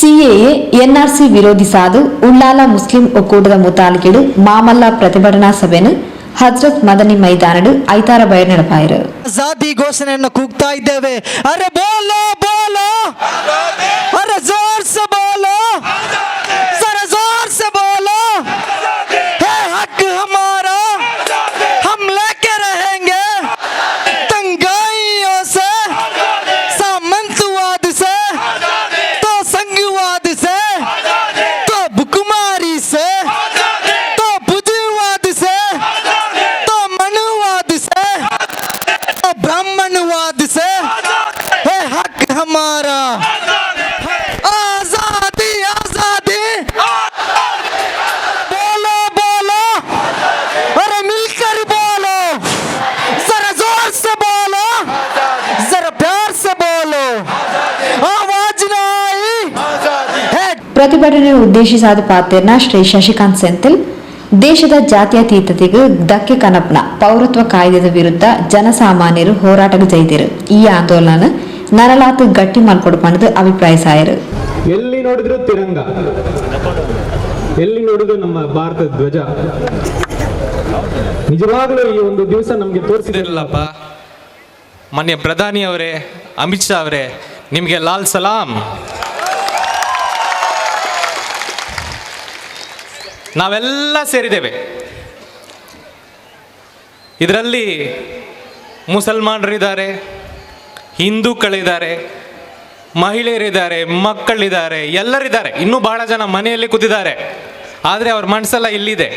CAA NRC ವಿರೋಧಿಸಾದು Ullal Muslim ಒಕ್ಕೂಟದ ಮುತಾಲ್ಕಿಡು ಮಾಮಲ್ಲ ಪ್ರತಿಭಟನಾ ಸಭೆಯನ್ನು ಹಜರತ್ ಮದನಿ ಮೈದಾನಡು ಐತಾರ ಬಯಲು ನಡೆಪಾಯಿರು. ಆಜಾದಿ ಘೋಷಣೆಯನ್ನು ಕೂಗ್ತಾ ಇದ್ದೇವೆ. ಅರೆ ಬೋಲೋ ಬೋಲೋ, ಅರೆ ಜೋರ್ ಸೆ ಬೋಲೋ, ಜರಾ ಜೋರ್ ಸೆ ಬೋಲೋ, ಹೇ ಹಕ್ ಹಮಾರಾ ಹಮ್ ಲೇಕೆ रहेंगे, ತಂಗಾಯಿಯೋं से सामंतवाद से तो संघवाद से तो बुकमारी से तो बुद्धिवाद से तो मनुवाद से तो ब्राह्मणवाद से है हक हमारा. आजादी आजादी बोलो बोलो, अरे मिलकर बोलो, जरा जोर से बोलो, जरा प्यार से बोलो, आवाज ना आई है. ಪ್ರತಿಭಟನೆ ಉದ್ದೇಶಿಸಾದ ಪಾತೆರ್ನ ಶ್ರೀ ಶಶಿಕಾಂತ್ ಸೆಂಥಿಲ್ ದೇಶದ ಜಾತ್ಯತೀತತೆಗೆ ಧಕ್ಕೆ ಕನಪ್ನ ಪೌರತ್ವ ಕಾಯ್ದೆದ ವಿರುದ್ಧ ಜನಸಾಮಾನ್ಯರು ಹೋರಾಟಕ್ಕೆ ಜೈದಿರು. ಈ ಆಂದೋಲನ ನರಲಾತು ಗಟ್ಟಿ ಮಾಡ್ಕೊಡು ಪಣದು ಅಭಿಪ್ರಾಯಿಸಾಯರು. ಎಲ್ಲಿ ನೋಡಿದ್ರು ತಿರಂಗ, ಎಲ್ಲಿ ನೋಡಿದ್ರು ನಮ್ಮ ಭಾರತದ ಧ್ವಜ. ನಿಜವಾಗ್ಲೂ ಈ ಒಂದು ದಿವಸ ನಮ್ಗೆ ತೋರಿಸಿದಿರಲ್ಲಪ್ಪ. ಮಾನ್ಯ ಪ್ರಧಾನಿ ಅವರೇ, ಅಮಿತ್ ಶಾ ಅವರೇ, ನಿಮಗೆ ಲಾಲ್ ಸಲಾಂ. ನಾವೆಲ್ಲ ಸೇರಿದ್ದೇವೆ. ಇದರಲ್ಲಿ ಮುಸಲ್ಮಾನರಿದ್ದಾರೆ, ಹಿಂದೂಗಳಿದ್ದಾರೆ, ಮಹಿಳೆಯರಿದ್ದಾರೆ, ಮಕ್ಕಳಿದ್ದಾರೆ, ಎಲ್ಲರಿದ್ದಾರೆ. ಇನ್ನೂ ಬಹಳ ಜನ ಮನೆಯಲ್ಲಿ ಕೂತಿದ್ದಾರೆ, ಆದರೆ ಅವ್ರ ಮನಸ್ಸೆಲ್ಲ ಇಲ್ಲಿದೆ.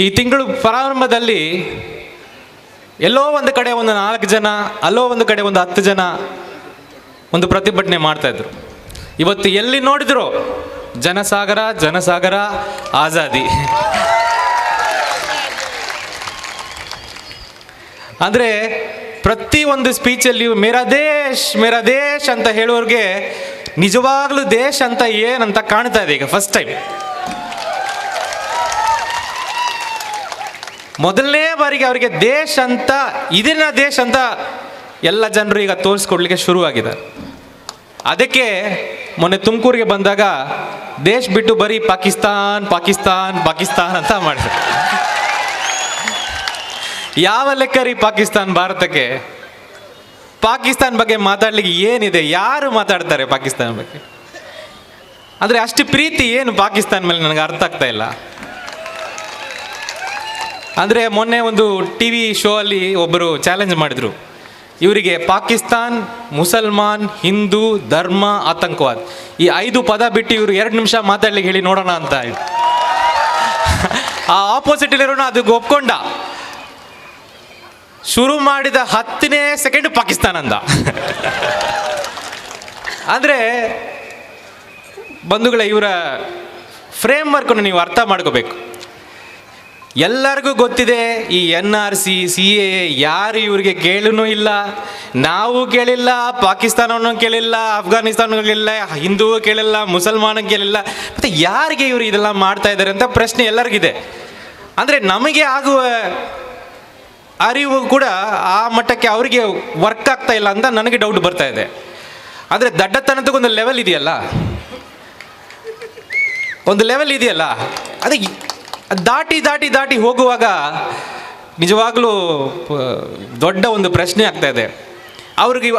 ಈ ತಿಂಗಳು ಪ್ರಾರಂಭದಲ್ಲಿ ಎಲ್ಲೋ ಒಂದು ಕಡೆ ಒಂದು 4 ಜನ, ಅಲ್ಲೋ ಒಂದು ಕಡೆ ಒಂದು 10 ಜನ ಒಂದು ಪ್ರತಿಭಟನೆ ಮಾಡ್ತಾಯಿದ್ರು. ಇವತ್ತು ಎಲ್ಲಿ ನೋಡಿದ್ರು ಜನಸಾಗರ ಜನಸಾಗರ ಆಜಾದಿ. ಅಂದರೆ ಪ್ರತಿ ಒಂದು ಸ್ಪೀಚಲ್ಲಿ ಮೇರಾ ದೇಶ್ ಅಂತ ಹೇಳೋರಿಗೆ ನಿಜವಾಗ್ಲೂ ದೇಶ ಅಂತ ಏನಂತ ಕಾಣ್ತಾ ಇದೆ ಈಗ ಫಸ್ಟ್ ಟೈಮ್. ಮೊದಲನೇ ಬಾರಿಗೆ ಅವರಿಗೆ ದೇಶ ಅಂತ, ಇದನ್ನ ದೇಶ ಅಂತ ಎಲ್ಲ ಜನರು ಈಗ ತೋರಿಸ್ಕೊಡ್ಲಿಕ್ಕೆ ಶುರುವಾಗಿದ್ದಾರೆ. ಅದಕ್ಕೆ ಮೊನ್ನೆ ತುಮಕೂರಿಗೆ ಬಂದಾಗ ದೇಶ ಬಿಟ್ಟು ಬರೀ ಪಾಕಿಸ್ತಾನ್ ಪಾಕಿಸ್ತಾನ್ ಪಾಕಿಸ್ತಾನ್ ಅಂತ ಮಾಡಿದ್ರು. ಯಾವ ಲೆಕ್ಕ ರೀ ಪಾಕಿಸ್ತಾನ್ ಭಾರತಕ್ಕೆ? ಪಾಕಿಸ್ತಾನ್ ಬಗ್ಗೆ ಮಾತಾಡ್ಲಿಕ್ಕೆ ಏನಿದೆ? ಯಾರು ಮಾತಾಡ್ತಾರೆ ಪಾಕಿಸ್ತಾನ ಬಗ್ಗೆ? ಅಂದರೆ ಅಷ್ಟು ಪ್ರೀತಿ ಏನು ಪಾಕಿಸ್ತಾನ ಮೇಲೆ ನನಗೆ ಅರ್ಥ ಆಗ್ತಾ ಇಲ್ಲ. ಅಂದರೆ ಮೊನ್ನೆ ಒಂದು ಟಿ ವಿ ಶೋ ಅಲ್ಲಿ ಒಬ್ಬರು ಚಾಲೆಂಜ್ ಮಾಡಿದರು, ಇವರಿಗೆ ಪಾಕಿಸ್ತಾನ್, ಮುಸಲ್ಮಾನ್, ಹಿಂದೂ, ಧರ್ಮ, ಆತಂಕವಾದ ಈ 5 ಪದ ಬಿಟ್ಟು ಇವರು 2 ನಿಮಿಷ ಮಾತಾಡ್ಲಿಕ್ಕೆ ಹೇಳಿ ನೋಡೋಣ ಅಂತ. ಆ ಆಪೋಸಿಟ್ ಇರೋಣ ಅದಕ್ಕೆ ಒಪ್ಕೊಂಡ. ಶುರು ಮಾಡಿದ 10ನೇ ಸೆಕೆಂಡ್ ಪಾಕಿಸ್ತಾನ ಅಂದ. ಅಂದರೆ ಬಂಧುಗಳೇ, ಇವರ ಫ್ರೇಮ್ ವರ್ಕನ್ನು ನೀವು ಅರ್ಥ ಮಾಡ್ಕೋಬೇಕು. ಎಲ್ಲರಿಗೂ ಗೊತ್ತಿದೆ ಈ NRC CAA ಯಾರು ಇವರಿಗೆ ಕೇಳೂ ಇಲ್ಲ, ನಾವು ಕೇಳಿಲ್ಲ, ಪಾಕಿಸ್ತಾನವನ್ನು ಕೇಳಿಲ್ಲ, ಅಫ್ಘಾನಿಸ್ತಾನ ಕೇಳಿಲ್ಲ, ಹಿಂದೂ ಕೇಳಿಲ್ಲ, ಮುಸಲ್ಮಾನ ಕೇಳಿಲ್ಲ, ಮತ್ತು ಯಾರಿಗೆ ಇವರು ಇದೆಲ್ಲ ಮಾಡ್ತಾ ಇದ್ದಾರೆ ಅಂತ ಪ್ರಶ್ನೆ ಎಲ್ಲರಿಗಿದೆ. ಅಂದರೆ ನಮಗೆ ಆಗುವ ಅರಿವು ಕೂಡ ಆ ಮಟ್ಟಕ್ಕೆ ಅವರಿಗೆ ವರ್ಕ್ ಆಗ್ತಾ ಇಲ್ಲ ಅಂತ ನನಗೆ ಡೌಟ್ ಬರ್ತಾ ಇದೆ. ಆದರೆ ದಡ್ಡತನದಕ್ಕೊಂದು ಲೆವೆಲ್ ಇದೆಯಲ್ಲ, ಒಂದು ಲೆವೆಲ್ ಇದೆಯಲ್ಲ, ಅದು ದಾಟಿ ದಾಟಿ ದಾಟಿ ಹೋಗುವಾಗ ನಿಜವಾಗ್ಲೂ ದೊಡ್ಡ ಒಂದು ಪ್ರಶ್ನೆ ಆಗ್ತಾ ಇದೆ.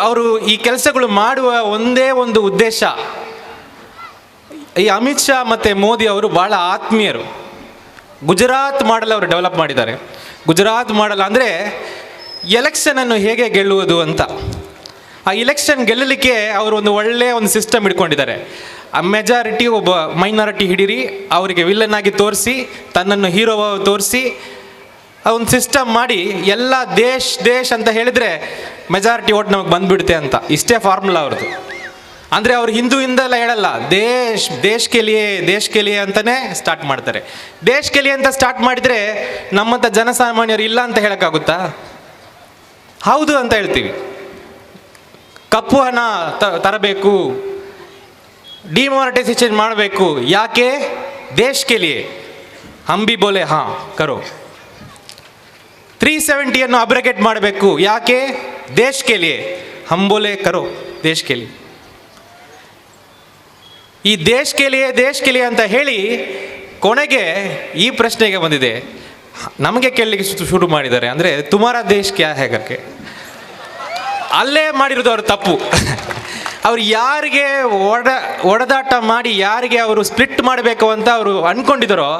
ಅವರು ಈ ಕೆಲಸಗಳು ಮಾಡುವ ಒಂದೇ ಒಂದು ಉದ್ದೇಶ, ಈ ಅಮಿತ್ ಶಾ ಮತ್ತು ಮೋದಿ ಅವರು ಭಾಳ ಆತ್ಮೀಯರು. ಗುಜರಾತ್ ಮಾಡೆಲ್ ಅವರು ಡೆವಲಪ್ ಮಾಡಿದ್ದಾರೆ. ಗುಜರಾತ್ ಮಾಡೆಲ್ ಅಂದರೆ ಎಲೆಕ್ಷನನ್ನು ಹೇಗೆ ಗೆಲ್ಲುವುದು ಅಂತ. ಆ ಎಲೆಕ್ಷನ್ ಗೆಲ್ಲಲಿಕ್ಕೆ ಅವರು ಒಂದು ಒಳ್ಳೆಯ ಒಂದು ಸಿಸ್ಟಮ್ ಇಟ್ಕೊಂಡಿದ್ದಾರೆ. ಆ ಮೆಜಾರಿಟಿ ಒಬ್ಬ ಮೈನಾರಿಟಿ ಹಿಡೀರಿ, ಅವರಿಗೆ ವಿಲನ್ ಆಗಿ ತೋರಿಸಿ, ತನ್ನನ್ನು ಹೀರೋ ತೋರಿಸಿ ಒಂದು ಸಿಸ್ಟಮ್ ಮಾಡಿ ಎಲ್ಲ ದೇಶ್ ಅಂತ ಹೇಳಿದರೆ ಮೆಜಾರಿಟಿ ಓಟ್ ನಮಗೆ ಬಂದುಬಿಡುತ್ತೆ ಅಂತ. ಇಷ್ಟೇ ಫಾರ್ಮುಲಾ ಅವ್ರದ್ದು. ಅಂದರೆ ಅವ್ರು ಹಿಂದೂಯಿಂದೆಲ್ಲ ಹೇಳಲ್ಲ, ದೇಶ್ ಕೆ ಲಿಯೇ ಅಂತಲೇ ಸ್ಟಾರ್ಟ್ ಮಾಡ್ತಾರೆ. ದೇಶ್ ಕೆ ಲಿಯೇ ಅಂತ ಸ್ಟಾರ್ಟ್ ಮಾಡಿದರೆ ನಮ್ಮಂಥ ಜನಸಾಮಾನ್ಯರು ಇಲ್ಲ ಅಂತ ಹೇಳೋಕ್ಕಾಗುತ್ತಾ? ಹೌದು ಅಂತ ಹೇಳ್ತೀವಿ. ಕಪ್ಪು ಹಣ ತರಬೇಕು, ಡಿಮಾನಿಟೈಸೇಷನ್ ಮಾಡಬೇಕು. ಯಾಕೆ? ದೇಶ್ ಕೆ ಲಿಯೇ. ಹಮ್ ಭಿ ಬೋಲೆ ಹಾಂ ಕರೋ. 370 ಅಬ್ರಗೇಟ್ ಮಾಡಬೇಕು. ಯಾಕೆ? ದೇಶ್ ಕೆ ಲಿಯೇ. ಹಮ್ ಬೋಲೆ ಕರೋ ದೇಶ್ ಕೆ ಲಿಯೇ. ಈ ದೇಶ್ ಕೆ ಲಿಯೆ ಅಂತ ಹೇಳಿ ಕೊನೆಗೆ ಈ ಪ್ರಶ್ನೆಗೆ ಬಂದಿದೆ, ನಮಗೆ ಕೇಳಲಿಕ್ಕೆ ಶುರು ಮಾಡಿದ್ದಾರೆ. ಅಂದರೆ ತುಮಾರ ದೇಶ್ ಕ್ಯಾ ಹೈ ಕರ್ಕೆ ಅಲ್ಲೇ ಮಾಡಿರೋದು ಅವ್ರ ತಪ್ಪು. ಅವ್ರು ಯಾರಿಗೆ ಒಡೆದಾಟ ಮಾಡಿ ಯಾರಿಗೆ ಅವರು ಸ್ಪ್ಲಿಟ್ ಮಾಡಬೇಕು ಅಂತ ಅವರು ಅಂದ್ಕೊಂಡಿದ್ದಾರೋ,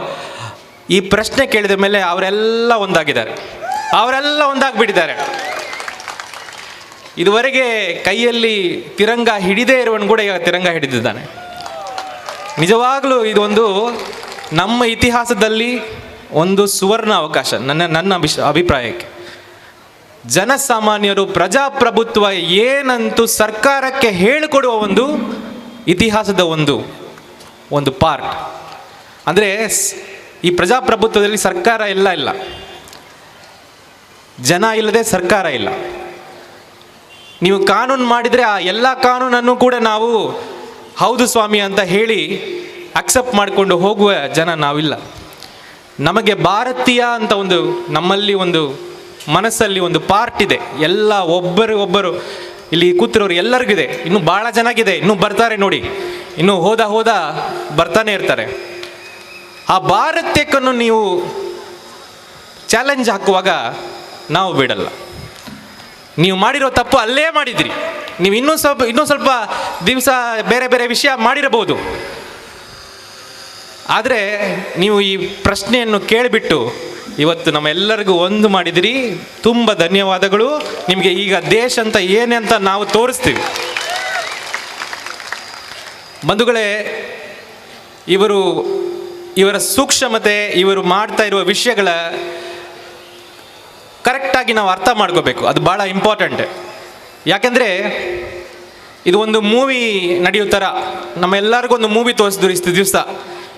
ಈ ಪ್ರಶ್ನೆ ಕೇಳಿದ ಮೇಲೆ ಅವರೆಲ್ಲ ಒಂದಾಗ್ಬಿಟ್ಟಿದ್ದಾರೆ. ಇದುವರೆಗೆ ಕೈಯಲ್ಲಿ ತಿರಂಗ ಹಿಡಿದೇ ಇರುವನು ಕೂಡ ಈಗ ತಿರಂಗ ಹಿಡಿದಿದ್ದಾನೆ. ನಿಜವಾಗಲೂ ಇದೊಂದು ನಮ್ಮ ಇತಿಹಾಸದಲ್ಲಿ ಒಂದು ಸುವರ್ಣ ಅವಕಾಶ ನನ್ನ ಅಭಿಪ್ರಾಯಕ್ಕೆ. ಜನಸಾಮಾನ್ಯರು ಪ್ರಜಾಪ್ರಭುತ್ವ ಏನಂತೂ ಸರ್ಕಾರಕ್ಕೆ ಹೇಳಿಕೊಡುವ ಒಂದು ಇತಿಹಾಸದ ಒಂದು ಪಾರ್ಟ್. ಅಂದರೆ ಈ ಪ್ರಜಾಪ್ರಭುತ್ವದಲ್ಲಿ ಸರ್ಕಾರ ಇಲ್ಲ, ಜನ ಇಲ್ಲದೆ ಸರ್ಕಾರ ಇಲ್ಲ. ನೀವು ಕಾನೂನು ಮಾಡಿದರೆ ಆ ಎಲ್ಲ ಕಾನೂನನ್ನು ಕೂಡ ನಾವು ಹೌದು ಸ್ವಾಮಿ ಅಂತ ಹೇಳಿ ಅಕ್ಸೆಪ್ಟ್ ಮಾಡಿಕೊಂಡು ಹೋಗುವ ಜನ ನಾವಿಲ್ಲ. ನಮಗೆ ಭಾರತೀಯ ಅಂತ ನಮ್ಮಲ್ಲಿ ಮನಸ್ಸಲ್ಲಿ ಒಂದು ಪಾರ್ಟ್ ಇದೆ. ಎಲ್ಲ ಒಬ್ಬರು ಇಲ್ಲಿ ಕೂತಿರೋರು ಎಲ್ಲರಿಗಿದೆ, ಇನ್ನೂ ಭಾಳ ಜನಗಿದೆ, ಇನ್ನೂ ಬರ್ತಾರೆ ನೋಡಿ, ಇನ್ನೂ ಹೋದ ಬರ್ತಾನೆ ಇರ್ತಾರೆ. ಆ ಭಾರತೀಯಕ್ಕನ್ನು ನೀವು ಚಾಲೆಂಜ್ ಹಾಕುವಾಗ ನಾವು ಬಿಡಲ್ಲ. ನೀವು ಮಾಡಿರೋ ತಪ್ಪು ಅಲ್ಲೇ ಮಾಡಿದ್ರಿ, ನೀವು ಇನ್ನೂ ಸ್ವಲ್ಪ ದಿವಸ ಬೇರೆ ವಿಷಯ ಮಾಡಿರಬಹುದು. ಆದರೆ ನೀವು ಈ ಪ್ರಶ್ನೆಯನ್ನು ಕೇಳಿಬಿಟ್ಟು ಇವತ್ತು ನಮ್ಮೆಲ್ಲರಿಗೂ ಒಂದು ಮಾಡಿದಿರಿ. ತುಂಬ ಧನ್ಯವಾದಗಳು ನಿಮಗೆ. ಈಗ ದೇಶ ಅಂತ ಏನೇ ಅಂತ ನಾವು ತೋರಿಸ್ತೀವಿ. ಬಂಧುಗಳೇ, ಇವರ ಸೂಕ್ಷ್ಮತೆ, ಇವರು ಮಾಡ್ತಾ ಇರುವ ವಿಷಯಗಳ ಕರೆಕ್ಟಾಗಿ ನಾವು ಅರ್ಥ ಮಾಡ್ಕೋಬೇಕು. ಅದು ಭಾಳ ಇಂಪಾರ್ಟೆಂಟ್. ಯಾಕೆಂದರೆ ಇದು ಒಂದು ಮೂವಿ ನಡೆಯೋ ಥರ. ನಮ್ಮೆಲ್ಲರಿಗೂ ಒಂದು ಮೂವಿ ತೋರಿಸಿದ್ರು ಇಷ್ಟು ದಿವಸ.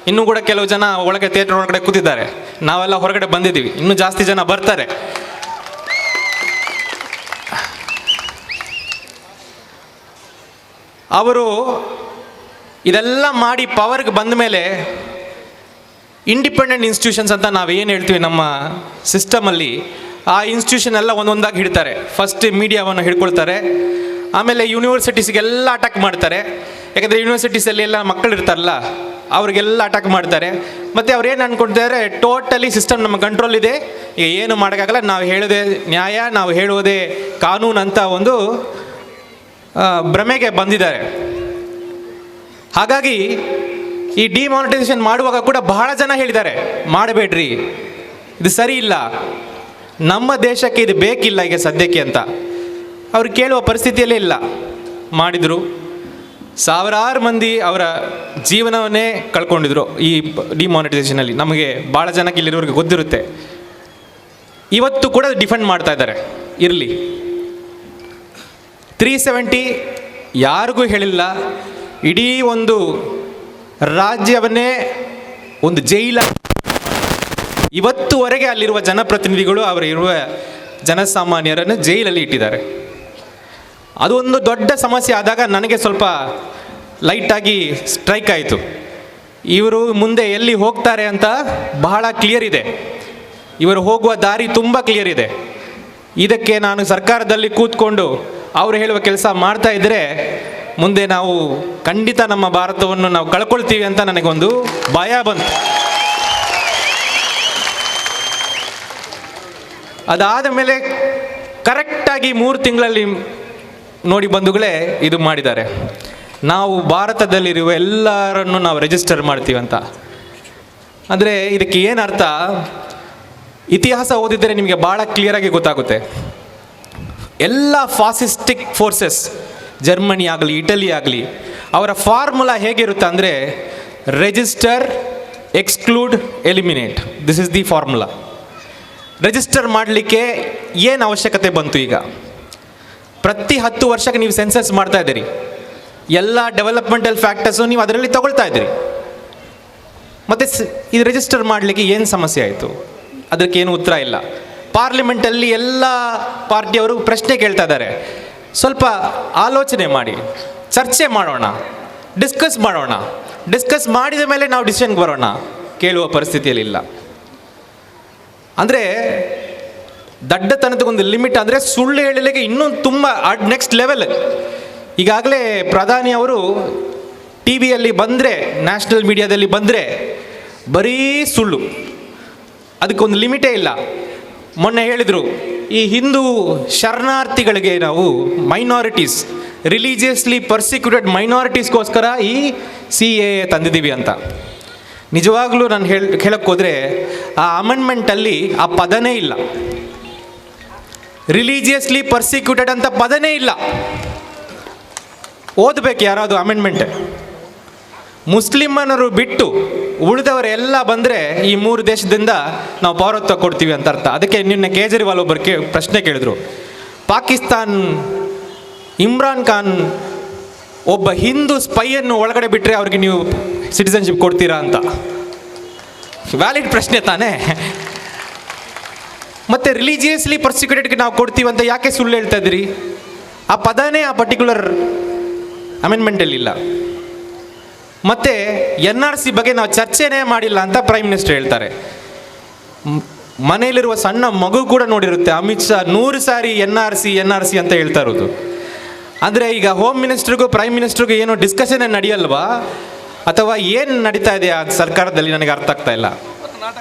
ಇನ್ನೂ ಕೂಡ ಕೆಲವು ಜನ ಒಳಗೆ ಥಿಯೇಟರ್ ಒಳಗಡೆ ಕೂತಿದ್ದಾರೆ, ನಾವೆಲ್ಲ ಹೊರಗಡೆ ಬಂದಿದ್ದೀವಿ, ಇನ್ನೂ ಜಾಸ್ತಿ ಜನ ಬರ್ತಾರೆ. ಅವರು ಇದೆಲ್ಲ ಮಾಡಿ ಪವರ್ಗೆ ಬಂದ ಮೇಲೆ ಇಂಡಿಪೆಂಡೆಂಟ್ ಇನ್ಸ್ಟಿಟ್ಯೂಷನ್ಸ್ ಅಂತ ನಾವೇನು ಹೇಳ್ತೀವಿ ನಮ್ಮ ಸಿಸ್ಟಮಲ್ಲಿ, ಆ ಇನ್ಸ್ಟಿಟ್ಯೂಷನ್ ಎಲ್ಲ ಒಂದೊಂದಾಗಿ ಹಿಡ್ತಾರೆ. ಫಸ್ಟ್ ಮೀಡಿಯಾವನ್ನು ಹಿಡ್ಕೊಳ್ತಾರೆ, ಆಮೇಲೆ ಯೂನಿವರ್ಸಿಟೀಸ್ಗೆಲ್ಲ ಅಟ್ಯಾಕ್ ಮಾಡ್ತಾರೆ. ಯಾಕಂದರೆ ಯೂನಿವರ್ಸಿಟೀಸಲ್ಲಿ ಎಲ್ಲ ಮಕ್ಕಳು ಇರ್ತಾರಲ್ಲ, ಅವ್ರಿಗೆಲ್ಲ ಅಟ್ಯಾಕ್ ಮಾಡ್ತಾರೆ. ಮತ್ತು ಅವ್ರು ಏನು ಅಂದ್ಕೊಳ್ತಾರೆ, ಟೋಟಲಿ ಸಿಸ್ಟಮ್ ನಮ್ಮ ಕಂಟ್ರೋಲ್ ಇದೆ, ಈಗ ಏನು ಮಾಡೋಕ್ಕಾಗಲ್ಲ, ನಾವು ಹೇಳೋದೇ ನ್ಯಾಯ, ನಾವು ಹೇಳುವುದೇ ಕಾನೂನು ಅಂತ ಒಂದು ಭ್ರಮೆಗೆ ಬಂದಿದ್ದಾರೆ. ಹಾಗಾಗಿ ಈ ಡಿಮಾನಿಟೈಸೇಷನ್ ಮಾಡುವಾಗ ಕೂಡ ಬಹಳ ಜನ ಹೇಳಿದ್ದಾರೆ, ಮಾಡಬೇಡ್ರಿ, ಇದು ಸರಿ ಇಲ್ಲ, ನಮ್ಮ ದೇಶಕ್ಕೆ ಇದು ಬೇಕಿಲ್ಲ ಈಗ ಸದ್ಯಕ್ಕೆ ಅಂತ. ಅವ್ರು ಕೇಳುವ ಪರಿಸ್ಥಿತಿಯಲ್ಲೇ ಇಲ್ಲ. ಮಾಡಿದರು. ಸಾವಿರಾರು ಮಂದಿ ಅವರ ಜೀವನವನ್ನೇ ಕಳ್ಕೊಂಡಿದ್ರು ಈ ಡಿಮಾನಿಟೈಸೇಷನಲ್ಲಿ. ನಮಗೆ ಭಾಳ ಜನಕ್ಕೆ ಇಲ್ಲಿರೋರಿಗೆ ಗೊತ್ತಿರುತ್ತೆ. ಇವತ್ತು ಕೂಡ ಡಿಫೆಂಡ್ ಮಾಡ್ತಾ ಇದ್ದಾರೆ. ಇರಲಿ, 370 ಯಾರಿಗೂ ಹೇಳಿಲ್ಲ. ಇಡೀ ಒಂದು ರಾಜ್ಯವನ್ನೇ ಒಂದು ಜೈಲ. ಇವತ್ತುವರೆಗೆ ಅಲ್ಲಿರುವ ಜನಪ್ರತಿನಿಧಿಗಳು ಅವರಿರುವ ಜನಸಾಮಾನ್ಯರನ್ನು ಜೈಲಲ್ಲಿ ಇಟ್ಟಿದ್ದಾರೆ. ಅದು ಒಂದು ದೊಡ್ಡ ಸಮಸ್ಯೆ ಆದಾಗ ನನಗೆ ಸ್ವಲ್ಪ ಲೈಟಾಗಿ ಸ್ಟ್ರೈಕ್ ಆಯಿತು. ಇವರು ಮುಂದೆ ಎಲ್ಲಿ ಹೋಗ್ತಾರೆ ಅಂತ ಬಹಳ ಕ್ಲಿಯರ್ ಇದೆ. ಇವರು ಹೋಗುವ ದಾರಿ ತುಂಬ ಕ್ಲಿಯರ್ ಇದೆ. ಇದಕ್ಕೆ ನಾನು ಸರ್ಕಾರದಲ್ಲಿ ಕೂತ್ಕೊಂಡು ಅವರು ಹೇಳುವ ಕೆಲಸ ಮಾಡ್ತಾ ಇದ್ದರೆ ಮುಂದೆ ನಾವು ಖಂಡಿತ ನಮ್ಮ ಭಾರತವನ್ನು ನಾವು ಕಳ್ಕೊಳ್ತೀವಿ ಅಂತ ನನಗೊಂದು ಭಯ ಬಂತು. ಅದಾದ ಮೇಲೆ ಕರೆಕ್ಟಾಗಿ 3 ತಿಂಗಳಲ್ಲಿ ನೋಡಿ ಬಂಧುಗಳೇ ಇದು ಮಾಡಿದ್ದಾರೆ. ನಾವು ಭಾರತದಲ್ಲಿರುವ ಎಲ್ಲರನ್ನು ನಾವು ರಿಜಿಸ್ಟರ್ ಮಾಡ್ತೀವಿ ಅಂತ. ಅಂದರೆ ಇದಕ್ಕೆ ಏನು ಅರ್ಥ, ಇತಿಹಾಸ ಓದಿದರೆ ನಿಮಗೆ ಭಾಳ ಕ್ಲಿಯರಾಗಿ ಗೊತ್ತಾಗುತ್ತೆ. ಎಲ್ಲ ಫಾಸಿಸ್ಟಿಕ್ ಫೋರ್ಸಸ್, ಜರ್ಮನಿ ಆಗಲಿ ಇಟಲಿ ಆಗಲಿ, ಅವರ ಫಾರ್ಮುಲಾ ಹೇಗಿರುತ್ತೆ ಅಂದರೆ register, exclude, eliminate. This is the formula. Register ಮಾಡಲಿಕ್ಕೆ ಏನು ಅವಶ್ಯಕತೆ ಬಂತು? ಈಗ ಪ್ರತಿ 10 ವರ್ಷಕ್ಕೆ ನೀವು ಸೆನ್ಸಸ್ ಮಾಡ್ತಾ ಇದ್ದೀರಿ. ಎಲ್ಲ ಡೆವಲಪ್ಮೆಂಟಲ್ ಫ್ಯಾಕ್ಟರ್ಸು ನೀವು ಅದರಲ್ಲಿ ತಗೊಳ್ತಾ ಇದ್ದೀರಿ. ಮತ್ತು ಇದು ರಿಜಿಸ್ಟರ್ ಮಾಡಲಿಕ್ಕೆ ಏನು ಸಮಸ್ಯೆ ಆಯಿತು? ಅದಕ್ಕೇನು ಉತ್ತರ ಇಲ್ಲ. ಪಾರ್ಲಿಮೆಂಟಲ್ಲಿ ಎಲ್ಲ ಪಾರ್ಟಿಯವರು ಪ್ರಶ್ನೆ ಕೇಳ್ತಾ ಇದ್ದಾರೆ. ಸ್ವಲ್ಪ ಆಲೋಚನೆ ಮಾಡಿ, ಚರ್ಚೆ ಮಾಡೋಣ, ಡಿಸ್ಕಸ್ ಮಾಡಿದ ಮೇಲೆ ನಾವು ಡಿಸಿಷನ್ಗೆ ಬರೋಣ. ಕೇಳುವ ಪರಿಸ್ಥಿತಿಯಲ್ಲಿ ಇಲ್ಲ. ಅಂದರೆ ದಡ್ಡತನದಕ್ಕೊಂದು ಲಿಮಿಟ್. ಅಂದರೆ ಸುಳ್ಳು ಹೇಳಲಿಕ್ಕೆ ಇನ್ನೂ ತುಂಬ ನೆಕ್ಸ್ಟ್ ಲೆವೆಲ್. ಈಗಾಗಲೇ ಪ್ರಧಾನಿ ಅವರು ಟಿ ವಿಯಲ್ಲಿ ಬಂದರೆ, ನ್ಯಾಷನಲ್ ಮೀಡಿಯಾದಲ್ಲಿ ಬಂದರೆ ಬರೀ ಸುಳ್ಳು, ಅದಕ್ಕೊಂದು ಲಿಮಿಟೇ ಇಲ್ಲ. ಮೊನ್ನೆ ಹೇಳಿದರು, ಈ ಹಿಂದೂ ಶರಣಾರ್ಥಿಗಳಿಗೆ ನಾವು ಮೈನಾರಿಟೀಸ್, ರಿಲಿಜಿಯಸ್ಲಿ ಪರ್ಸಿಕ್ಯೂಟೆಡ್ ಮೈನಾರಿಟೀಸ್ಗೋಸ್ಕರ ಈ CAA ತಂದಿದ್ದೀವಿ ಅಂತ. ನಿಜವಾಗ್ಲೂ ನಾನು ಹೇಳಕ್ಕೆ ಹೋದರೆ ಆ ಅಮೆಂಡ್ಮೆಂಟಲ್ಲಿ ಆ ಪದನೇ ಇಲ್ಲ. ರಿಲಿಜಿಯಸ್ಲಿ ಪರ್ಸಿಕ್ಯೂಟೆಡ್ ಅಂತ ಪದನೇ ಇಲ್ಲ. ಓದಬೇಕು ಯಾರಾವುದು ಅಮೆಂಡ್ಮೆಂಟ್. ಮುಸ್ಲಿಮನರು ಬಿಟ್ಟು ಉಳಿದವರೆಲ್ಲ ಬಂದರೆ ಈ 3 ದೇಶದಿಂದ ನಾವು ಪೌರತ್ವ ಕೊಡ್ತೀವಿ ಅಂತ ಅರ್ಥ. ಅದಕ್ಕೆ ನಿನ್ನೆ ಕೇಜ್ರಿವಾಲ್ ಒಬ್ಬರು ಪ್ರಶ್ನೆ ಕೇಳಿದ್ರು, ಪಾಕಿಸ್ತಾನ್ ಇಮ್ರಾನ್ ಖಾನ್ ಒಬ್ಬ ಹಿಂದೂ ಸ್ಪೈಯನ್ನು ಒಳಗಡೆ ಬಿಟ್ಟರೆ ಅವ್ರಿಗೆ ನೀವು ಸಿಟಿಸನ್ಶಿಪ್ ಕೊಡ್ತೀರಾ ಅಂತ. ವ್ಯಾಲಿಡ್ ಪ್ರಶ್ನೆ ತಾನೇ. ಮತ್ತು ರಿಲಿಜಿಯಸ್ಲಿ ಪರ್ಸಿಕ್ಯೂಟೆಡ್ಗೆ ನಾವು ಕೊಡ್ತೀವಿ ಅಂತ ಯಾಕೆ ಸುಳ್ಳು ಹೇಳ್ತಾ ಇದ್ದೀರಿ? ಆ ಪದನೇ ಆ ಪರ್ಟಿಕ್ಯುಲರ್ ಅಮೆಂಡ್ಮೆಂಟಲ್ಲಿಲ್ಲ. ಮತ್ತು NRC ಬಗ್ಗೆ ನಾವು ಚರ್ಚೆನೇ ಮಾಡಿಲ್ಲ ಅಂತ ಪ್ರೈಮ್ ಮಿನಿಸ್ಟರ್ ಹೇಳ್ತಾರೆ. ಮನೆಯಲ್ಲಿರುವ ಸಣ್ಣ ಮಗು ಕೂಡ ನೋಡಿರುತ್ತೆ, ಅಮಿತ್ ಶಾ 100 ಸಾರಿ NRC ಅಂತ ಹೇಳ್ತಾ ಇರೋದು. ಅಂದರೆ ಈಗ ಹೋಮ್ ಮಿನಿಸ್ಟ್ರಿಗೂ ಪ್ರೈಮ್ ಮಿನಿಸ್ಟ್ರಿಗೂ ಏನೋ ಡಿಸ್ಕಷನ್ ನಡೆಯಲ್ವಾ, ಅಥವಾ ಏನು ನಡೀತಾ ಇದೆ ಆ ಸರ್ಕಾರದಲ್ಲಿ ನನಗೆ ಅರ್ಥ ಆಗ್ತಾ ಇಲ್ಲ.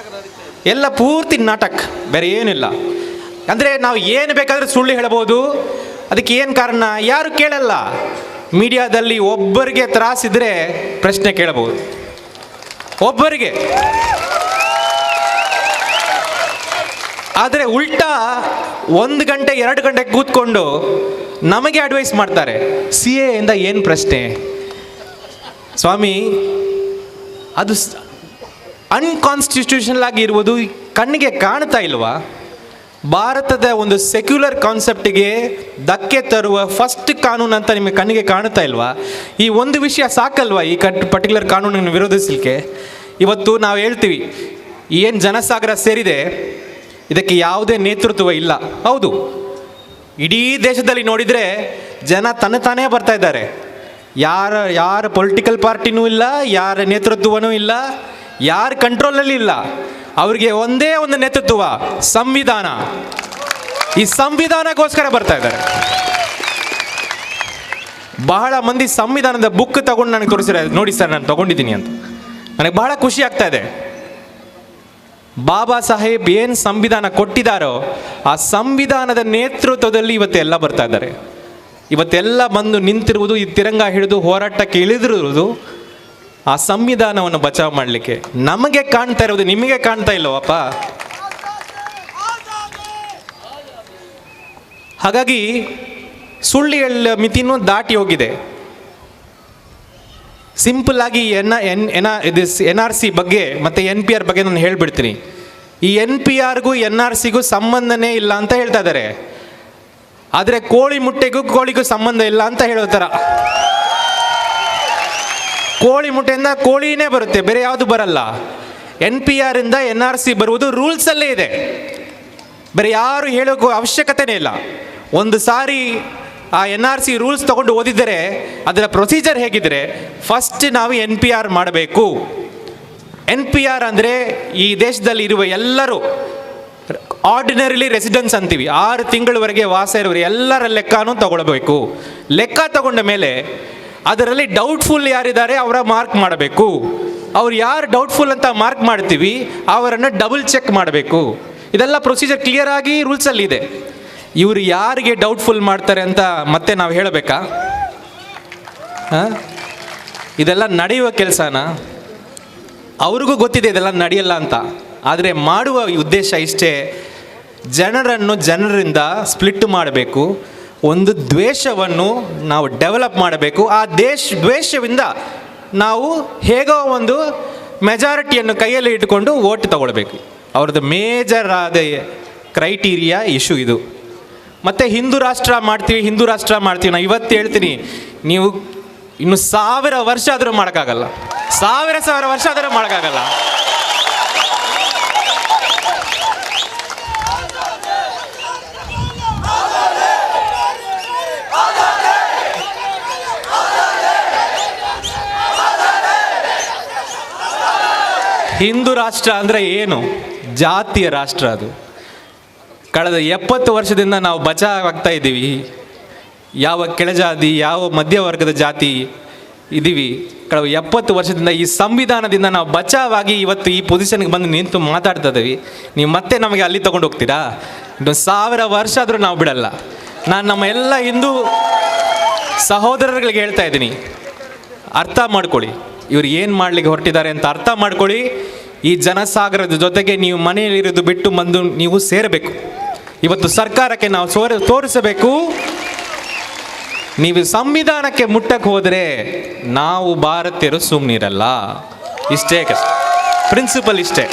ಎಲ್ಲ ಪೂರ್ತಿ ನಾಟಕ, ಬೇರೆ ಏನಿಲ್ಲ. ಅಂದರೆ ನಾವು ಏನು ಬೇಕಾದರೂ ಸುಳ್ಳು ಹೇಳ್ಬೋದು. ಅದಕ್ಕೆ ಏನು ಕಾರಣ ಯಾರು ಕೇಳಲ್ಲ. ಮೀಡಿಯಾದಲ್ಲಿ ಒಬ್ಬರಿಗೆ ತ್ರಾಸಿದ್ರೆ ಪ್ರಶ್ನೆ ಕೇಳಬಹುದು, ಒಬ್ಬರಿಗೆ. ಆದರೆ ಉಲ್ಟಾ 1 ಗಂಟೆ 2 ಗಂಟೆ ಕೂತ್ಕೊಂಡು ನಮಗೆ ಅಡ್ವೈಸ್ ಮಾಡ್ತಾರೆ, CAA ಇಂದ ಏನು ಪ್ರಶ್ನೆ ಸ್ವಾಮಿ, ಅದು ಅನ್ಕಾನ್ಸ್ಟಿಟ್ಯೂಷನಲ್ ಆಗಿ ಇರುವುದು ಕಣ್ಣಿಗೆ ಕಾಣ್ತಾ ಇಲ್ವಾ? ಭಾರತದ ಒಂದು ಸೆಕ್ಯುಲರ್ ಕಾನ್ಸೆಪ್ಟಿಗೆ ಧಕ್ಕೆ ತರುವ ಫಸ್ಟ್ ಕಾನೂನು ಅಂತ ನಿಮಗೆ ಕಣ್ಣಿಗೆ ಕಾಣ್ತಾ ಇಲ್ವಾ? ಈ ಒಂದು ವಿಷಯ ಸಾಕಲ್ವಾ ಈ ಪರ್ಟಿಕ್ಯುಲರ್ ಕಾನೂನನ್ನು ವಿರೋಧಿಸಲಿಕ್ಕೆ? ಇವತ್ತು ನಾವು ಹೇಳ್ತೀವಿ ಏನು ಜನಸಾಗರ ಸೇರಿದೆ, ಇದಕ್ಕೆ ಯಾವುದೇ ನೇತೃತ್ವ ಇಲ್ಲ. ಹೌದು, ಇಡೀ ದೇಶದಲ್ಲಿ ನೋಡಿದರೆ ಜನ ತಾನೇ ಬರ್ತಾ ಇದ್ದಾರೆ. ಯಾರ ಪೊಲಿಟಿಕಲ್ ಪಾರ್ಟಿನೂ ಇಲ್ಲ, ಯಾರ ನೇತೃತ್ವನೂ ಇಲ್ಲ, ಯಾರ ಕಂಟ್ರೋಲಲ್ಲಿ ಇಲ್ಲ. ಅವ್ರಿಗೆ ಒಂದೇ ಒಂದು ನೇತೃತ್ವ, ಸಂವಿಧಾನ. ಈ ಸಂವಿಧಾನಕ್ಕೋಸ್ಕರ ಬರ್ತಾ ಇದ್ದಾರೆ. ಬಹಳ ಮಂದಿ ಸಂವಿಧಾನದ ಬುಕ್ ತಗೊಂಡು ನನಗೆ ತೋರಿಸಿದ್ದಾರೆ, ನೋಡಿ ಸರ್ ನಾನು ತಗೊಂಡಿದ್ದೀನಿ ಅಂತ. ನನಗೆ ಬಹಳ ಖುಷಿ ಆಗ್ತಾ ಇದೆ. ಬಾಬಾ ಸಾಹೇಬ್ ಏನು ಸಂವಿಧಾನ ಕೊಟ್ಟಿದ್ದಾರೋ ಆ ಸಂವಿಧಾನದ ನೇತೃತ್ವದಲ್ಲಿ ಇವತ್ತೆಲ್ಲ ಬರ್ತಾ ಇದ್ದಾರೆ. ಇವತ್ತೆಲ್ಲ ಬಂದು ನಿಂತಿರುವುದು, ಈ ತಿರಂಗ ಹಿಡಿದು ಹೋರಾಟಕ್ಕೆ ಇಳಿದಿರುವುದು ಆ ಸಂವಿಧಾನವನ್ನು ಬಚಾವ್ ಮಾಡಲಿಕ್ಕೆ. ನಮಗೆ ಕಾಣ್ತಾ ಇರೋದು ನಿಮಗೆ ಕಾಣ್ತಾ ಇಲ್ಲವಪ್ಪ? ಹಾಗಾಗಿ ಸುಳ್ಳು ಹೇಳ ಮಿತಿನೂ ದಾಟಿ ಹೋಗಿದೆ. ಸಿಂಪಲ್ ಆಗಿ NRC ಬಗ್ಗೆ ಮತ್ತು NPR ಬಗ್ಗೆ ನಾನು ಹೇಳಿಬಿಡ್ತೀನಿ. ಈ NPRಗೂ NRCಗೂ ಸಂಬಂಧನೇ ಇಲ್ಲ ಅಂತ ಹೇಳ್ತಾ ಇದ್ದಾರೆ. ಆದರೆ ಕೋಳಿ ಮುಟ್ಟೆಗೂ ಕೋಳಿಗೂ ಸಂಬಂಧ ಇಲ್ಲ ಅಂತ ಹೇಳೋ ಥರ. ಕೋಳಿ ಮುಟ್ಟೆಯಿಂದ ಕೋಳಿನೇ ಬರುತ್ತೆ, ಬೇರೆ ಯಾವುದು ಬರಲ್ಲ. NPR ಇಂದ NRC ಬರುವುದು ರೂಲ್ಸಲ್ಲೇ ಇದೆ, ಬೇರೆ ಯಾರು ಹೇಳೋಕ್ಕೂ ಅವಶ್ಯಕತೆನೇ ಇಲ್ಲ. ಒಂದು ಸಾರಿ ಆ NRC ರೂಲ್ಸ್ ತಗೊಂಡು ಓದಿದರೆ ಅದರ ಪ್ರೊಸೀಜರ್ ಹೇಗಿದ್ರೆ, ಫಸ್ಟ್ ನಾವು NPR ಮಾಡಬೇಕು. NPR ಅಂದರೆ ಈ ದೇಶದಲ್ಲಿ ಇರುವ ಎಲ್ಲರೂ ಆರ್ಡಿನರಿಲಿ ರೆಸಿಡೆನ್ಸ್ ಅಂತೀವಿ, 6 ತಿಂಗಳವರೆಗೆ ವಾಸ ಇರೋರು ಎಲ್ಲರ ಲೆಕ್ಕನೂ ತಗೊಳ್ಬೇಕು. ಲೆಕ್ಕ ತಗೊಂಡ ಮೇಲೆ ಅದರಲ್ಲಿ ಡೌಟ್ಫುಲ್ ಯಾರಿದ್ದಾರೆ ಅವರ ಮಾರ್ಕ್ ಮಾಡಬೇಕು. ಅವ್ರು ಯಾರು ಡೌಟ್ಫುಲ್ ಅಂತ ಮಾರ್ಕ್ ಮಾಡ್ತೀವಿ ಅವರನ್ನು ಡಬಲ್ ಚೆಕ್ ಮಾಡಬೇಕು. ಇದೆಲ್ಲ ಪ್ರೊಸೀಜರ್ ಕ್ಲಿಯರ್ ಆಗಿ ರೂಲ್ಸಲ್ಲಿ ಇದೆ. ಇವರು ಯಾರಿಗೆ ಡೌಟ್ಫುಲ್ ಮಾಡ್ತಾರೆ ಅಂತ ಮತ್ತೆ ನಾವು ಹೇಳಬೇಕಾ? ಇದೆಲ್ಲ ನಡೆಯುವ ಕೆಲಸನ? ಅವ್ರಿಗೂ ಗೊತ್ತಿದೆ ಇದೆಲ್ಲ ನಡೆಯಲ್ಲ ಅಂತ. ಆದರೆ ಮಾಡುವ ಉದ್ದೇಶ ಇಷ್ಟೇ, ಜನರಿಂದ ಸ್ಪ್ಲಿಟ್ ಮಾಡಬೇಕು. ಒಂದು ದ್ವೇಷವನ್ನು ನಾವು ಡೆವಲಪ್ ಮಾಡಬೇಕು. ಆ ದ್ವೇಷವಿಂದ ನಾವು ಹೇಗೋ ಒಂದು ಮೆಜಾರಿಟಿಯನ್ನು ಕೈಯಲ್ಲಿ ಇಟ್ಟುಕೊಂಡು ವೋಟ್ ತಗೊಳ್ಬೇಕು. ಅವ್ರದ್ದು ಮೇಜರ್ ಆದ ಕ್ರೈಟೀರಿಯಾ ಇಶ್ಯೂ ಇದು. ಮತ್ತು ಹಿಂದೂ ರಾಷ್ಟ್ರ ಮಾಡ್ತೀವಿ. ನಾನು ಇವತ್ತು ಹೇಳ್ತೀನಿ, ನೀವು ಇನ್ನು 1000 ವರ್ಷ ಆದರೂ ಮಾಡೋಕ್ಕಾಗಲ್ಲ. 1000 ವರ್ಷ ಆದರೂ ಮಾಡೋಕ್ಕಾಗಲ್ಲ. ಹಿಂದೂ ರಾಷ್ಟ್ರ ಅಂದರೆ ಏನು? ಜಾತಿಯ ರಾಷ್ಟ್ರ ಅದು. ಕಳೆದ 70 ವರ್ಷದಿಂದ ನಾವು ಬಚಾವಾಗ್ತಾ ಇದ್ದೀವಿ. ಯಾವ ಕೆಳಜಾತಿ, ಯಾವ ಮಧ್ಯವರ್ಗದ ಜಾತಿ ಇದ್ದೀವಿ. ಕಳೆದ 70 ವರ್ಷದಿಂದ ಈ ಸಂವಿಧಾನದಿಂದ ನಾವು ಬಚಾವಾಗಿ ಇವತ್ತು ಈ ಪೊಸಿಷನ್ಗೆ ಬಂದು ನಿಂತು ಮಾತಾಡ್ತಾ ಇದ್ದೀವಿ. ನೀವು ಮತ್ತೆ ನಮಗೆ ಅಲ್ಲಿ ತಗೊಂಡು ಹೋಗ್ತೀರಾ? ಇನ್ನು 1000 ವರ್ಷ ಆದರೂ ನಾವು ಬಿಡಲ್ಲ. ನಾನು ನಮ್ಮ ಎಲ್ಲ ಹಿಂದೂ ಸಹೋದರರಿಗೆ ಹೇಳ್ತಾ ಇದ್ದೀನಿ, ಅರ್ಥ ಮಾಡ್ಕೊಳ್ಳಿ, ಇವ್ರು ಏನು ಮಾಡಲಿಕ್ಕೆ ಹೊರಟಿದ್ದಾರೆ ಅಂತ ಅರ್ಥ ಮಾಡ್ಕೊಳ್ಳಿ. ಈ ಜನಸಾಗರದ ಜೊತೆಗೆ ನೀವು ಮನೆಯಲ್ಲಿರೋದು ಬಿಟ್ಟು ಬಂದು ನೀವು ಸೇರಬೇಕು. ಇವತ್ತು ಸರ್ಕಾರಕ್ಕೆ ನಾವು ತೋರಿಸಬೇಕು, ನೀವು ಸಂವಿಧಾನಕ್ಕೆ ಮುಟ್ಟಕ್ಕೆ ಹೋದರೆ ನಾವು ಭಾರತೀಯರು ಸುಮ್ಮನಿರಲ್ಲ. ಇಷ್ಟೇ ಕಷ್ಟ, ಪ್ರಿನ್ಸಿಪಲ್ ಇಷ್ಟೇ.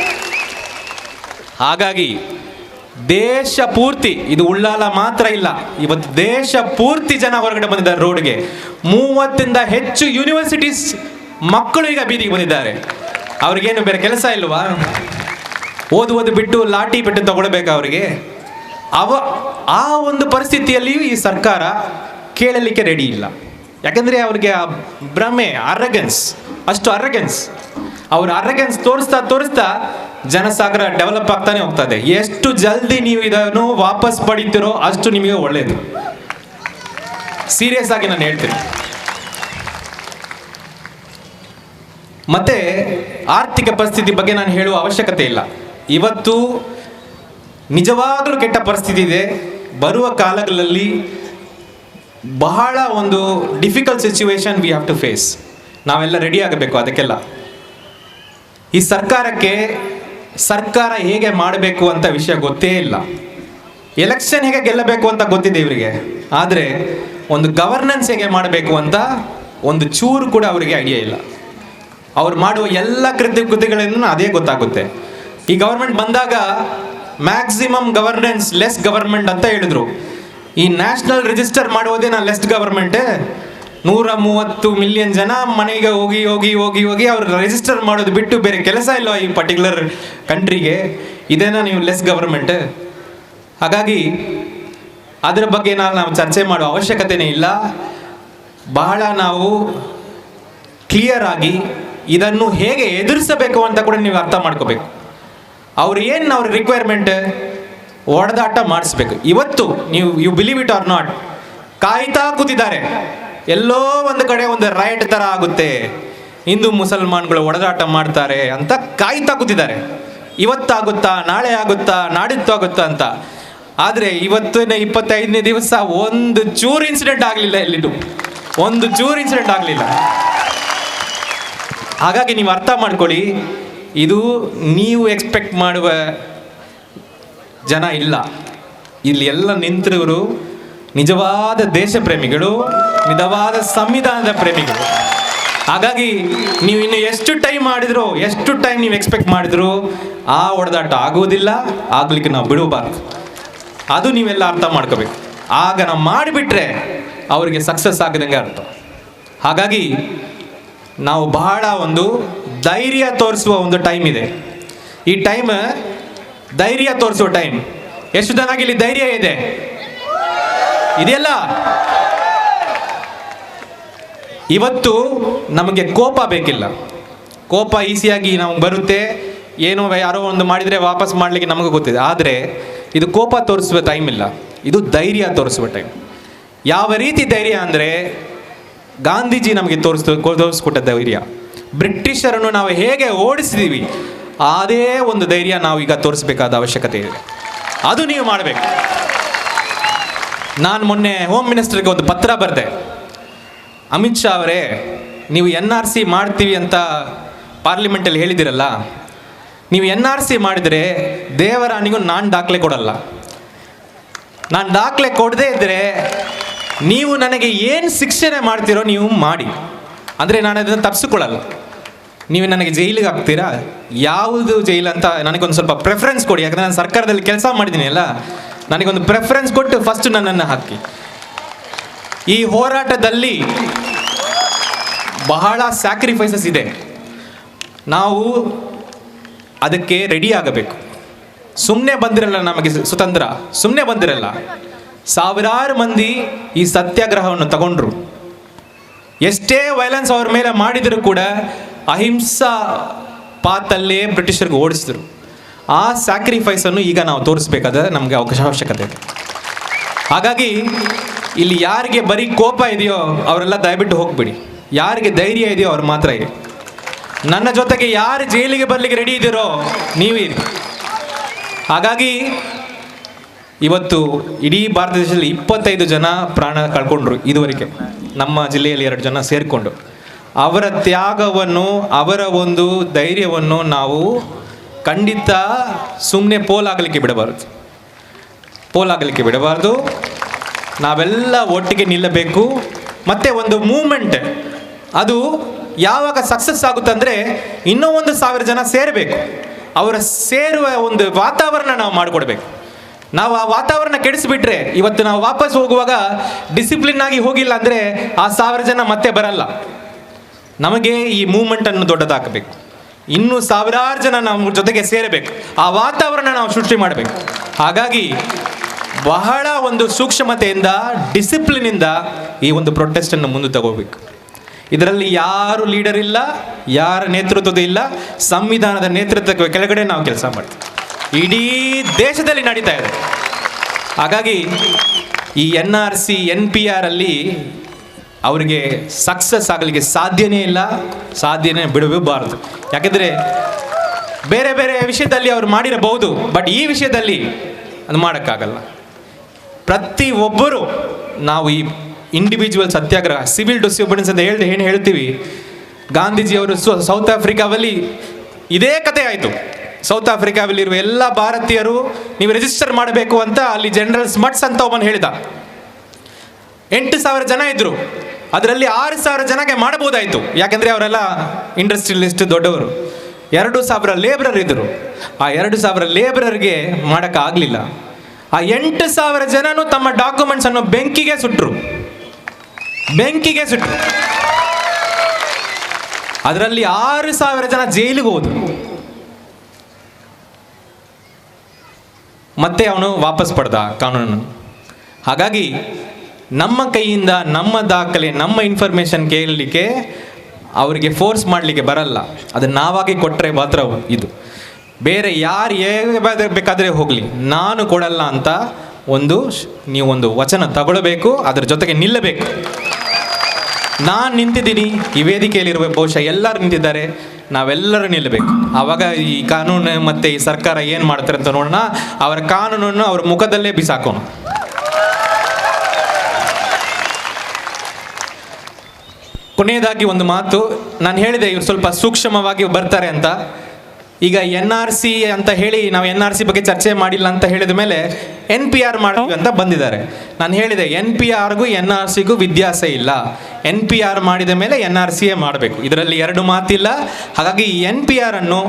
ಹಾಗಾಗಿ ದೇಶ ಪೂರ್ತಿ, ಇದು ಉಳ್ಳಾಲ ಮಾತ್ರ ಇಲ್ಲ, ಇವತ್ತು ದೇಶ ಪೂರ್ತಿ ಜನ ಹೊರಗಡೆ ಬಂದಿದ್ದಾರೆ ರೋಡ್ಗೆ. 30ರಿಂದ ಹೆಚ್ಚು ಯೂನಿವರ್ಸಿಟೀಸ್ ಮಕ್ಕಳು ಈಗ ಬೀದಿಗೆ ಬಂದಿದ್ದಾರೆ. ಅವ್ರಿಗೇನು ಬೇರೆ ಕೆಲಸ ಇಲ್ವಾ? ಓದುವುದು ಬಿಟ್ಟು ಲಾಠಿ ಬಿಟ್ಟು ತಗೊಳ್ಬೇಕು ಅವರಿಗೆ. ಆ ಒಂದು ಪರಿಸ್ಥಿತಿಯಲ್ಲಿಯೂ ಈ ಸರ್ಕಾರ ಕೇಳಲಿಕ್ಕೆ ರೆಡಿ ಇಲ್ಲ. ಯಾಕಂದರೆ ಅವ್ರಿಗೆ ಆ ಭ್ರಮೆ, ಅಷ್ಟು ಅರಗೆನ್ಸ್, ಅವ್ರ ಅರಗೆನ್ಸ್ ತೋರಿಸ್ತಾ ಜನಸಾಗರ ಡೆವಲಪ್ ಆಗ್ತಾನೆ ಹೋಗ್ತದೆ. ಎಷ್ಟು ಜಲ್ದಿ ನೀವು ಇದನ್ನು ವಾಪಸ್ ಪಡಿತೀರೋ ಅಷ್ಟು ನಿಮಗೆ ಒಳ್ಳೆಯದು. ಸೀರಿಯಸ್ ಆಗಿ ನಾನು ಹೇಳ್ತೀನಿ. ಮತ್ತೆ ಆರ್ಥಿಕ ಪರಿಸ್ಥಿತಿ ಬಗ್ಗೆ ನಾನು ಹೇಳುವ ಅವಶ್ಯಕತೆ ಇಲ್ಲ. ಇವತ್ತು ನಿಜವಾಗಲೂ ಕೆಟ್ಟ ಪರಿಸ್ಥಿತಿ ಇದೆ. ಬರುವ ಕಾಲಗಳಲ್ಲಿ ಬಹಳ ಒಂದು difficult situation we have to face. ನಾವೆಲ್ಲ ರೆಡಿ ಆಗಬೇಕು ಅದಕ್ಕೆಲ್ಲ. ಈ ಸರ್ಕಾರ ಹೇಗೆ ಮಾಡಬೇಕು ಅಂತ ವಿಷಯ ಗೊತ್ತೇ ಇಲ್ಲ. ಎಲೆಕ್ಷನ್ ಹೇಗೆ ಗೆಲ್ಲಬೇಕು ಅಂತ ಗೊತ್ತಿದೆ ಇವರಿಗೆ, ಆದರೆ ಒಂದು ಗವರ್ನೆನ್ಸ್ ಹೇಗೆ ಮಾಡಬೇಕು ಅಂತ ಒಂದು ಚೂರು ಕೂಡ ಅವರಿಗೆ ಐಡಿಯಾ ಇಲ್ಲ. ಅವ್ರು ಮಾಡುವ ಎಲ್ಲ ಕೃತಿಗಳಿಂದ ಅದೇ ಗೊತ್ತಾಗುತ್ತೆ. ಈ ಗವರ್ಮೆಂಟ್ ಬಂದಾಗ ಮ್ಯಾಕ್ಸಿಮಮ್ ಗವರ್ನೆನ್ಸ್, ಲೆಸ್ ಗವರ್ಮೆಂಟ್ ಅಂತ ಹೇಳಿದ್ರು. ಈ ನ್ಯಾಷನಲ್ ರಿಜಿಸ್ಟರ್ ಮಾಡುವುದೇ ಲೆಸ್ ಗವರ್ಮೆಂಟ್. 130 ಮಿಲಿಯನ್ ಜನ ಮನೆಗೆ ಹೋಗಿ ಹೋಗಿ ಹೋಗಿ ಹೋಗಿ ಅವ್ರು ರಿಜಿಸ್ಟರ್ ಮಾಡೋದು ಬಿಟ್ಟು ಬೇರೆ ಕೆಲಸ ಇಲ್ಲ ಈ ಪರ್ಟಿಕ್ಯುಲರ್ ಕಂಟ್ರಿಗೆ. ಇದೇನಾ ನೀವು ಲೆಸ್ ಗವರ್ಮೆಂಟ್? ಹಾಗಾಗಿ ಅದರ ಬಗ್ಗೆ ನಾವು ಚರ್ಚೆ ಮಾಡುವ ಅವಶ್ಯಕತೆನೇ ಇಲ್ಲ. ಬಹಳ ನಾವು ಕ್ಲಿಯರ್ ಆಗಿ ಇದನ್ನು ಹೇಗೆ ಎದುರಿಸಬೇಕು ಅಂತ ಕೂಡ ನೀವು ಅರ್ಥ ಮಾಡ್ಕೋಬೇಕು. ಅವ್ರ ರಿಕ್ವೈರ್ಮೆಂಟ್, ಒಡೆದಾಟ ಮಾಡಿಸ್ಬೇಕು. ಇವತ್ತು ನೀವು you believe it or not, ಕಾಯ್ತಾ ಕೂತಿದ್ದಾರೆ. ಎಲ್ಲೋ ಒಂದು ಕಡೆ ಒಂದು ರೈಟ್ ಥರ ಆಗುತ್ತೆ, ಹಿಂದೂ ಮುಸಲ್ಮಾನ್ಗಳು ಒಡೆದಾಟ ಮಾಡ್ತಾರೆ ಅಂತ ಕಾಯ್ತಾ ಕೂತಿದ್ದಾರೆ. ಇವತ್ತಾಗುತ್ತಾ, ನಾಳೆ ಆಗುತ್ತಾ, ನಾಡಿದ್ದು ಆಗುತ್ತಾ ಅಂತ. ಆದರೆ ಇವತ್ತಿನ 25ನೇ ದಿವಸ ಒಂದು ಚೂರು ಇನ್ಸಿಡೆಂಟ್ ಆಗಲಿಲ್ಲ. ಎಲ್ಲಿದು ಒಂದು ಚೂರು ಇನ್ಸಿಡೆಂಟ್ ಆಗಲಿಲ್ಲ. ಹಾಗಾಗಿ ನೀವು ಅರ್ಥ ಮಾಡ್ಕೊಳ್ಳಿ, ಇದು ನೀವು ಎಕ್ಸ್ಪೆಕ್ಟ್ ಮಾಡುವ ಜನ ಇಲ್ಲ. ಇಲ್ಲಿ ಎಲ್ಲ ನಿಂತಿರುವರು ನಿಜವಾದ ದೇಶ ಪ್ರೇಮಿಗಳು, ನಿಜವಾದ ಸಂವಿಧಾನದ ಪ್ರೇಮಿಗಳು. ಹಾಗಾಗಿ ನೀವು ಇನ್ನು ಎಷ್ಟು ಟೈಮ್ ನೀವು ಎಕ್ಸ್ಪೆಕ್ಟ್ ಮಾಡಿದ್ರು ಆ ಹೊಡೆದಾಟ ಆಗುವುದಿಲ್ಲ, ಆಗ್ಲಿಕ್ಕೆ ನಾವು ಬಿಡಬಾರ್ದು. ಅದು ನೀವೆಲ್ಲ ಅರ್ಥ ಮಾಡ್ಕೋಬೇಕು. ಆಗ ನಾವು ಮಾಡಿಬಿಟ್ರೆ ಅವರಿಗೆ ಸಕ್ಸಸ್ ಆಗದಂಗೆ ಅರ್ಥ. ಹಾಗಾಗಿ ನಾವು ಬಹಳ ಒಂದು ಧೈರ್ಯ ತೋರಿಸುವ ಒಂದು ಟೈಮ್ ಇದೆ. ಈ ಟೈಮ್ ಧೈರ್ಯ ತೋರಿಸುವ ಟೈಮ್. ಎಷ್ಟು ಜನ ಇಲ್ಲಿ ಧೈರ್ಯ ಇದೆಯಲ್ಲ? ಇವತ್ತು ನಮಗೆ ಕೋಪ ಬೇಕಿಲ್ಲ. ಕೋಪ ಈಸಿಯಾಗಿ ನಮಗೆ ಬರುತ್ತೆ, ಏನೋ ಯಾರೋ ಒಂದು ಮಾಡಿದರೆ ವಾಪಸ್ ಮಾಡಲಿಕ್ಕೆ ನಮಗೆ ಗೊತ್ತಿದೆ. ಆದರೆ ಇದು ಕೋಪ ತೋರಿಸುವ ಟೈಮ್ ಇಲ್ಲ, ಇದು ಧೈರ್ಯ ತೋರಿಸುವ ಟೈಮ್. ಯಾವ ರೀತಿ ಧೈರ್ಯ ಅಂದರೆ, ಗಾಂಧೀಜಿ ನಮಗೆ ತೋರಿಸ್ಕೊಟ್ಟ ಧೈರ್ಯ. ಬ್ರಿಟಿಷರನ್ನು ನಾವು ಹೇಗೆ ಓಡಿಸಿದೀವಿ ಅದೇ ಒಂದು ಧೈರ್ಯ ನಾವು ಈಗ ತೋರಿಸಬೇಕಾದ ಅವಶ್ಯಕತೆ ಇದೆ. ಅದು ನೀವು ಮಾಡಬೇಕು. ನಾನು ಮೊನ್ನೆ ಹೋಮ್ ಮಿನಿಸ್ಟರ್ಗೆ ಒಂದು ಪತ್ರ ಬರೆದೆ. ಅಮಿತ್ ಶಾ ಅವರೇ, ನೀವು NRC ಮಾಡ್ತೀವಿ ಅಂತ ಪಾರ್ಲಿಮೆಂಟಲ್ಲಿ ಹೇಳಿದಿರಲ್ಲ, ನೀವು NRC ಮಾಡಿದರೆ ದೇವರಾಣಿಗೂ ನಾನು ದಾಖಲೆ ಕೊಡಲ್ಲ. ನಾನು ದಾಖಲೆ ಕೊಡದೇ ಇದ್ದರೆ ನೀವು ನನಗೆ ಏನು ಶಿಕ್ಷೆ ಮಾಡ್ತೀರೋ ನೀವು ಮಾಡಿ, ಅಂದರೆ ನಾನು ಅದನ್ನು ತಪ್ಪಿಸಿಕೊಳ್ಳಲ್ಲ. ನೀವು ನನಗೆ ಜೈಲಿಗೆ ಹಾಕ್ತೀರಾ, ಯಾವುದು ಜೈಲು ಅಂತ ನನಗೊಂದು ಸ್ವಲ್ಪ ಪ್ರೆಫರೆನ್ಸ್ ಕೊಡಿ. ಯಾಕಂದರೆ ನಾನು ಸರ್ಕಾರದಲ್ಲಿ ಕೆಲಸ ಮಾಡಿದ್ದೀನಿ ಅಲ್ಲ, ನನಗೊಂದು ಪ್ರೆಫರೆನ್ಸ್ ಕೊಟ್ಟು ಫಸ್ಟ್ ನನ್ನನ್ನು ಹಾಕಿ. ಈ ಹೋರಾಟದಲ್ಲಿ ಬಹಳ ಸ್ಯಾಕ್ರಿಫೈಸಸ್ ಇದೆ, ನಾವು ಅದಕ್ಕೆ ರೆಡಿ ಆಗಬೇಕು. ಸುಮ್ಮನೆ ಬಂದಿರಲ್ಲ, ನಮಗೆ ಸ್ವತಂತ್ರ ಸುಮ್ಮನೆ ಬಂದಿರಲ್ಲ. ಸಾವಿರಾರು ಮಂದಿ ಈ ಸತ್ಯಾಗ್ರಹವನ್ನು ತಗೊಂಡ್ರು. ಎಷ್ಟೇ ವೈಲೆನ್ಸ್ ಅವ್ರ ಮೇಲೆ ಮಾಡಿದರೂ ಕೂಡ ಅಹಿಂಸಾ ಪಾತಲ್ಲೇ ಬ್ರಿಟಿಷರಿಗೆ ಓಡಿಸಿದ್ರು. ಆ ಸ್ಯಾಕ್ರಿಫೈಸನ್ನು ಈಗ ನಾವು ತೋರಿಸ್ಬೇಕಾದ ನಮಗೆ ಅವಶ್ಯಕತೆ ಇದೆ. ಹಾಗಾಗಿ ಇಲ್ಲಿ ಯಾರಿಗೆ ಬರೀ ಕೋಪ ಇದೆಯೋ ಅವರೆಲ್ಲ ದಯವಿಟ್ಟು ಹೋಗ್ಬಿಡಿ. ಯಾರಿಗೆ ಧೈರ್ಯ ಇದೆಯೋ ಅವ್ರು ಮಾತ್ರ ಇರಿ. ನನ್ನ ಜೊತೆಗೆ ಯಾರು ಜೈಲಿಗೆ ಬರಲಿಕ್ಕೆ ರೆಡಿ ಇದ್ದೀರೋ ನೀವು ಇರಿ. ಹಾಗಾಗಿ ಇವತ್ತು ಇಡೀ ಭಾರತ ದೇಶದಲ್ಲಿ 25 ಜನ ಪ್ರಾಣ ಕಳ್ಕೊಂಡ್ರು ಇದುವರೆಗೆ. ನಮ್ಮ ಜಿಲ್ಲೆಯಲ್ಲಿ 2 ಜನ ಸೇರಿಕೊಂಡು ಅವರ ತ್ಯಾಗವನ್ನು, ಅವರ ಒಂದು ಧೈರ್ಯವನ್ನು ನಾವು ಖಂಡಿತ ಸುಮ್ಮನೆ ಪೋಲಾಗಲಿಕ್ಕೆ ಬಿಡಬಾರ್ದು. ನಾವೆಲ್ಲ ಒಟ್ಟಿಗೆ ನಿಲ್ಲಬೇಕು. ಮತ್ತು ಒಂದು ಮೂಮೆಂಟ್ ಅದು ಯಾವಾಗ ಸಕ್ಸಸ್ ಆಗುತ್ತಂದರೆ ಇನ್ನೂ 1,000 ಜನ ಸೇರಬೇಕು. ಅವರ ಸೇರುವ ಒಂದು ವಾತಾವರಣ ನಾವು ಮಾಡಿಕೊಡ್ಬೇಕು. ನಾವು ಆ ವಾತಾವರಣ ಕೆಡಿಸಿಬಿಟ್ರೆ ಇವತ್ತು ನಾವು ವಾಪಸ್ ಹೋಗುವಾಗ ಡಿಸಿಪ್ಲಿನ್ ಆಗಿ ಹೋಗಿಲ್ಲ ಅಂದರೆ ಆ 1,000 ಜನ ಮತ್ತೆ ಬರಲ್ಲ. ನಮಗೆ ಈ ಮೂಮೆಂಟನ್ನು ದೊಡ್ಡದಾಕಬೇಕು. ಇನ್ನೂ ಸಾವಿರಾರು ಜನ ನಮ್ಮ ಜೊತೆಗೆ ಸೇರಬೇಕು. ಆ ವಾತಾವರಣ ನಾವು ಸೃಷ್ಟಿ ಮಾಡಬೇಕು. ಹಾಗಾಗಿ ಬಹಳ ಒಂದು ಸೂಕ್ಷ್ಮತೆಯಿಂದ, ಡಿಸಿಪ್ಲಿನಿಂದ ಈ ಒಂದು ಪ್ರೊಟೆಸ್ಟನ್ನು ಮುಂದೆ ತಗೋಬೇಕು. ಇದರಲ್ಲಿ ಯಾರು ಲೀಡರ್ ಇಲ್ಲ, ಯಾರ ನೇತೃತ್ವದ ಇಲ್ಲ, ಸಂವಿಧಾನದ ನೇತೃತ್ವಕ್ಕೆ ಕೆಳಗಡೆ ನಾವು ಕೆಲಸ ಮಾಡ್ತೀವಿ. ಇಡೀ ದೇಶದಲ್ಲಿ ನಡೀತಾ ಇದೆ. ಹಾಗಾಗಿ ಈ NRC NPR ಅಲ್ಲಿ ಅವರಿಗೆ ಸಕ್ಸಸ್ ಆಗಲಿಕ್ಕೆ ಸಾಧ್ಯನೇ ಬಿಡಬಾರದು. ಯಾಕೆಂದರೆ ಬೇರೆ ಬೇರೆ ವಿಷಯದಲ್ಲಿ ಅವರು ಮಾಡಿರಬಹುದು, ಬಟ್ ಈ ವಿಷಯದಲ್ಲಿ ಅದು ಮಾಡೋಕ್ಕಾಗಲ್ಲ. ಪ್ರತಿಯೊಬ್ಬರು ನಾವು ಈ ಇಂಡಿವಿಜುವಲ್ ಸತ್ಯಾಗ್ರಹ, ಸಿವಿಲ್ ಡಿಸೊಬಿಡಿಯನ್ಸ್ ಅಂತ ಏನು ಹೇಳ್ತೀವಿ. ಗಾಂಧೀಜಿಯವರು ಸೌತ್ ಆಫ್ರಿಕಾದಲ್ಲಿ ಇದೇ ಕತೆ ಆಯಿತು. ಸೌತ್ ಆಫ್ರಿಕಾದಲ್ಲಿರುವ ಎಲ್ಲ ಭಾರತೀಯರು ನೀವು ರಿಜಿಸ್ಟರ್ ಮಾಡಬೇಕು ಅಂತ ಅಲ್ಲಿ ಜನರಲ್ ಸ್ಮಟ್ಸ್ ಅಂತ ಒಬ್ಬನು ಹೇಳಿದ. 8,000 ಜನ ಇದ್ದರು, ಅದರಲ್ಲಿ 6,000 ಜನಕ್ಕೆ ಮಾಡಬಹುದಾಯಿತು. ಯಾಕೆಂದರೆ ಅವರೆಲ್ಲ ಇಂಡಸ್ಟ್ರಿಯಲಿಸ್ಟ್ ದೊಡ್ಡವರು. 2,000 ಲೇಬರರ್ ಇದ್ದರು. ಆ 2,000 ಲೇಬರರ್ಗೆ ಮಾಡೋಕ್ಕಾಗಲಿಲ್ಲ. ಆ 8,000 ಜನನು ತಮ್ಮ ಡಾಕ್ಯುಮೆಂಟ್ಸ್ ಅನ್ನು ಬೆಂಕಿಗೆ ಸುಟ್ಟರು. ಅದರಲ್ಲಿ 6,000 ಜನ ಜೈಲಿಗೆ ಹೋದರು. ಮತ್ತೆ ಅವನು ವಾಪಸ್ ಪಡೆದ ಕಾನೂನನ್ನು. ಹಾಗಾಗಿ ನಮ್ಮ ಕೈಯಿಂದ ನಮ್ಮ ದಾಖಲೆ, ನಮ್ಮ ಇನ್ಫಾರ್ಮೇಷನ್ ಕೇಳಲಿಕ್ಕೆ ಅವರಿಗೆ ಫೋರ್ಸ್ ಮಾಡಲಿಕ್ಕೆ ಬರಲ್ಲ. ಅದನ್ನು ನಾವಾಗಿ ಕೊಟ್ಟರೆ ಮಾತ್ರ ಇದು. ಬೇರೆ ಯಾರು ಬೇಕಾದರೆ ಹೋಗಲಿ, ನಾನು ಕೊಡಲ್ಲ ಅಂತ ನೀವು ಒಂದು ವಚನ ತಗೊಳ್ಬೇಕು. ಅದರ ಜೊತೆಗೆ ನಿಲ್ಲಬೇಕು. ನಾನು ನಿಂತಿದ್ದೀನಿ, ಈ ವೇದಿಕೆಯಲ್ಲಿರುವ ಬಹುಶಃ ಎಲ್ಲರೂ ನಿಂತಿದ್ದಾರೆ, ನಾವೆಲ್ಲರೂ ನಿಲ್ಲಬೇಕು. ಆವಾಗ ಈ ಕಾನೂನು ಮತ್ತು ಈ ಸರ್ಕಾರ ಏನು ಮಾಡ್ತಾರೆ ಅಂತ ನೋಡೋಣ. ಅವರ ಕಾನೂನನ್ನು ಅವ್ರ ಮುಖದಲ್ಲೇ ಬಿಸಾಕೋಣ. ಕೊನೆಯದಾಗಿ ಒಂದು ಮಾತು, ನಾನು ಹೇಳಿದೆ ಇವರು ಸ್ವಲ್ಪ ಸೂಕ್ಷ್ಮವಾಗಿ ಬರ್ತಾರೆ ಅಂತ. ಈಗ NRC ಅಂತ ಹೇಳಿ ನಾವು NRC ಬಗ್ಗೆ ಚರ್ಚೆ ಮಾಡಿಲ್ಲ ಅಂತ ಹೇಳಿದ ಮೇಲೆ NPR ಮಾಡ್ತೀವಿ ಅಂತ ಬಂದಿದ್ದಾರೆ. ನಾನು ಹೇಳಿದೆ NPRಗೂ NRCಗೂ ವ್ಯತ್ಯಾಸ ಇಲ್ಲ. NPR ಮಾಡಿದ ಮೇಲೆ NRCಯೇ ಮಾಡಬೇಕು, ಇದರಲ್ಲಿ 2 ಮಾತಿಲ್ಲ. ಹಾಗಾಗಿ NPR ಅನ್ನು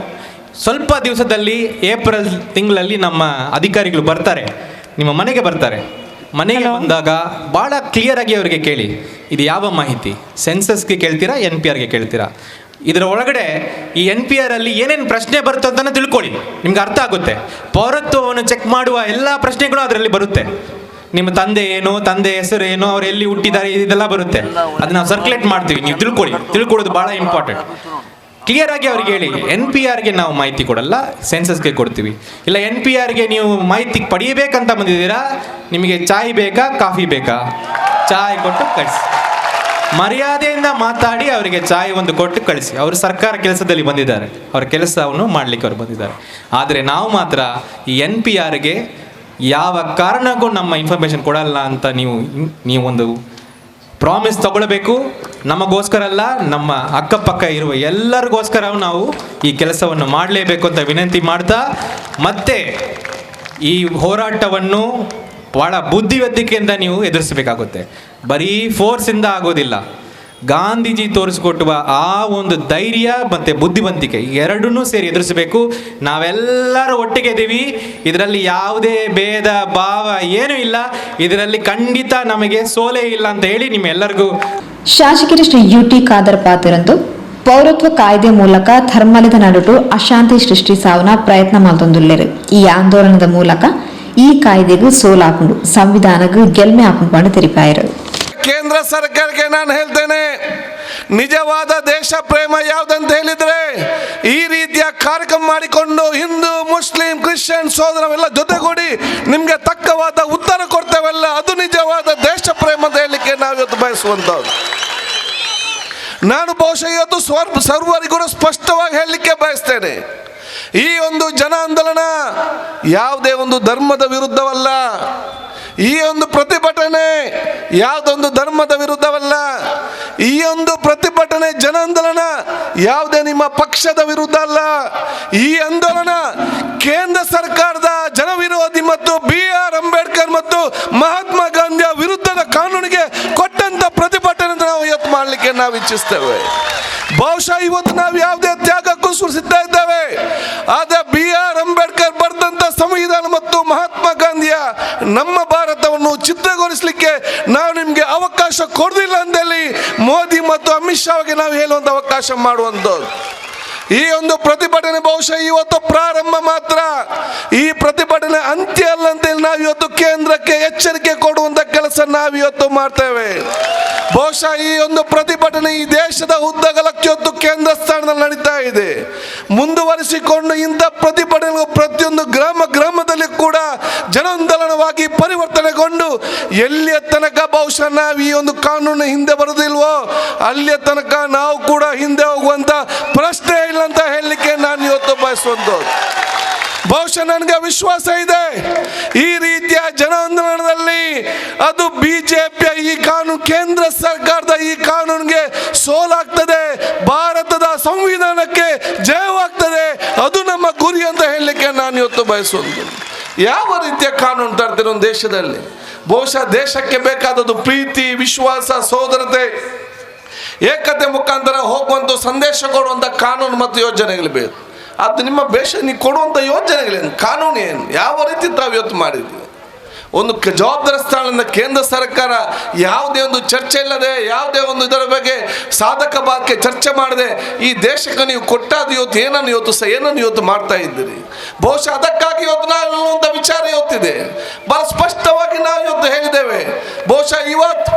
ಸ್ವಲ್ಪ ದಿವಸದಲ್ಲಿ ಏಪ್ರಿಲ್ ತಿಂಗಳಲ್ಲಿ ನಮ್ಮ ಅಧಿಕಾರಿಗಳು ಬರ್ತಾರೆ, ನಿಮ್ಮ ಮನೆಗೆ ಬರ್ತಾರೆ. ಮನೆಗೆ ಬಂದಾಗ ಭಾಳ ಕ್ಲಿಯರಾಗಿ ಅವರಿಗೆ ಕೇಳಿ, ಇದು ಯಾವ ಮಾಹಿತಿ, ಸೆನ್ಸಸ್ಗೆ ಕೇಳ್ತೀರಾ, NPRಗೆ ಕೇಳ್ತೀರಾ? ಇದರ ಒಳಗಡೆ ಈ NPR ಅಲ್ಲಿ ಏನೇನು ಪ್ರಶ್ನೆ ಬರುತ್ತೆ ಅಂತ ತಿಳ್ಕೊಳ್ಳಿ, ನಿಮ್ಗೆ ಅರ್ಥ ಆಗುತ್ತೆ. ಪೌರತ್ವವನ್ನು ಚೆಕ್ ಮಾಡುವ ಎಲ್ಲ ಪ್ರಶ್ನೆಗಳು ಅದರಲ್ಲಿ ಬರುತ್ತೆ. ನಿಮ್ಮ ತಂದೆ ಏನು, ತಂದೆ ಹೆಸರು ಏನು, ಅವ್ರು ಎಲ್ಲಿ ಹುಟ್ಟಿದ್ದಾರೆ, ಇದೆಲ್ಲ ಬರುತ್ತೆ. ಅದನ್ನ ನಾವು ಸರ್ಕ್ಯುಲೇಟ್ ಮಾಡ್ತೀವಿ, ನೀವು ತಿಳ್ಕೊಳ್ಳೋದು ಭಾಳ ಇಂಪಾರ್ಟೆಂಟ್. ಕ್ಲಿಯರ್ ಆಗಿ ಅವ್ರಿಗೆ ಹೇಳಿ, NPRಗೆ ನಾವು ಮಾಹಿತಿ ಕೊಡಲ್ಲ, ಸೆನ್ಸಸ್ಗೆ ಕೊಡ್ತೀವಿ. ಇಲ್ಲ NPRಗೆ ನೀವು ಮಾಹಿತಿ ಪಡೆಯಬೇಕಂತ ಬಂದಿದ್ದೀರಾ, ನಿಮಗೆ ಚಾಯ್ ಬೇಕಾ, ಕಾಫಿ ಬೇಕಾ, ಚಾಯ್ ಕೊಟ್ಟು ಕಳಿಸಿ. ಮರ್ಯಾದೆಯಿಂದ ಮಾತಾಡಿ ಅವರಿಗೆ ಚಾಯ್ ಒಂದು ಕೊಟ್ಟು ಕಳಿಸಿ. ಅವರು ಸರ್ಕಾರ ಕೆಲಸದಲ್ಲಿ ಬಂದಿದ್ದಾರೆ, ಅವರ ಕೆಲಸವನ್ನು ಮಾಡಲಿಕ್ಕೆ ಅವರು ಬಂದಿದ್ದಾರೆ. ಆದರೆ ನಾವು ಮಾತ್ರ ಈ NPRಗೆ ಯಾವ ಕಾರಣಕ್ಕೂ ನಮ್ಮ ಇನ್ಫಾರ್ಮೇಷನ್ ಕೊಡಲ್ಲ ಅಂತ ನೀವು ಒಂದು ಪ್ರಾಮಿಸ್ ತಗೊಳ್ಬೇಕು. ನಮಗೋಸ್ಕರ ಅಲ್ಲ, ನಮ್ಮ ಅಕ್ಕಪಕ್ಕ ಇರುವ ಎಲ್ಲರಿಗೋಸ್ಕರ ನಾವು ಈ ಕೆಲಸವನ್ನು ಮಾಡಲೇಬೇಕು ಅಂತ ವಿನಂತಿ ಮಾಡ್ತಾ, ಮತ್ತೆ ಈ ಹೋರಾಟವನ್ನು ಭಾಳ ಬುದ್ಧಿವಂತಿಕೆಯಿಂದ ನೀವು ಎದುರಿಸಬೇಕಾಗುತ್ತೆ. ಬರೀ ಫೋರ್ಸಿಂದ ಆಗೋದಿಲ್ಲ. ಗಾಂಧೀಜಿ ತೋರಿಸಿಕೊಟ್ಟುವ ಆ ಒಂದು ಧೈರ್ಯ ಮತ್ತು ಬುದ್ಧಿವಂತಿಕೆ ಎರಡನ್ನೂ ಸೇರಿ ಎದುರಿಸಬೇಕು. ನಾವೆಲ್ಲರೂ ಒಟ್ಟಿಗೆ ಇದ್ದೀವಿ, ಇದರಲ್ಲಿ ಯಾವುದೇ ಭೇದ ಭಾವ ಏನೂ ಇಲ್ಲ. ಇದರಲ್ಲಿ ಖಂಡಿತ ನಮಗೆ ಸೋಲೇ ಇಲ್ಲ ಅಂತ ಹೇಳಿ ನಿಮ್ಮೆಲ್ಲರಿಗೂ ಶಾಸಕರು ಶ್ರೀ UT ಖಾದರ್ ಪಾತಿರಂದು ಪೌರತ್ವ ಕಾಯ್ದೆ ಮೂಲಕ ಧರ್ಮಲದ ನಡುಟು ಅಶಾಂತಿ ಸೃಷ್ಟಿ ಸಾವನ ಪ್ರಯತ್ನ ಮಾಡ್ತೊಂದುಲ್ಲೇರು. ಈ ಆಂದೋಲನದ ಮೂಲಕ ಈ ಕಾಯ್ದೆಗೂ ಸೋಲಾಕೊಂಡು ಸಂವಿಧಾನಗೂ ಗೆಲ್ಮೆ ಹಾಕೊಂಡು ತೆರಿಪಾಯರು. ಕೇಂದ್ರ ಸರ್ಕಾರಕ್ಕೆ ನಾನು ಹೇಳ್ತೇನೆ, ನಿಜವಾದ ದೇಶ ಪ್ರೇಮ ಯಾವುದಂತ ಹೇಳಿದ್ರೆ ಈ ರೀತಿಯ ಕಾರ್ಯಕ್ರಮ ಮಾಡಿಕೊಂಡು ಹಿಂದೂ ಮುಸ್ಲಿಂ ಕ್ರಿಶ್ಚಿಯನ್ ಸೋದರವೆಲ್ಲ ಜೊತೆಗೂಡಿ ನಿಮ್ಗೆ ತಕ್ಕವಾದ ಉತ್ತರ ಕೊಡ್ತೇವಲ್ಲ, ಅದು ನಿಜವಾದ ದೇಶ ಪ್ರೇಮ ಅಂತ ಹೇಳಲಿಕ್ಕೆ ನಾವು ಇವತ್ತು ಬಯಸುವಂಥದ್ದು. ನಾನು ಬಹುಶಃ ಇವತ್ತು ಸರ್ವರಿಗೂ ಸ್ಪಷ್ಟವಾಗಿ ಹೇಳಲಿಕ್ಕೆ ಬಯಸ್ತೇನೆ, ಈ ಒಂದು ಜನ ಆಂದೋಲನ ಯಾವುದೇ ಒಂದು ಧರ್ಮದ ವಿರುದ್ಧವಲ್ಲ. ಈ ಒಂದು ಪ್ರತಿಭಟನೆ ಯಾವುದೊಂದು ಧರ್ಮದ ವಿರುದ್ಧವಲ್ಲ. ಈ ಒಂದು ಪ್ರತಿಭಟನೆ ಜನಾಂದೋಲನ ಯಾವುದೇ ನಿಮ್ಮ ಪಕ್ಷದ ವಿರುದ್ಧ ಅಲ್ಲ. ಈ ಆಂದೋಲನ ಕೇಂದ್ರ ಸರ್ಕಾರದ ಜನವಿರೋಧಿ ಮತ್ತು ಬಿ.ಆರ್. ಅಂಬೇಡ್ಕರ್ ಮತ್ತು ಮಹಾತ್ಮ ಗಾಂಧಿಯ ವಿರುದ್ಧದ ಕಾನೂನಿಗೆ ಕೊಟ್ಟಂತ ಪ್ರತಿಭಟನೆ ನಾವು ಇವತ್ತು ಮಾಡಲಿಕ್ಕೆ ನಾವು ಇಚ್ಛಿಸ್ತೇವೆ. ಬಹುಶಃ ಇವತ್ತು ನಾವು ಯಾವುದೇ ತ್ಯಾಗಕ್ಕೂ ಸಿದ್ಧ ಇದ್ದೇವೆ. ಆದರೆ ಬಿ.ಆರ್. ಅಂಬೇಡ್ಕರ್ ಬರೆದಂತ ಸಂವಿಧಾನ ಮತ್ತು ಮಹಾತ್ಮ ಗಾಂಧಿಯ ನಮ್ಮ ಭಾರತವನ್ನು ಛಿದ್ರಗೊಳಿಸಲಿಕ್ಕೆ ನಾವು ನಿಮಗೆ ಅವಕಾಶ ಕೊಡುವುದಿಲ್ಲ ಅಂತೇಳಿ ಮೋದಿ ಮತ್ತು ಅಮಿತ್ ಶಾಗೆ ನಾವು ಹೇಳುವಂತ ಅವಕಾಶ ಮಾಡುವಂಥದ್ದು. ಈ ಒಂದು ಪ್ರತಿಭಟನೆ ಬಹುಶಃ ಇವತ್ತು ಪ್ರಾರಂಭ ಮಾತ್ರ. ಈ ಪ್ರತಿಭಟನೆ ಅಂತ್ಯ ಅಲ್ಲ ಅಂತೇಳಿ ನಾವು ಇವತ್ತು ಕೇಂದ್ರಕ್ಕೆ ಎಚ್ಚರಿಕೆ ಕೊಡುವಂತ ಕೆಲಸ ನಾವು ಇವತ್ತು ಮಾಡ್ತೇವೆ. ಬಹುಶಃ ಈ ಒಂದು ಪ್ರತಿಭಟನೆ ಈ ದೇಶದ ಉದ್ದಗಲಕ್ಕೆ ಇವತ್ತು ಕೇಂದ್ರ ಸ್ಥಾನದಲ್ಲಿ ನಡೀತಾ ಇದೆ. ಮುಂದುವರಿಸಿಕೊಂಡು ಇಂಥ ಪ್ರತಿಭಟನೆಗಳು ಪ್ರತಿಯೊಂದು ಗ್ರಾಮದಲ್ಲಿ ಕೂಡ ಜನಾಂದೋಲನವಾಗಿ ಪರಿವರ್ತನೆಗೊಂಡು ಎಲ್ಲಿಯ ತನಕ ಬಹುಶಃ ನಾವು ಈ ಒಂದು ಕಾನೂನು ಹಿಂದೆ ಬರುವುದಿಲ್ವೋ ಅಲ್ಲಿಯ ತನಕ ನಾವು ಕೂಡ ಹಿಂದೆ ಹೋಗುವಂತ ಪ್ರಶ್ನೆ ಇಲ್ಲ ಅಂತ ಹೇಳಲಿಕ್ಕೆ ನಾನು ಇವತ್ತು ಬಯಸುವಂಥದ್ದು. ಬಹುಶಃ ನನಗೆ ವಿಶ್ವಾಸ ಇದೆ, ಈ ರೀತಿಯ ಜನಾಂದೋಲನದಲ್ಲಿ ಅದು ಬಿಜೆಪಿಯ ಈ ಕಾನೂನು, ಕೇಂದ್ರ ಸರ್ಕಾರದ ಈ ಕಾನೂನಿಗೆ ಸೋಲಾಗ್ತದೆ, ಭಾರತದ ಸಂವಿಧಾನಕ್ಕೆ ಜಯವಾಗ್ತದೆ. ಅದು ನಮ್ಮ ಗುರಿ ಅಂತ ಹೇಳಲಿಕ್ಕೆ ನಾನು ಇವತ್ತು ಬಯಸುವುದು. ಯಾವ ರೀತಿಯ ಕಾನೂನು ತರ್ತೀರ ಒಂದು ದೇಶದಲ್ಲಿ? ಬಹುಶಃ ದೇಶಕ್ಕೆ ಬೇಕಾದದ್ದು ಪ್ರೀತಿ, ವಿಶ್ವಾಸ, ಸೋದರತೆ, ಏಕತೆ ಮುಖಾಂತರ ಹೋಗುವಂಥ ಸಂದೇಶ ಕೊಡುವಂಥ ಕಾನೂನು ಮತ್ತು ಯೋಜನೆಗಳು ಬೇಕು. ಅದು ನಿಮ್ಮ ನೀವು ಕೊಡುವಂಥ ಯೋಜನೆಗಳೇನು, ಕಾನೂನು ಏನು, ಯಾವ ರೀತಿ ತಾವು ಇವತ್ತು ಮಾಡಿದ್ವಿ? ಒಂದು ಜವಾಬ್ದಾರಿ ಸ್ಥಾನದಿಂದ ಕೇಂದ್ರ ಸರ್ಕಾರ ಯಾವುದೇ ಒಂದು ಚರ್ಚೆ ಇಲ್ಲದೆ, ಯಾವುದೇ ಒಂದು ಇದರ ಬಗ್ಗೆ ಸಾಧಕ ಬಾಧಕ ಚರ್ಚೆ ಮಾಡದೆ ಈ ದೇಶಕ್ಕೆ ನೀವು ಕೊಟ್ಟಾದ ಇವತ್ತು ಏನನ್ನು ಇವತ್ತು ಮಾಡ್ತಾ ಇದ್ದೀರಿ? ಬಹುಶಃ ಅದಕ್ಕಾಗಿ ಇವತ್ತು ನಾವು ಹೇಳುವಂಥ ವಿಚಾರ ಇವತ್ತಿದೆ. ಬಹಳ ಸ್ಪಷ್ಟವಾಗಿ ನಾವು ಇವತ್ತು ಹೇಳಿದ್ದೇವೆ. ಬಹುಶಃ ಇವತ್ತು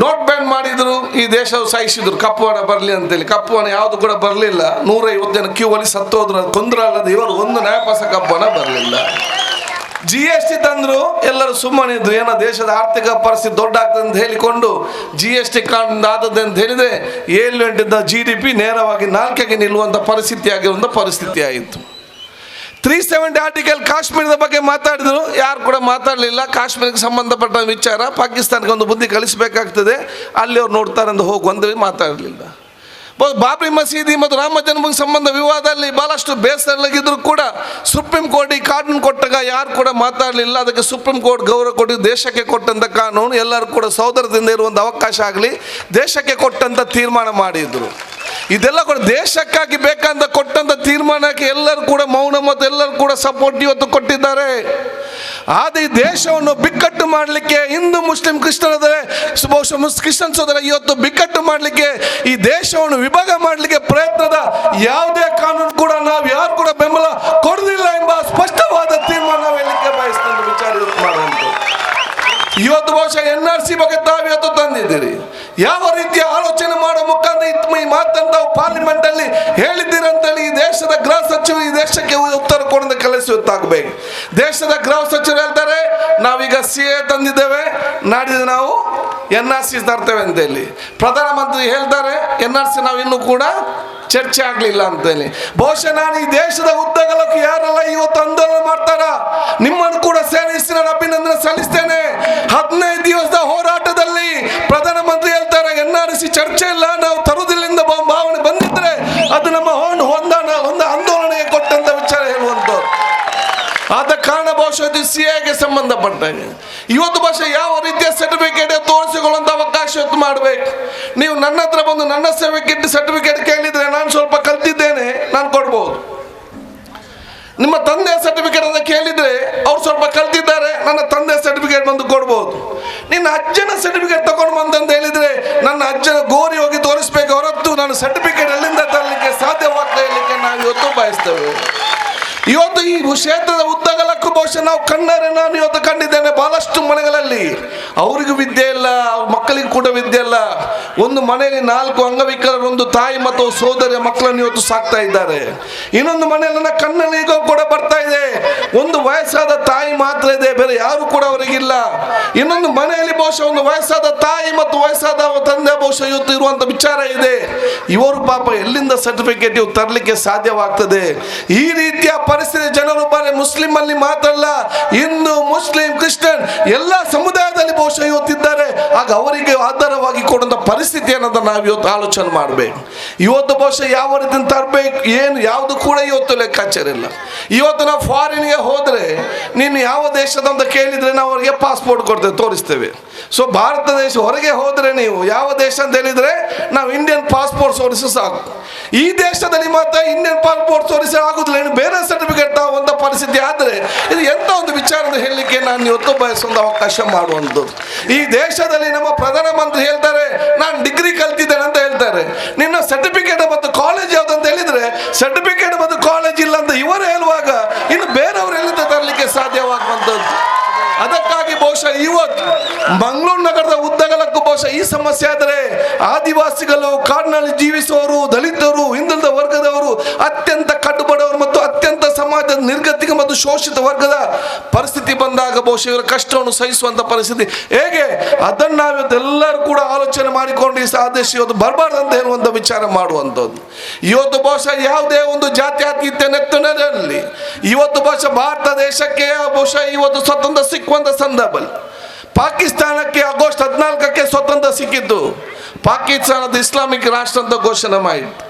ನೋಟ್ ಬ್ಯಾನ್ ಮಾಡಿದ್ರು, ಈ ದೇಶವು ಸಹಿಸಿದ್ರು ಕಪ್ಪು ಹಣ ಬರಲಿ ಅಂತೇಳಿ. ಕಪ್ಪು ಹಣ ಯಾವುದು ಕೂಡ ಬರಲಿಲ್ಲ. 150 ಜನ ಕ್ಯೂ ಅಲ್ಲಿ ಸತ್ತೋದ್ರು, ಕೊಂದ್ರ ಅಲ್ಲದೆ ಇವರು ಒಂದು ನ್ಯಾಯಪಾಸ ಕಪ್ಪು ಹಣ ಬರಲಿಲ್ಲ. GST ತಂದ್ರು, ಎಲ್ಲರೂ ಸುಮ್ಮನೆ ಇದ್ರು. ಏನೋ ದೇಶದ ಆರ್ಥಿಕ ಪರಿಸ್ಥಿತಿ ದೊಡ್ಡ ಆಗ್ತದೆ ಅಂತ ಹೇಳಿಕೊಂಡು GST ಕಾರಣದಿಂದ ಆದದ್ದು ಅಂತ ಹೇಳಿದ್ರೆ 7-8 GDP ನೇರವಾಗಿ 4ಕ್ಕೆ ನಿಲ್ಲುವಂಥ ಪರಿಸ್ಥಿತಿ ಆಯಿತು. 370 ಆರ್ಟಿಕಲ್ ಕಾಶ್ಮೀರದ ಬಗ್ಗೆ ಮಾತಾಡಿದ್ರು, ಯಾರು ಕೂಡ ಮಾತಾಡಲಿಲ್ಲ. ಕಾಶ್ಮೀರಕ್ಕೆ ಸಂಬಂಧಪಟ್ಟ ವಿಚಾರ ಪಾಕಿಸ್ತಾನಕ್ಕೆ ಒಂದು ಬುದ್ಧಿ ಕಲಿಸಬೇಕಾಗ್ತದೆ, ಅಲ್ಲಿ ಅವ್ರು ನೋಡ್ತಾರೆ ಅಂತ ಹೋಗುವಂತ ಮಾತಾಡಲಿಲ್ಲ. ಬಾಬ್ರಿ ಮಸೀದಿ ಮತ್ತು ರಾಮ ಜನ್ಮಭೂಮಿ ಸಂಬಂಧ ವಿವಾದದಲ್ಲಿ ಬಹಳಷ್ಟು ಬೇಸರಲಾಗಿದ್ರು ಕೂಡ ಸುಪ್ರೀಂ ಕೋರ್ಟ್ ಈ ಕಾನೂನು ಕೊಟ್ಟಾಗ ಯಾರು ಕೂಡ ಮಾತಾಡಲಿಲ್ಲ. ಅದಕ್ಕೆ ಸುಪ್ರೀಂ ಕೋರ್ಟ್ ಗೌರವ ಕೊಟ್ಟು ದೇಶಕ್ಕೆ ಕೊಟ್ಟಂಥ ಕಾನೂನು, ಎಲ್ಲರೂ ಕೂಡ ಸಹೋದರದಿಂದ ಇರುವಂಥ ಅವಕಾಶ ಆಗಲಿ, ದೇಶಕ್ಕೆ ಕೊಟ್ಟಂಥ ತೀರ್ಮಾನ ಮಾಡಿದ್ರು. ಇದೆಲ್ಲ ಕೂಡ ದೇಶಕ್ಕಾಗಿ ಬೇಕಂತ ಕೊಟ್ಟಂತ ತೀರ್ಮಾನಕ್ಕೆ ಎಲ್ಲರೂ ಕೂಡ ಮೌನ ಮತ್ತು ಎಲ್ಲರೂ ಕೂಡ ಸಪೋರ್ಟ್ ಇವತ್ತು ಕೊಟ್ಟಿದ್ದಾರೆ. ಆದರೆ ಈ ದೇಶವನ್ನು ಬಿಕ್ಕಟ್ಟು ಮಾಡಲಿಕ್ಕೆ ಹಿಂದೂ ಮುಸ್ಲಿಂ ಕ್ರಿಶ್ಚಿಯನ್ ಸೋದರ ಇವತ್ತು ಬಿಕ್ಕಟ್ಟು ಮಾಡಲಿಕ್ಕೆ, ಈ ದೇಶವನ್ನು ವಿಭಾಗ ಮಾಡಲಿಕ್ಕೆ ಪ್ರಯತ್ನದ ಯಾವುದೇ ಕಾನೂನು ಕೂಡ ನಾವು ಯಾರು ಕೂಡ ಬೆಂಬಲ ಕೊಡುವುದಿಲ್ಲ ಎಂಬ ಸ್ಪಷ್ಟವಾದ ತೀರ್ಮಾನ ನಾವು ಹೇಳಲಿಕ್ಕೆ ಬಯಸ್ತಂತ ವಿಚಾರ ಮಾಡುವಂತ. ಇವತ್ತು ಬಹುಶಃ NRC ಬಗ್ಗೆ ತಾವು ಇವತ್ತು ತಂದಿದ್ದೀರಿ. ಯಾವ ರೀತಿಯ ಆಲೋಚನೆ ಮಾಡೋ ಮುಖಾಂತರ ಈ ಮಾತನ್ನು ತಾವು ಪಾರ್ಲಿಮೆಂಟ್ ಅಲ್ಲಿ ಹೇಳಿದ್ದೀರಂತೇಳಿ ಈ ದೇಶದ ಗೃಹ ಸಚಿವರು ಈ ದೇಶಕ್ಕೆ ಉತ್ತರ ಕೊಡುವ ಕೆಲಸ ಇವತ್ತಾಗಬೇಕು. ದೇಶದ ಗೃಹ ಸಚಿವರು ಹೇಳ್ತಾರೆ ನಾವೀಗ CA ತಂದಿದ್ದೇವೆ, ನಾಡಿದ್ದು ನಾವು NRC ತರ್ತೇವೆ ಅಂತೇಳಿ. ಪ್ರಧಾನಮಂತ್ರಿ ಹೇಳ್ತಾರೆ NRC ನಾವು ಇನ್ನೂ ಕೂಡ ಚರ್ಚೆ ಆಗಲಿಲ್ಲ ಅಂತೇಳಿ. ಬಹುಶಃ ನಾನು ಈ ದೇಶದ ಉದ್ದಗಲಕ್ಕೂ ಯಾರೆಲ್ಲ ಇವತ್ತು ಆಂದೋಲನ ಮಾಡ್ತಾರ ನಿಮ್ಮನ್ನು ಕೂಡ ಸೇರಿಸಿ ನಾನು ಅಭಿನಂದನೆ ಸಲ್ಲಿಸ್ತೇನೆ. 15 ದಿವಸದ ಹೋರಾಟದಲ್ಲಿ ಪ್ರಧಾನಮಂತ್ರಿ ಹೇಳ್ತಾರೆ NRC ಚರ್ಚೆ ಇಲ್ಲ, ನಾವು ತರುವುದಿಲ್ಲಿಂದ ಭಾವನೆ ಬಂದಿದ್ರೆ ಅದು ನಮ್ಮ ಒಂದು ಆಂದೋಲನೆಗೆ ಕೊಟ್ಟಂತ ವಿಚಾರ ಹೇಳುವಂಥದ್ದು. ಆದ ಕಾರಣ ಬಹುಶಃ ಇದು CAಗೆ ಸಂಬಂಧಪಟ್ಟಾಗ ಇವತ್ತು ಬಹುಶಃ ಯಾವ ರೀತಿಯ ಸರ್ಟಿಫಿಕೇಟ್ ತೋರಿಸಿಕೊಳ್ಳುವಂತ ಅವಕಾಶ ಇವತ್ತು ಮಾಡಬೇಕು. ನೀವು ನನ್ನ ಹತ್ರ ಬಂದು ನನ್ನ ಸರ್ಟಿಫಿಕೇಟ್ ಕೇಳಿದ್ರೆ ನಾನು ಸ್ವಲ್ಪ ಕಲ್ತಿದ್ದೇನೆ, ನಾನು ಕೊಡ್ಬೋದು. ನಿಮ್ಮ ತಂದೆಯ ಸರ್ಟಿಫಿಕೇಟ್ ಅಂತ ಕೇಳಿದ್ರೆ ಅವ್ರು ಸ್ವಲ್ಪ ಕಲ್ತಿದ್ದಾರೆ, ನನ್ನ ತಂದೆಯ ಸರ್ಟಿಫಿಕೇಟ್ ಬಂದು ಕೊಡ್ಬೋದು. ನಿನ್ನ ಅಜ್ಜನ ಸರ್ಟಿಫಿಕೇಟ್ ತಗೊಂಡು ಬಂದಂತ ಹೇಳಿದ್ರೆ ನನ್ನ ಅಜ್ಜನ ಗೋರಿ ಹೋಗಿ ತೋರಿಸ್ಬೇಕು ಹೊರತು ನಾನು ಸರ್ಟಿಫಿಕೇಟ್ ಎಲ್ಲಿಂದ ತರಲಿಕ್ಕೆ ಸಾಧ್ಯವಾಗ್ತಾ ಇರಲಿಕ್ಕೆ ನಾವು ಇವತ್ತು ಬಯಸ್ತೇವೆ. ಇವತ್ತು ಈ ಕ್ಷೇತ್ರದ ಉದ್ದಗಲಕ್ಕೂ ಬಹುಶಃ ನಾವು ಕಣ್ಣಾರೆ ನಾನು ಇವತ್ತು ಕಂಡಿದ್ದೇನೆ ಬಹಳಷ್ಟು ಮನೆಗಳಲ್ಲಿ ಅವರಿಗೂ ವಿದ್ಯೆ ಇಲ್ಲ, ಅವ್ರ ಮಕ್ಕಳಿಗೂ ಕೂಡ ವಿದ್ಯೆ ಇಲ್ಲ. ಒಂದು ಮನೆಯಲ್ಲಿ 4 ಅಂಗವಿಕಲರು, ಒಂದು ತಾಯಿ ಮತ್ತು ಸೋದರಿಯ ಮಕ್ಕಳನ್ನು ಇವತ್ತು ಸಾಕ್ತಾ ಇದ್ದಾರೆ. ಇನ್ನೊಂದು ಮನೆಯಲ್ಲಿ ನನ್ನ ಕಣ್ಣಲ್ಲಿ ಈಗ ಕೂಡ ಬರ್ತಾ ಇದೆ, ಒಂದು ವಯಸ್ಸಾದ ತಾಯಿ ಮಾತ್ರ ಇದೆ, ಬೇರೆ ಯಾರು ಕೂಡ ಅವರಿಗಿಲ್ಲ. ಇನ್ನೊಂದು ಮನೆಯಲ್ಲಿ ಬಹುಶಃ ಒಂದು ವಯಸ್ಸಾದ ತಾಯಿ ಮತ್ತು ವಯಸ್ಸಾದ ತಂದೆ ಬಹುಶಃ ಇವತ್ತು ಇರುವಂತ ವಿಚಾರ ಇದೆ. ಇವರು ಪಾಪ ಎಲ್ಲಿಂದ ಸರ್ಟಿಫಿಕೇಟ್ ಇವು ತರಲಿಕ್ಕೆ ಸಾಧ್ಯವಾಗ್ತದೆ? ಈ ರೀತಿಯ ಪರಿಸ್ಥಿತಿ ಜನರು ಬರೀ ಮುಸ್ಲಿಂ ಅಲ್ಲಿ ಮಾತ್ರಲ್ಲ, ಹಿಂದೂ, ಮುಸ್ಲಿಂ, ಕ್ರಿಶ್ಚಿಯನ್ ಎಲ್ಲ ಸಮುದಾಯದಲ್ಲಿ ಬಹುಶಃ ಇವತ್ತಿದ್ದಾರೆ. ಆಗ ಅವರಿಗೆ ಆಧಾರವಾಗಿ ಕೊಡುವಂತ ಪರಿಸ್ಥಿತಿ ಅನ್ನೋದನ್ನ ನಾವು ಇವತ್ತು ಆಲೋಚನೆ ಮಾಡಬೇಕು. ಇವತ್ತು ಬಹುಶಃ ಯಾವ ರೀತಿ ತರಬೇಕು ಏನು ಯಾವುದು ಕೂಡ ಇವತ್ತು ಲೆಕ್ಕಾಚಾರ ಇಲ್ಲ. ಇವತ್ತು ನಾವು ಫಾರಿನ್ಗೆ ಹೋದ್ರೆ ನೀನು ಯಾವ ದೇಶದ ಅಂತ ಕೇಳಿದ್ರೆ ನಾವು ಅವರಿಗೆ ಪಾಸ್ಪೋರ್ಟ್ ಕೊಡ್ತೇವೆ, ತೋರಿಸ್ತೇವೆ. ಸೊ ಭಾರತ ದೇಶ ಹೊರಗೆ ಹೋದ್ರೆ ನೀವು ಯಾವ ದೇಶ ಅಂತ ಹೇಳಿದ್ರೆ ನಾವು ಇಂಡಿಯನ್ ಪಾಸ್ಪೋರ್ಟ್ ತೋರಿಸಿ ಸಾಕು. ಈ ದೇಶದಲ್ಲಿ ಮಾತ್ರ ಇಂಡಿಯನ್ ಪಾಸ್ಪೋರ್ಟ್ ತೋರಿಸಿ ಆಗುದಿಲ್ಲ, ಇನ್ನು ಬೇರೆ ಸರ್ಟಿಫಿಕೇಟ್ ತಗೊಂಡ ಪರಿಸ್ಥಿತಿ ಆದ್ರೆ ಇದು ಎಂತ ಒಂದು ವಿಚಾರ ಹೇಳಲಿಕ್ಕೆ ನಾನು ಇವತ್ತು ಬಯಸುವಂತ ಅವಕಾಶ ಮಾಡುವಂಥದ್ದು. ಈ ದೇಶದಲ್ಲಿ ನಮ್ಮ ಪ್ರಧಾನಮಂತ್ರಿ ಹೇಳ್ತಾರೆ ನಾನು ಡಿಗ್ರಿ ಕಲ್ತಿದ್ದೇನೆ ಅಂತ ಹೇಳ್ತಾರೆ. ನಿನ್ನ ಸರ್ಟಿಫಿಕೇಟ್ ಮತ್ತು ಕಾಲೇಜ್ ಯಾವ್ದು ಅಂತ ಹೇಳಿದ್ರೆ ಸರ್ಟಿಫಿಕೇಟ್ ಮತ್ತು ಕಾಲೇಜ್ ಇಲ್ಲ ಅಂತ ಇವರು ಹೇಳುವಾಗ ಇನ್ನು ಬೇರೆಯವರು ಎಲ್ಲಿಂದ ತರಲಿಕ್ಕೆ ಸಾಧ್ಯವಾಗುವಂಥದ್ದು. ಅದಕ್ಕಾಗಿ ಬಹುಶಃ ಇವತ್ತು ಮಂಗಳೂರು ನಗರದ ಉದ್ದಗಲಕ್ಕೂ ಬಹುಶಃ ಈ ಸಮಸ್ಯೆ ಆದರೆ ಆದಿವಾಸಿಗಳು, ಕಾಡಿನಲ್ಲಿ ಜೀವಿಸುವವರು, ದಲಿತರು, ಹಿಂದುಳಿದ ವರ್ಗದವರು, ಅತ್ಯಂತ ಕಡುಬಡವರು ಮತ್ತು ಅತ್ಯಂತ ಸಮಾಜದ ನಿರ್ಗತಿಕ ಮತ್ತು ಶೋಷಿತ ವರ್ಗದ ಪರಿಸ್ಥಿತಿ ಬಂದಾಗ ಬಹುಶಃ ಇವರ ಕಷ್ಟವನ್ನು ಸಹಿಸುವಂತ ಪರಿಸ್ಥಿತಿ ಹೇಗೆ ಅದನ್ನು ನಾವಿವತ್ತೆಲ್ಲರೂ ಕೂಡ ಆಲೋಚನೆ ಮಾಡಿಕೊಂಡು ಈ ಆದೇಶ ಇವತ್ತು ಬರಬಾರ್ದಂತ ಹೇಳುವಂತ ವಿಚಾರ ಮಾಡುವಂಥದ್ದು. ಇವತ್ತು ಬಹುಶಃ ಯಾವುದೇ ಒಂದು ಜಾತ್ಯತೀತ ನೆತ್ತನಲ್ಲಿ ಇವತ್ತು ಬಹುಶಃ ಭಾರತ ದೇಶಕ್ಕೆ ಬಹುಶಃ ಇವತ್ತು ಸ್ವತಂತ್ರ ಸಿಕ್ಕುವಂತ ಸಂದರ್ಭದಲ್ಲಿ ಪಾಕಿಸ್ತಾನಕ್ಕೆ ಆಗಸ್ಟ್ 14ಕ್ಕೆ ಸ್ವತಂತ್ರ ಸಿಕ್ಕಿದ್ದು. ಪಾಕಿಸ್ತಾನದ ಇಸ್ಲಾಮಿಕ್ ರಾಷ್ಟ್ರ ಅಂತ ಘೋಷಣೆ ಮಾಡಿತ್ತು.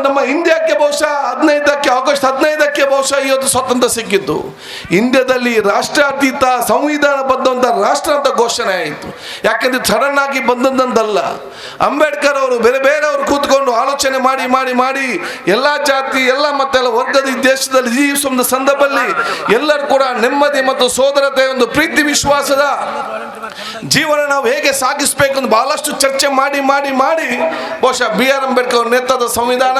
ನಮ್ಮ ಇಂಡಿಯಾಕ್ಕೆ ಬಹುಶಃ ಆಗಸ್ಟ್ 15ಕ್ಕೆ ಬಹುಶಃ ಇವತ್ತು ಸ್ವತಂತ್ರ ಸಿಕ್ಕಿದ್ದು. ಇಂಡಿಯಾದಲ್ಲಿ ರಾಷ್ಟ್ರಾತೀತ ಸಂವಿಧಾನಬದ್ಧವಂತ ರಾಷ್ಟ್ರ ಅಂತ ಘೋಷಣೆ ಆಯಿತು. ಯಾಕಂದ್ರೆ ಸಡನ್ ಆಗಿ ಬಂದದ್ದಲ್ಲ, ಅಂಬೇಡ್ಕರ್ ಅವರು ಬೇರೆಯವರು ಕೂತ್ಕೊಂಡು ಆಲೋಚನೆ ಮಾಡಿ ಮಾಡಿ ಮಾಡಿ ಎಲ್ಲ ಜಾತಿ ಎಲ್ಲ ಮತ್ತೆಲ್ಲ ವರ್ಗದ ಈ ದೇಶದಲ್ಲಿ ಜೀವಿಸುವ ಸಂದರ್ಭದಲ್ಲಿ ಎಲ್ಲರೂ ಕೂಡ ನೆಮ್ಮದಿ ಮತ್ತು ಸೋದರತೆ, ಒಂದು ಪ್ರೀತಿ ವಿಶ್ವಾಸದ ಜೀವನ ನಾವು ಹೇಗೆ ಸಾಗಿಸಬೇಕು ಅಂತ ಬಹಳಷ್ಟು ಚರ್ಚೆ ಮಾಡಿ ಮಾಡಿ ಮಾಡಿ ಬಹುಶಃ BR ಅಂಬೇಡ್ಕರ್ ಅವರ ನೇತೃತ್ವದ ಸಂವಿಧಾನ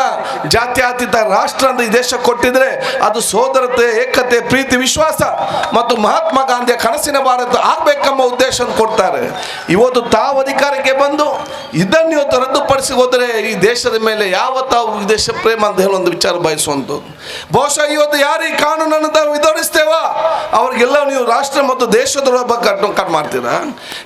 ಜಾತ್ಯತೀತ ರಾಷ್ಟ್ರ ಅಂತ ಈ ದೇಶ ಕೊಟ್ಟಿದ್ರೆ ಅದು ಸೋದರತೆ, ಏಕತೆ, ಪ್ರೀತಿ ವಿಶ್ವಾಸ ಮತ್ತು ಮಹಾತ್ಮ ಗಾಂಧಿಯ ಕನಸಿನ ಭಾರತ ಆಗ್ಬೇಕೆಂಬ ಉದ್ದೇಶ ಕೊಡ್ತಾರೆ. ಇವತ್ತು ತಾವು ಅಧಿಕಾರಕ್ಕೆ ಬಂದು ಇದನ್ನು ಇವತ್ತು ರದ್ದುಪಡಿಸಿ ಹೋದರೆ ಈ ದೇಶದ ಮೇಲೆ ಯಾವ ತಾವು ದೇಶ ಪ್ರೇಮ ಅಂತ ಹೇಳುವಂತ ವಿಚಾರ ಬಯಸುವಂಥದ್ದು. ಬಹುಶಃ ಇವತ್ತು ಯಾರು ಈ ಕಾನೂನನ್ನು ತಾವು ವಿರೋಧಿಸ್ತೇವ ಅವ್ರಿಗೆಲ್ಲ ನೀವು ರಾಷ್ಟ್ರ ಮತ್ತು ದೇಶದ್ರೋಹ ಬಗ್ಗೆ ಮಾಡ್ತೀರಾ?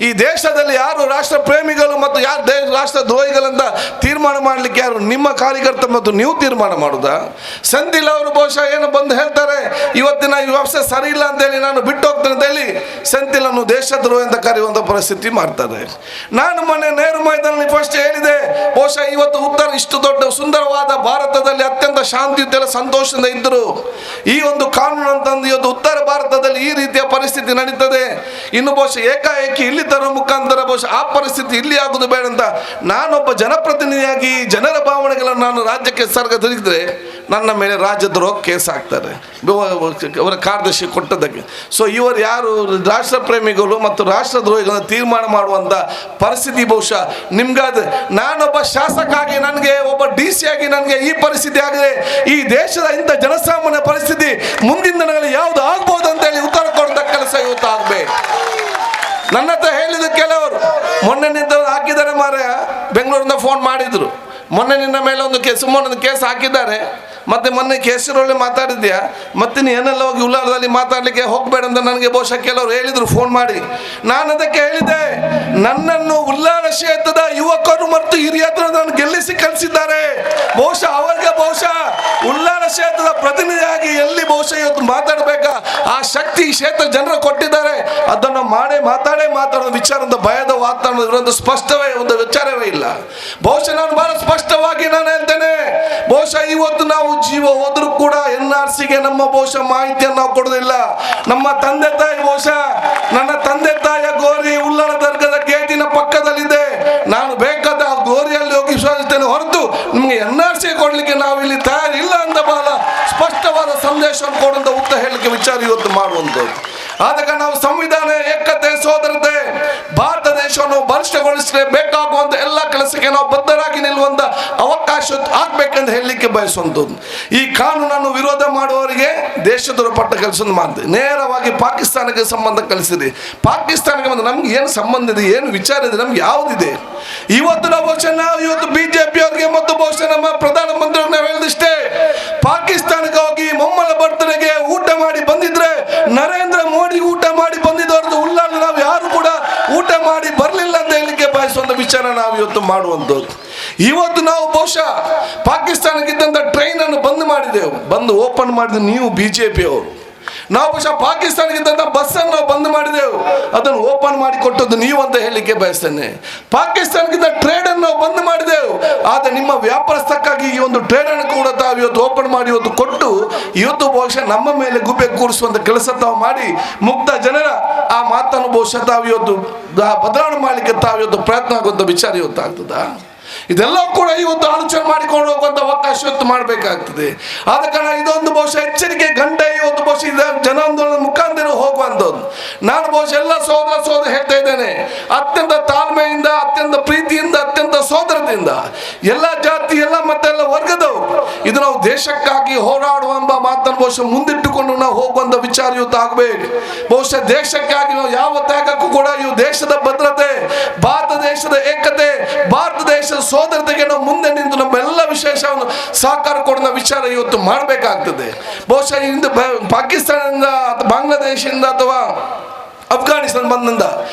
ಈ ದೇಶದಲ್ಲಿ ಯಾರು ರಾಷ್ಟ್ರ ಪ್ರೇಮಿಗಳು ಮತ್ತು ಯಾರು ರಾಷ್ಟ್ರ ದ್ರೋಹಿಗಳಂತ ತೀರ್ಮಾನ ಮಾಡಲಿಕ್ಕೆ ಯಾರು ನಿಮ್ಮ ಕಾರ್ಯಕರ್ತ ಮತ್ತು ನೀವು ತೀರ್ಮಾನ ಮಾಡುದಾ? ಸೆಂಥಿಲ್ ಅವರು ಬಹುಶಃ ಏನು ಬಂದು ಹೇಳ್ತಾರೆ ಇವತ್ತಿನ ಈ ವ್ಯವಸ್ಥೆ ಸರಿ ಇಲ್ಲ ಅಂತ ಹೇಳಿ ನಾನು ಬಿಟ್ಟು ಹೋಗ್ತೇನೆ ಅಂತ ಹೇಳಿ ಸೆಂಥಿಲ್ ಅನ್ನು ದೇಶದ್ರೋಹ ಅಂತ ಕರೆಯುವಂತ ಪರಿಸ್ಥಿತಿ ಮಾಡ್ತಾರೆ. ನಾನು ಮೊನ್ನೆ ನೆಹರು ಮೈದಾನ ಫಸ್ಟ್ ಹೇಳಿದೆ ಬಹುಶಃ ಇವತ್ತು ಉತ್ತರ ಇಷ್ಟು ದೊಡ್ಡ ಸುಂದರವಾದ ಭಾರತದಲ್ಲಿ ಅತ್ಯಂತ ಶಾಂತಿಯುತ ಸಂತೋಷದಿಂದ ಇದ್ದರು. ಈ ಒಂದು ಕಾನೂನು ಅಂತಂದು ಇವತ್ತು ಉತ್ತರ ಭಾರತದಲ್ಲಿ ಈ ರೀತಿಯ ಪರಿಸ್ಥಿತಿ ನಡೀತದೆ. ಇನ್ನು ಬಹುಶಃ ಏಕಾಏಕಿ ಇಲ್ಲಿ ತರುವ ಮುಖಾಂತರ ಬಹುಶಃ ಆ ಪರಿಸ್ಥಿತಿ ಇಲ್ಲಿ ಆಗುದು ಬೇಡ ಅಂತ ನಾನೊಬ್ಬ ಜನಪ್ರತಿನಿಧಿಯಾಗಿ ಜನರ ಭಾವನೆಗಳನ್ನು ನಾನು ರಾಜ್ಯಕ್ಕೆ ಸರ್ಗದಿದ್ರೆ ನನ್ನ ಮೇಲೆ ರಾಜದ್ರೋಹ ಕೇಸ್ ಹಾಕ್ತಾರೆ ಅವರ ಕಾರ್ಯದರ್ಶಿ ಕೊಟ್ಟದಕ್ಕೆ. ಸೊ ಇವರು ಯಾರು ರಾಷ್ಟ್ರ ಪ್ರೇಮಿಗಳು ಮತ್ತು ರಾಷ್ಟ್ರದ್ರೋಹಿಗಳನ್ನು ತೀರ್ಮಾನ ಮಾಡುವಂತ ಪರಿಸ್ಥಿತಿ ಬಹುಶಃ ನಿಮ್ಗಾದ್ರೆ ನಾನೊಬ್ಬ ಶಾಸಕ ಆಗಿ ನನಗೆ ಒಬ್ಬ DC ಆಗಿ ನನಗೆ ಈ ಪರಿಸ್ಥಿತಿ ಆಗಿದೆ. ಈ ದೇಶದ ಇಂಥ ಜನಸಾಮಾನ್ಯ ಪರಿಸ್ಥಿತಿ ಮುಂದಿನ ದಿನಗಳಲ್ಲಿ ಯಾವುದು ಆಗ್ಬೋದು ಅಂತ ಹೇಳಿ ಉತ್ತರ ಕೊಡುವಂತ ಕೆಲಸ ಇವತ್ತು ಆಗ್ಬೇಕು. ನನ್ನ ಹತ್ರ ಹೇಳಿದ ಕೆಲವರು ಮೊನ್ನೆ ನಿಂತ ಹಾಕಿದ್ದಾರೆ ಮಾರ್ರೆ, ಬೆಂಗಳೂರಿಂದ ಫೋನ್ ಮಾಡಿದ್ರು, ಮೊನ್ನೆ ನಿನ್ನ ಮೇಲೆ ಒಂದು ಸುಮ್ಮನೆ ಕೇಸ್ ಹಾಕಿದ್ದಾರೆ, ಮತ್ತೆ ಮೊನ್ನೆ ಕೇಸರೊಳ್ಳೆ ಮಾತಾಡಿದ್ಯಾ, ಮತ್ತೆ ನೀ ಏನೆಲ್ಲ ಹೋಗಿ ಉಲ್ಲಾರದಲ್ಲಿ ಮಾತಾಡ್ಲಿಕ್ಕೆ ಹೋಗ್ಬೇಡ ಅಂತ ನನಗೆ ಬಹುಶಃ ಕೆಲವರು ಹೇಳಿದ್ರು ಫೋನ್ ಮಾಡಿ. ನಾನು ಅದಕ್ಕೆ ಹೇಳಿದೆ, ನನ್ನನ್ನು ಉಲ್ಲಾರ ಕ್ಷೇತ್ರದ ಯುವಕರು ಮತ್ತು ಹಿರಿಯರು ನಾನು ಗೆಲ್ಲಿಸಿ ಕಲಿಸಿದ್ದಾರೆ. ಬಹುಶಃ ಅವರಿಗೆ ಬಹುಶಃ ಉಲ್ಲಾರ ಕ್ಷೇತ್ರದ ಪ್ರತಿನಿಧಿಯಾಗಿ ಎಲ್ಲಿ ಬಹುಶಃ ಇವತ್ತು ಮಾತಾಡಬೇಕಾ ಆ ಶಕ್ತಿ ಕ್ಷೇತ್ರ ಜನರು ಕೊಟ್ಟಿದ್ದಾರೆ. ಅದನ್ನು ಮಾತಾಡೋ ವಿಚಾರ ಭಯದ ವಾತಾವರಣ ಇರುವಂತ ಸ್ಪಷ್ಟವೇ ಒಂದು ವಿಚಾರವೇ ಇಲ್ಲ. ಬಹುಶಃ ನಾನು ಬಹಳ ಸ್ಪಷ್ಟವಾಗಿ ನಾನು ಹೇಳ್ತೇನೆ, ಬಹುಶಃ ಇವತ್ತು ನಾವು ಜೀವ ಹೋದ್ರೂ ಕೂಡ NRCಗೆ ನಮ್ಮ ಬಹುಶಃ ಮಾಹಿತಿಯನ್ನು ನಾವು ಕೊಡೋದಿಲ್ಲ. ನಮ್ಮ ತಂದೆ ತಾಯಿ ಬಹುಶಃ ನನ್ನ ತಂದೆ ತಾಯಿಯ ಗೋರಿ ಉಲ್ಲಾರ ದರ್ಗದ ಗೇಟಿನ ಪಕ್ಕದಲ್ಲಿದೆ. ನಾನು ಬೇಕಾದ ಗೋರಿಯಲ್ಲಿ ಹೋಗಿ ವಿಶ್ವಾಸಿಸ್ತೇನೆ ಹೊರತು ನಿಮಗೆ NRC ಕೊಡ್ಲಿಕ್ಕೆ ನಾವು ಇಲ್ಲಿ ತಯಾರಿಲ್ಲ ಅಂತ ಬಹಳ ಸ್ಪಷ್ಟವಾದ ಸಂದೇಶವನ್ನು ಕೊಡುವಂತ ಉತ್ತರ ಹೇಳಲಿಕ್ಕೆ ವಿಚಾರ ಇವತ್ತು ಮಾಡುವಂಥದ್ದು. ಆದಾಗ ನಾವು ಸಂವಿಧಾನ, ಏಕತೆ, ಸೋದರತೆ, ಭಾರತ ದೇಶವನ್ನು ಬಲಿಷ್ಠಗೊಳಿಸಲೇ ಬೇಕಾಗುವಂತ ಎಲ್ಲ ಕೆಲಸಕ್ಕೆ ನಾವು ಬದ್ಧರಾಗಿ ನಿಲ್ಲುವಂತ ಅವಕಾಶ ಆಗ್ಬೇಕು ಆಗ್ಬೇಕಂತ ಹೇಳಲಿಕ್ಕೆ ಬಯಸುವಂಥದ್ದು. ಈ ಕಾನೂನನ್ನು ವಿರೋಧ ಮಾಡುವವರಿಗೆ ದೇಶದವರು ಪಟ್ಟ ಕೆಲಸ ಮಾಡಿದೆ. ನೇರವಾಗಿ ಪಾಕಿಸ್ತಾನಕ್ಕೆ ಸಂಬಂಧ ಕಲಿಸಿದೆ. ಪಾಕಿಸ್ತಾನಕ್ಕೆ ಬಂದು ನಮ್ಗೆ ಏನು ಸಂಬಂಧ ಇದೆ, ಏನು ವಿಚಾರ ಇದೆ, ನಮ್ಗೆ ಯಾವುದಿದೆ? ಇವತ್ತು ನಾವು ಇವತ್ತು ಬಿಜೆಪಿ ಅವರಿಗೆ ಮತ್ತು ಬಹುಶಃ ನಮ್ಮ ಪ್ರಧಾನಮಂತ್ರಿಗಳು ನಾವು ಹೇಳಿದಿಷ್ಟೇ, ಪಾಕಿಸ್ತಾನಕ್ಕೆ ಹೋಗಿ ಮೊಮ್ಮಲ ಬರ್ತಡೆಗೆ ಊಟ ಮಾಡಿ ಬಂದಿದ್ರೆ ನರೇಂದ್ರ ಮೋದಿ ಊಟ ಮಾಡಿ ಬಂದಿದ್ದವ್ರದ್ದು ಉಲ್ಲಾಳ ನಾವು ಯಾರು ಕೂಡ ಊಟ ಮಾಡಿ ಬರಲಿಲ್ಲ ಅಂತ ಹೇಳಲಿಕ್ಕೆ ಬಯಸುವಂತ ವಿಚಾರ ನಾವು ಇವತ್ತು ಮಾಡುವಂಥದ್ದು. ಇವತ್ತು ನಾವು ಬಹುಶಃ ಪಾಕಿಸ್ತಾನಕ್ಕಿದ್ದಂಥ ಟ್ರೈನ್ ಅನ್ನು ಬಂದು ಓಪನ್ ಮಾಡಿದ ನೀವು ಬಿಜೆಪಿ ಅವರು. ನಾವು ಬಹುಶಃ ಪಾಕಿಸ್ತಾನಕ್ಕಿದ್ದಂಥ ಬಸ್ಸನ್ನು ನಾವು ಬಂದ್ ಮಾಡಿದೆವು, ಅದನ್ನು ಓಪನ್ ಮಾಡಿ ಕೊಟ್ಟದ್ದು ನೀವು ಅಂತ ಹೇಳಲಿಕ್ಕೆ ಬಯಸ್ತೇನೆ. ಪಾಕಿಸ್ತಾನಕ್ಕಿಂತ ಟ್ರೇಡ್ ಅನ್ನು ನಾವು ಬಂದ್ ಮಾಡಿದೆವು, ಆದರೆ ನಿಮ್ಮ ವ್ಯಾಪಾರಸ್ಥಕ್ಕಾಗಿ ಈ ಒಂದು ಟ್ರೇಡ್ ಅನ್ನು ಕೂಡ ತಾವು ಇವತ್ತು ಓಪನ್ ಮಾಡಿ ಇವತ್ತು ಕೊಟ್ಟು ಇವತ್ತು ಬಹುಶಃ ನಮ್ಮ ಮೇಲೆ ಗುಬ್ಬೆ ಕೂರಿಸುವಂತ ಕೆಲಸ ತಾವು ಮಾಡಿ ಮುಕ್ತ ಜನರ ಆ ಮಾತನ್ನು ಬಹುಶಃ ತಾವು ಇವತ್ತು ಬದಲಾವಣೆ ಮಾಡಲಿಕ್ಕೆ ತಾವು ಇವತ್ತು ಪ್ರಯತ್ನ ಆಗುವಂತ ವಿಚಾರ ಇವತ್ತು ಆಗ್ತದಾ? ಇದೆಲ್ಲ ಕೂಡ ಇವತ್ತು ಆಲೋಚನೆ ಮಾಡಿಕೊಂಡು ಹೋಗುವಂತ ಅವಕಾಶ ಇವತ್ತು ಮಾಡಬೇಕಾಗ್ತದೆ. ಆದ ಕಾರಣ ಇದೊಂದು ಬಹುಶಃ ಎಚ್ಚರಿಕೆ ಗಂಟೆ ಇವತ್ತು ಬಹುಶಃ ಜನಾಂದೋಲನ ಮುಖಾಂತರ ಹೋಗುವಂಥದ್ದು. ನಾನು ಬಹುಶಃ ಎಲ್ಲ ಸೋದರ ಹೇಳ್ತಾ ಇದ್ದೇನೆ, ಅತ್ಯಂತ ತಾಳ್ಮೆಯಿಂದ, ಅತ್ಯಂತ ಪ್ರೀತಿಯಿಂದ, ಅತ್ಯಂತ ಸೋದರದಿಂದ ಎಲ್ಲ ಜಾತಿ, ಎಲ್ಲ ಮತ್ತೆಲ್ಲ ವರ್ಗದವರು ಇದು ನಾವು ದೇಶಕ್ಕಾಗಿ ಹೋರಾಡುವ ಎಂಬ ಮಾತನ್ನು ಬಹುಶಃ ಮುಂದಿಟ್ಟುಕೊಂಡು ನಾವು ಹೋಗುವಂತ ವಿಚಾರ ಇವತ್ತು ಆಗಬೇಕು. ಬಹುಶಃ ದೇಶಕ್ಕಾಗಿ ನಾವು ಯಾವ ತ್ಯಾಗಕ್ಕೂ ಕೂಡ ಇವು ದೇಶದ ಭದ್ರತೆ, ಭಾರತ ದೇಶದ ಏಕತೆ, ಭಾರತ ದೇಶದ ಸೋದರತೆಗೆ ನಾವು ಮುಂದೆ ನಿಂತು ನಮ್ಮೆಲ್ಲ ವಿಶೇಷವನ್ನು ಸಹಕಾರ ಕೊಡುವ ವಿಚಾರ ಇವತ್ತು ಮಾಡಬೇಕಾಗ್ತದೆ. ಬಹುಶಃ ಇಂದು ಪಾಕಿಸ್ತಾನದಿಂದ, ಬಾಂಗ್ಲಾದೇಶದಿಂದ ಅಥವಾ ಅಫ್ಘಾನಿಸ್ತಾನ ಬಂದಿಂದ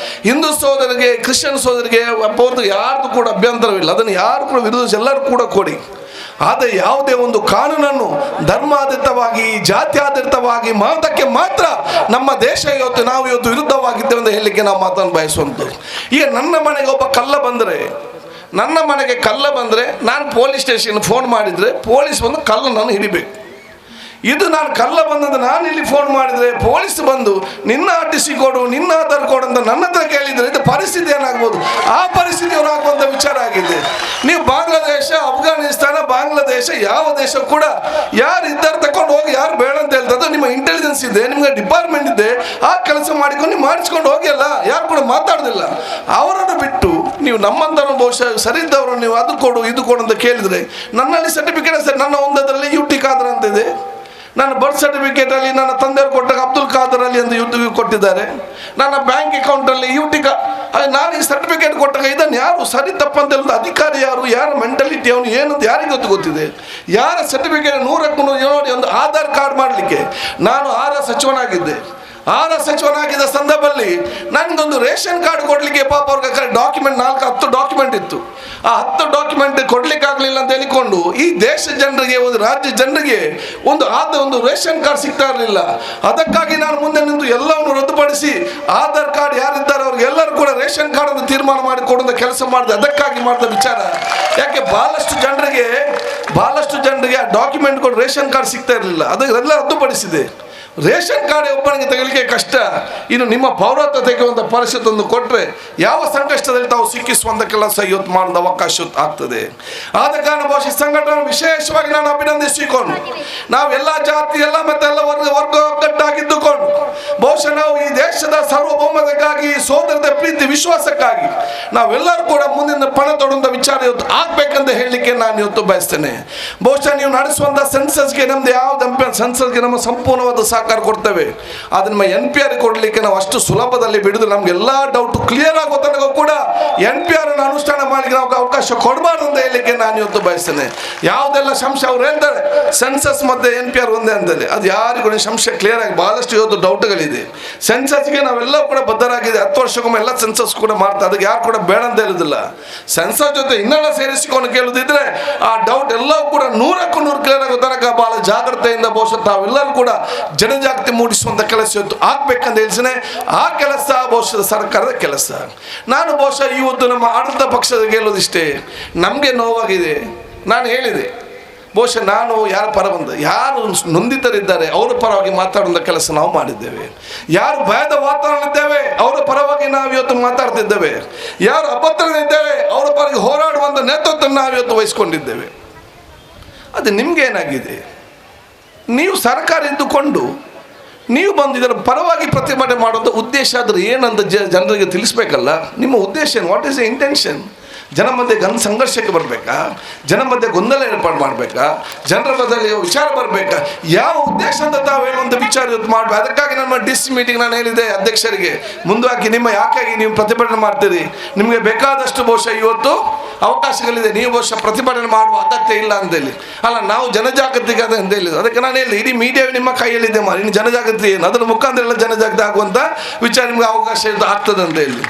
ಹಿಂದೂ ಸೋದರಿಗೆ, ಕ್ರಿಶ್ಚಿಯನ್ ಸೋದರಿಗೆ ಯಾರ್ದು ಕೂಡ ಅಭ್ಯಂತರವಿಲ್ಲ. ಅದನ್ನು ಯಾರು ಕೂಡ ವಿರೋಧ ಎಲ್ಲರೂ ಕೂಡ ಕೊಡಿ. ಆದರೆ ಯಾವುದೇ ಒಂದು ಕಾನೂನನ್ನು ಧರ್ಮಾಧಾರಿತವಾಗಿ, ಜಾತ್ಯಾಧಾರಿತವಾಗಿ ಮಾಡೋದಕ್ಕೆ ಮಾತ್ರ ನಮ್ಮ ದೇಶ ನಾವು ಇವತ್ತು ವಿರುದ್ಧವಾಗಿದ್ದೇವೆ ಅಂತ ಹೇಳಲಿಕ್ಕೆ ನಾವು ಮಾತನ್ನು ಬಯಸುವಂಥದ್ದು. ಈಗ ನನ್ನ ಮನೆಗೆ ಒಬ್ಬ ಕಳ್ಳ ಬಂದರೆ ನಾನು ಪೊಲೀಸ್ ಸ್ಟೇಷನ್ ಫೋನ್ ಮಾಡಿದರೆ ಪೊಲೀಸ್ ಬಂದು ಕಳ್ಳನನ್ನು ಹಿಡಿಬೇಕು. ಇದು ನಾನು ಕಳ್ಳ ಬಂದಂತ ನಾನು ಇಲ್ಲಿ ಫೋನ್ ಮಾಡಿದರೆ ಪೊಲೀಸ್ ಬಂದು ನಿನ್ನ RTC ಕೊಡು, ನಿನ್ನ ಆಧಾರ್ ಕೋಡ್ ಅಂತ ನನ್ನ ಹತ್ರ ಕೇಳಿದರೆ ಇದು ಪರಿಸ್ಥಿತಿ ಏನಾಗ್ಬೋದು? ಆ ಪರಿಸ್ಥಿತಿ ಆಗುವಂಥ ವಿಚಾರ ಆಗಿದೆ. ನೀವು ಬಾಂಗ್ಲಾದೇಶ, ಅಫ್ಘಾನಿಸ್ತಾನ, ಬಾಂಗ್ಲಾದೇಶ ಯಾವ ದೇಶ ಕೂಡ ಯಾರು ಇದ್ದಾರೆ ತಗೊಂಡು ಹೋಗಿ, ಯಾರು ಬೇಡ ಅಂತ ಹೇಳ್ತದೆ, ನಿಮ್ಮ ಇಂಟೆಲಿಜೆನ್ಸ್ ಇದೆ, ನಿಮ್ಗೆ ಡಿಪಾರ್ಟ್ಮೆಂಟ್ ಇದೆ, ಆ ಕೆಲಸ ಮಾಡಿಕೊಂಡು ನೀವು ಮಾಡಿಸ್ಕೊಂಡು ಹೋಗಿ ಅಲ್ಲ, ಯಾರು ಕೂಡ ಮಾತಾಡೋದಿಲ್ಲ. ಅವರನ್ನು ಬಿಟ್ಟು ನೀವು ನಮ್ಮಂಥವ್ರು ಬಹುಶಃ ಸರಿ ಇದ್ದವರು ನೀವು ಅದು ಕೊಡು ಇದು ಕೊಡು ಅಂತ ಕೇಳಿದರೆ ನನ್ನಲ್ಲಿ ಸರ್ಟಿಫಿಕೇಟ್ ಸರ್, ನನ್ನ ಒಂದರಲ್ಲಿ UT ಖಾದರ್ ಅಂತ ಇದೆ, ನನ್ನ ಬರ್ತ್ ಸರ್ಟಿಫಿಕೇಟಲ್ಲಿ ನನ್ನ ತಂದೆಯವರು ಕೊಟ್ಟಾಗ ಅಬ್ದುಲ್ ಖಾದರ್ ಅಲ್ಲಿ ಅಂತ UT ಕೊಟ್ಟಿದ್ದಾರೆ, ನನ್ನ ಬ್ಯಾಂಕ್ ಅಕೌಂಟಲ್ಲಿ UT ನಾನು ಈ ಸರ್ಟಿಫಿಕೇಟ್ ಕೊಟ್ಟಾಗ ಇದನ್ನು ಯಾರು ಸರಿ ತಪ್ಪಂತ ಹೇಳಿದ ಅಧಿಕಾರಿ ಯಾರು, ಯಾರ ಮೆಂಟಾಲಿಟಿ ಅವನು ಏನಂತ ಯಾರಿಗೆ ಗೊತ್ತಿದೆ? ಯಾರ ಸರ್ಟಿಫಿಕೇಟ್ 100ಕ್ಕೆ 100 ನೋಡಿ. ಒಂದು ಆಧಾರ್ ಕಾರ್ಡ್ ಮಾಡಲಿಕ್ಕೆ ನಾನು ಸಚಿವನಾಗಿದ್ದ ಸಂದರ್ಭದಲ್ಲಿ ನನಗೊಂದು ರೇಷನ್ ಕಾರ್ಡ್ ಕೊಡಲಿಕ್ಕೆ ಪಾಪ ಅವ್ರಿಗೆ ಡಾಕ್ಯುಮೆಂಟ್ 10 ಡಾಕ್ಯುಮೆಂಟ್ ಇತ್ತು. ಆ 10 ಡಾಕ್ಯುಮೆಂಟ್ ಕೊಡ್ಲಿಕ್ಕಾಗಲಿಲ್ಲ ಅಂತ ಹೇಳಿಕೊಂಡು ಈ ದೇಶ ಜನರಿಗೆ, ಒಂದು ರಾಜ್ಯ ಜನರಿಗೆ ಒಂದು ರೇಷನ್ ಕಾರ್ಡ್ ಸಿಗ್ತಾ ಇರಲಿಲ್ಲ. ಅದಕ್ಕಾಗಿ ನಾನು ಮುಂದೆ ನಿಂತು ಎಲ್ಲವನ್ನು ರದ್ದುಪಡಿಸಿ ಆಧಾರ್ ಕಾರ್ಡ್ ಯಾರಿದ್ದಾರೆ ಅವ್ರಿಗೆಲ್ಲರೂ ಕೂಡ ರೇಷನ್ ಕಾರ್ಡ್ ಅಂತ ತೀರ್ಮಾನ ಮಾಡಿ ಕೊಡುವಂಥ ಕೆಲಸ ಮಾಡಿದೆ. ಅದಕ್ಕಾಗಿ ಮಾಡಿದ ವಿಚಾರ. ಯಾಕೆ ಬಹಳಷ್ಟು ಜನರಿಗೆ ಆ ಡಾಕ್ಯುಮೆಂಟ್ ಕೊಟ್ಟು ರೇಷನ್ ಕಾರ್ಡ್ ಸಿಗ್ತಾ ಇರಲಿಲ್ಲ, ಅದೆಲ್ಲ ರದ್ದುಪಡಿಸಿದೆ. ರೇಷನ್ ಕಾರ್ಡ್ ಒಬ್ಬನಿಗೆ ತೆಗಲಿಕ್ಕೆ ಕಷ್ಟ, ಇನ್ನು ನಿಮ್ಮ ಪೌರತ್ವ ತೆಗೆಯುವಂಥ ಪರಿಸ್ಥಿತಿ ಒಂದು ಕೊಟ್ಟರೆ ಯಾವ ಸಂಕಷ್ಟದಲ್ಲಿ ತಾವು ಸಿಕ್ಕಿಸುವಂಥ ಕೆಲಸ ಇವತ್ತು ಮಾಡಿದ ಅವಕಾಶ ಆಗ್ತದೆ. ಆದ ಕಾರಣ ಬಹುಶಃ ಸಂಘಟನೆ ವಿಶೇಷವಾಗಿ ನಾನು ಅಭಿನಂದಿಸಿಕೊಂಡು, ನಾವು ಎಲ್ಲ ಜಾತಿ, ಎಲ್ಲ ಮತ್ತೆಲ್ಲ ವರ್ಗ ಒಗ್ಗಟ್ಟಾಗಿದ್ದುಕೊಂಡು ಬಹುಶಃ ನಾವು ಈ ದೇಶದ ಸಾರ್ವಭೌಮತೆಗಾಗಿ, ಸೋದರತೆ, ಪ್ರೀತಿ, ವಿಶ್ವಾಸಕ್ಕಾಗಿ ನಾವೆಲ್ಲರೂ ಕೂಡ ಮುಂದಿನ ಪಣ ತೊಡುವಂಥ ವಿಚಾರ ಇವತ್ತು ಆಗ್ಬೇಕಂತ ಹೇಳಲಿಕ್ಕೆ ನಾನು ಇವತ್ತು ಬಯಸ್ತೇನೆ. ಬಹುಶಃ ನೀವು ನಡೆಸುವಂಥ ಸೆನ್ಸಸ್ಗೆ ನಮ್ದು ಸೆನ್ಸಸ್ಗೆ ನಮ್ಮ ಸಂಪೂರ್ಣವಾದ ಸಹಕಾರ ಕೊಡ್ತೇವೆ. ಅದು ನಮ್ಮ NPR ಕೊಡಲಿಕ್ಕೆ ನಾವು ಅಷ್ಟು ಸುಲಭದಲ್ಲಿ ಬಿಡುದು, ನಮ್ಗೆಲ್ಲ ಡೌಟ್ ಕ್ಲಿಯರ್ ಆಗೋ ತನಕ ಕೂಡ NPR ಅನ್ನು ಅನುಷ್ಠಾನ ಮಾಡಲಿಕ್ಕೆ ನಾವು ಅವಕಾಶ ಕೊಡಬಾರ್ದು ಅಂತ ಹೇಳಲಿಕ್ಕೆ ನಾನು ಇವತ್ತು ಬಯಸ್ತೇನೆ. ಯಾವುದೆಲ್ಲ ಸಂಶಯ ಅವ್ರು ಹೇಳ್ತಾರೆ ಸೆನ್ಸಸ್ ಮತ್ತೆ NPR ಒಂದೇ ಅಂತೇಳಿ, ಅದು ಯಾರಿಗೂ ಸಂಶಯ ಕ್ಲಿಯರ್ ಆಗಿ ಬಹಳಷ್ಟು ಇವತ್ತು ಡೌಟ್ಗಳಿದೆ. ಸೆನ್ಸಸ್ಗೆ ನಾವೆಲ್ಲ ಕೂಡ ಬದ್ಧರಾಗಿದೆ. 10 ವರ್ಷಕ್ಕೊಮ್ಮೆ ಎಲ್ಲ ಸೆನ್ಸಸ್ ಕೂಡ ಮಾಡ್ತಾರೆ, ಅದಕ್ಕೆ ಯಾರು ಕೂಡ ಬೇಡ ಅಂತ ಹೇಳುದಿಲ್ಲ. ಸೆನ್ಸಸ್ ಜೊತೆ ಇನ್ನೆಲ್ಲ ಸೇರಿಸಿಕೊಂಡು ಕೇಳುದಿದ್ರೆ ಆ ಡೌಟ್ ಎಲ್ಲವೂ ಕೂಡ 100ಕ್ಕೆ 100 ಕ್ಲಿಯರ್ ಆಗೋ ತನಕ ಬಹಳ ಜಾಗ್ರತೆಯಿಂದ ಬಹುಶಃ ತಾವೆಲ್ಲರೂ ಕೂಡ ಜನಜಾಗೃತಿ ಮೂಡಿಸುವಂಥ ಕೆಲಸ ಇವತ್ತು ಆಗ್ಬೇಕಂತ ಹೇಳ್ತೇನೆ. ಆ ಕೆಲಸ ಬಹುಶಃ ಸರ್ಕಾರದ ಕೆಲಸ. ನಾನು ಬಹುಶಃ ಇವತ್ತು ನಮ್ಮ ಆಡಳಿತ ಪಕ್ಷದ ಗೆಲ್ಲೋದಿಷ್ಟೇ, ನಮಗೆ ನೋವಾಗಿದೆ. ನಾನು ಹೇಳಿದೆ ಬಹುಶಃ ನಾನು ಯಾರ ಪರ ಯಾರು ನೊಂದಿತರಿದ್ದಾರೆ ಅವರ ಪರವಾಗಿ ಮಾತಾಡುವಂಥ ಕೆಲಸ ನಾವು ಮಾಡಿದ್ದೇವೆ. ಯಾರು ಭಯದ ವಾತಾವರಣ ಇದ್ದೇವೆ ಅವರ ಪರವಾಗಿ ನಾವು ಇವತ್ತು ಮಾತಾಡ್ತಿದ್ದೇವೆ. ಯಾರು ಅಭದ್ರರಿದ್ದೇವೆ ಅವರ ಪರವಾಗಿ ಹೋರಾಡುವಂಥ ನೇತೃತ್ವ ನಾವು ಇವತ್ತು ವಹಿಸ್ಕೊಂಡಿದ್ದೇವೆ. ಅದು ನಿಮ್ಗೇನಾಗಿದೆ? ನೀವು ಸರ್ಕಾರ ಇದ್ದುಕೊಂಡು ನೀವು ಬಂದು ಇದರ ಪರವಾಗಿ ಪ್ರತಿಭಟನೆ ಮಾಡುವಂಥ ಉದ್ದೇಶ ಆದರೆ ಏನಂತ ಜನರಿಗೆ ತಿಳಿಸ್ಬೇಕಲ್ಲ. ನಿಮ್ಮ ಉದ್ದೇಶ ಏನು? What is the intention? ಜನ ಮಧ್ಯೆ ಸಂಘರ್ಷಕ್ಕೆ ಬರಬೇಕಾ? ಜನ ಮಧ್ಯೆ ಗೊಂದಲ ಏರ್ಪಾಡು ಮಾಡಬೇಕಾ? ಜನರ ಬದಲಿ ವಿಚಾರ ಬರಬೇಕಾ? ಯಾವ ಉದ್ದೇಶ ಅಂತ ತಾವು ಹೇಳುವಂಥ ವಿಚಾರ ಇವತ್ತು ಮಾಡಬೇಕು. ಅದಕ್ಕಾಗಿ ನಮ್ಮ ಡಿಸ್ ಮೀಟಿಂಗ್ ನಾನು ಹೇಳಿದೆ ಅಧ್ಯಕ್ಷರಿಗೆ, ಮುಂದಾಗಿ ಯಾಕಾಗಿ ನೀವು ಪ್ರತಿಭಟನೆ ಮಾಡ್ತೀರಿ? ನಿಮಗೆ ಬೇಕಾದಷ್ಟು ಬಹುಶಃ ಇವತ್ತು ಅವಕಾಶಗಳಿದೆ, ನೀವು ಬಹುಶಃ ಪ್ರತಿಭಟನೆ ಮಾಡುವ ಅಗತ್ಯ ಇಲ್ಲ ಅಂತೇಳಿ. ಅಲ್ಲ, ನಾವು ಜನಜಾಗೃತಿಗೆ ಅಂತ ಹೇಳಿದ್ರು. ಅದಕ್ಕೆ ನಾನು ಹೇಳಿದೆ, ಇಡೀ ಮೀಡಿಯಾ ನಿಮ್ಮ ಕೈಯಲ್ಲಿದೆ ಮಾಡಿ, ಇನ್ನು ಜನಜಾಗೃತಿ ಏನು, ಅದರ ಮುಖಾಂತರ ಎಲ್ಲ ಜನಜಾಗೃತಿ ಆಗುವಂಥ ವಿಚಾರ ನಿಮ್ಗೆ ಅವಕಾಶ ಆಗ್ತದೆ ಅಂತ ಹೇಳಿ.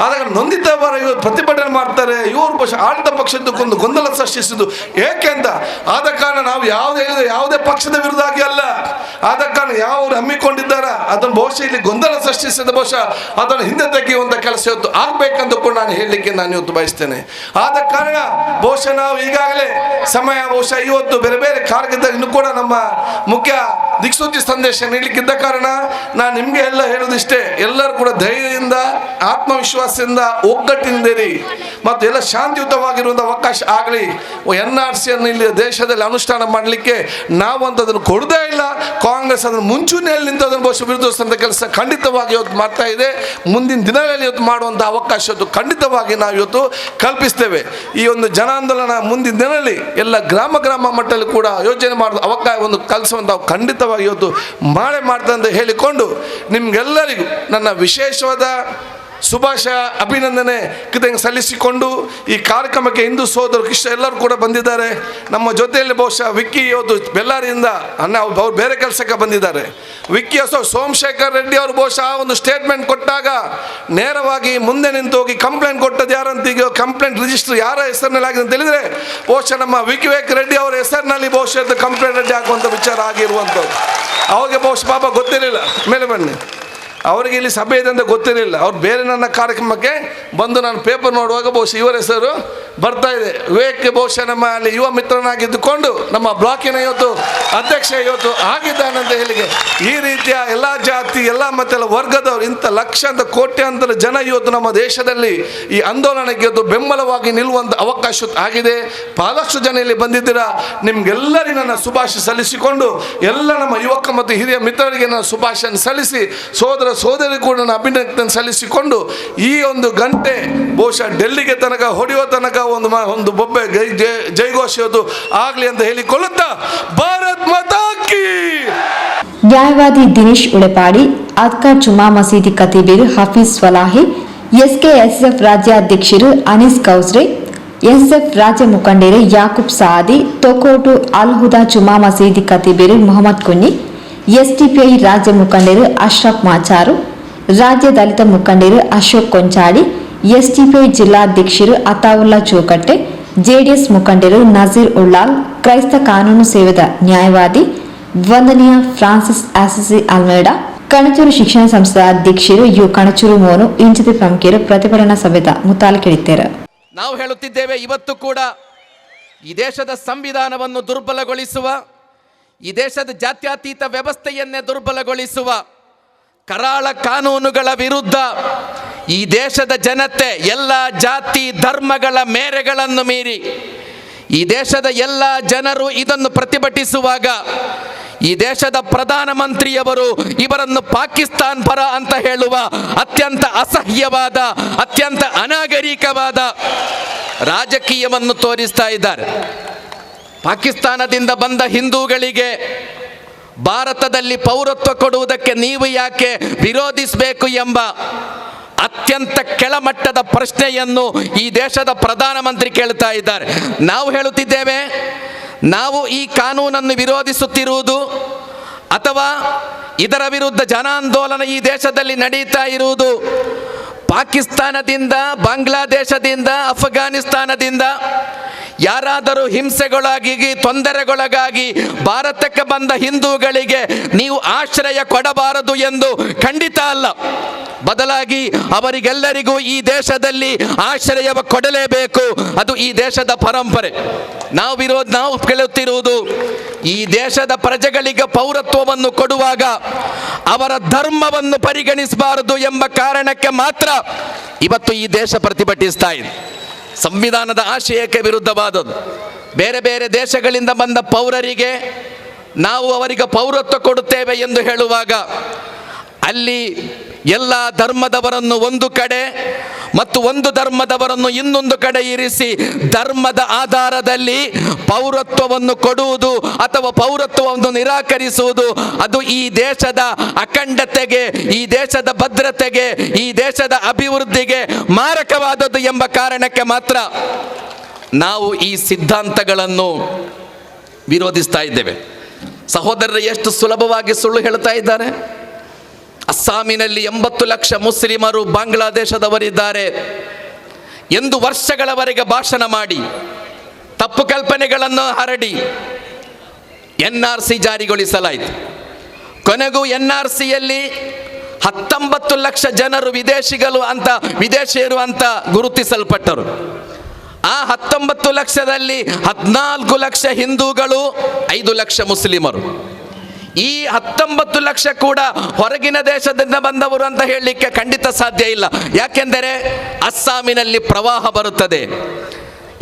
ಆದಾಗ ನೊಂದಿದ್ದವರ ಇವತ್ತು ಪ್ರತಿಭಟನೆ ಮಾಡ್ತಾರೆ. ಇವರು ಆಡಳಿತ ಪಕ್ಷದಕ್ಕೊಂದು ಗೊಂದಲ ಸೃಷ್ಟಿಸಿದ್ದು ಏಕೆ ಅಂತ. ಆದ ಕಾರಣ ನಾವು ಯಾವುದೇ ಪಕ್ಷದ ವಿರುದ್ಧ ಆಗಿ ಅಲ್ಲ. ಆದ ಕಾರಣ ಯಾವ ಹಮ್ಮಿಕೊಂಡಿದ್ದಾರ ಅದನ್ನು ಬಹುಶಃ ಇಲ್ಲಿ ಗೊಂದಲ ಸೃಷ್ಟಿಸಿದ ಬಹುಶಃ ಅದನ್ನು ಹಿಂದೆ ತೆಗೆಯುವಂಥ ಕೆಲಸ ಇವತ್ತು ಆಗ್ಬೇಕಂತ ಕೂಡ ನಾನು ಹೇಳಲಿಕ್ಕೆ ನಾನು ಇವತ್ತು ಬಯಸ್ತೇನೆ. ಆದ ಕಾರಣ ಬಹುಶಃ ನಾವು ಈಗಾಗಲೇ ಸಮಯ ಬಹುಶಃ ಇವತ್ತು ಬೇರೆ ಬೇರೆ ಕಾರ್ಯದಲ್ಲಿ ಇನ್ನೂ ಕೂಡ ನಮ್ಮ ಮುಖ್ಯ ದಿಕ್ಸೂಚಿ ಸಂದೇಶ ನೀಡಲಿಕ್ಕಿದ್ದ ಕಾರಣ ನಾನು ನಿಮಗೆ ಎಲ್ಲ ಹೇಳೋದಿಷ್ಟೇ, ಎಲ್ಲರೂ ಕೂಡ ಧೈರ್ಯದಿಂದ ಆತ್ಮವಿಶ್ವಾಸದಿಂದ ಒಗ್ಗಟ್ಟಿನಿಂದಿರಿ ಮತ್ತು ಎಲ್ಲ ಶಾಂತಿಯುತವಾಗಿರುವಂಥ ಅವಕಾಶ ಆಗಲಿ. NRC ಅನ್ನು ಇಲ್ಲಿ ದೇಶದಲ್ಲಿ ಅನುಷ್ಠಾನ ಮಾಡಲಿಕ್ಕೆ ನಾವಂತ ಅದನ್ನು ಕೊಡದೇ ಇಲ್ಲ. ಕಾಂಗ್ರೆಸ್ ಅದನ್ನು ಮುಂಚೂಣಿಯಲ್ಲಿ ನಿಂತು ಅದನ್ನು ಬಹುಶಃ ವಿರೋಧಿಸುವಂಥ ಕೆಲಸ ಖಂಡಿತವಾಗಿ ಇವತ್ತು ಮಾಡ್ತಾ ಇದೆ. ಮುಂದಿನ ದಿನಗಳಲ್ಲಿ ಇವತ್ತು ಮಾಡುವಂಥ ಅವಕಾಶ ಇವತ್ತು ಖಂಡಿತವಾಗಿ ನಾವು ಇವತ್ತು ಕಲ್ಪಿಸ್ತೇವೆ. ಈ ಒಂದು ಜನಾಂದೋಲನ ಮುಂದಿನ ದಿನದಲ್ಲಿ ಎಲ್ಲ ಗ್ರಾಮ ಮಟ್ಟದಲ್ಲಿ ಕೂಡ ಯೋಜನೆ ಮಾಡೋದು ಅವಕಾಶ ಒಂದು ಕಲಿಸುವಂಥ ಖಂಡಿತವಾಗಿ ಇವತ್ತು ಮಾಡ್ತಾ ಅಂತ ಹೇಳಿಕೊಂಡು ನಿಮ್ಗೆಲ್ಲರಿಗೂ ನನ್ನ ವಿಶೇಷವಾದ ಶುಭಾಶಯ ಅಭಿನಂದನೆ ಸಲ್ಲಿಸಿಕೊಂಡು ಈ ಕಾರ್ಯಕ್ರಮಕ್ಕೆ ಹಿಂದೂ ಸೋದರ ಕೃಷ್ಣ ಎಲ್ಲರೂ ಕೂಡ ಬಂದಿದ್ದಾರೆ. ನಮ್ಮ ಜೊತೆಯಲ್ಲಿ ಬಹುಶಃ ವಿಕ್ಕಿ ಇವತ್ತು ಬೆಳ್ಳಾರಿಯಿಂದ ಅವ್ರು ಬೇರೆ ಕೆಲಸಕ್ಕೆ ಬಂದಿದ್ದಾರೆ. ವಿಕ್ಕಿ ಸೋಮಶೇಖರ್ ರೆಡ್ಡಿ ಅವರು ಬಹುಶಃ ಒಂದು ಸ್ಟೇಟ್ಮೆಂಟ್ ಕೊಟ್ಟಾಗ ನೇರವಾಗಿ ಮುಂದೆ ನಿಂತು ಹೋಗಿ ಕಂಪ್ಲೇಂಟ್ ಕೊಟ್ಟದ್ದು ಯಾರಂತ, ಈಗ ಕಂಪ್ಲೇಂಟ್ ರಿಜಿಸ್ಟರ್ ಯಾರ ಹೆಸರಿನಲ್ಲಿ ಆಗಿದೆ ಅಂತ ಹೇಳಿದರೆ ಬಹುಶಃ ನಮ್ಮ ವಿವೇಕ್ ರೆಡ್ಡಿ ಅವರ ಹೆಸರಿನಲ್ಲಿ ಬಹುಶಃ ಕಂಪ್ಲೇಂಟ್ ರೆಡ್ಡಿ ಹಾಕುವಂಥ ವಿಚಾರ ಆಗಿರುವಂಥದ್ದು. ಅವ್ರಿಗೆ ಬಹುಶಃ ಪಾಪ ಗೊತ್ತಿರಲಿಲ್ಲ, ಮೇಲೆ ಬನ್ನಿ, ಅವರಿಗೆ ಇಲ್ಲಿ ಸಭೆ ಇದೆ ಅಂತ ಗೊತ್ತಿರಲಿಲ್ಲ. ಅವ್ರು ಬೇರೆ ನನ್ನ ಕಾರ್ಯಕ್ರಮಕ್ಕೆ ಬಂದು ನಾನು ಪೇಪರ್ ನೋಡುವಾಗ ಬಹುಶಃ ಇವರ ಹೆಸರು ಬರ್ತಾ ಇದೆ. ವಿವೇಕ್ ಬಹುಶಃ ನಮ್ಮ ಅಲ್ಲಿ ಯುವ ಮಿತ್ರನಾಗಿದ್ದುಕೊಂಡು ನಮ್ಮ ಬ್ಲಾಕಿನ ಇವತ್ತು ಅಧ್ಯಕ್ಷ ಇವತ್ತು ಆಗಿದ್ದಾನಂತ ಹೇಳಿಗೆ ಈ ರೀತಿಯ ಎಲ್ಲ ಜಾತಿ ಎಲ್ಲ ಮತ್ತೆಲ್ಲ ವರ್ಗದವರು ಇಂಥ ಲಕ್ಷಾಂತರ ಕೋಟ್ಯಾಂತರ ಜನ ಇವತ್ತು ನಮ್ಮ ದೇಶದಲ್ಲಿ ಈ ಆಂದೋಲನಕ್ಕೆ ಇವತ್ತು ಬೆಂಬಲವಾಗಿ ನಿಲ್ಲುವಂಥ ಅವಕಾಶ ಆಗಿದೆ. ಬಹಳಷ್ಟು ಜನ ಇಲ್ಲಿ ಬಂದಿದ್ದೀರಾ. ನಿಮ್ಗೆಲ್ಲರಿಗೂ ನನ್ನ ಶುಭಾಶಯ ಸಲ್ಲಿಸಿಕೊಂಡು ಎಲ್ಲ ನಮ್ಮ ಯುವಕ ಮತ್ತು ಹಿರಿಯ ಮಿತ್ರರಿಗೆ ನನ್ನ ಶುಭಾಶಯ ಸಲ್ಲಿಸಿ ಸೋದರಿ ಕೂಡ ನನ್ನ ಅಭಿನಂದನೆ ಸಲ್ಲಿಸಿಕೊಂಡು ಈ ಒಂದು ಗಂಟೆ ಬಹುಶಃ ಡೆಲ್ಲಿಗೆ ತನಕ ಹೊಡೆಯುವ ತನಕ ಒಂದು ಬೊಬ್ಬೆ ಜೈಘೋಷ ಇವತ್ತು ಆಗಲಿ ಅಂತ ಹೇಳಿಕೊಳ್ಳುತ್ತಾ ಭಾರತ್ ಮಾತಾ ಕೀ. ನ್ಯಾಯವಾದಿ ದಿನೇಶ್ ಉಳೆಪಾಡಿ, ಅದ್ಕರ್ ಜುಮಾ ಮಸೀದಿ ಖತೀಬೀರ್ ಹಫೀಜ್ ಸ್ವಲಾಹಿ, SKSF ರಾಜ್ಯಾಧ್ಯಕ್ಷರು ಅನೀಸ್ ಕೌಸ್ರೆ, SF ರಾಜ್ಯ ಮುಖಂಡರು ಯಾಕೂಬ್ ಸಾದಿ, ತೊಕೋಟು ಅಲ್ ಹುದಾ ಜುಮಾ ಮಸೀದಿ ಖತೀಬೀರ್ ಮೊಹಮ್ಮದ್ ಕುನ್ನಿ, SDPI ರಾಜ್ಯ ಮುಖಂಡರು ಅಶ್ರಫ್ ಮಾಚಾರು, ರಾಜ್ಯ ದಲಿತ ಮುಖಂಡರು ಅಶೋಕ್ ಕೊಂಚಾಡಿ, SDPI ಜಿಲ್ಲಾಧ್ಯಕ್ಷರು ಅತಾವುಲ್ಲಾ ಚೋಕಟ್ಟೆ, JDS ಮುಖಂಡರು ನಜೀರ್ ಉಳ್ಳಾಲ್, ಕ್ರೈಸ್ತ ಕಾನೂನು ಸೇವೆದ ನ್ಯಾಯವಾದಿ ವಂದನೀಯ ಫ್ರಾನ್ಸಿಸ್ ಆಸಿಸಿ ಅಲ್ಮೇಡಾ, ಕಣಚೂರು ಶಿಕ್ಷಣ ಸಂಸ್ಥೆ ಅಧ್ಯಕ್ಷರು ಯು ಕಣಚೂರು ಮೋನು ಇಂಚತಿ ಪ್ರಮುಖರು ಪ್ರತಿಭಟನಾ ಸಭೆದ ಮುತಾಲಿಕೆಳಿದ್ದಾರೆ. ನಾವು ಹೇಳುತ್ತಿದ್ದೇವೆ, ಇವತ್ತು ಕೂಡ ಈ ದೇಶದ ಸಂವಿಧಾನವನ್ನು ದುರ್ಬಲಗೊಳಿಸುವ, ಈ ದೇಶದ ಜಾತ್ಯತೀತ ವ್ಯವಸ್ಥೆಯನ್ನೇ ದುರ್ಬಲಗೊಳಿಸುವ ಕರಾಳ ಕಾನೂನುಗಳ ವಿರುದ್ಧ ಈ ದೇಶದ ಜನತೆ ಎಲ್ಲ ಜಾತಿ ಧರ್ಮಗಳ ಮೇರೆಗಳನ್ನು ಮೀರಿ ಈ ದೇಶದ ಎಲ್ಲ ಜನರು ಇದನ್ನು ಪ್ರತಿಭಟಿಸುವಾಗ ಈ ದೇಶದ ಪ್ರಧಾನಮಂತ್ರಿಯವರು ಇವರನ್ನು ಪಾಕಿಸ್ತಾನ್ ಪರ ಅಂತ ಹೇಳುವ ಅತ್ಯಂತ ಅಸಹ್ಯವಾದ, ಅತ್ಯಂತ ಅನಾಗರಿಕವಾದ ರಾಜಕೀಯವನ್ನು ತೋರಿಸ್ತಾ ಇದ್ದಾರೆ. ಪಾಕಿಸ್ತಾನದಿಂದ ಬಂದ ಹಿಂದೂಗಳಿಗೆ ಭಾರತದಲ್ಲಿ ಪೌರತ್ವ ಕೊಡುವುದಕ್ಕೆ ನೀವು ಯಾಕೆ ವಿರೋಧಿಸಬೇಕು ಎಂಬ ಅತ್ಯಂತ ಕೆಳಮಟ್ಟದ ಪ್ರಶ್ನೆಯನ್ನು ಈ ದೇಶದ ಪ್ರಧಾನಮಂತ್ರಿ ಕೇಳ್ತಾ ಇದ್ದಾರೆ. ನಾವು ಹೇಳುತ್ತಿದ್ದೇವೆ, ನಾವು ಈ ಕಾನೂನನ್ನು ವಿರೋಧಿಸುತ್ತಿರುವುದು ಅಥವಾ ಇದರ ವಿರುದ್ಧ ಜನಾಂದೋಲನ ಈ ದೇಶದಲ್ಲಿ ನಡೀತಾ ಇರುವುದು ಪಾಕಿಸ್ತಾನದಿಂದ, ಬಾಂಗ್ಲಾದೇಶದಿಂದ, ಅಫ್ಘಾನಿಸ್ತಾನದಿಂದ ಯಾರಾದರೂ ಹಿಂಸೆಗೊಳಗಾಗಿ, ತೊಂದರೆಗೊಳಗಾಗಿ ಭಾರತಕ್ಕೆ ಬಂದ ಹಿಂದೂಗಳಿಗೆ ನೀವು ಆಶ್ರಯ ಕೊಡಬಾರದು ಎಂದು ಖಂಡಿತ ಅಲ್ಲ. ಬದಲಾಗಿ ಅವರಿಗೆಲ್ಲರಿಗೂ ಈ ದೇಶದಲ್ಲಿ ಆಶ್ರಯ ಕೊಡಲೇಬೇಕು. ಅದು ಈ ದೇಶದ ಪರಂಪರೆ. ನಾವು ಕೇಳುತ್ತಿರುವುದು, ಈ ದೇಶದ ಪ್ರಜೆಗಳಿಗೆ ಪೌರತ್ವವನ್ನು ಕೊಡುವಾಗ ಅವರ ಧರ್ಮವನ್ನು ಪರಿಗಣಿಸಬಾರದು ಎಂಬ ಕಾರಣಕ್ಕೆ ಮಾತ್ರ ಇವತ್ತು ಈ ದೇಶ ಪ್ರತಿಭಟಿಸ್ತಾ ಇದೆ. ಸಂವಿಧಾನದ ಆಶಯಕ್ಕೆ ವಿರುದ್ಧವಾದದ್ದು. ಬೇರೆ ಬೇರೆ ದೇಶಗಳಿಂದ ಬಂದ ಪೌರರಿಗೆ ನಾವು ಅವರಿಗೆ ಪೌರತ್ವ ಕೊಡುತ್ತೇವೆ ಎಂದು ಹೇಳುವಾಗ ಅಲ್ಲಿ ಎಲ್ಲ ಧರ್ಮದವರನ್ನು ಒಂದು ಕಡೆ ಮತ್ತು ಒಂದು ಧರ್ಮದವರನ್ನು ಇನ್ನೊಂದು ಕಡೆ ಇರಿಸಿ ಧರ್ಮದ ಆಧಾರದಲ್ಲಿ ಪೌರತ್ವವನ್ನು ಕೊಡುವುದು ಅಥವಾ ಪೌರತ್ವವನ್ನು ನಿರಾಕರಿಸುವುದು ಅದು ಈ ದೇಶದ ಅಖಂಡತೆಗೆ, ಈ ದೇಶದ ಭದ್ರತೆಗೆ, ಈ ದೇಶದ ಅಭಿವೃದ್ಧಿಗೆ ಮಾರಕವಾದದ್ದು ಎಂಬ ಕಾರಣಕ್ಕೆ ಮಾತ್ರ ನಾವು ಈ ಸಿದ್ಧಾಂತಗಳನ್ನು ವಿರೋಧಿಸ್ತಾ ಇದ್ದೇವೆ. ಸಹೋದರರು ಎಷ್ಟು ಸುಲಭವಾಗಿ ಸುಳ್ಳು ಹೇಳ್ತಾ ಇದ್ದಾರೆ. ಅಸ್ಸಾಮಿನಲ್ಲಿ 80 ಲಕ್ಷ ಮುಸ್ಲಿಮರು ಬಾಂಗ್ಲಾದೇಶದವರಿದ್ದಾರೆ ಎಂದು ವರ್ಷಗಳವರೆಗೆ ಭಾಷಣ ಮಾಡಿ ತಪ್ಪು ಕಲ್ಪನೆಗಳನ್ನು ಹರಡಿ NRC ಜಾರಿಗೊಳಿಸಲಾಯಿತು. ಕೊನೆಗೂ NRCಯಲ್ಲಿ 19 ಲಕ್ಷ ಜನರು ವಿದೇಶಿಯರು ಅಂತ ಗುರುತಿಸಲ್ಪಟ್ಟರು. ಆ 19 ಲಕ್ಷದಲ್ಲಿ 14 ಲಕ್ಷ ಹಿಂದೂಗಳು, 5 ಲಕ್ಷ ಮುಸ್ಲಿಮರು. ಈ 19 ಲಕ್ಷ ಕೂಡ ಹೊರಗಿನ ದೇಶದಿಂದ ಬಂದವರು ಅಂತ ಹೇಳಲಿಕ್ಕೆ ಖಂಡಿತ ಸಾಧ್ಯ ಇಲ್ಲ. ಯಾಕೆಂದರೆ ಅಸ್ಸಾಮಿನಲ್ಲಿ ಪ್ರವಾಹ ಬರುತ್ತದೆ.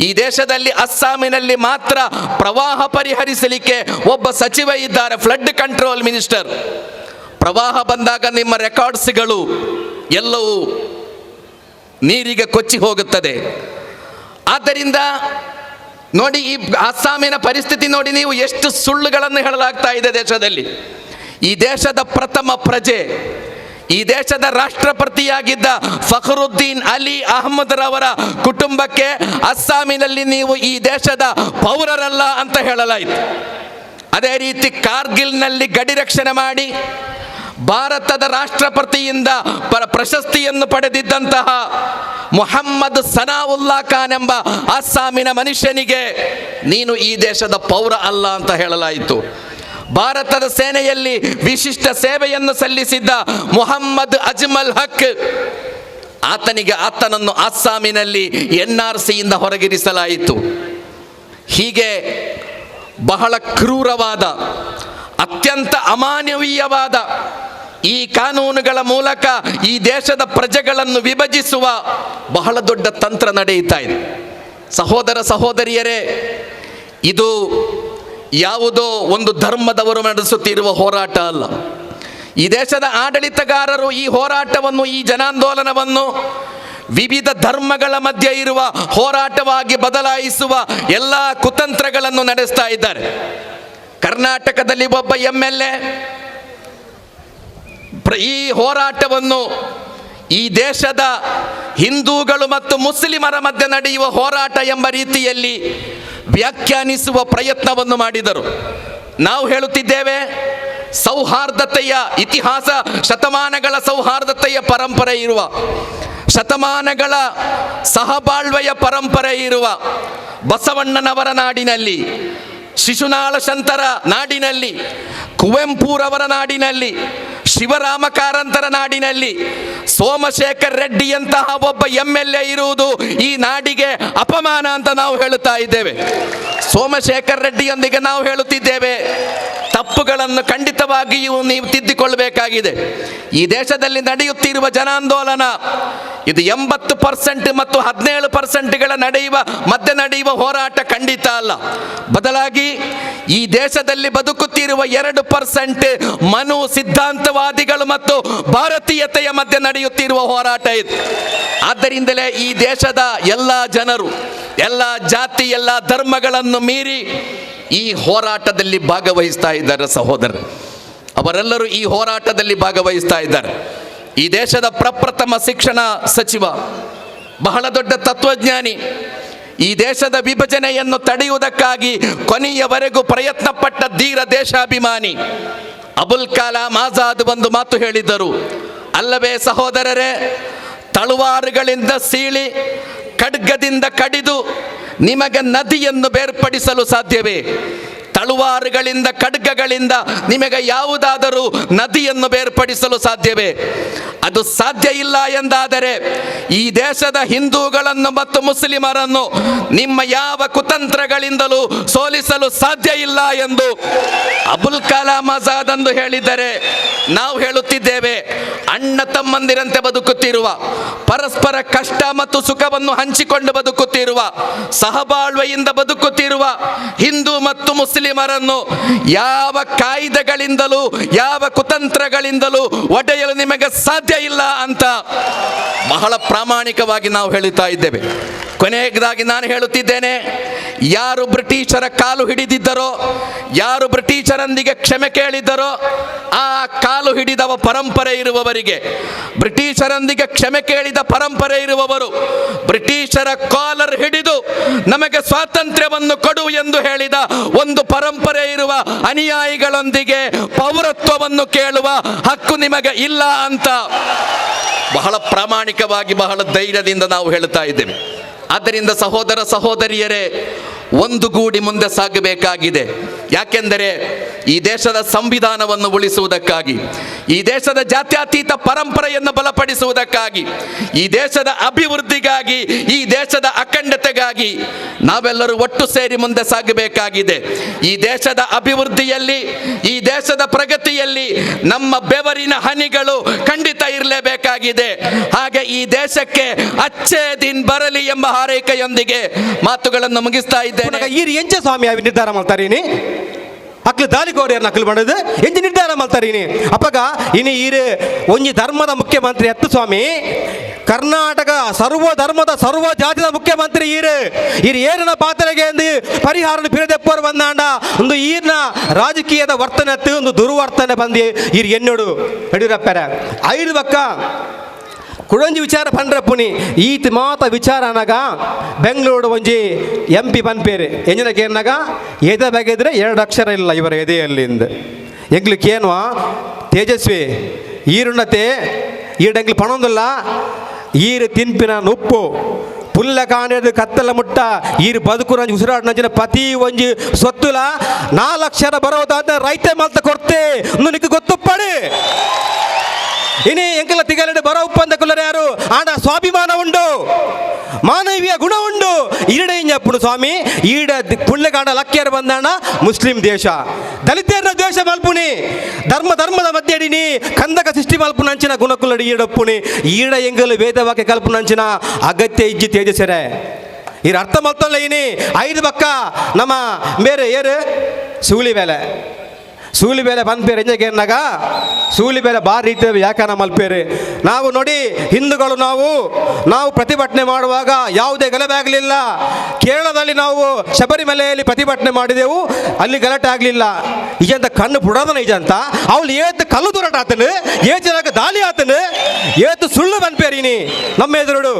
ಈ ದೇಶದಲ್ಲಿ ಅಸ್ಸಾಮಿನಲ್ಲಿ ಮಾತ್ರ ಪ್ರವಾಹ ಪರಿಹರಿಸಲಿಕ್ಕೆ ಒಬ್ಬ ಸಚಿವ ಇದ್ದಾರೆ, ಫ್ಲಡ್ ಕಂಟ್ರೋಲ್ ಮಿನಿಸ್ಟರ್. ಪ್ರವಾಹ ಬಂದಾಗ ನಿಮ್ಮ ರೆಕಾರ್ಡ್ಸ್ಗಳು ಎಲ್ಲವೂ ನೀರಿಗೆ ಕೊಚ್ಚಿ ಹೋಗುತ್ತದೆ. ಆದ್ದರಿಂದ ನೋಡಿ, ಈ ಅಸ್ಸಾಮಿನ ಪರಿಸ್ಥಿತಿ ನೋಡಿ ನೀವು, ಎಷ್ಟು ಸುಳ್ಳುಗಳನ್ನು ಹೇಳಲಾಗ್ತಾ ಇದೆ ದೇಶದಲ್ಲಿ. ಈ ದೇಶದ ಪ್ರಥಮ ಪ್ರಜೆ, ಈ ದೇಶದ ರಾಷ್ಟ್ರಪತಿಯಾಗಿದ್ದ ಫಖರುದ್ದೀನ್ ಅಲಿ ಅಹ್ಮದ್ ರವರ ಕುಟುಂಬಕ್ಕೆ ಅಸ್ಸಾಮಿನಲ್ಲಿ ನೀವು ಈ ದೇಶದ ಪೌರರಲ್ಲ ಅಂತ ಹೇಳಲಾಯಿತು. ಅದೇ ರೀತಿ ಕಾರ್ಗಿಲ್ನಲ್ಲಿ ಗಡಿ ರಕ್ಷಣೆ ಮಾಡಿ ಭಾರತದ ರಾಷ್ಟ್ರಪತಿಯಿಂದ ಪ್ರಶಸ್ತಿಯನ್ನು ಪಡೆದಿದ್ದಂತಹ ಮೊಹಮ್ಮದ್ ಸನಾವುಲ್ಲಾ ಖಾನ್ ಎಂಬ ಅಸ್ಸಾಮಿನ ಮನುಷ್ಯನಿಗೆ ನೀನು ಈ ದೇಶದ ಪೌರ ಅಲ್ಲ ಅಂತ ಹೇಳಲಾಯಿತು. ಭಾರತದ ಸೇನೆಯಲ್ಲಿ ವಿಶಿಷ್ಟ ಸೇವೆಯನ್ನು ಸಲ್ಲಿಸಿದ್ದ ಮೊಹಮ್ಮದ್ ಅಜ್ಮಲ್ ಹಕ್, ಆತನನ್ನು ಅಸ್ಸಾಮಿನಲ್ಲಿ NRCಯಿಂದ ಹೊರಗಿರಿಸಲಾಯಿತು. ಹೀಗೆ ಬಹಳ ಕ್ರೂರವಾದ, ಅತ್ಯಂತ ಅಮಾನವೀಯವಾದ ಈ ಕಾನೂನುಗಳ ಮೂಲಕ ಈ ದೇಶದ ಪ್ರಜೆಗಳನ್ನು ವಿಭಜಿಸುವ ಬಹಳ ದೊಡ್ಡ ತಂತ್ರ ನಡೆಯುತ್ತಾ ಇದೆ. ಸಹೋದರ ಸಹೋದರಿಯರೇ, ಇದು ಯಾವುದೋ ಒಂದು ಧರ್ಮದವರು ನಡೆಸುತ್ತಿರುವ ಹೋರಾಟ ಅಲ್ಲ. ಈ ದೇಶದ ಆಡಳಿತಗಾರರು ಈ ಹೋರಾಟವನ್ನು, ಈ ಜನಾಂದೋಲನವನ್ನು ವಿವಿಧ ಧರ್ಮಗಳ ಮಧ್ಯೆ ಇರುವ ಹೋರಾಟವಾಗಿ ಬದಲಾಯಿಸುವ ಎಲ್ಲ ಕುತಂತ್ರಗಳನ್ನು ನಡೆಸ್ತಾ ಇದ್ದಾರೆ. ಕರ್ನಾಟಕದಲ್ಲಿ ಒಬ್ಬ MLA ಈ ಹೋರಾಟವನ್ನು ಈ ದೇಶದ ಹಿಂದೂಗಳು ಮತ್ತು ಮುಸ್ಲಿಮರ ಮಧ್ಯೆ ನಡೆಯುವ ಹೋರಾಟ ಎಂಬ ರೀತಿಯಲ್ಲಿ ವ್ಯಾಖ್ಯಾನಿಸುವ ಪ್ರಯತ್ನವನ್ನು ಮಾಡಿದರು. ನಾವು ಹೇಳುತ್ತಿದ್ದೇವೆ, ಸೌಹಾರ್ದತೆಯ ಇತಿಹಾಸ, ಶತಮಾನಗಳ ಸೌಹಾರ್ದತೆಯ ಪರಂಪರೆ ಇರುವ, ಶತಮಾನಗಳ ಸಹಬಾಳ್ವೆಯ ಪರಂಪರೆ ಇರುವ ಬಸವಣ್ಣನವರ ನಾಡಿನಲ್ಲಿ, ಶಿಶುನಾಳ ಶಂತರ ನಾಡಿನಲ್ಲಿ, ಕುವೆಂಪುರವರ ನಾಡಿನಲ್ಲಿ, ಶಿವರಾಮ ಕಾರಂತರ ನಾಡಿನಲ್ಲಿ ಸೋಮಶೇಖರ್ ರೆಡ್ಡಿಯಂತಹ ಒಬ್ಬ MLA ಇರುವುದು ಈ ನಾಡಿಗೆ ಅಪಮಾನ ಅಂತ ನಾವು ಹೇಳುತ್ತಾ ಇದ್ದೇವೆ. ಸೋಮಶೇಖರ್ ರೆಡ್ಡಿಯೊಂದಿಗೆ ನಾವು ಹೇಳುತ್ತಿದ್ದೇವೆ, ತಪ್ಪುಗಳನ್ನು ಖಂಡಿತವಾಗಿಯೂ ನೀವು ತಿದ್ದಿಕೊಳ್ಳಬೇಕಾಗಿದೆ. ಈ ದೇಶದಲ್ಲಿ ನಡೆಯುತ್ತಿರುವ ಜನಾಂದೋಲನ ಇದು 80% ಮತ್ತು 17%ಗಳ ಮಧ್ಯೆ ನಡೆಯುವ ಹೋರಾಟ ಖಂಡಿತ ಅಲ್ಲ. ಬದಲಾಗಿ ಈ ದೇಶದಲ್ಲಿ ಬದುಕುತ್ತಿರುವ 2% ಮನು ಸಿದ್ಧಾಂತವಾದಿಗಳು ಮತ್ತು ಭಾರತೀಯತೆಯ ಮಧ್ಯೆ ನಡೆಯುತ್ತಿರುವ ಹೋರಾಟ ಇದು. ಆದ್ದರಿಂದಲೇ ಈ ದೇಶದ ಎಲ್ಲ ಜನರು, ಎಲ್ಲ ಜಾತಿ, ಎಲ್ಲ ಧರ್ಮಗಳನ್ನು ಮೀರಿ ಈ ಹೋರಾಟದಲ್ಲಿ ಭಾಗವಹಿಸ್ತಾ ಇದ್ದಾರೆ. ಸಹೋದರರು, ಅವರೆಲ್ಲರೂ ಈ ಹೋರಾಟದಲ್ಲಿ ಭಾಗವಹಿಸ್ತಾ ಇದ್ದಾರೆ. ಈ ದೇಶದ ಪ್ರಪ್ರಥಮ ಶಿಕ್ಷಣ ಸಚಿವ, ಬಹಳ ದೊಡ್ಡ ತತ್ವಜ್ಞಾನಿ, ಈ ದೇಶದ ವಿಭಜನೆಯನ್ನು ತಡೆಯುವುದಕ್ಕಾಗಿ ಕೊನೆಯವರೆಗೂ ಪ್ರಯತ್ನ ಪಟ್ಟ ಧೀರ ದೇಶಾಭಿಮಾನಿ ಅಬುಲ್ ಕಲಾಂ ಆಜಾದ್ ಒಂದು ಮಾತು ಹೇಳಿದ್ದರು, ಅಲ್ಲವೇ ಸಹೋದರರೇ, ತಳುವಾರುಗಳಿಂದ ಸೀಳಿ ಖಡ್ಗದಿಂದ ಕಡಿದು ನಿಮಗೆ ನದಿಯನ್ನು ಬೇರ್ಪಡಿಸಲು ಸಾಧ್ಯವೇ? ತಳುವಾರುಗಳಿಂದ, ಖಡ್ಗಗಳಿಂದ ನಿಮಗೆ ಯಾವುದಾದರೂ ನದಿಯನ್ನು ಬೇರ್ಪಡಿಸಲು ಸಾಧ್ಯವೇ? ಅದು ಸಾಧ್ಯ ಇಲ್ಲ ಎಂದಾದರೆ ಈ ದೇಶದ ಹಿಂದೂಗಳನ್ನು ಮತ್ತು ಮುಸ್ಲಿಮರನ್ನು ನಿಮ್ಮ ಯಾವ ಕುತಂತ್ರಗಳಿಂದಲೂ ಸೋಲಿಸಲು ಸಾಧ್ಯ ಇಲ್ಲ ಎಂದು ಅಬುಲ್ ಕಲಾಂ ಆಜಾದ್ ಎಂದು ಹೇಳಿದರೆ ನಾವು ಹೇಳುತ್ತಿದ್ದೇವೆ. ಅಣ್ಣ ತಮ್ಮಂದಿರಂತೆ ಬದುಕುತ್ತಿರುವ, ಪರಸ್ಪರ ಕಷ್ಟ ಮತ್ತು ಸುಖವನ್ನು ಹಂಚಿಕೊಂಡು ಬದುಕುತ್ತಿರುವ, ಸಹಬಾಳ್ವೆಯಿಂದ ಬದುಕುತ್ತಿರುವ ಹಿಂದೂ ಮತ್ತು ಮುಸ್ಲಿಮರನ್ನು ಯಾವ ಕಾಯ್ದೆಗಳಿಂದಲೂ ಯಾವ ಕುತಂತ್ರಗಳಿಂದಲೂ ಒಡೆಯಲು ನಿಮಗೆ ಸಾಧ್ಯ ಇಲ್ಲ ಅಂತ ಬಹಳ ಪ್ರಾಮಾಣಿಕವಾಗಿ ನಾವು ಹೇಳುತ್ತಾ ಇದ್ದೇವೆ. ಕೊನೆಯದಾಗಿ ನಾನು ಹೇಳುತ್ತಿದ್ದೇನೆ, ಯಾರು ಬ್ರಿಟಿಷರ ಕಾಲು ಹಿಡಿದಿದ್ದರೋ, ಯಾರು ಬ್ರಿಟಿಷರೊಂದಿಗೆ ಕ್ಷಮೆ ಕೇಳಿದ್ದರೋ, ಆ ಕಾಲು ಹಿಡಿದವ ಪರಂಪರೆ ಇರುವವರಿಗೆ, ಬ್ರಿಟಿಷರೊಂದಿಗೆ ಕ್ಷಮೆ ಕೇಳಿದ ಪರಂಪರೆ ಇರುವವರು, ಬ್ರಿಟಿಷರ ಕಾಲರ್ ಹಿಡಿದು ನಮಗೆ ಸ್ವಾತಂತ್ರ್ಯವನ್ನು ಕೊಡು ಎಂದು ಹೇಳಿದ ಒಂದು ಪರಂಪರೆ ಇರುವ ಅನುಯಾಯಿಗಳೊಂದಿಗೆ ಪೌರತ್ವವನ್ನು ಕೇಳುವ ಹಕ್ಕು ನಿಮಗೆ ಇಲ್ಲ ಅಂತ ಬಹಳ ಪ್ರಾಮಾಣಿಕವಾಗಿ, ಬಹಳ ಧೈರ್ಯದಿಂದ ನಾವು ಹೇಳುತ್ತಾ ಇದ್ದೇವೆ. ಆದ್ದರಿಂದ ಸಹೋದರ ಸಹೋದರಿಯರೇ, ಒಂದುಗೂಡಿ ಮುಂದೆ ಸಾಗಬೇಕಾಗಿದೆ. ಯಾಕೆಂದರೆ ಈ ದೇಶದ ಸಂವಿಧಾನವನ್ನು ಉಳಿಸುವುದಕ್ಕಾಗಿ, ಈ ದೇಶದ ಜಾತ್ಯತೀತ ಪರಂಪರೆಯನ್ನು ಬಲಪಡಿಸುವುದಕ್ಕಾಗಿ, ಈ ದೇಶದ ಅಭಿವೃದ್ಧಿಗಾಗಿ, ಈ ದೇಶದ ಅಖಂಡತೆಗಾಗಿ ನಾವೆಲ್ಲರೂ ಒಟ್ಟು ಸೇರಿ ಮುಂದೆ ಸಾಗಬೇಕಾಗಿದೆ. ಈ ದೇಶದ ಅಭಿವೃದ್ಧಿಯಲ್ಲಿ, ಈ ದೇಶದ ಪ್ರಗತಿಯಲ್ಲಿ ನಮ್ಮ ಬೆವರಿನ ಹನಿಗಳು ಖಂಡಿತ ಇರಲೇಬೇಕಾಗಿದೆ. ಹಾಗೆ ಈ ದೇಶಕ್ಕೆ ಅಚ್ಚೇ ದಿನ್ ಬರಲಿ ಎಂಬ ಹಾರೈಕೆಯೊಂದಿಗೆ ಮಾತುಗಳನ್ನು ಮುಗಿಸ್ತಾ ಇದ್ದೇನೆ. ಈರು ಎಂಚ ಸ್ವಾಮಿ ಅవి ನಿರ್ಧಾರ ಮಾಡ್ತಾರೀನಿ ಅಕ್ಲು ದಾಳಿಗೋರಿಯರ್ ನಕಲು ಮಾಡೋದು ಎಂಚ ನಿರ್ಧಾರ ಮಾಡ್ತಾರೀನಿ ಅಪ್ಪಗ ಇನಿ ಈರು ಒಂಜಿ ಧರ್ಮದ ಮುಖ್ಯಮಂತ್ರಿ ಎತ್ತು ಸ್ವಾಮಿ, ಕರ್ನಾಟಕ ಸರ್ವ ಧರ್ಮದ ಸರ್ವ ಜಾತಿಯ ಮುಖ್ಯಮಂತ್ರಿ ಈರು ಏರಿನ ಪಾತ್ರೆಗೆ ಒಂದು ಪರಿಹಾರ ಪಿರದೆಪ್ಪರು ಬಂದಾಂಡ ಒಂದು ಈರ್ನ ರಾಜಕೀಯದ ವರ್ತನೆ ಒಂದು ದುರ್ವರ್ತನೆ ಬಂದು ಈರು ಎನ್ನೋಡು ಯಡಿಯೂರಪ್ಪರ ಐದು ಪಕ್ಕ ಕುಡಂಜಿ ವಿಚಾರ ಪಂಡ್ರಪ್ಪುನಿ ಈತ್ ಮಾತ ವಿಚಾರ ಅನಾಗ ಬೆಂಗಳೂರು ಒಂಜಿ MP ಪನ್ಪೇರು ಎಂಜಿನ ಕೇರ್ನಾಗ ಎದೆ ಬಗೆದ್ರೆ 2 ಅಕ್ಷರ ಇಲ್ಲ ಇವರ ಎದೆಯಲ್ಲಿಂದ ಎಂಗ್ಲು ಕೇನ್ವಾ ತೇಜಸ್ವಿ ಈರುಣ್ಣತೆ ಈಡಂಗ್ಲು ಪಣೊಂದಿಲ್ಲ ಈರು ತಿನ್ಪಿನ ಉಪ್ಪು ಪುಲ್ಲ ಕಾಣೆದು ಕತ್ತಲ ಮುಟ್ಟ ಈರು ಬದುಕು ಉಸಿರಾಡ ನಂಚಿನ ಪತಿ ಒಂಜಿ ಸೊತ್ತುಲ 4 ಅಕ್ಷರ ಬರೋದಾದ ರೈತ ಮಾಲ್ತ ಕೊಡ್ತೆ ನಿನಗೆ ಗೊತ್ತು ಪಡೆ ಇನಿ ಎಂಕಲ ತಿಗಲಡೆ ಬರೋ ಒಪ್ಪಂದ ಕುಲ್ಲರು ಯಾರು ಆಂಡ ಸ್ವಾಭಿಮಾನ ಉಂಡು, ಮಾನವೀಯ ಗುಣ ಉಂಡು. ಈಡ ಇಂಜಪ್ಪುಡು ಸ್ವಾಮಿ ಈಡ ಪುಳ್ಳೆಗಾಂಡ ಲಕ್ಕಿಯರು ಬಂದಾಣ ಮುಸ್ಲಿಂ ದೇಶ, ದಲಿತರ ದೇಶ ಮಲ್ಪುನಿ, ಧರ್ಮದ ಮಧ್ಯಡಿನಿ ಕಂದಕ ಸೃಷ್ಟಿ ಮಲ್ಪುನ ಅಂಚಿನ ಗುಣಕುಲ್ಲಡಿ ಈಡಪ್ಪುನಿ ಈಡ ಎಂಗಲು ವೇದವಾಕ್ಯ ಕಲ್ಪನಂಚಿನ ಅಗತ್ಯ ಇಜ್ಜಿ ತೇಜಸರೆ ಈರ ಅರ್ಥ ಮಲ್ತಲ್ಲ ಇನಿ ಐದು ಪಕ್ಕ ನಮ್ಮ ಬೇರೆ ಏರು ಸೂಲಿ ಬೇಲೆ ಬಂದ್ಪೇರು ಎಂಜಗೇರ್ನಾಗ ಸೂಲಿ ಬೇಲೆ ಬಾರಿ ರೀತಿಯ ವ್ಯಾಖ್ಯಾನ ಮಲ್ಪೇರು. ನಾವು ನೋಡಿ ಹಿಂದೂಗಳು ನಾವು ಪ್ರತಿಭಟನೆ ಮಾಡುವಾಗ ಯಾವುದೇ ಗಲಭೆ ಆಗಲಿಲ್ಲ. ಕೇರಳದಲ್ಲಿ ನಾವು ಶಬರಿಮಲೆಯಲ್ಲಿ ಪ್ರತಿಭಟನೆ ಮಾಡಿದೆವು, ಅಲ್ಲಿ ಗಲಾಟೆ ಆಗಲಿಲ್ಲ. ಈಜಂತ ಕಣ್ಣು ಬುಡೋದನ ಈಜಂತ ಅವಳು ಏತು ಕಲ್ಲು ದೂರಾಟ ಆತನು, ಏಜನಾಗ ದಾಳಿ ಆತನು, ಏತು ಸುಳ್ಳು ಬಂದ್ಪೇರಿನಿ ನಮ್ಮ ಎದುರುಡು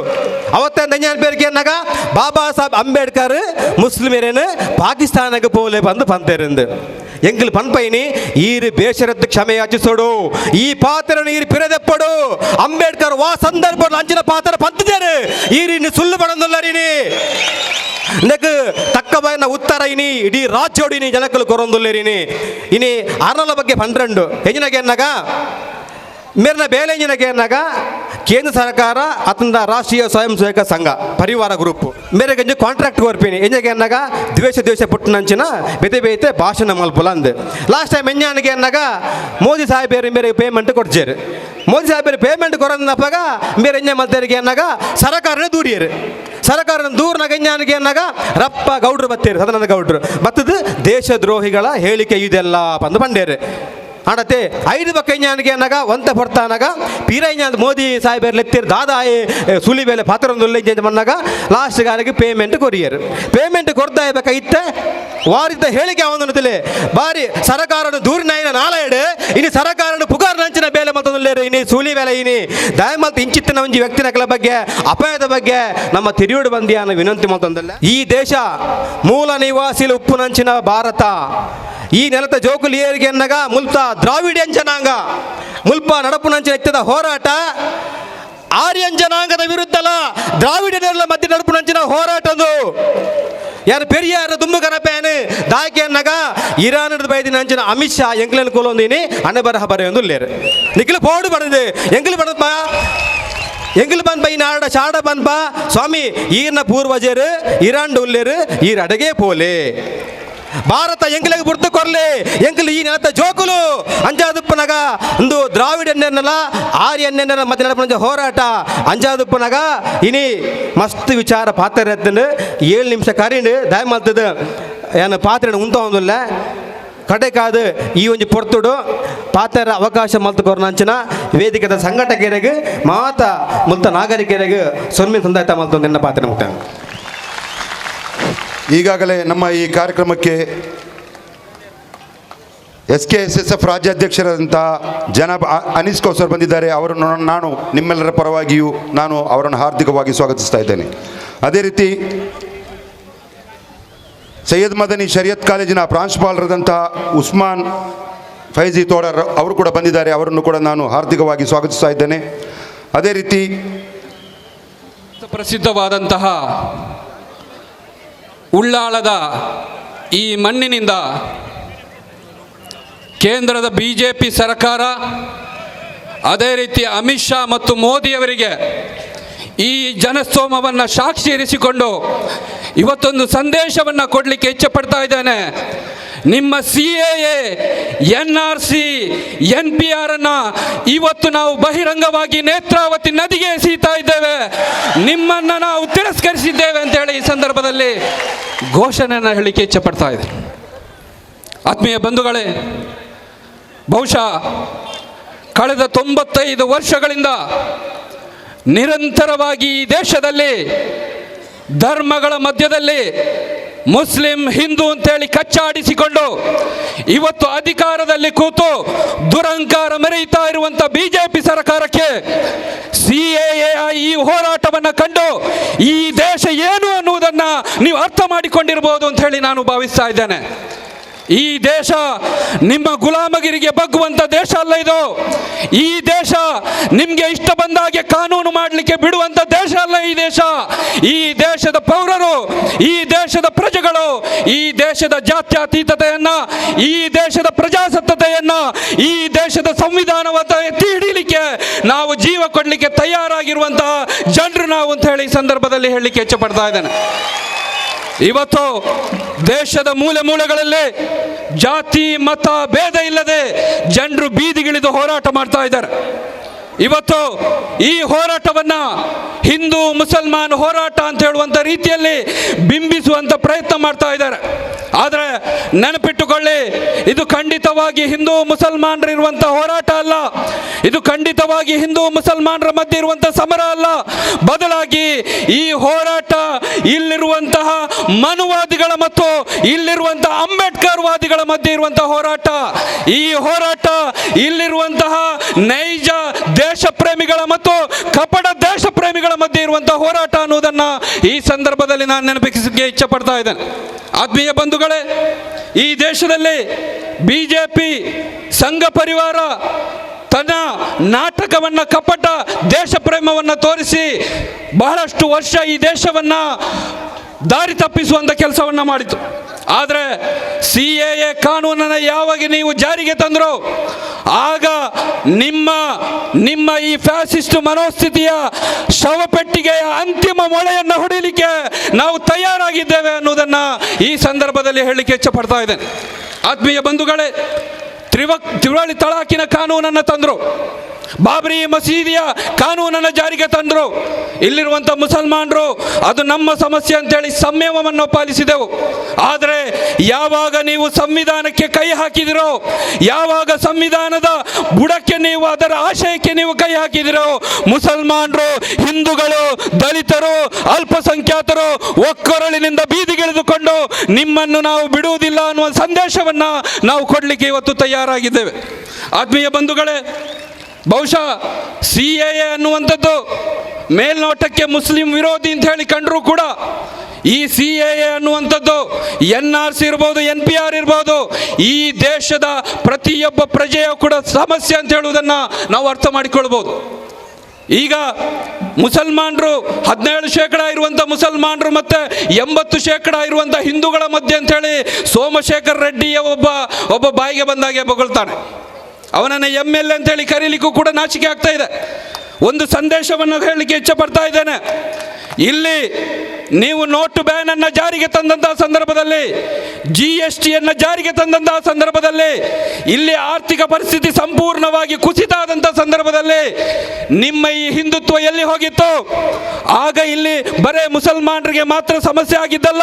ಅವತ್ತ ನೆಂಜಾನ್ಪೇರಿಗೆ ಏನಾಗ ಬಾಬಾ ಸಾಹೇಬ್ ಅಂಬೇಡ್ಕರ್ ಮುಸ್ಲಿಮರೇನು ಪಾಕಿಸ್ತಾನಕ್ಕೆ ಪೋಲೆ ಬಂದು ಪಂತೇರಿಂದು ಎಂಗ್ಲು ಪನ್ಪೈನಿ ಈರು ಬೇಷರತ್ತು ಕ್ಷಮೆ ಯಾಚಿಸೋಡು, ಈ ಪಾತ್ರ ನೀರು ಪಿರದೆಪ್ಪಡು. ಅಂಬೇಡ್ಕರ್ ವಾ ಸಂದರ್ಭ ಅಂಚಿನ ಪಾತ್ರ ಪಂತಿದ್ದಾರೆ ಈರಿನಿ ಸುಳ್ಳು ಬಡಂದಲ್ಲರಿನಿ ನೆಕ್ ತಕ್ಕ ಬಯನ ಉತ್ತರ ಇನಿ ಇಡೀ ರಾಜ್ಯೋಡಿನಿ ಜನಕ್ಕಲು ಕೊರೊಂದುಲ್ಲೇರಿನಿ ಇನಿ ಅರ್ನಲ ಬಗ್ಗೆ 12 ಎಂಜಿನಗೆ ಎನ್ನಾಗ ಮೇರ್ನ ಬೇಲೆ ಎಂಜಿನಗೆ ಎನ್ನಾಗ ಕೇಂದ್ರ ಸರ್ಕಾರ ಅತಂದ ರಾಷ್ಟ್ರೀಯ ಸ್ವಯಂ ಸೇವಕ ಸಂಘ ಪರಿವಾರ ಗ್ರೂಪ್ ಮೇರೆ ಗಂಜಿ ಕಾಂಟ್ರಾಕ್ಟ್ ಕೊರ್ಪಿನಿ ಎಂಜಗೆ ಎನ್ನಾಗ ದ್ವೇಷ ಪುಟ್ಟನಂಚಿನ ಬೇತೆ ಭಾಷಣ ಮಲ್ಪುಲ ಅಂದು ಲಾಸ್ಟ್ ಟೈಮ್ ಎಂಜಾನಿಗೆ ಎನ್ನಾಗ ಮೋದಿ ಸಾಹೇಬರು ಮೇರೆ ಪೇಮೆಂಟ್ ಕೊಡ್ಜೇರು. ಮೋದಿ ಸಾಹೇಬರು ಪೇಮೆಂಟ್ ಕೊರನ್ನಪ್ಪಾಗ ಮೇರೆ ಎಂಜ ಮಲ್ತರಿಗೆ ಎನ್ನಾಗ ಸರ್ಕಾರನೇ ದೂರಿಯರು. ಸರ್ಕಾರ ದೂರ್ನಾಗ ಎಂಜಾನಿಗೆ ಎನ್ನಾಗ ರಪ್ಪ ಗೌಡ್ರು ಬತ್ತೇರು, ಸದಾನಂದ ಗೌಡ್ರು ಬತ್ತದು ದೇಶದ್ರೋಹಿಗಳ ಹೇಳಿಕೆ ಇದೆಲ್ಲ ಬಂದು ಬಂಡೇರು ಆಡತ್ತೆ ಐದು ಪಕ್ಕ ಎಂಜಾನಿಗೆ ಅನ್ನಾಗ ಒಂತ ಹೊರ್ತಾನಾಗ ಪೀರ ಎಂಜಾನ್ ಮೋದಿ ಸಾಹೇಬರು ಲೆತ್ತಿರು ದಾದಾಯಿ ಸುಲಿ ಬೇಲೆ ಪಾತ್ರೊಂದು ಇಂಜ್ ಬಂದಾಗ ಲಾಸ್ಟ್ ಗಾರಿಗೆ ಪೇಮೆಂಟ್ ಕೊರಿಯರು. ಪೇಮೆಂಟ್ ಕೊಡ್ತಾ ಇತ್ತೆ ವಾರಿದ್ದ ಹೇಳಿಕೆ ಅವನತಿಲೆ ಬಾರಿ ಸರ್ಕಾರದ ದೂರಿನ ನಾಳೆಡು ಇನಿ ಸರ್ಕಾರದ ಪುಗಾರ್ ನಂಚಿನ ಬೇಲೆ ಮತ್ತೊಂದು ಇನಿ ಸೂಲಿ ಬೇಲೆ ಇನಿ ದಯಮಲ್ತ ಇಂಚಿತ್ತಿನ ಒಂಜಿ ವ್ಯಕ್ತಿನಗಳ ಬಗ್ಗೆ ಅಪಾಯದ ಬಗ್ಗೆ ನಮ್ಮ ತಿರಿಯೋಡು ಬಂದಿ ಅನ್ನೋ ವಿನಂತಿ ಮತ್ತೊಂದಲ್ಲ. ಈ ದೇಶ ಮೂಲ ನಿವಾಸಿಲು ಉಪ್ಪು ನಂಚಿನ ಭಾರತ, ಈ ನೆಲದ ಜೋಕುಲಿ ಏರಿಗೆ ಎನ್ನಗ ಮುಲ್ತ ದ್ರಾವಿಡಿಯನ್ ಜನಾಂಗ ಮುಲ್ಪ ನಡಪು ನಂಚಿನ ಎತ್ತದ ಹೋರಾಟ ಆರ್ಯನ್ ಜನಾಂಗದ ವಿರುದ್ಧಲ ದ್ರಾವಿಡಿಯನ್ನೆಲ್ಲ ಮಧ್ಯೆ ನಡಪು ನಂಚಿನ ಹೋರಾಟದು ಯಾರು ಪೆರಿಯಾರ ದುಮ್ಮು ಕನಪೇನು ದಾಕೆ ಅನ್ನಗ ಇರಾನ್ ಬೈದಿನ ಅಂಚಿನ ಅಮಿತ್ ಶಾ ಎಂಕ್ಲನ್ ಕೂಲೊಂದಿನಿ ಅನೆ ಬರಹ ಬರೆಯೊಂದು ಲೇರು ನಿಖಿಲ್ ಪೋಡು ಬಡದು ಎಂಕ್ಲು ಬಡದಪ್ಪ ಎಂಗಿಲ್ ಬಂದ್ಪ ಈ ನಾಡ ಶಾಡ ಬಂದ್ಪ ಸ್ವಾಮಿ ಈರ್ನ ಪೂರ್ವಜರು ಇರಾನ್ ಉಲ್ಲೇರು ಈರ್ ಅಡಗೆ ಪೋಲೆ ಭಾರತ ಎಂಗಿಲಿಗೆ ಬುಡ್ತು ಕೊರ್ಲೆ ಎಂಗಿಲ್ ಈ ನೆಲತ ಜೋಕುಲು ಅಂಜಾದುಪ್ಪನಗ ಒಂದು ದ್ರಾವಿಡ ಎಣ್ಣೆನಲ್ಲ ಆರ್ಯ ಎಣ್ಣೆನ ಮತ್ತೆ ನಡಪ ಹೋರಾಟ ಅಂಜಾದುಪ್ಪನಗ ಇನಿ ಮಸ್ತ್ ವಿಚಾರ ಪಾತ್ರ 7 ನಿಮಿಷ ಕರೀಂಡು ದಯ ಮಾಡ್ತದ ಏನು ಪಾತ್ರ ಉಂತ ಒಂದಿಲ್ಲ ಕಡೆಕಾದು ಈ ಒಂದು ಪೊರ್ತುಡು ಪಾತ್ರ ಅವಕಾಶ ಮಲ್ತು ಕೊರ್ನಂಚಿನ ವೇದಿಕೆದ ಸಂಘಟಕರಿಗೆ ಮಾತ ಮುಲ್ತ ನಾಗರಿಕರಿಗೆ ಸೊನ್ಮೆ ಸಂದಾಯ್ತ ಮಲ್ತು ನಿನ್ನ ಪಾತ್ರ ಮುಕ್ತ ಈಗಾಗಲೇ ನಮ್ಮ ಈ ಕಾರ್ಯಕ್ರಮಕ್ಕೆ SKSSF ರಾಜ್ಯಾಧ್ಯಕ್ಷರಾದಂಥ ಜನಾಬ್ ಅನೀಸ್ ಕೌಸರ್ ಬಂದಿದ್ದಾರೆ. ಅವರನ್ನು ನಾನು ನಿಮ್ಮೆಲ್ಲರ ಪರವಾಗಿಯೂ ನಾನು ಅವರನ್ನು ಹಾರ್ದಿಕವಾಗಿ ಸ್ವಾಗತಿಸ್ತಾ ಇದ್ದೇನೆ. ಅದೇ ರೀತಿ ಸೈಯದ್ ಮದನಿ ಶರಿಯತ್ ಕಾಲೇಜಿನ ಪ್ರಾಂಶುಪಾಲರಾದಂಥ ಉಸ್ಮಾನ್ ಫೈಜಿ ತೋಡರ್ ಅವರು ಕೂಡ ಬಂದಿದ್ದಾರೆ. ಅವರನ್ನು ಕೂಡ ನಾನು ಹಾರ್ದಿಕವಾಗಿ ಸ್ವಾಗತಿಸ್ತಾ ಇದ್ದೇನೆ. ಅದೇ ರೀತಿ ಪ್ರಸಿದ್ಧವಾದಂತಹ ಉಳ್ಳಾಳದ ಈ ಮಣ್ಣಿನಿಂದ ಕೇಂದ್ರದ BJP ಸರ್ಕಾರ, ಅದೇ ರೀತಿ ಅಮಿತ್ ಶಾ ಮತ್ತು ಮೋದಿಯವರಿಗೆ ಈ ಜನಸ್ತೋಮವನ್ನು ಸಾಕ್ಷಿ ಇರಿಸಿಕೊಂಡು ಇವತ್ತೊಂದು ಸಂದೇಶವನ್ನು ಕೊಡಲಿಕ್ಕೆ ಇಚ್ಛೆಪಡ್ತಾ ಇದ್ದೇನೆ. ನಿಮ್ಮ CAA, NRC, NPR ಅನ್ನು ಇವತ್ತು ನಾವು ಬಹಿರಂಗವಾಗಿ ನೇತ್ರಾವತಿ ನದಿಗೆ ಎಸೀತಾ ಇದ್ದೇವೆ. ನಿಮ್ಮನ್ನು ನಾವು ತಿರಸ್ಕರಿಸಿದ್ದೇವೆ ಅಂತೇಳಿ ಈ ಸಂದರ್ಭದಲ್ಲಿ ಘೋಷಣೆಯನ್ನು ಹೇಳಲಿಕ್ಕೆ ಇಚ್ಛೆಪಡ್ತಾ ಇದೆ. ಆತ್ಮೀಯ ಬಂಧುಗಳೇ, ಬಹುಶಃ ಕಳೆದ 95 ವರ್ಷಗಳಿಂದ ನಿರಂತರವಾಗಿ ಈ ದೇಶದಲ್ಲಿ ಧರ್ಮಗಳ ಮಧ್ಯದಲ್ಲಿ ಮುಸ್ಲಿಂ ಹಿಂದೂ ಅಂತೇಳಿ ಕಚ್ಚಾಡಿಸಿಕೊಂಡು ಇವತ್ತು ಅಧಿಕಾರದಲ್ಲಿ ಕೂತು ದುರಂಕಾರ ಮೆರೆಯುತ್ತಾ ಇರುವಂಥ BJP ಸರ್ಕಾರಕ್ಕೆ CAA ಈ ಹೋರಾಟವನ್ನು ಕಂಡು ಈ ದೇಶ ಏನು ಅನ್ನುವುದನ್ನು ನೀವು ಅರ್ಥ ಮಾಡಿಕೊಂಡಿರ್ಬೋದು ಅಂತ ಹೇಳಿ ನಾನು ಭಾವಿಸ್ತಾ ಇದ್ದೇನೆ. ಈ ದೇಶ ನಿಮ್ಮ ಗುಲಾಮಗಿರಿಗೆ ಬಗ್ಗುವಂಥ ದೇಶ ಅಲ್ಲ ಇದು. ಈ ದೇಶ ನಿಮಗೆ ಇಷ್ಟ ಬಂದಾಗೆ ಕಾನೂನು ಮಾಡಲಿಕ್ಕೆ ಬಿಡುವಂಥ ದೇಶ ಅಲ್ಲ ಈ ದೇಶ. ಈ ದೇಶದ ಪೌರರು, ಈ ದೇಶದ ಪ್ರಜೆಗಳು ಈ ದೇಶದ ಜಾತ್ಯತೀತತೆಯನ್ನ, ಈ ದೇಶದ ಪ್ರಜಾಸತ್ತತೆಯನ್ನ, ಈ ದೇಶದ ಸಂವಿಧಾನವನ್ನು ಎತ್ತಿ ಹಿಡಿಯಲಿಕ್ಕೆ ನಾವು ಜೀವ ಕೊಡಲಿಕ್ಕೆ ತಯಾರಾಗಿರುವಂತಹ ಜನರು ನಾವು ಅಂತ ಹೇಳಿ ಈ ಸಂದರ್ಭದಲ್ಲಿ ಹೇಳಲಿಕ್ಕೆ ಇಚ್ಛೆಪಡ್ತಾ ಇದ್ದೇನೆ. ಇವತ್ತು ದೇಶದ ಮೂಲೆ ಮೂಲೆಗಳಲ್ಲಿ ಜಾತಿ ಮತ ಭೇದ ಇಲ್ಲದೆ ಜನರು ಬೀದಿಗಿಳಿದು ಹೋರಾಟ ಮಾಡ್ತಾ ಇದ್ದಾರೆ. ಇವತ್ತು ಈ ಹೋರಾಟವನ್ನು ಹಿಂದೂ ಮುಸಲ್ಮಾನ್ ಹೋರಾಟ ಅಂತ ಹೇಳುವಂಥ ರೀತಿಯಲ್ಲಿ ಬಿಂಬಿಸುವಂಥ ಪ್ರಯತ್ನ ಮಾಡ್ತಾ ಇದ್ದಾರೆ. ಆದರೆ ನೆನಪಿಟ್ಟುಕೊಳ್ಳಿ, ಇದು ಖಂಡಿತವಾಗಿ ಹಿಂದೂ ಮುಸಲ್ಮಾನರು ಇರುವಂಥ ಹೋರಾಟ ಅಲ್ಲ. ಇದು ಖಂಡಿತವಾಗಿ ಹಿಂದೂ ಮುಸಲ್ಮಾನರ ಮಧ್ಯೆ ಇರುವಂಥ ಸಮರ ಅಲ್ಲ. ಬದಲಾಗಿ ಈ ಹೋರಾಟ ಇಲ್ಲಿರುವಂತಹ ಮನುವಾದಿಗಳ ಮತ್ತು ಇಲ್ಲಿರುವಂತಹ ಅಂಬೇಡ್ಕರ್ ವಾದಿಗಳ ಮಧ್ಯೆ ಇರುವಂತಹ ಹೋರಾಟ. ಈ ಹೋರಾಟ ಇಲ್ಲಿರುವಂತಹ ನೈಜ ದೇಶ ಪ್ರೇಮಿಗಳ ಮತ್ತು ಕಪಟ ದೇಶ ಪ್ರೇಮಿಗಳ ಮಧ್ಯೆ ಇರುವಂತಹ ಹೋರಾಟ ಅನ್ನುವುದನ್ನು ಈ ಸಂದರ್ಭದಲ್ಲಿ ನಾನು ನೆನಪಿಸಲಿಕ್ಕೆ ಇಚ್ಛೆ ಪಡ್ತಾ ಇದ್ದೇನೆ. ಆತ್ಮೀಯ ಬಂಧುಗಳೇ, ಈ ದೇಶದಲ್ಲಿ BJP ಸಂಘ ಪರಿವಾರ ತನ್ನ ನಾಟಕವನ್ನು, ಕಪಟ ದೇಶ ಪ್ರೇಮವನ್ನು ತೋರಿಸಿ ಬಹಳಷ್ಟು ವರ್ಷ ಈ ದೇಶವನ್ನು ದಾರಿ ತಪ್ಪಿಸುವಂಥ ಕೆಲಸವನ್ನು ಮಾಡಿತು. ಆದರೆ CAA ಕಾನೂನನ್ನು ಯಾವಾಗ ನೀವು ಜಾರಿಗೆ ತಂದರು ಆಗ ನಿಮ್ಮ ಈ ಫ್ಯಾಸಿಸ್ಟ್ ಮನೋಸ್ಥಿತಿಯ ಶವಪೆಟ್ಟಿಗೆಯ ಅಂತಿಮ ಮೊಳೆಯನ್ನು ಹೊಡೆಯಲಿಕ್ಕೆ ನಾವು ತಯಾರಾಗಿದ್ದೇವೆ ಅನ್ನೋದನ್ನು ಈ ಸಂದರ್ಭದಲ್ಲಿ ಹೇಳಲಿಕ್ಕೆ ಇಚ್ಛೆಪಡ್ತಾ ಇದ್ದೇನೆ. ಆತ್ಮೀಯ ಬಂಧುಗಳೇ, ತ್ರಿವಳಿ ತಲಾಖಿನ ಕಾನೂನನ್ನು ತಂದರು, ಬಾಬರಿ ಮಸೀದಿಯ ಕಾನೂನನ್ನು ಜಾರಿಗೆ ತಂದರು. ಇಲ್ಲಿರುವಂಥ ಮುಸಲ್ಮಾನರು ಅದು ನಮ್ಮ ಸಮಸ್ಯೆ ಅಂತೇಳಿ ಸಂಯಮವನ್ನು ಪಾಲಿಸಿದೆವು. ಆದರೆ ಯಾವಾಗ ನೀವು ಸಂವಿಧಾನಕ್ಕೆ ಕೈ ಹಾಕಿದಿರೋ, ಯಾವಾಗ ಸಂವಿಧಾನದ ಬುಡಕ್ಕೆ ನೀವು, ಅದರ ಆಶಯಕ್ಕೆ ನೀವು ಕೈ ಹಾಕಿದಿರೋ, ಮುಸಲ್ಮಾನರು, ಹಿಂದೂಗಳು, ದಲಿತರು, ಅಲ್ಪಸಂಖ್ಯಾತರು ಒಕ್ಕೊರಳಿನಿಂದ ಬೀದಿಗಿಳಿದುಕೊಂಡು ನಿಮ್ಮನ್ನು ನಾವು ಬಿಡುವುದಿಲ್ಲ ಅನ್ನುವ ಸಂದೇಶವನ್ನು ನಾವು ಕೊಡಲಿಕ್ಕೆ ಇವತ್ತು ತಯಾರಾಗಿದ್ದೇವೆ. ಆತ್ಮೀಯ ಬಂಧುಗಳೇ, ಬಹುಶಃ CAA ಅನ್ನುವಂಥದ್ದು ಮೇಲ್ನೋಟಕ್ಕೆ ಮುಸ್ಲಿಂ ವಿರೋಧಿ ಅಂತ ಹೇಳಿ ಕಂಡರೂ ಕೂಡ ಈ CAA ಅನ್ನುವಂಥದ್ದು NRC ಇರ್ಬೋದು, NPR ಇರ್ಬೋದು, ಈ ದೇಶದ ಪ್ರತಿಯೊಬ್ಬ ಪ್ರಜೆಯೂ ಕೂಡ ಸಮಸ್ಯೆ ಅಂತ ಹೇಳುವುದನ್ನು ನಾವು ಅರ್ಥ ಮಾಡಿಕೊಳ್ಬೋದು. ಈಗ ಮುಸಲ್ಮಾನರು 17% ಇರುವಂಥ ಮುಸಲ್ಮಾನರು ಮತ್ತು 80% ಇರುವಂಥ ಹಿಂದೂಗಳ ಮಧ್ಯೆ ಅಂಥೇಳಿ ಸೋಮಶೇಖರ್ ರೆಡ್ಡಿಯ ಒಬ್ಬ ಬಾಯಿಗೆ ಬಂದಾಗೆ ಬೊಗಳ್ತಾನೆ. ಅವನನ್ನು MLA ಅಂತೇಳಿ ಕರೀಲಿಕ್ಕೂ ಕೂಡ ನಾಚಿಕೆ ಆಗ್ತಾ ಇದೆ. ಒಂದು ಸಂದೇಶವನ್ನು ಹೇಳಲಿಕ್ಕೆ ಇಚ್ಛೆಪಡ್ತಾ ಇದ್ದೇನೆ. ಇಲ್ಲಿ ನೀವು ನೋಟು ಬ್ಯಾನ್ ಅನ್ನು ಜಾರಿಗೆ ತಂದಂತಹ ಸಂದರ್ಭದಲ್ಲಿ, GSTಯನ್ನು ಜಾರಿಗೆ ತಂದಂತಹ ಸಂದರ್ಭದಲ್ಲಿ, ಇಲ್ಲಿ ಆರ್ಥಿಕ ಪರಿಸ್ಥಿತಿ ಸಂಪೂರ್ಣವಾಗಿ ಕುಸಿತ ಆದಂತಹ ಸಂದರ್ಭದಲ್ಲಿ ನಿಮ್ಮ ಈ ಹಿಂದುತ್ವ ಎಲ್ಲಿ ಹೋಗಿತ್ತು? ಆಗ ಇಲ್ಲಿ ಬರೇ ಮುಸಲ್ಮಾನರಿಗೆ ಮಾತ್ರ ಸಮಸ್ಯೆ ಆಗಿದ್ದಲ್ಲ,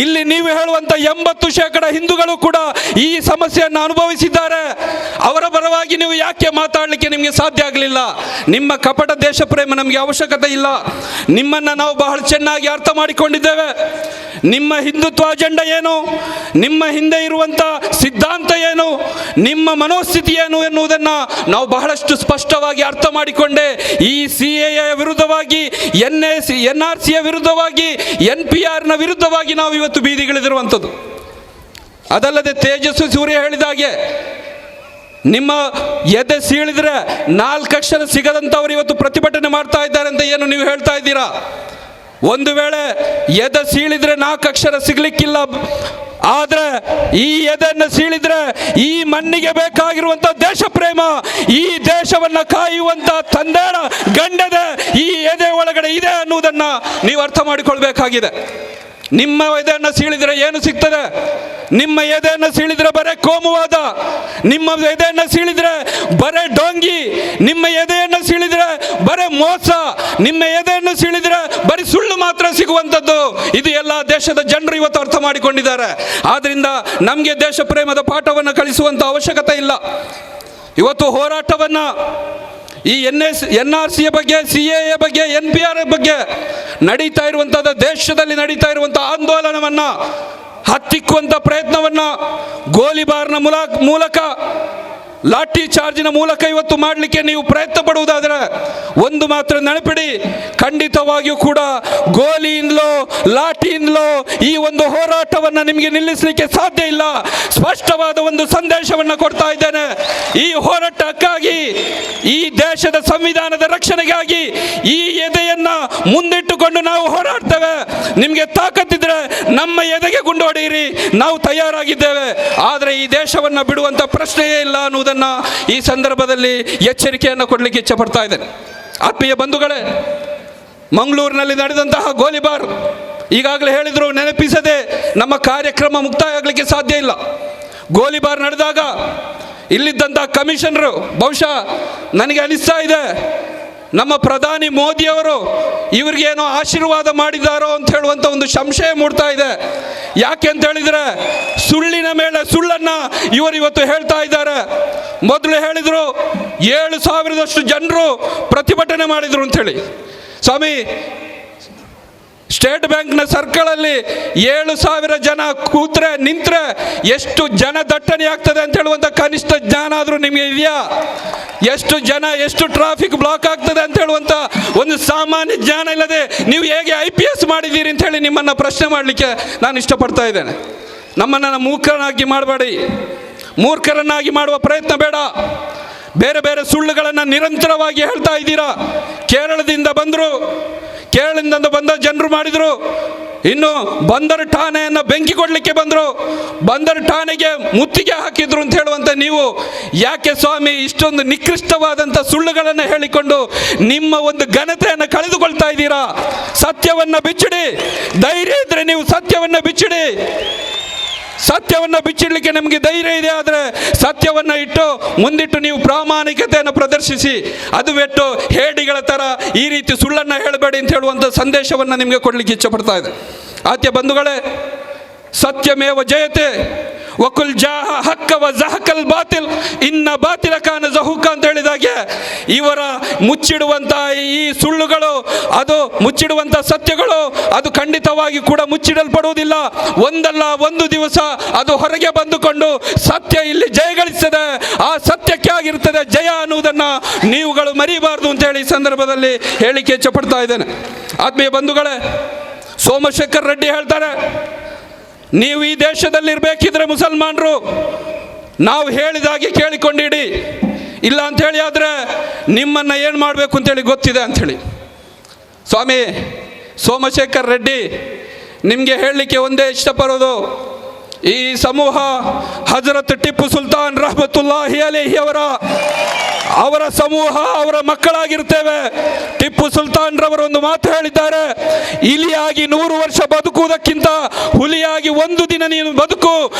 ಇಲ್ಲಿ ನೀವು ಹೇಳುವಂತ 80% ಹಿಂದೂಗಳು ಕೂಡ ಈ ಸಮಸ್ಯೆಯನ್ನು ಅನುಭವಿಸಿದ್ದಾರೆ. ಅವರ ಪರವಾಗಿ ನೀವು ಯಾಕೆ ಮಾತಾಡಲಿಕ್ಕೆ ನಿಮಗೆ ಸಾಧ್ಯ ಆಗಲಿಲ್ಲ? ನಿಮ್ಮ ಕಪಟ ದೇಶ ಪ್ರೇಮ ನಮಗೆ ಅವಶ್ಯಕತೆ ಇಲ್ಲ. ನಿಮ್ಮನ್ನು ನಾವು ಬಹಳ ಚೆನ್ನಾಗಿ ಅರ್ಥ ಮಾಡಿಕೊಂಡಿದ್ದೇವೆ. ನಿಮ್ಮ ಹಿಂದುತ್ವ ಅಜೆಂಡಾ ಏನು, ನಿಮ್ಮ ಹಿಂದೆ ಇರುವಂಥ ಸಿದ್ಧಾಂತ ಏನು, ನಿಮ್ಮ ಮನೋಸ್ಥಿತಿ ಏನು ಎನ್ನುವುದನ್ನು ನಾವು ಬಹಳಷ್ಟು ಸ್ಪಷ್ಟವಾಗಿ ಅರ್ಥ ಮಾಡಿಕೊಂಡೆ ಈ CAA ವಿರುದ್ಧವಾಗಿ, NRCಯ ವಿರುದ್ಧವಾಗಿ, NPRನ ವಿರುದ್ಧವಾಗಿ ನಾವು ಇವತ್ತು ಬೀದಿಗಿಳಿದಿರುವಂಥದ್ದು. ಅದಲ್ಲದೆ ತೇಜಸ್ವಿ ಸೂರ್ಯ ಹೇಳಿದ ಹಾಗೆ ನಿಮ್ಮ ಎದೆ ಸೀಳಿದ್ರೆ 4 ಅಕ್ಷರ ಸಿಗದಂಥವ್ರು ಇವತ್ತು ಪ್ರತಿಭಟನೆ ಮಾಡ್ತಾ ಇದ್ದಾರೆ ಅಂತ ಏನು ನೀವು ಹೇಳ್ತಾ ಇದ್ದೀರಾ? ಒಂದು ವೇಳೆ ಎದೆ ಸೀಳಿದ್ರೆ 4 ಅಕ್ಷರ ಸಿಗ್ಲಿಕ್ಕಿಲ್ಲ, ಆದ್ರೆ ಈ ಎದೆಯನ್ನು ಸೀಳಿದ್ರೆ ಈ ಮಣ್ಣಿಗೆ ಬೇಕಾಗಿರುವಂತ ದೇಶ ಪ್ರೇಮ, ಈ ದೇಶವನ್ನ ಕಾಯುವಂತ ತಂದೆಯ ಗಂಡದ ಈ ಎದೆ ಒಳಗಡೆ ಇದೆ ಅನ್ನುವುದನ್ನ ನೀವು ಅರ್ಥ ಮಾಡಿಕೊಳ್ಬೇಕಾಗಿದೆ. ನಿಮ್ಮ ಎದೆಯನ್ನು ಸೀಳಿದ್ರೆ ಏನು ಸಿಗ್ತದೆ? ನಿಮ್ಮ ಎದೆಯನ್ನು ಸೀಳಿದ್ರೆ ಬರೇ ಕೋಮುವಾದ, ನಿಮ್ಮ ಎದೆಯನ್ನು ಸೀಳಿದ್ರೆ ಬರೇ ಡೋಂಗಿ, ನಿಮ್ಮ ಎದೆಯನ್ನು ಸೀಳಿದ್ರೆ ಬರೇ ಮೋಸ, ನಿಮ್ಮ ಎದೆಯನ್ನು ಸೀಳಿದ್ರೆ ಬರೀ ಸುಳ್ಳು ಮಾತ್ರ ಸಿಗುವಂಥದ್ದು. ಇದು ಎಲ್ಲ ದೇಶದ ಜನರು ಇವತ್ತು ಅರ್ಥ ಮಾಡಿಕೊಂಡಿದ್ದಾರೆ. ಆದ್ರಿಂದ ನಮಗೆ ದೇಶ ಪ್ರೇಮದ ಪಾಠವನ್ನು ಕಲಿಸುವಂತ ಅವಶ್ಯಕತೆ ಇಲ್ಲ. ಇವತ್ತು ಹೋರಾಟವನ್ನ ಈ NRCಯ ಬಗ್ಗೆ, CAA ಬಗ್ಗೆ, NPR ಬಗ್ಗೆ ನಡೀತಾ ಇರುವಂಥದ್ದು, ದೇಶದಲ್ಲಿ ನಡೀತಾ ಇರುವಂಥ ಆಂದೋಲನವನ್ನು ಹತ್ತಿಕ್ಕುವಂಥ ಪ್ರಯತ್ನವನ್ನು ಗೋಲಿಬಾರ್ನ ಮೂಲಕ, ಲಾಠಿ ಚಾರ್ಜಿನ ಮೂಲಕ ಇವತ್ತು ಮಾಡಲಿಕ್ಕೆ ನೀವು ಪ್ರಯತ್ನ ಪಡುವುದಾದರೆ ಒಂದು ಮಾತ್ರ ನೆನಪಿಡಿ, ಖಂಡಿತವಾಗಿಯೂ ಕೂಡ ಗೋಲಿಯಿಂದಲೋ ಲಾಠಿಯಿಂದಲೋ ಈ ಒಂದು ಹೋರಾಟವನ್ನು ನಿಮಗೆ ನಿಲ್ಲಿಸಲಿಕ್ಕೆ ಸಾಧ್ಯ ಇಲ್ಲ. ಸ್ಪಷ್ಟವಾದ ಒಂದು ಸಂದೇಶವನ್ನು ಕೊಡ್ತಾ ಇದ್ದೇನೆ. ಈ ಹೋರಾಟಕ್ಕಾಗಿ, ಈ ದೇಶದ ಸಂವಿಧಾನದ ರಕ್ಷಣೆಗಾಗಿ ಈ ಎದೆಯನ್ನ ಮುಂದಿಟ್ಟುಕೊಂಡು ನಾವು ಹೋರಾಡ್ತೇವೆ. ನಿಮಗೆ ತಾಕತ್ತಿದ್ರೆ ನಮ್ಮ ಎದೆಗೆ ಗುಂಡು ಹೊಡೆಯಿರಿ, ನಾವು ತಯಾರಾಗಿದ್ದೇವೆ. ಆದರೆ ಈ ದೇಶವನ್ನು ಬಿಡುವಂತ ಪ್ರಶ್ನೆಯೇ ಇಲ್ಲ ಅನ್ನುವುದನ್ನು ಈ ಸಂದರ್ಭದಲ್ಲಿ ಎಚ್ಚರಿಕೆಯನ್ನು ಕೊಡಲಿಕ್ಕೆ ಇಚ್ಛೆ ಪಡ್ತಾ ಇದ್ದೇನೆ. ಆತ್ಮೀಯ ಬಂಧುಗಳೇ, ಮಂಗಳೂರಿನಲ್ಲಿ ನಡೆದಂತಹ ಗೋಲಿಬಾರ್ ಈಗಾಗಲೇ ಹೇಳಿದ್ರು, ನೆನಪಿಸದೆ ನಮ್ಮ ಕಾರ್ಯಕ್ರಮ ಮುಕ್ತಾಯ ಆಗಲಿಕ್ಕೆ ಸಾಧ್ಯ ಇಲ್ಲ. ಗೋಲಿಬಾರ್ ನಡೆದಾಗ ಇಲ್ಲಿದ್ದಂತಹ ಕಮಿಷನರು, ಬಹುಶಃ ನನಗೆ ಅನಿಸ್ತಾ ಇದೆ ನಮ್ಮ ಪ್ರಧಾನಿ ಮೋದಿಯವರು ಇವರಿಗೇನೋ ಆಶೀರ್ವಾದ ಮಾಡಿದಾರೋ ಅಂತ ಹೇಳುವಂಥ ಒಂದು ಸಂಶಯ ಮೂಡ್ತಾ ಇದೆ. ಯಾಕೆ ಅಂತ ಹೇಳಿದ್ರೆ ಸುಳ್ಳಿನ ಮೇಲೆ ಸುಳ್ಳನ್ನು ಇವರು ಇವತ್ತು ಹೇಳ್ತಾ ಇದ್ದಾರೆ. ಮೊದಲು ಹೇಳಿದರು 7,000ದಷ್ಟು ಜನರು ಪ್ರತಿಭಟನೆ ಮಾಡಿದರು ಅಂಥೇಳಿ. ಸ್ವಾಮಿ, ಸ್ಟೇಟ್ ಬ್ಯಾಂಕ್ನ ಸರ್ಕಲಲ್ಲಿ 7,000 ಜನ ಕೂತ್ರೆ ನಿಂತ್ರೆ ಎಷ್ಟು ಜನ ದಟ್ಟಣೆ ಆಗ್ತದೆ ಅಂತ ಹೇಳುವಂಥ ಕನಿಷ್ಠ ಜ್ಞಾನ ಆದರೂ ನಿಮಗೆ ಇದೆಯಾ? ಎಷ್ಟು ಜನ, ಎಷ್ಟು ಟ್ರಾಫಿಕ್ ಬ್ಲಾಕ್ ಆಗ್ತದೆ ಅಂತ ಹೇಳುವಂಥ ಒಂದು ಸಾಮಾನ್ಯ ಜ್ಞಾನ ಇಲ್ಲದೆ ನೀವು ಹೇಗೆ IPS ಮಾಡಿದ್ದೀರಿ ಅಂತ ಹೇಳಿ ನಿಮ್ಮನ್ನು ಪ್ರಶ್ನೆ ಮಾಡಲಿಕ್ಕೆ ನಾನು ಇಷ್ಟಪಡ್ತಾ ಇದ್ದೇನೆ. ನಮ್ಮನ್ನು ಮೂರ್ಖರನ್ನಾಗಿ ಮಾಡಬೇಡಿ, ಮೂರ್ಖರನ್ನಾಗಿ ಮಾಡುವ ಪ್ರಯತ್ನ ಬೇಡ. ಬೇರೆ ಬೇರೆ ಸುಳ್ಳುಗಳನ್ನು ನಿರಂತರವಾಗಿ ಹೇಳ್ತಾ ಇದ್ದೀರಾ. ಕೇರಳದಿಂದ ಬಂದ ಜನರು ಮಾಡಿದರು. ಇನ್ನು ಬಂದರ್ ಠಾಣೆಯನ್ನು ಬೆಂಕಿ ಕೊಡಲಿಕ್ಕೆ ಬಂದರು, ಬಂದರ್ ಠಾಣೆಗೆ ಮುತ್ತಿಗೆ ಹಾಕಿದ್ರು ಅಂತ ಹೇಳುವಂತ ನೀವು ಯಾಕೆ ಸ್ವಾಮಿ ಇಷ್ಟೊಂದು ನಿಕೃಷ್ಟವಾದಂಥ ಸುಳ್ಳುಗಳನ್ನು ಹೇಳಿಕೊಂಡು ನಿಮ್ಮ ಒಂದು ಘನತೆಯನ್ನು ಕಳೆದುಕೊಳ್ತಾ ಇದ್ದೀರಾ? ಸತ್ಯವನ್ನು ಬಿಚ್ಚಿಡಿ. ಧೈರ್ಯ ಇದ್ರೆ ನೀವು ಸತ್ಯವನ್ನು ಬಿಚ್ಚಿಡಿ. ಸತ್ಯವನ್ನು ಬಿಚ್ಚಿಡಲಿಕ್ಕೆ ನಮಗೆ ಧೈರ್ಯ ಇದೆ. ಆದರೆ ಸತ್ಯವನ್ನು ಮುಂದಿಟ್ಟು ನೀವು ಪ್ರಾಮಾಣಿಕತೆಯನ್ನು ಪ್ರದರ್ಶಿಸಿ. ಅದು ಬಿಟ್ಟು ಹೇಡಿಗಳ ಥರ ಈ ರೀತಿ ಸುಳ್ಳನ್ನು ಹೇಳಬೇಡಿ ಅಂತ ಹೇಳುವಂಥ ಸಂದೇಶವನ್ನು ನಿಮಗೆ ಕೊಡಲಿಕ್ಕೆ ಇಚ್ಛೆಪಡ್ತಾ ಇದೆ. ಆತ್ಯ ಬಂಧುಗಳೇ, ಸತ್ಯಮೇವ ಜಯತೆ ವಕುಲ್ ಜಾಹ ಹಕ್ಕ ವ ಜಹಕಲ್ ಬಾತಿಲ್ ಇನ್ನ ಬಾತಿಲ ಕಾನ ಜಹುಕ ಅಂತ ಹೇಳಿದಾಗೆ ಇವರ ಮುಚ್ಚಿಡುವಂಥ ಈ ಸುಳ್ಳುಗಳು, ಅದು ಮುಚ್ಚಿಡುವಂಥ ಸತ್ಯಗಳು, ಅದು ಖಂಡಿತವಾಗಿ ಕೂಡ ಮುಚ್ಚಿಡಲ್ಪಡುವುದಿಲ್ಲ. ಒಂದಲ್ಲ ಒಂದು ದಿವಸ ಅದು ಹೊರಗೆ ಬಂದುಕೊಂಡು ಸತ್ಯ ಇಲ್ಲಿ ಜಯಗಳಿಸ್ತದೆ. ಆ ಸತ್ಯಕ್ಕೆ ಆಗಿರ್ತದೆ ಜಯ ಅನ್ನುವುದನ್ನು ನೀವುಗಳು ಮರಿಬಾರದು ಅಂತ ಹೇಳಿ ಈ ಸಂದರ್ಭದಲ್ಲಿ ಹೇಳಿಕೆ ಇಚ್ಛೆಪಡ್ತಾ ಇದ್ದೇನೆ. ಆತ್ಮೀಯ ಬಂಧುಗಳೇ, ಸೋಮಶೇಖರ್ ರೆಡ್ಡಿ ಹೇಳ್ತಾರೆ, ನೀವು ಈ ದೇಶದಲ್ಲಿ ಇರಬೇಕಿದ್ರೆ ಮುಸಲ್ಮಾನರು ನಾವು ಹೇಳಿದಾಗೆ ಕೇಳಿಕೊಂಡಿಡಿ, ಇಲ್ಲ ಅಂಥೇಳಿ ಆದರೆ ನಿಮ್ಮನ್ನು ಏನು ಮಾಡಬೇಕು ಅಂತೇಳಿ ಗೊತ್ತಿದೆ ಅಂಥೇಳಿ. ಸ್ವಾಮಿ ಸೋಮಶೇಖರ್ ರೆಡ್ಡಿ, ನಿಮಗೆ ಹೇಳಲಿಕ್ಕೆ ಒಂದೇ ಇಷ್ಟಪಡೋದು, ಈ ಸಮೂಹ ಹಜರತ್ ಟಿಪ್ಪು ಸುಲ್ತಾನ್ ರಹಮತುಲ್ಲಾಹಿ ಅಲೈಹಿ ಅವರ ಸಮೂಹ, ಅವರ ಮಕ್ಕಳಾಗಿರ್ತೇವೆ. ಟಿಪ್ಪು ಸುಲ್ತಾನ್ ರವರು ಒಂದು ಮಾತು ಹೇಳಿದ್ದಾರೆ, ಇಲಿಯಾಗಿ 100 ವರ್ಷ ಬದುಕುವುದಕ್ಕಿಂತ ಹುಲಿಯಾಗಿ ಒಂದು ದಿನ ನೀನು ಬದುಕು,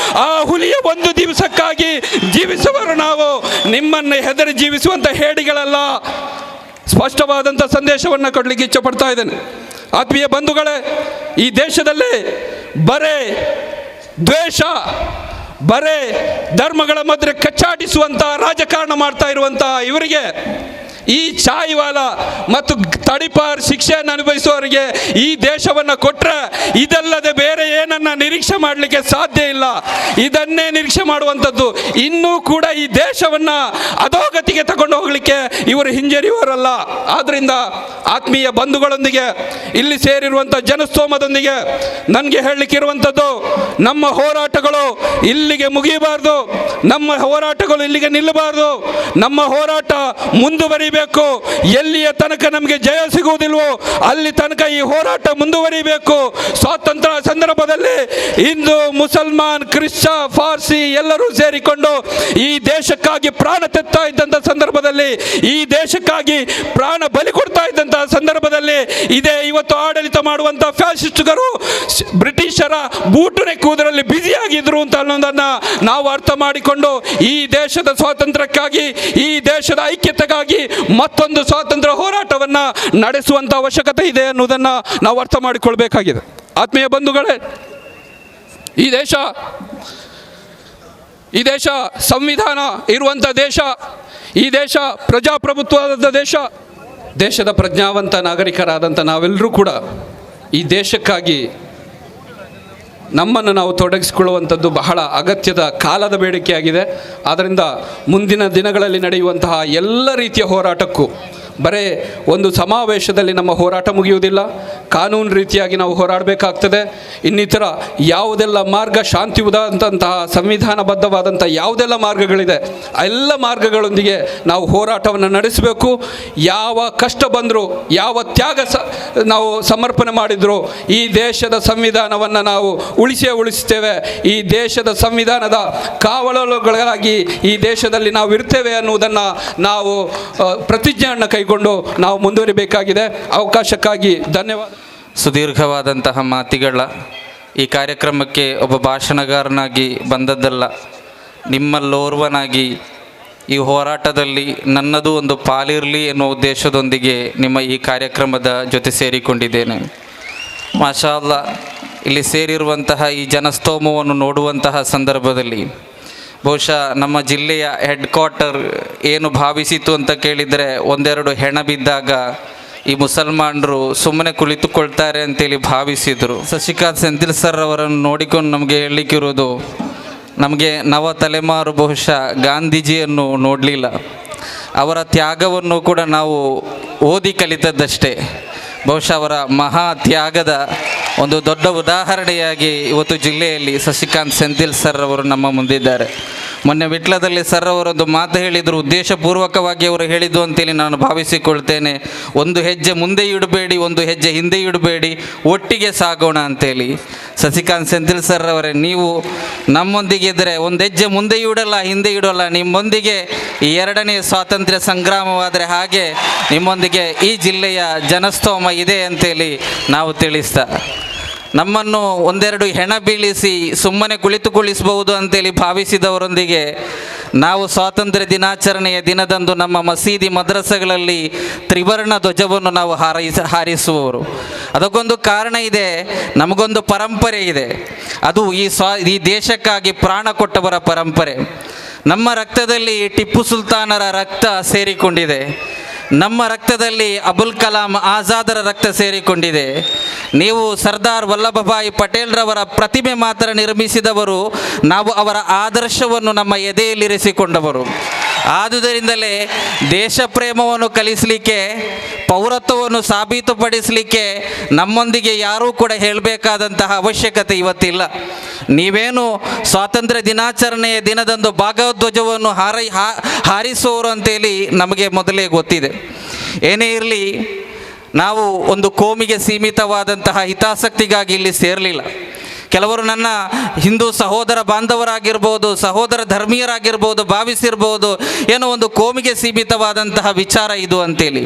ಆ ಹುಲಿಯ ಒಂದು ದಿವಸಕ್ಕಾಗಿ ಜೀವಿಸುವರು ನಾವು, ನಿಮ್ಮನ್ನು ಹೆದರಿ ಜೀವಿಸುವಂಥ ಹೇಡಿಗಳಲ್ಲ. ಸ್ಪಷ್ಟವಾದಂಥ ಸಂದೇಶವನ್ನು ಕೊಡಲಿಕ್ಕೆ ಇಚ್ಛಪಡ್ತಾ ಇದ್ದೇನೆ. ಆತ್ಮೀಯ ಬಂಧುಗಳೇ, ಈ ದೇಶದಲ್ಲಿ ಬರೇ ದ್ವೇಷ, ಬರೇ ಧರ್ಮಗಳ ಮಧ್ಯೆ ಕಚ್ಚಾಡಿಸುವಂಥ ರಾಜಕಾರಣ ಮಾಡ್ತಾ ಇರುವಂಥ ಇವರಿಗೆ, ಈ ಚಾಯ್ವಾಲ ಮತ್ತು ತಡಿಪಾರ್ ಶಿಕ್ಷೆಯನ್ನು ಅನುಭವಿಸುವವರಿಗೆ ಈ ದೇಶವನ್ನು ಕೊಟ್ಟರೆ ಇದಲ್ಲದೆ ಬೇರೆ ಏನನ್ನ ನಿರೀಕ್ಷೆ ಮಾಡಲಿಕ್ಕೆ ಸಾಧ್ಯ ಇಲ್ಲ. ಇದನ್ನೇ ನಿರೀಕ್ಷೆ ಮಾಡುವಂಥದ್ದು. ಇನ್ನೂ ಕೂಡ ಈ ದೇಶವನ್ನು ಅಧೋಗತಿಗೆ ತಗೊಂಡು ಹೋಗಲಿಕ್ಕೆ ಇವರು ಹಿಂಜರಿಯುವವರಲ್ಲ. ಆದ್ದರಿಂದ ಆತ್ಮೀಯ ಬಂಧುಗಳೊಂದಿಗೆ, ಇಲ್ಲಿ ಸೇರಿರುವಂಥ ಜನಸ್ತೋಮದೊಂದಿಗೆ ನನಗೆ ಹೇಳಲಿಕ್ಕಿರುವಂಥದ್ದು, ನಮ್ಮ ಹೋರಾಟಗಳು ಇಲ್ಲಿಗೆ ಮುಗಿಯಬಾರ್ದು, ನಮ್ಮ ಹೋರಾಟಗಳು ಇಲ್ಲಿಗೆ ನಿಲ್ಲಬಾರ್ದು. ನಮ್ಮ ಹೋರಾಟ ಮುಂದುವರಿಬೇಕು. ಎಲ್ಲಿಯ ತನಕ ನಮಗೆ ಜಯ ಸಿಗುವುದಿಲ್ವೋ ಅಲ್ಲಿ ತನಕ ಈ ಹೋರಾಟ ಮುಂದುವರಿಬೇಕು. ಸ್ವಾತಂತ್ರ್ಯ ಸಂದರ್ಭದಲ್ಲಿ ಹಿಂದೂ, ಮುಸಲ್ಮಾನ್, ಕ್ರಿಶ್ಚ, ಫಾರ್ಸಿ ಎಲ್ಲರೂ ಸೇರಿಕೊಂಡು ಈ ದೇಶಕ್ಕಾಗಿ ಪ್ರಾಣ ತೆತ್ತಾ ಇದ್ದಂಥ ಸಂದರ್ಭದಲ್ಲಿ, ಈ ದೇಶಕ್ಕಾಗಿ ಪ್ರಾಣ ಬಲಿ ಕೊಡ್ತಾ ಇದ್ದಂತಹ ಸಂದರ್ಭದಲ್ಲಿ, ಇದೇ ಇವತ್ತು ಆಡಳಿತ ಮಾಡುವಂಥ ಫ್ಯಾಸಿಸ್ಟ್ಗಳು ಬ್ರಿಟಿಷರ ಬೂಟುನೆ ಕೂದರಲ್ಲಿ ಬ್ಯುಸಿಯಾಗಿದ್ರು ಅಂತ ಅನ್ನೋದನ್ನು ನಾವು ಅರ್ಥ ಮಾಡಿಕೊಂಡು ಈ ದೇಶದ ಸ್ವಾತಂತ್ರ್ಯಕ್ಕಾಗಿ, ಈ ದೇಶದ ಐಕ್ಯತೆಗಾಗಿ ಮತ್ತೊಂದು ಸ್ವಾತಂತ್ರ್ಯ ಹೋರಾಟವನ್ನು ನಡೆಸುವಂಥ ಅವಶ್ಯಕತೆ ಇದೆ ಅನ್ನೋದನ್ನು ನಾವು ಅರ್ಥ ಮಾಡಿಕೊಳ್ಬೇಕಾಗಿದೆ. ಆತ್ಮೀಯ ಬಂಧುಗಳೇ, ಈ ದೇಶ ಸಂವಿಧಾನ ಇರುವಂಥ ದೇಶ, ಈ ದೇಶ ಪ್ರಜಾಪ್ರಭುತ್ವದ ದೇಶ. ದೇಶದ ಪ್ರಜ್ಞಾವಂತ ನಾಗರಿಕರಾದಂಥ ನಾವೆಲ್ಲರೂ ಕೂಡ ಈ ದೇಶಕ್ಕಾಗಿ ನಮ್ಮನ್ನು ನಾವು ತೊಡಗಿಸಿಕೊಳ್ಳುವಂಥದ್ದು ಬಹಳ ಅಗತ್ಯದ ಕಾಲದ ಬೇಡಿಕೆಯಾಗಿದೆ. ಆದ್ದರಿಂದ ಮುಂದಿನ ದಿನಗಳಲ್ಲಿ ನಡೆಯುವಂತಹ ಎಲ್ಲ ರೀತಿಯ ಹೋರಾಟಕ್ಕೂ ಬರೇ ಒಂದು ಸಮಾವೇಶದಲ್ಲಿ ನಮ್ಮ ಹೋರಾಟ ಮುಗಿಯುವುದಿಲ್ಲ. ಕಾನೂನು ರೀತಿಯಾಗಿ ನಾವು ಹೋರಾಡಬೇಕಾಗ್ತದೆ. ಇನ್ನಿತರ ಯಾವುದೆಲ್ಲ ಮಾರ್ಗ, ಶಾಂತಿಯುತವಾದಂತಹ ಸಂವಿಧಾನಬದ್ಧವಾದಂಥ ಯಾವುದೆಲ್ಲ ಮಾರ್ಗಗಳಿದೆ ಆ ಎಲ್ಲ ಮಾರ್ಗಗಳೊಂದಿಗೆ ನಾವು ಹೋರಾಟವನ್ನು ನಡೆಸಬೇಕು. ಯಾವ ಕಷ್ಟ ಬಂದರೂ, ಯಾವ ತ್ಯಾಗ ನಾವು ಸಮರ್ಪಣೆ ಮಾಡಿದರೂ ಈ ದೇಶದ ಸಂವಿಧಾನವನ್ನು ನಾವು ಉಳಿಸ್ತೇವೆ. ಈ ದೇಶದ ಸಂವಿಧಾನದ ಕಾವಲುಗಳಾಗಿ ಈ ದೇಶದಲ್ಲಿ ನಾವು ಇರ್ತೇವೆ ಅನ್ನುವುದನ್ನು ನಾವು ಪ್ರತಿಜ್ಞೆಯನ್ನು ಕೈಗೊಂಡು ನಾವು ಮುಂದುವರಿಬೇಕಾಗಿದೆ. ಅವಕಾಶಕ್ಕಾಗಿ ಧನ್ಯವಾದ. ಸುದೀರ್ಘವಾದಂತಹ ಮಾತುಗಳ ಈ ಕಾರ್ಯಕ್ರಮಕ್ಕೆ ಒಬ್ಬ ಭಾಷಣಗಾರನಾಗಿ ಬಂದದ್ದಲ್ಲ, ನಿಮ್ಮಲ್ಲೋರ್ವನಾಗಿ ಈ ಹೋರಾಟದಲ್ಲಿ ನನ್ನದು ಒಂದು ಪಾಲಿರಲಿ ಎನ್ನುವ ಉದ್ದೇಶದೊಂದಿಗೆ ನಿಮ್ಮ ಈ ಕಾರ್ಯಕ್ರಮದ ಜೊತೆ ಸೇರಿಕೊಂಡಿದ್ದೇನೆ. ಮಾಷಾ ಅಲ್ಲಾ, ಇಲ್ಲಿ ಸೇರಿರುವಂತಹ ಈ ಜನಸ್ತೋಮವನ್ನು ನೋಡುವಂತಹ ಸಂದರ್ಭದಲ್ಲಿ ಬಹುಶಃ ನಮ್ಮ ಜಿಲ್ಲೆಯ ಹೆಡ್ ಕ್ವಾರ್ಟರ್ ಏನು ಭಾವಿಸಿತು ಅಂತ ಕೇಳಿದರೆ, ಒಂದೆರಡು ಹೆಣ ಬಿದ್ದಾಗ ಈ ಮುಸಲ್ಮಾನರು ಸುಮ್ಮನೆ ಕುಳಿತುಕೊಳ್ತಾರೆ ಅಂತೇಳಿ ಭಾವಿಸಿದರು. ಶಶಿಕಾಂತ್ ಸೆಂಥಿಲ್ ಸರ್ ಅವರನ್ನು ನೋಡಿಕೊಂಡು ನಮಗೆ ಹೇಳಲಿಕ್ಕಿರೋದು, ನಮಗೆ ನವ ತಲೆಮಾರು ಬಹುಶಃ ಗಾಂಧೀಜಿಯನ್ನು ನೋಡಲಿಲ್ಲ, ಅವರ ತ್ಯಾಗವನ್ನು ಕೂಡ ನಾವು ಓದಿ ಕಲಿತದ್ದಷ್ಟೇ. ಬಹುಶಃ ಅವರ ಮಹಾ ತ್ಯಾಗದ ಒಂದು ದೊಡ್ಡ ಉದಾಹರಣೆಯಾಗಿ ಇವತ್ತು ಜಿಲ್ಲೆಯಲ್ಲಿ ಶಶಿಕಾಂತ್ ಸೆಂಥಿಲ್ ಸರ್ ಅವರು ನಮ್ಮ ಮುಂದಿದ್ದಾರೆ. ಮೊನ್ನೆ ವಿಟ್ಲದಲ್ಲಿ ಸರ್ ಅವರೊಂದು ಮಾತು ಹೇಳಿದರು, ಉದ್ದೇಶಪೂರ್ವಕವಾಗಿ ಅವರು ಹೇಳಿದ್ದು ಅಂತೇಳಿ ನಾನು ಭಾವಿಸಿಕೊಳ್ತೇನೆ. ಒಂದು ಹೆಜ್ಜೆ ಮುಂದೆ ಇಡಬೇಡಿ, ಒಂದು ಹೆಜ್ಜೆ ಹಿಂದೆ ಇಡಬೇಡಿ, ಒಟ್ಟಿಗೆ ಸಾಗೋಣ ಅಂತೇಳಿ. ಶಶಿಕಾಂತ್ ಸೆಂಥಿಲ್ ಸರ್ ಅವರೇ, ನೀವು ನಮ್ಮೊಂದಿಗೆ ಇದ್ದರೆ ಒಂದು ಹೆಜ್ಜೆ ಮುಂದೆ ಇಡಲ್ಲ, ಹಿಂದೆ ಇಡೋಲ್ಲ. ನಿಮ್ಮೊಂದಿಗೆ ಈ 2ನೇ ಸ್ವಾತಂತ್ರ್ಯ ಸಂಗ್ರಾಮವಾದರೆ ಹಾಗೆ ನಿಮ್ಮೊಂದಿಗೆ ಈ ಜಿಲ್ಲೆಯ ಜನಸ್ತೋಮ ಇದೆ ಅಂತೇಳಿ ನಾವು ತಿಳಿಸ್ತಾ, ನಮ್ಮನ್ನು ಒಂದೆರಡು ಹೆಣ ಬೀಳಿಸಿ ಸುಮ್ಮನೆ ಕುಳಿತುಕೊಳ್ಳಿಸಬಹುದು ಅಂತೇಳಿ ಭಾವಿಸಿದವರೊಂದಿಗೆ ನಾವು ಸ್ವಾತಂತ್ರ್ಯ ದಿನಾಚರಣೆಯ ದಿನದಂದು ನಮ್ಮ ಮಸೀದಿ ಮದ್ರಸೆಗಳಲ್ಲಿ ತ್ರಿವರ್ಣ ಧ್ವಜವನ್ನು ನಾವು ಹಾರಿಸುವವರು. ಅದಕ್ಕೊಂದು ಕಾರಣ ಇದೆ, ನಮಗೊಂದು ಪರಂಪರೆ ಇದೆ. ಅದು ಈ ದೇಶಕ್ಕಾಗಿ ಪ್ರಾಣ ಕೊಟ್ಟವರ ಪರಂಪರೆ. ನಮ್ಮ ರಕ್ತದಲ್ಲಿ ಟಿಪ್ಪು ಸುಲ್ತಾನರ ರಕ್ತ ಸೇರಿಕೊಂಡಿದೆ, ನಮ್ಮ ರಕ್ತದಲ್ಲಿ ಅಬುಲ್ ಕಲಾಂ ಆಜಾದರ ರಕ್ತ ಸೇರಿಕೊಂಡಿದೆ. ನೀವು ಸರ್ದಾರ್ ವಲ್ಲಭಭಾಯಿ ಪಟೇಲ್ರವರ ಪ್ರತಿಮೆ ಮಾತ್ರ ನಿರ್ಮಿಸಿದವರು, ನಾವು ಅವರ ಆದರ್ಶವನ್ನು ನಮ್ಮ ಎದೆಯಲ್ಲಿರಿಸಿಕೊಂಡವರು. ಆದುದರಿಂದಲೇ ದೇಶ ಪ್ರೇಮವನ್ನು ಕಲಿಸಲಿಕ್ಕೆ, ಪೌರತ್ವವನ್ನು ಸಾಬೀತುಪಡಿಸಲಿಕ್ಕೆ ನಮ್ಮೊಂದಿಗೆ ಯಾರೂ ಕೂಡ ಹೇಳಬೇಕಾದಂತಹ ಅವಶ್ಯಕತೆ ಇವತ್ತಿಲ್ಲ. ನೀವೇನು ಸ್ವಾತಂತ್ರ್ಯ ದಿನಾಚರಣೆಯ ದಿನದಂದು ಭಾಗವಧ್ವಜವನ್ನು ಹಾರಿಸುವವರು ಅಂತೇಳಿ ನಮಗೆ ಮೊದಲೇ ಗೊತ್ತಿದೆ. ಏನೇ ಇರಲಿ, ನಾವು ಒಂದು ಕೋಮಿಗೆ ಸೀಮಿತವಾದಂತಹ ಹಿತಾಸಕ್ತಿಗಾಗಿ ಇಲ್ಲಿ ಸೇರಲಿಲ್ಲ. ಕೆಲವರು ನನ್ನ ಹಿಂದೂ ಸಹೋದರ ಬಾಂಧವರಾಗಿರ್ಬೋದು, ಸಹೋದರ ಧರ್ಮೀಯರಾಗಿರ್ಬೋದು ಭಾವಿಸಿರ್ಬೋದು ಏನೋ ಒಂದು ಕೋಮಿಗೆ ಸೀಮಿತವಾದಂತಹ ವಿಚಾರ ಇದು ಅಂತೇಳಿ.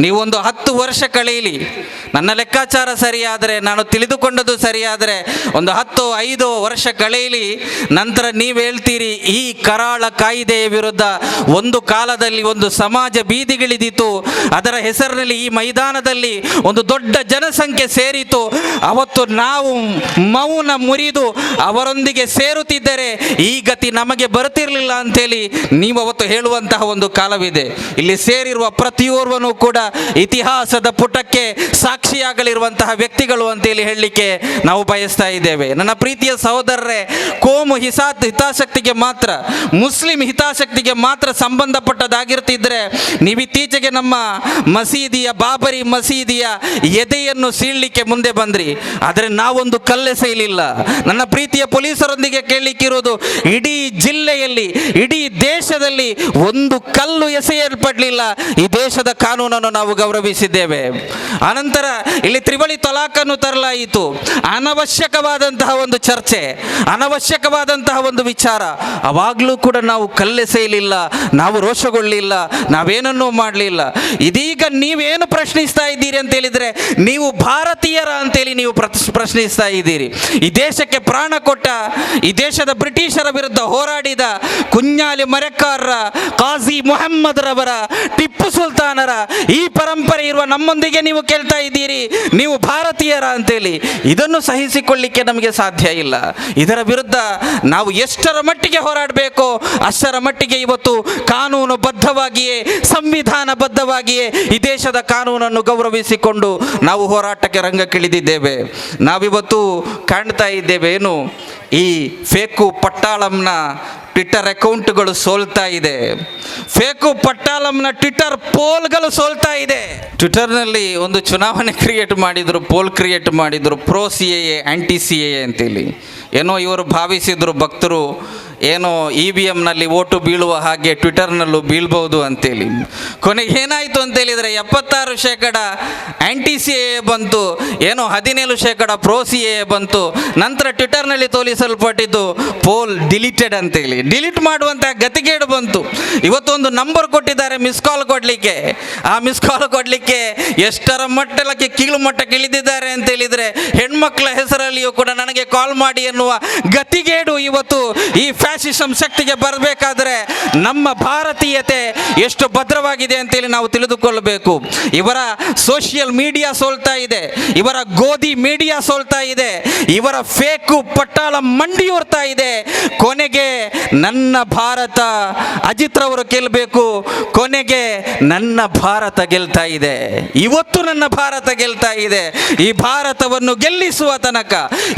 ನೀವೊಂದು 10 ವರ್ಷ ಕಳೆಯಲಿ, ನನ್ನ ಲೆಕ್ಕಾಚಾರ ಸರಿಯಾದರೆ, ನಾನು ತಿಳಿದುಕೊಂಡದ್ದು ಸರಿಯಾದರೆ ಒಂದು 5 ವರ್ಷ ಕಳೆಯಲಿ, ನಂತರ ನೀವು ಹೇಳ್ತೀರಿ ಈ ಕರಾಳ ಕಾಯ್ದೆಯ ವಿರುದ್ಧ ಒಂದು ಕಾಲದಲ್ಲಿ ಒಂದು ಸಮಾಜ ಬೀದಿಗಿಳಿದಿತು, ಅದರ ಹೆಸರಿನಲ್ಲಿ ಈ ಮೈದಾನದಲ್ಲಿ ಒಂದು ದೊಡ್ಡ ಜನಸಂಖ್ಯೆ ಸೇರಿತು, ಅವತ್ತು ನಾವು ಮೌನ ಮುರಿದು ಅವರೊಂದಿಗೆ ಸೇರುತ್ತಿದ್ದರೆ ಈ ಗತಿ ನಮಗೆ ಬರುತ್ತಿರಲಿಲ್ಲ ಅಂತೇಳಿ ನೀವು ಅವತ್ತು ಹೇಳುವಂತಹ ಒಂದು ಕಾಲವಿದೆ. ಇಲ್ಲಿ ಸೇರಿರುವ ಪ್ರತಿಯೋರ್ವನು ಕೂಡ ಇತಿಹಾಸದ ಪುಟಕ್ಕೆ ಸಾಕ್ಷಿಯಾಗಲಿರುವಂತಹ ವ್ಯಕ್ತಿಗಳು ಅಂತೇಳಿ ಹೇಳಲಿಕ್ಕೆ ನಾವು ಬಯಸ್ತಾ ಇದ್ದೇವೆ. ನನ್ನ ಪ್ರೀತಿಯ ಸಹೋದರರೇ, ಕೋಮು ಹಿತಾಸಕ್ತಿಗೆ ಮಾತ್ರ, ಮುಸ್ಲಿಂ ಹಿತಾಸಕ್ತಿಗೆ ಮಾತ್ರ ಸಂಬಂಧಪಟ್ಟದಾಗಿರ್ತಿದ್ರೆ ನೀವಿತ್ತೀಚೆಗೆ ನಮ್ಮ ಮಸೀದಿಯ, ಬಾಬರಿ ಮಸೀದಿಯ ಎದೆಯನ್ನು ಸೀಳಲಿಕ್ಕೆ ಮುಂದೆ ಬಂದ್ರಿ, ಆದರೆ ನಾವೊಂದು ಕಲ್ಲೆಸೆಯಲಿಲ್ಲ. ನನ್ನ ಪ್ರೀತಿಯ ಪೊಲೀಸರೊಂದಿಗೆ ಕೇಳಲಿಕ್ಕಿರೋದು, ಇಡೀ ಜಿಲ್ಲೆಯಲ್ಲಿ, ಇಡೀ ದೇಶದಲ್ಲಿ ಒಂದು ಕಲ್ಲು ಎಸೆಯಲ್ಪಡಲಿಲ್ಲ. ಈ ದೇಶದ ಕಾನೂನನ್ನು ನಾವು ಗೌರವಿಸಿದ್ದೇವೆ. ಅನಂತರ ಇಲ್ಲಿ ತ್ರಿವಳಿ ತಲಾಖನ್ನು ತರಲಾಯಿತು. ಅನವಶ್ಯಕವಾದಂತಹ ಒಂದು ಚರ್ಚೆ, ಅನವಶ್ಯಕವಾದಂತಹ ಒಂದು ವಿಚಾರ. ಅವಾಗಲೂ ಕೂಡ ನಾವು ಕಲ್ಲೆಸೆಯಲಿಲ್ಲ, ನಾವು ರೋಷಗೊಳ್ಳಲಿಲ್ಲ, ನಾವೇನನ್ನೂ ಮಾಡಲಿಲ್ಲ. ಇದೀಗ ನೀವೇನು ಪ್ರಶ್ನಿಸ್ತಾ ಇದ್ದೀರಿ ಅಂತ ಹೇಳಿದರೆ ನೀವು ಭಾರತೀಯರ ಅಂತೇಳಿ ನೀವು ಪ್ರಶ್ನಿಸ್ತಾ ಇದ್ದೀರಿ. ಈ ದೇಶಕ್ಕೆ ಪ್ರಾಣ ಕೊಟ್ಟ, ಈ ದೇಶದ ಬ್ರಿಟಿಷರ ವಿರುದ್ಧ ಹೋರಾಡಿದ ಕುഞ്ഞാಲಿ ಮರೆಕ್ಕಾರರ, ಕಾಜಿ ಮುಹಮ್ಮದ್ ರವರ, ಟಿಪ್ಪು ಸುಲ್ತಾನರ ಈ ಪರಂಪರೆ ಇರುವ ನಮ್ಮೊಂದಿಗೆ ನೀವು ಕೇಳ್ತಾ ಇದ್ದೀರಿ ನೀವು ಭಾರತೀಯರ ಅಂತೇಳಿ. ಇದನ್ನು ಸಹಿಸಿಕೊಳ್ಳಿಕ್ಕೆ ನಮಗೆ ಸಾಧ್ಯ ಇಲ್ಲ. ಇದರ ವಿರುದ್ಧ ನಾವು ಎಷ್ಟರ ಮಟ್ಟಿಗೆ ಹೋರಾಡಬೇಕೋ ಅಷ್ಟರ ಮಟ್ಟಿಗೆ ಇವತ್ತು ಕಾನೂನುಬದ್ಧವಾಗಿಯೇ, ಸಂವಿಧಾನಬದ್ಧವಾಗಿಯೇ ಈ ದೇಶದ ಕಾನೂನನ್ನು ಗೌರವಿಸಿಕೊಂಡು ನಾವು ಹೋರಾಟಕ್ಕೆ ರಂಗಕ್ಕಿಳಿದಿದ್ದೇವೆ. ನಾವಿವತ್ತು ಕಾಣ್ತಾ ಇದ್ದೇವೆ ಏನು, ಈ ಫೇಕು ಪಟ್ಟಾಳಂನ ಟ್ವಿಟ್ಟರ್ ಅಕೌಂಟ್ಗಳು ಸೋಲ್ತಾ ಇದೆ, ಫೇಕು ಪಟ್ಟಾಳಂನ ಟ್ವಿಟ್ಟರ್ ಪೋಲ್ಗಳು ಸೋಲ್ತಾ ಇದೆ. ಟ್ವಿಟ್ಟರ್ನಲ್ಲಿ ಒಂದು ಚುನಾವಣೆ ಕ್ರಿಯೇಟ್ ಮಾಡಿದರು, ಪೋಲ್ ಕ್ರಿಯೇಟ್ ಮಾಡಿದರು, ಪ್ರೋ CAA ಆ್ಯಂಟಿ CAA ಅಂತೇಳಿ. ಏನೋ ಇವರು ಭಾವಿಸಿದ್ರು ಭಕ್ತರು ಏನೋ EVMನಲ್ಲಿ ಓಟು ಬೀಳುವ ಹಾಗೆ ಟ್ವಿಟ್ಟರ್ನಲ್ಲೂ ಬೀಳ್ಬೋದು ಅಂತೇಳಿ. ಕೊನೆಗೆ ಏನಾಯಿತು ಅಂತೇಳಿದರೆ 76% ಆ್ಯಂಟಿ CAA ಬಂತು, ಏನೋ 17% ಪ್ರೋ CAA ಬಂತು. ನಂತರ ಟ್ವಿಟ್ಟರ್ನಲ್ಲಿ ತೋರಿಸಲ್ಪಟ್ಟಿದ್ದು ಪೋಲ್ ಡಿಲೀಟೆಡ್ ಅಂತೇಳಿ. ಡಿಲೀಟ್ ಮಾಡುವಂಥ ಗತಿಗೇಡು ಬಂತು. ಇವತ್ತೊಂದು ನಂಬರ್ ಕೊಟ್ಟಿದ್ದಾರೆ ಮಿಸ್ ಕಾಲ್ ಕೊಡಲಿಕ್ಕೆ. ಆ ಮಿಸ್ ಕಾಲ್ ಕೊಡಲಿಕ್ಕೆ ಎಷ್ಟರ ಮಟ್ಟಕ್ಕೆ ಕೀಳು ಮಟ್ಟಕ್ಕೆ ಇಳಿದಿದ್ದಾರೆ ಅಂತೇಳಿದರೆ ಹೆಣ್ಮಕ್ಳ ಹೆಸರಲ್ಲಿಯೂ ಕೂಡ ನನಗೆ ಕಾಲ್ ಮಾಡಿ ಎನ್ನುವ ಗತಿಗೇಡು ಇವತ್ತು ಈ ಫ್ಯಾಸಿಸಂ ಶಕ್ತಿಗೆ ಬರಬೇಕಾದ್ರೆ ನಮ್ಮ ಭಾರತೀಯತೆ ಎಷ್ಟು ಭದ್ರವಾಗಿದೆ ಅಂತೇಳಿ ನಾವು ತಿಳಿದುಕೊಳ್ಳಬೇಕು. ಇವರ ಸೋಷಿಯಲ್ ಮೀಡಿಯಾ ಸೋಲ್ತಾ ಇದೆ, ಇವರ ಗೋಧಿ ಮೀಡಿಯಾ ಸೋಲ್ತಾ ಇದೆ, ಇವರ ಫೇಕು ಪಟ್ಟಾಳ ಮಂಡಿಯೂರ್ತಾ ಇದೆ. ಕೊನೆಗೆ ನನ್ನ ಭಾರತ, ಅಜಿತ್ ರವರು ಗೆಲ್ಲಬೇಕು, ಕೊನೆಗೆ ನನ್ನ ಭಾರತ ಗೆಲ್ತಾ ಇದೆ. ಇವತ್ತು ನನ್ನ ಭಾರತ ಗೆಲ್ತಾ ಇದೆ. ಈ ಭಾರತವನ್ನು ಗೆಲ್ಲಿಸುವ ತನಕ,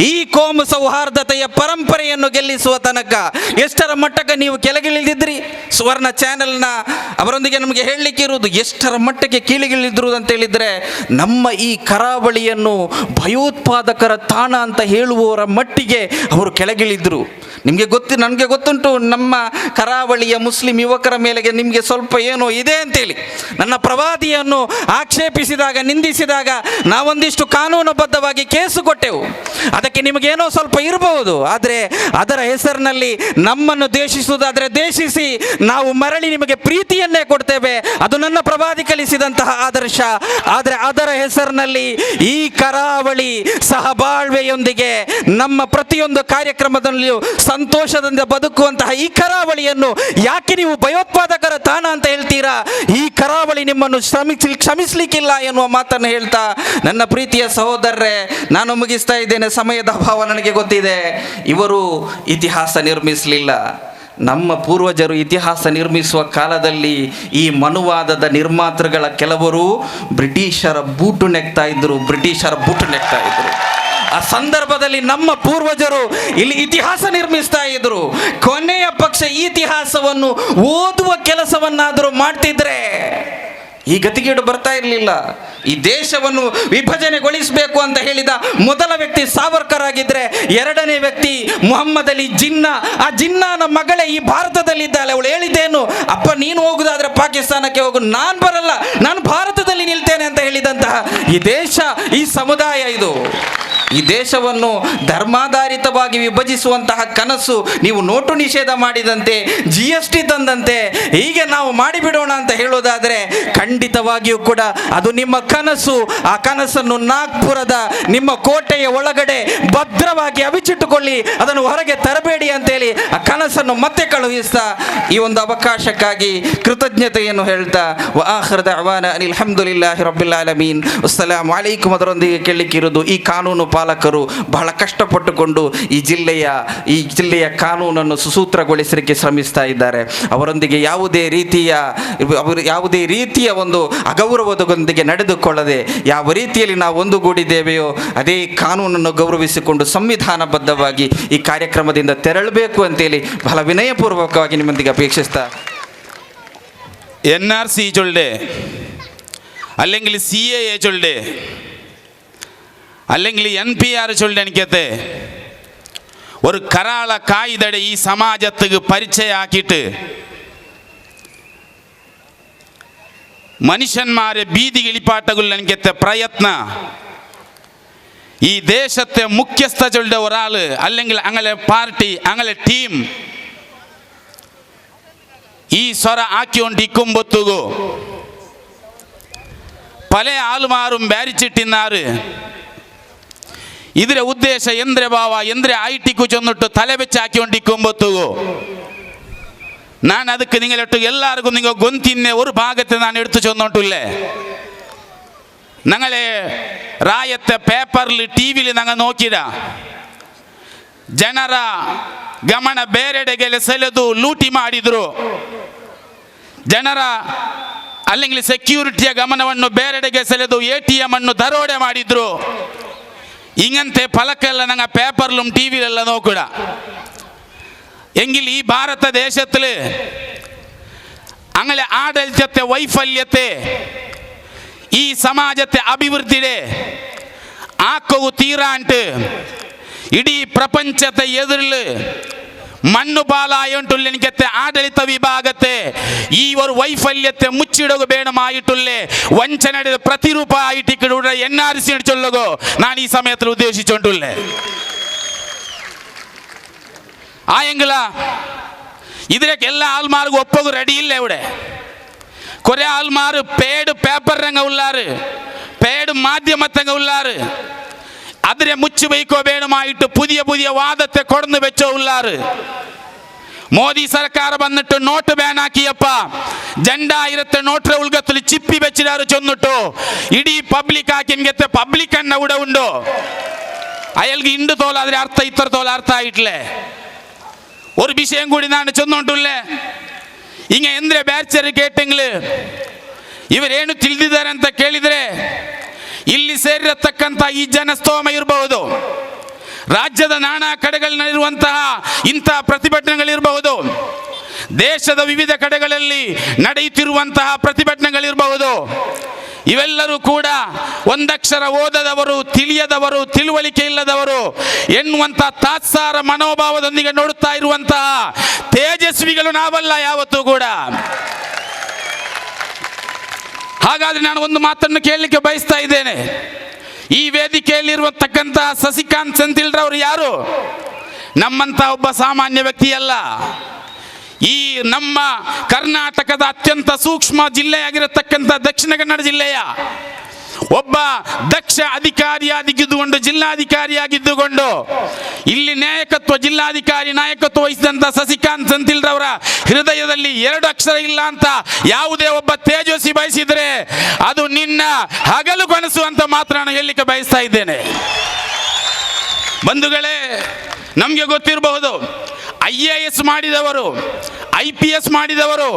ಈ ಕೋಮು ಸೌಹಾರ್ದತೆಯ ಪರಂಪರೆಯನ್ನು ಗೆಲ್ಲಿಸುವ ತನಕ ಎಷ್ಟರ ಮಟ್ಟಕ್ಕೆ ನೀವು ಕೆಳಗಿಳಿದಿದ್ರಿ. ಸುವರ್ಣ ಚಾನೆಲ್ನ ಅವರೊಂದಿಗೆ ನಮಗೆ ಹೇಳಲಿಕ್ಕೆ ಇರುವುದು ಎಷ್ಟರ ಮಟ್ಟಕ್ಕೆ ಕೀಳಿಗಿಳಿದ್ರು ಅಂತ ಹೇಳಿದರೆ, ನಮ್ಮ ಈ ಕರಾವಳಿಯನ್ನು ಭಯೋತ್ಪಾದಕರ ತಾಣ ಅಂತ ಹೇಳುವವರ ಮಟ್ಟಿಗೆ ಅವರು ಕೆಳಗಿಳಿದ್ರು. ನನಗೆ ಗೊತ್ತುಂಟು ನಮ್ಮ ಕರಾವಳಿಯ ಮುಸ್ಲಿಂ ಯುವಕರ ಮೇಲೆ ನಿಮಗೆ ಸ್ವಲ್ಪ ಏನೋ ಇದೆ ಅಂತೇಳಿ. ನನ್ನ ಪ್ರವಾದಿಯನ್ನು ಆಕ್ಷೇಪಿಸಿದಾಗ, ನಿಂದಿಸಿದಾಗ ನಾವೊಂದಿಷ್ಟು ಕಾನೂನುಬದ್ಧವಾಗಿ ಕೇಸು ಕೊಟ್ಟೆವು. ಅದಕ್ಕೆ ನಿಮಗೇನೋ ಸ್ವಲ್ಪ ಇರಬಹುದು, ಆದರೆ ಅದರ ಹೆಸರಿನಲ್ಲಿ ನಮ್ಮನ್ನು ದ್ವೇಷಿಸುವುದಾದರೆ ದ್ವೇಷಿಸಿ, ನಾವು ಮರಳಿ ನಿಮಗೆ ಪ್ರೀತಿಯನ್ನೇ ಕೊಡ್ತೇವೆ. ಅದು ನನ್ನ ಪ್ರವಾದಿ ಕಲಿಸಿದಂತಹ ಆದರ್ಶ. ಆದರೆ ಅದರ ಹೆಸರಿನಲ್ಲಿ ಈ ಕರಾವಳಿ ಸಹಬಾಳ್ವೆಯೊಂದಿಗೆ ನಮ್ಮ ಪ್ರತಿಯೊಂದು ಕಾರ್ಯಕ್ರಮದಲ್ಲಿಯೂ ಸಂತೋಷದಿಂದ ಬದುಕುವಂತಹ ಈ ಕರಾವಳಿಯನ್ನು ಯಾಕೆ ನೀವು ಭಯೋತ್ಪಾದಕರ ತಾಣ ಅಂತ ಹೇಳ್ತೀರಾ? ಈ ಕರಾವಳಿ ನಿಮ್ಮನ್ನು ಕ್ಷಮಿಸಲಿಕ್ಕಿಲ್ಲ ಎನ್ನುವ ಮಾತನ್ನು ಹೇಳ್ತಾ ನನ್ನ ಪ್ರೀತಿಯ ಸಹೋದರರೇ, ನಾನು ಮುಗಿಸ್ತಾ ಇದ್ದೇನೆ. ಸಮಯದ ಅಭಾವ ನನಗೆ ಗೊತ್ತಿದೆ. ಇವರು ಇತಿಹಾಸ ನಿರ್ಮಿಸಲಿಲ್ಲ. ನಮ್ಮ ಪೂರ್ವಜರು ಇತಿಹಾಸ ನಿರ್ಮಿಸುವ ಕಾಲದಲ್ಲಿ ಈ ಮನುವಾದದ ನಿರ್ಮಾತೃಗಳ ಕೆಲವರು ಬ್ರಿಟಿಷರ ಬೂಟು ನೆಕ್ತಾ ಇದ್ರು. ಆ ಸಂದರ್ಭದಲ್ಲಿ ನಮ್ಮ ಪೂರ್ವಜರು ಇಲ್ಲಿ ಇತಿಹಾಸ ನಿರ್ಮಿಸ್ತಾ ಇದ್ರು. ಕೊನೆಯ ಪಕ್ಷ ಈ ಇತಿಹಾಸವನ್ನು ಓದುವ ಕೆಲಸವನ್ನಾದರೂ ಮಾಡ್ತಿದ್ರೆ ಈ ಗತಿಗೇಡು ಬರ್ತಾ ಇರಲಿಲ್ಲ. ಈ ದೇಶವನ್ನು ವಿಭಜನೆಗೊಳಿಸಬೇಕು ಅಂತ ಹೇಳಿದ ಮೊದಲ ವ್ಯಕ್ತಿ ಸಾವರ್ಕರ್ ಆಗಿದ್ರೆ, ಎರಡನೇ ವ್ಯಕ್ತಿ ಮುಹಮ್ಮದ್ ಅಲಿ ಜಿನ್ನಾ. ಆ ಜಿನ್ನಾನ ಮಗಳೇ ಈ ಭಾರತದಲ್ಲಿದ್ದಾಳೆ. ಅವಳು ಹೇಳಿದ್ದೇನು, ಅಪ್ಪ ನೀನು ಹೋಗುದಾದ್ರೆ ಪಾಕಿಸ್ತಾನಕ್ಕೆ ಹೋಗು, ನಾನು ಬರಲ್ಲ, ನಾನು ಭಾರತದಲ್ಲಿ ನಿಲ್ತೇನೆ ಅಂತ ಹೇಳಿದಂತಹ ಈ ದೇಶ, ಈ ಸಮುದಾಯ, ಇದು ಈ ದೇಶವನ್ನು ಧರ್ಮಾಧಾರಿತವಾಗಿ ವಿಭಜಿಸುವಂತಹ ಕನಸು ನೀವು ನೋಟು ನಿಷೇಧ ಮಾಡಿದಂತೆ, GST ತಂದಂತೆ ಹೀಗೆ ನಾವು ಮಾಡಿಬಿಡೋಣ ಅಂತ ಹೇಳೋದಾದರೆ ಖಂಡಿತವಾಗಿಯೂ ಕೂಡ ಅದು ನಿಮ್ಮ ಕನಸು. ಆ ಕನಸನ್ನು ನಾಗ್ಪುರದ ನಿಮ್ಮ ಕೋಟೆಯ ಒಳಗಡೆ ಭದ್ರವಾಗಿ ಅವಿಚಿಟ್ಟುಕೊಳ್ಳಿ, ಅದನ್ನು ಹೊರಗೆ ತರಬೇಡಿ ಅಂತೇಳಿ ಆ ಕನಸನ್ನು ಮತ್ತೆ ಕಳುಹಿಸ್ತಾ ಈ ಒಂದು ಅವಕಾಶಕ್ಕಾಗಿ ಕೃತಜ್ಞತೆಯನ್ನು ಹೇಳ್ತಾ ಆಖಿರ್ ದಅವಾನ ಅನಿಲ್ ಹಮ್ದುಲಿಲ್ಲಾಹಿ ರಬ್ಬಿಲ್ ಆಲಮೀನ್, ಅಸ್ಸಲಾಮು ಅಲೈಕುಂ. ಅದರೊಂದಿಗೆ ಕೇಳಲಿಕ್ಕಿರೋದು, ಈ ಕಾನೂನು ಪಾಲಕರು ಬಹಳ ಕಷ್ಟಪಟ್ಟುಕೊಂಡು ಈ ಜಿಲ್ಲೆಯ ಕಾನೂನನ್ನು ಸುಸೂತ್ರಗೊಳಿಸಲಿಕ್ಕೆ ಶ್ರಮಿಸ್ತಾ ಇದ್ದಾರೆ. ಅವರೊಂದಿಗೆ ಯಾವುದೇ ರೀತಿಯ ಒಂದು ಅಗೌರವದೊಂದಿಗೆ ನಡೆದುಕೊಳ್ಳದೆ ಯಾವ ರೀತಿಯಲ್ಲಿ ನಾವು ಒಂದುಗೂಡಿದ್ದೇವೆಯೋ ಅದೇ ಕಾನೂನನ್ನು ಗೌರವಿಸಿಕೊಂಡು ಸಂವಿಧಾನಬದ್ಧವಾಗಿ ಈ ಕಾರ್ಯಕ್ರಮದಿಂದ ತೆರಳಬೇಕು ಅಂತೇಳಿ ಬಹಳ ವಿನಯಪೂರ್ವಕವಾಗಿ ನಿಮ್ಮೊಂದಿಗೆ ಅಪೇಕ್ಷಿಸ್ತಾ, NRC ചൊല്ലെ അല്ലെങ്കിൽ CAA ചൊല്ലെ അല്ലെങ്കിൽ NPR ചൊല്ലെ എനിക്കത്തെ ഒരു കരാള കായിതയുടെ ഈ സമാജത്തിക്ക് പരിചയമാക്കിയിട്ട് മനുഷ്യന്മാരെ ഭീതി കിളിപ്പാട്ടകളിൽ എനിക്കത്തെ പ്രയത്ന ഈ ദേശത്തെ മുഖ്യസ്ഥ ചൊല്ലെ ഒരാൾ അല്ലെങ്കിൽ അങ്ങനെ പാർട്ടി അങ്ങനെ ടീം ಈ ಸ್ವರ ಹಾಕಿಕೊಂಡಿಕ್ಕುಂಬೊತ್ತುಗು ಪಲ ಆಲುಮಾರುಂ ಬ್ಯಾರಿಚಿಟ್ಟಿನಾರು. ಇದರ ಉದ್ದೇಶ ಎಂದ್ರೆ ಭಾವ ಎಂದ್ರೆ ಐಟಿಕ್ಕು ಚೊಂದಿಟ್ಟು ತಲೆ ಬೆಚ್ಚ ಹಾಕಿಕೊಂಡಿಕ್ಕುಂಬೊತ್ತುಗು ನಾನು ಅದಕ್ಕೆ ನಿಂಗಲಿಟ್ಟು ಎಲ್ಲರಿಗೂ ನಿಂಗೆ ಗೊಂತಿನ್ನೆ ಒಂದು ಭಾಗത്തെ ನಾನು എടുത്തു ചൊന്നോട്ടുള്ളേ. ഞങ്ങളെ ರಾಯತ್ತೆ ಪೇಪರ್ಲಿ ಟಿವಿಲಿ ഞങ്ങൾ നോക്കിದ ಜನರ ಗಮನ ಬೇರೆಡೆಗೆ ಸೆಳೆದು ಲೂಟಿ ಮಾಡಿದ್ರು. ಜನರ അല്ലെങ്കിൽ ಸೆಕ್ಯೂರಿಟಿಯ ಗಮನವನ್ನು ಬೇರೆಡೆಗೆ ಸೆಳೆದು ATM ಅನ್ನು ದರೋಡೆ ಮಾಡಿದ್ರು. ಇಂಗಂತೆ ಫಲಕ್ಕೆಲ್ಲ ನಂಗೆ ಪೇಪರ್ലും ಟಿವಿಲೆಲ್ಲ ನೋಕೂಡ. എങ്കിൽ ഈ ഭാരത ദേശത്തിൽ അങ്ങനെ ആഡളിതത്തെ വൈഫല്യത്തെ ഈ സമാജത്തെ അഭിവൃദ്ധിയുടെ ആക്കವು തീരാണ്ട് ಇಡೀ ಪ್ರಪಂಚದ ಎದುರಿಲು ಮಣ್ಣು ಪಾಲಾಯುಂಟುಳ್ಳೆ എനിക്കത്തെ ಆಡಳಿತ ವಿಭಾಗത്തെ ಈ ಒಂದು ವೈಫಲ್ಯತೆ ಮುಚ್ಚಿಡೋದು ಬೇಡಮಾയിട്ടുള്ളೇ ವಂಚನೆಯ ಪ್ರತಿರೂಪ ಆಯಿಟ್ಟಿಕ್ಕೂಡ NRC ಚೊಲ್ಲಗೋ ನಾನು ಈ ಸಮಯದಲ್ಲಿ ಉದ್ದೇಶಿച്ചുകൊണ്ടുള്ളേ. ആയെങ്കില ഇതിലേക്ക് എല്ലാ ആൾമാർക്കും ഒപ്പകു റെഡിയില്ല. ഇവിടെ കുറെ ആൾമാർ പേഡ് പേപ്പർ രംഗ ഉള്ളാറ്, പേഡ് മാധ്യമത്തങ്ങ ഉള്ളാറ്, അതിനെ മുച്ചു വയ്ക്കോ വേണമായിട്ട് പുതിയ പുതിയ വാദത്തെ കൊടുന്നു വെച്ചോ ഉള്ളാറ്. മോദി സർക്കാർ വന്നിട്ട് നോട്ട് ബാൻ ആക്കിയപ്പ 2000 നോട്ട് ഉൾഗത്തിൽ ചിപ്പി വെച്ചിടാറ് ചൊന്നിട്ടോ ഇടീ പബ്ലിക് ആക്കി എനിക്കത്തെ പബ്ലിക് എണ്ണ ഇവിടെ ഉണ്ടോ അയാൾക്ക് ഇണ്ട് തോല അതിന് അർത്ഥം ഇത്ര തോല അർത്ഥ ആയിട്ടില്ലേ. ഒരു വിഷയം കൂടി നാണ് ചൊന്നോണ്ടുള്ളേ. ಹಿಂಗೆ ಎಂದ್ರೆ ಬ್ಯಾಚರಿ ಕೇಟಂಗ್ಲು ಇವರೇನು ತಿಳಿದಿದ್ದಾರೆ ಅಂತ ಕೇಳಿದರೆ ಇಲ್ಲಿ ಸೇರಿರತಕ್ಕಂಥ ಈ ಜನಸ್ತೋಮ ಇರಬಹುದು, ರಾಜ್ಯದ ನಾನಾ ಕಡೆಗಳಲ್ಲಿರುವಂತಹ ಇಂಥ ಪ್ರತಿಭಟನೆಗಳಿರಬಹುದು, ದೇಶದ ವಿವಿಧ ಕಡೆಗಳಲ್ಲಿ ನಡೆಯುತ್ತಿರುವಂತಹ ಪ್ರತಿಭಟನೆಗಳಿರಬಹುದು. ಇವೆಲ್ಲರೂ ಕೂಡ ಒಂದಕ್ಷರ ಓದದವರು, ತಿಳಿಯದವರು, ತಿಳುವಳಿಕೆ ಇಲ್ಲದವರು ಎನ್ನುವಂಥ ತಾತ್ಸಾರ ಮನೋಭಾವದೊಂದಿಗೆ ನೋಡುತ್ತಾ ಇರುವಂತಹ ತೇಜಸ್ವಿಗಳು ನಾವಲ್ಲ ಯಾವತ್ತೂ ಕೂಡ. ಹಾಗಾದ್ರೆ ನಾನು ಒಂದು ಮಾತನ್ನು ಕೇಳಲಿಕ್ಕೆ ಬಯಸ್ತಾ ಇದ್ದೇನೆ. ಈ ವೇದಿಕೆಯಲ್ಲಿರುವತಕ್ಕಂತಹ ಸಸಿಕಾಂತ್ ಸೆಂಥಿಲ್ರವರು ಯಾರು? ನಮ್ಮಂತ ಒಬ್ಬ ಸಾಮಾನ್ಯ ವ್ಯಕ್ತಿಯಲ್ಲ. ಈ ನಮ್ಮ ಕರ್ನಾಟಕದ ಅತ್ಯಂತ ಸೂಕ್ಷ್ಮ ಜಿಲ್ಲೆಯಾಗಿರತಕ್ಕಂಥ ದಕ್ಷಿಣ ಕನ್ನಡ ಜಿಲ್ಲೆಯ ಒಬ್ಬ ದಕ್ಷ ಅಧಿಕಾರಿಯಾಗಿದ್ದುಕೊಂಡು, ಜಿಲ್ಲಾಧಿಕಾರಿಯಾಗಿದ್ದುಕೊಂಡು ಇಲ್ಲಿ ಜಿಲ್ಲಾಧಿಕಾರಿ ನಾಯಕತ್ವ ವಹಿಸಿದಂಥ ಸಸಿಕಾಂತ್ ಸೆಂಥಿಲ್ರವರ ಹೃದಯದಲ್ಲಿ 2 ಅಕ್ಷರ ಇಲ್ಲ ಅಂತ ಯಾವುದೇ ಒಬ್ಬ ತೇಜಸ್ವಿ ಬಯಸಿದರೆ ಅದು ನಿನ್ನ ಹಗಲು ಕನಸು ಅಂತ ಮಾತ್ರ ನಾನು ಹೇಳಲಿಕ್ಕೆ ಬಯಸ್ತಾ ಇದ್ದೇನೆ. ಬಂಧುಗಳೇ, ನಮಗೆ ಗೊತ್ತಿರಬಹುದು, IAS ಮಾಡಿದವರು, IPS ಮಾಡಿದವರು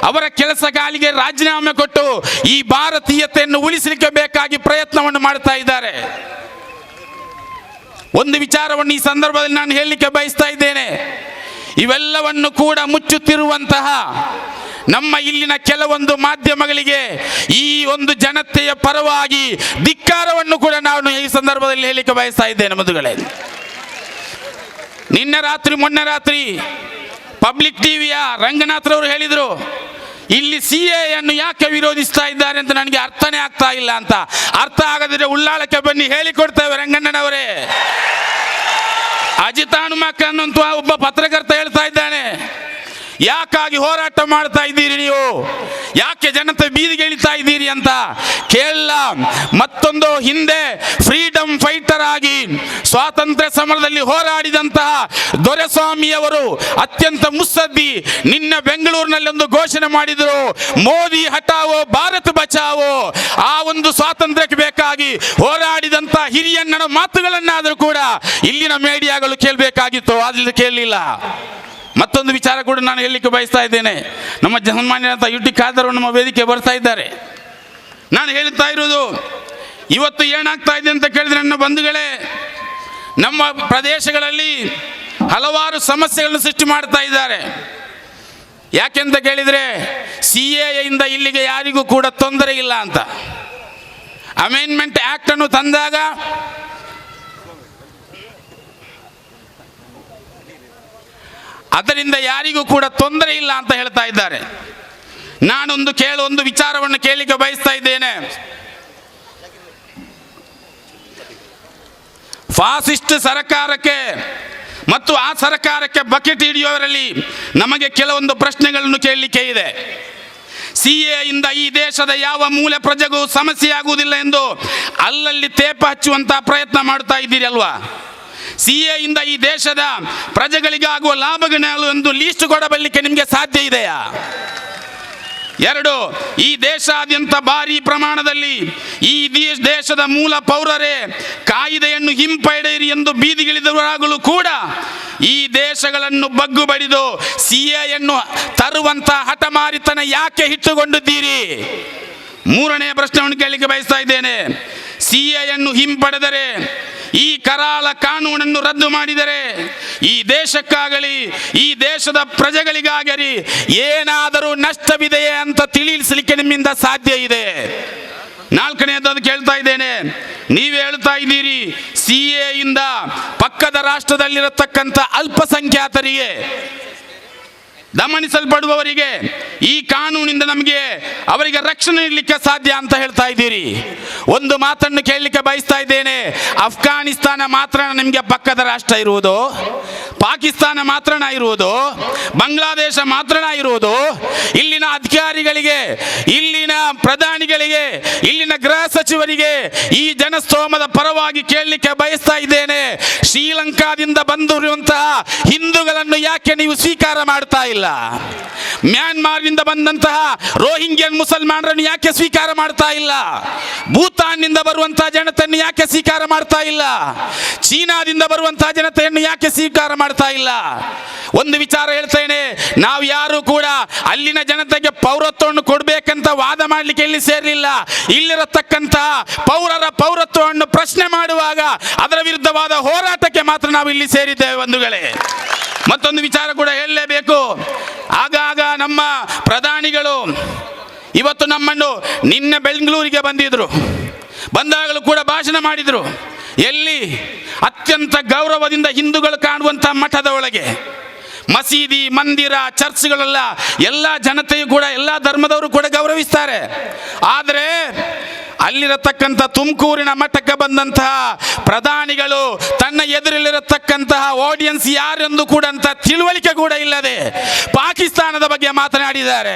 ಅವರ ಕೆಲಸ ಕಾಲಿಗೆ ರಾಜೀನಾಮೆ ಕೊಟ್ಟು ಈ ಭಾರತೀಯತೆಯನ್ನು ಉಳಿಸಲಿಕ್ಕೆ ಬೇಕಾಗಿ ಪ್ರಯತ್ನವನ್ನು ಮಾಡ್ತಾ ಇದ್ದಾರೆ. ಒಂದು ವಿಚಾರವನ್ನು ಈ ಸಂದರ್ಭದಲ್ಲಿ ನಾನು ಹೇಳಲಿಕ್ಕೆ ಬಯಸ್ತಾ ಇದ್ದೇನೆ. ಇವೆಲ್ಲವನ್ನು ಕೂಡ ಮುಚ್ಚುತ್ತಿರುವಂತಹ ನಮ್ಮ ಇಲ್ಲಿನ ಕೆಲವೊಂದು ಮಾಧ್ಯಮಗಳಿಗೆ ಈ ಒಂದು ಜನತೆಯ ಪರವಾಗಿ ಧಿಕ್ಕಾರವನ್ನು ಕೂಡ ನಾನು ಈ ಸಂದರ್ಭದಲ್ಲಿ ಹೇಳಿಕೆ ಬಯಸ್ತಾ ಇದ್ದೇನೆ ಬಂಧುಗಳೇ. ಮೊನ್ನೆ ರಾತ್ರಿ ಪಬ್ಲಿಕ್ ಟಿವಿಯ ರಂಗನಾಥ್ರವರು ಹೇಳಿದರು, ಇಲ್ಲಿ CA ಅನ್ನು ಯಾಕೆ ವಿರೋಧಿಸ್ತಾ ಇದ್ದಾರೆ ಅಂತ ನನಗೆ ಅರ್ಥನೇ ಆಗ್ತಾ ಇಲ್ಲ ಅಂತ. ಅರ್ಥ ಆಗದಿದ್ರೆ ಉಳ್ಳಾಳಕ್ಕೆ ಬನ್ನಿ, ಹೇಳಿಕೊಡ್ತೇವೆ ರಂಗಣ್ಣನವರೇ. ಅಜಿತ್ ಹನುಮಕ್ಕ ಅನ್ನುವಂಥ ಒಬ್ಬ ಪತ್ರಕರ್ತ ಹೇಳ್ತಾ ಇದ್ದಾನೆ, ಯಾಕಾಗಿ ಹೋರಾಟ ಮಾಡ್ತಾ ಇದ್ದೀರಿ ನೀವು, ಯಾಕೆ ಜನತೆ ಬೀದಿಗೆ ಇಳಿತಾ ಇದ್ದೀರಿ ಅಂತ ಕೇಳಲ್ಲ. ಮತ್ತೊಂದು ಹಿಂದೆ ಫ್ರೀಡಮ್ ಫೈಟರ್ ಆಗಿ ಸ್ವಾತಂತ್ರ್ಯ ಸಮರದಲ್ಲಿ ಹೋರಾಡಿದಂತಹ ದೊರೆಸ್ವಾಮಿಯವರು ಅತ್ಯಂತ ಮುತ್ಸದ್ದಿ ನಿನ್ನೆ ಬೆಂಗಳೂರಿನಲ್ಲಿ ಒಂದು ಘೋಷಣೆ ಮಾಡಿದರು, ಮೋದಿ ಹಟಾವೋ ಭಾರತ್ ಬಚಾವೋ. ಆ ಒಂದು ಸ್ವಾತಂತ್ರ್ಯಕ್ಕೆ ಬೇಕಾಗಿ ಹೋರಾಡಿದಂತ ಹಿರಿಯಣ್ಣನ ಮಾತುಗಳನ್ನಾದರೂ ಕೂಡ ಇಲ್ಲಿನ ಮೀಡಿಯಾಗಳು ಕೇಳಬೇಕಾಗಿತ್ತು, ಆದ್ರೆ ಕೇಳಲಿಲ್ಲ. ಮತ್ತೊಂದು ವಿಚಾರ ಕೂಡ ನಾನು ಹೇಳಲಿಕ್ಕೆ ಬಯಸ್ತಾ ಇದ್ದೇನೆ. ನಮ್ಮ ಸನ್ಮಾನ್ಯರಂತ ಯುಟಿ ಖಾದರ್ ನಮ್ಮ ವೇದಿಕೆ ಬರ್ತಾ ಇದ್ದಾರೆ. ನಾನು ಹೇಳ್ತಾ ಇರೋದು, ಇವತ್ತು ಏನಾಗ್ತಾ ಇದೆ ಅಂತ ಕೇಳಿದ್ರೆ ನನ್ನ ಬಂಧುಗಳೇ, ನಮ್ಮ ಪ್ರದೇಶಗಳಲ್ಲಿ ಹಲವಾರು ಸಮಸ್ಯೆಗಳನ್ನು ಸೃಷ್ಟಿ ಮಾಡ್ತಾ ಇದ್ದಾರೆ. ಯಾಕೆಂತ ಕೇಳಿದರೆ CA ಇಂದ ಇಲ್ಲಿಗೆ ಯಾರಿಗೂ ಕೂಡ ತೊಂದರೆ ಇಲ್ಲ ಅಂತ. ಅಮೆಂಡ್ಮೆಂಟ್ ಆಕ್ಟ್ ಅನ್ನು ತಂದಾಗ ಅದರಿಂದ ಯಾರಿಗೂ ಕೂಡ ತೊಂದರೆ ಇಲ್ಲ ಅಂತ ಹೇಳ್ತಾ ಇದ್ದಾರೆ. ನಾನೊಂದು ವಿಚಾರವನ್ನು ಕೇಳಲಿಕ್ಕೆ ಬಯಸ್ತಾ ಇದ್ದೇನೆ. ಫಾಸಿಸ್ಟ್ ಸರ್ಕಾರಕ್ಕೆ ಮತ್ತು ಆ ಸರ್ಕಾರಕ್ಕೆ ಬಕೆಟ್ ಹಿಡಿಯುವವರಲ್ಲಿ ನಮಗೆ ಕೆಲವೊಂದು ಪ್ರಶ್ನೆಗಳನ್ನು ಕೇಳಲಿಕ್ಕೆ ಇದೆ. CA ಇಂದ ಈ ದೇಶದ ಯಾವ ಮೂಲೆ ಪ್ರಜೆಗೂ ಸಮಸ್ಯೆ ಆಗುವುದಿಲ್ಲ ಎಂದು ಅಲ್ಲಲ್ಲಿ ತೇಪ ಹಚ್ಚುವಂತಹ ಪ್ರಯತ್ನ ಮಾಡ್ತಾ ಇದ್ದೀರಿ ಅಲ್ವಾ? CA ಇಂದ ಈ ದೇಶದ ಪ್ರಜೆಗಳಿಗಾಗುವ ಲಾಭಗಳು ಎಂದು ಲೀಸ್ಟ್ ಕೊಡಬಲ್ಲಿಕ್ಕೆ ನಿಮಗೆ ಸಾಧ್ಯ ಇದೆಯಾ? 2, ಈ ದೇಶಾದ್ಯಂತ ಭಾರಿ ಪ್ರಮಾಣದಲ್ಲಿ ಈ ದೇಶದ ಮೂಲ ಪೌರರೇ ಕಾಯಿದೆಯನ್ನು ಹಿಂಪಡೆಯಿರಿ ಎಂದು ಬೀದಿಗಿಳಿದವರಾಗಲೂ ಕೂಡ ಈ ದೇಶಗಳನ್ನು ಬಗ್ಗು ಬಡಿದು CA ಯನ್ನು ತರುವಂತ ಹಠಮಾರಿತನ ಯಾಕೆ ಇಟ್ಟುಕೊಂಡಿದ್ದೀರಿ? 3ನೇ ಪ್ರಶ್ನೆಯನ್ನು ಕೇಳಲಿಕ್ಕೆ ಬಯಸ್ತಾ ಇದ್ದೇನೆ. CA ಯನ್ನು ಹಿಂಪಡೆದರೆ, ಈ ಕರಾಳ ಕಾನೂನನ್ನು ರದ್ದು ಮಾಡಿದರೆ ಈ ದೇಶಕ್ಕಾಗಲಿ ಈ ದೇಶದ ಪ್ರಜೆಗಳಿಗಾಗಲಿ ಏನಾದರೂ ನಷ್ಟವಿದೆಯೇ ಅಂತ ತಿಳಿಸಲಿಕ್ಕೆ ನಿಮ್ಮಿಂದ ಸಾಧ್ಯ ಇದೆ? 4ನೇದು ಕೇಳ್ತಾ ಇದ್ದೇನೆ. ನೀವೇ ಹೇಳ್ತಾ ಇದ್ದೀರಿ CA ಇಂದ ಪಕ್ಕದ ರಾಷ್ಟ್ರದಲ್ಲಿರತಕ್ಕಂಥ ಅಲ್ಪಸಂಖ್ಯಾತರಿಗೆ, ದಮನಿಸಲ್ಪಡುವವರಿಗೆ ಈ ಕಾನೂನಿಂದ ನಮಗೆ ಅವರಿಗೆ ರಕ್ಷಣೆ ನೀಡಲಿಕ್ಕೆ ಸಾಧ್ಯ ಅಂತ ಹೇಳ್ತಾ ಇದ್ದೀರಿ. ಒಂದು ಮಾತನ್ನು ಕೇಳಲಿಕ್ಕೆ ಬಯಸ್ತಾ ಇದ್ದೇನೆ. ಅಫ್ಘಾನಿಸ್ತಾನ ಮಾತ್ರ ನಿಮಗೆ ಪಕ್ಕದ ರಾಷ್ಟ್ರ ಇರುವುದು, ಪಾಕಿಸ್ತಾನ ಮಾತ್ರನ ಇರುವುದು, ಬಾಂಗ್ಲಾದೇಶ ಮಾತ್ರನ ಇರುವುದು? ಇಲ್ಲಿನ ಅಧಿಕಾರಿಗಳಿಗೆ, ಇಲ್ಲಿನ ಪ್ರಧಾನಿಗಳಿಗೆ, ಇಲ್ಲಿನ ಗೃಹ ಸಚಿವರಿಗೆ ಈ ಜನಸ್ತೋಮದ ಪರವಾಗಿ ಕೇಳಲಿಕ್ಕೆ ಬಯಸ್ತಾ ಇದ್ದೇನೆ. ಶ್ರೀಲಂಕಾದಿಂದ ಬಂದಿರುವಂತಹ ಹಿಂದೂಗಳನ್ನು ಯಾಕೆ ನೀವು ಸ್ವೀಕಾರ ಮಾಡ್ತಾ ಇಲ್ಲ? ಮ್ಯಾನ್ಮಾರ್ನಿಂದ ಬಂದಂತಹ ರೋಹಿಂಗ್ಯನ್ ಮುಸಲ್ಮಾನರನ್ನು ಯಾಕೆ ಸ್ವೀಕಾರ ಮಾಡ್ತಾ ಇಲ್ಲ? ಭೂತಾನ್ನಿಂದ ಬರುವಂತಹ ಜನತೆಯನ್ನು ಯಾಕೆ ಸ್ವೀಕಾರ ಮಾಡ್ತಾ ಇಲ್ಲ? ಚೀನಾದಿಂದ ಬರುವಂತಹ ಜನತೆಯನ್ನು ಯಾಕೆ ಸ್ವೀಕಾರ ಮಾಡ್ತಾ ಇಲ್ಲ? ಒಂದು ವಿಚಾರ ಹೇಳ್ತೇನೆ, ನಾವು ಯಾರು ಕೂಡ ಅಲ್ಲಿನ ಜನತೆಗೆ ಪೌರತ್ವವನ್ನು ಕೊಡಬೇಕಂತ ವಾದ ಮಾಡಲಿಕ್ಕೆ ಇಲ್ಲಿ ಸೇರಲಿಲ್ಲ. ಇಲ್ಲಿರತಕ್ಕಂತಹ ಪೌರರ ಪೌರತ್ವವನ್ನು ಪ್ರಶ್ನೆ ಮಾಡುವಾಗ ಅದರ ವಿರುದ್ಧವಾದ ಹೋರಾಟಕ್ಕೆ ಮಾತ್ರ ನಾವು ಇಲ್ಲಿ ಸೇರಿದ್ದೇವೆ ಬಂಧುಗಳೇ. ಮತ್ತೊಂದು ವಿಚಾರ ಕೂಡ ಹೇಳಲೇಬೇಕು. ಆಗಾಗ ನಮ್ಮ ಪ್ರಧಾನಿಗಳು ಇವತ್ತು ನಮ್ಮನ್ನು ನಿನ್ನೆ ಬೆಂಗಳೂರಿಗೆ ಬಂದಾಗಲೂ ಕೂಡ ಭಾಷಣ ಮಾಡಿದರು. ಎಲ್ಲಿ? ಅತ್ಯಂತ ಗೌರವದಿಂದ ಹಿಂದೂಗಳು ಕಾಣುವಂತಹ ಮಠದ ಒಳಗೆ. ಮಸೀದಿ, ಮಂದಿರ, ಚರ್ಚ್ಗಳೆಲ್ಲ ಎಲ್ಲ ಜನತೆಯು ಕೂಡ, ಎಲ್ಲ ಧರ್ಮದವರು ಕೂಡ ಗೌರವಿಸ್ತಾರೆ. ಆದರೆ ಅಲ್ಲಿರತಕ್ಕಂಥ ತುಮಕೂರಿನ ಮಠಕ್ಕೆ ಬಂದಂತಹ ಪ್ರಧಾನಿಗಳು ತನ್ನ ಎದುರಲ್ಲಿರತಕ್ಕಂತಹ ಆಡಿಯನ್ಸ್ ಯಾರೆಂದು ಕೂಡ ಅಂತ ತಿಳುವಳಿಕೆ ಕೂಡ ಇಲ್ಲದೆ ಪಾಕಿಸ್ತಾನದ ಬಗ್ಗೆ ಮಾತನಾಡಿದ್ದಾರೆ.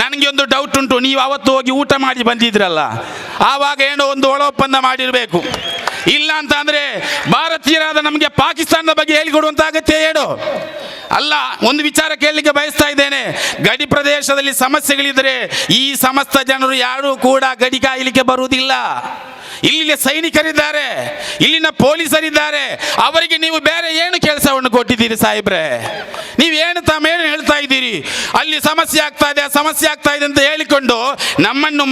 ನನಗೆ ಒಂದು ಡೌಟ್ ಉಂಟು, ನೀವು ಅವತ್ತು ಹೋಗಿ ಊಟ ಮಾಡಿ ಬಂದಿದ್ರಲ್ಲ, ಆವಾಗ ಏನೋ ಒಂದು ಒಳ ಒಪ್ಪಂದ ಮಾಡಿರಬೇಕು. ಇಲ್ಲ ಅಂತ ಅಂದ್ರೆ ಭಾರತೀಯರಾದ ನಮಗೆ ಪಾಕಿಸ್ತಾನದ ಬಗ್ಗೆ ಹೇಳಿಕೊಡುವಂತ ಅಗತ್ಯ ಏನು? ಅಲ್ಲ. ಒಂದು ವಿಚಾರ ಕೇಳಲಿಕ್ಕೆ ಬಯಸ್ತಾ ಇದ್ದೇನೆ. ಗಡಿ ಪ್ರದೇಶದಲ್ಲಿ ಸಮಸ್ಯೆಗಳಿದ್ದರೆ ಈ ಸಮಸ್ತ ಜನರು ಯಾರು ಕೂಡ ಗಡಿ ಕಾಯಲಿಕ್ಕೆ ಬರುವುದಿಲ್ಲ. ಇಲ್ಲಿನ ಸೈನಿಕರಿದ್ದಾರೆ, ಇಲ್ಲಿನ ಪೊಲೀಸರಿದ್ದಾರೆ, ಅವರಿಗೆ ನೀವು ಬೇರೆ ಏನು ಕೆಲಸವನ್ನು ಕೊಟ್ಟಿದ್ದೀರಿ ಸಾಹೇಬ್ರೆ? ನೀವೇನು ತಮ್ಮೇನು ಹೇಳ್ತಾ ಇದ್ದೀರಿ? ಅಲ್ಲಿ ಸಮಸ್ಯೆ ಆಗ್ತಾ ಇದೆ ಅಂತ ಹೇಳಿಕೊಂಡು ನಮ್ಮನ್ನು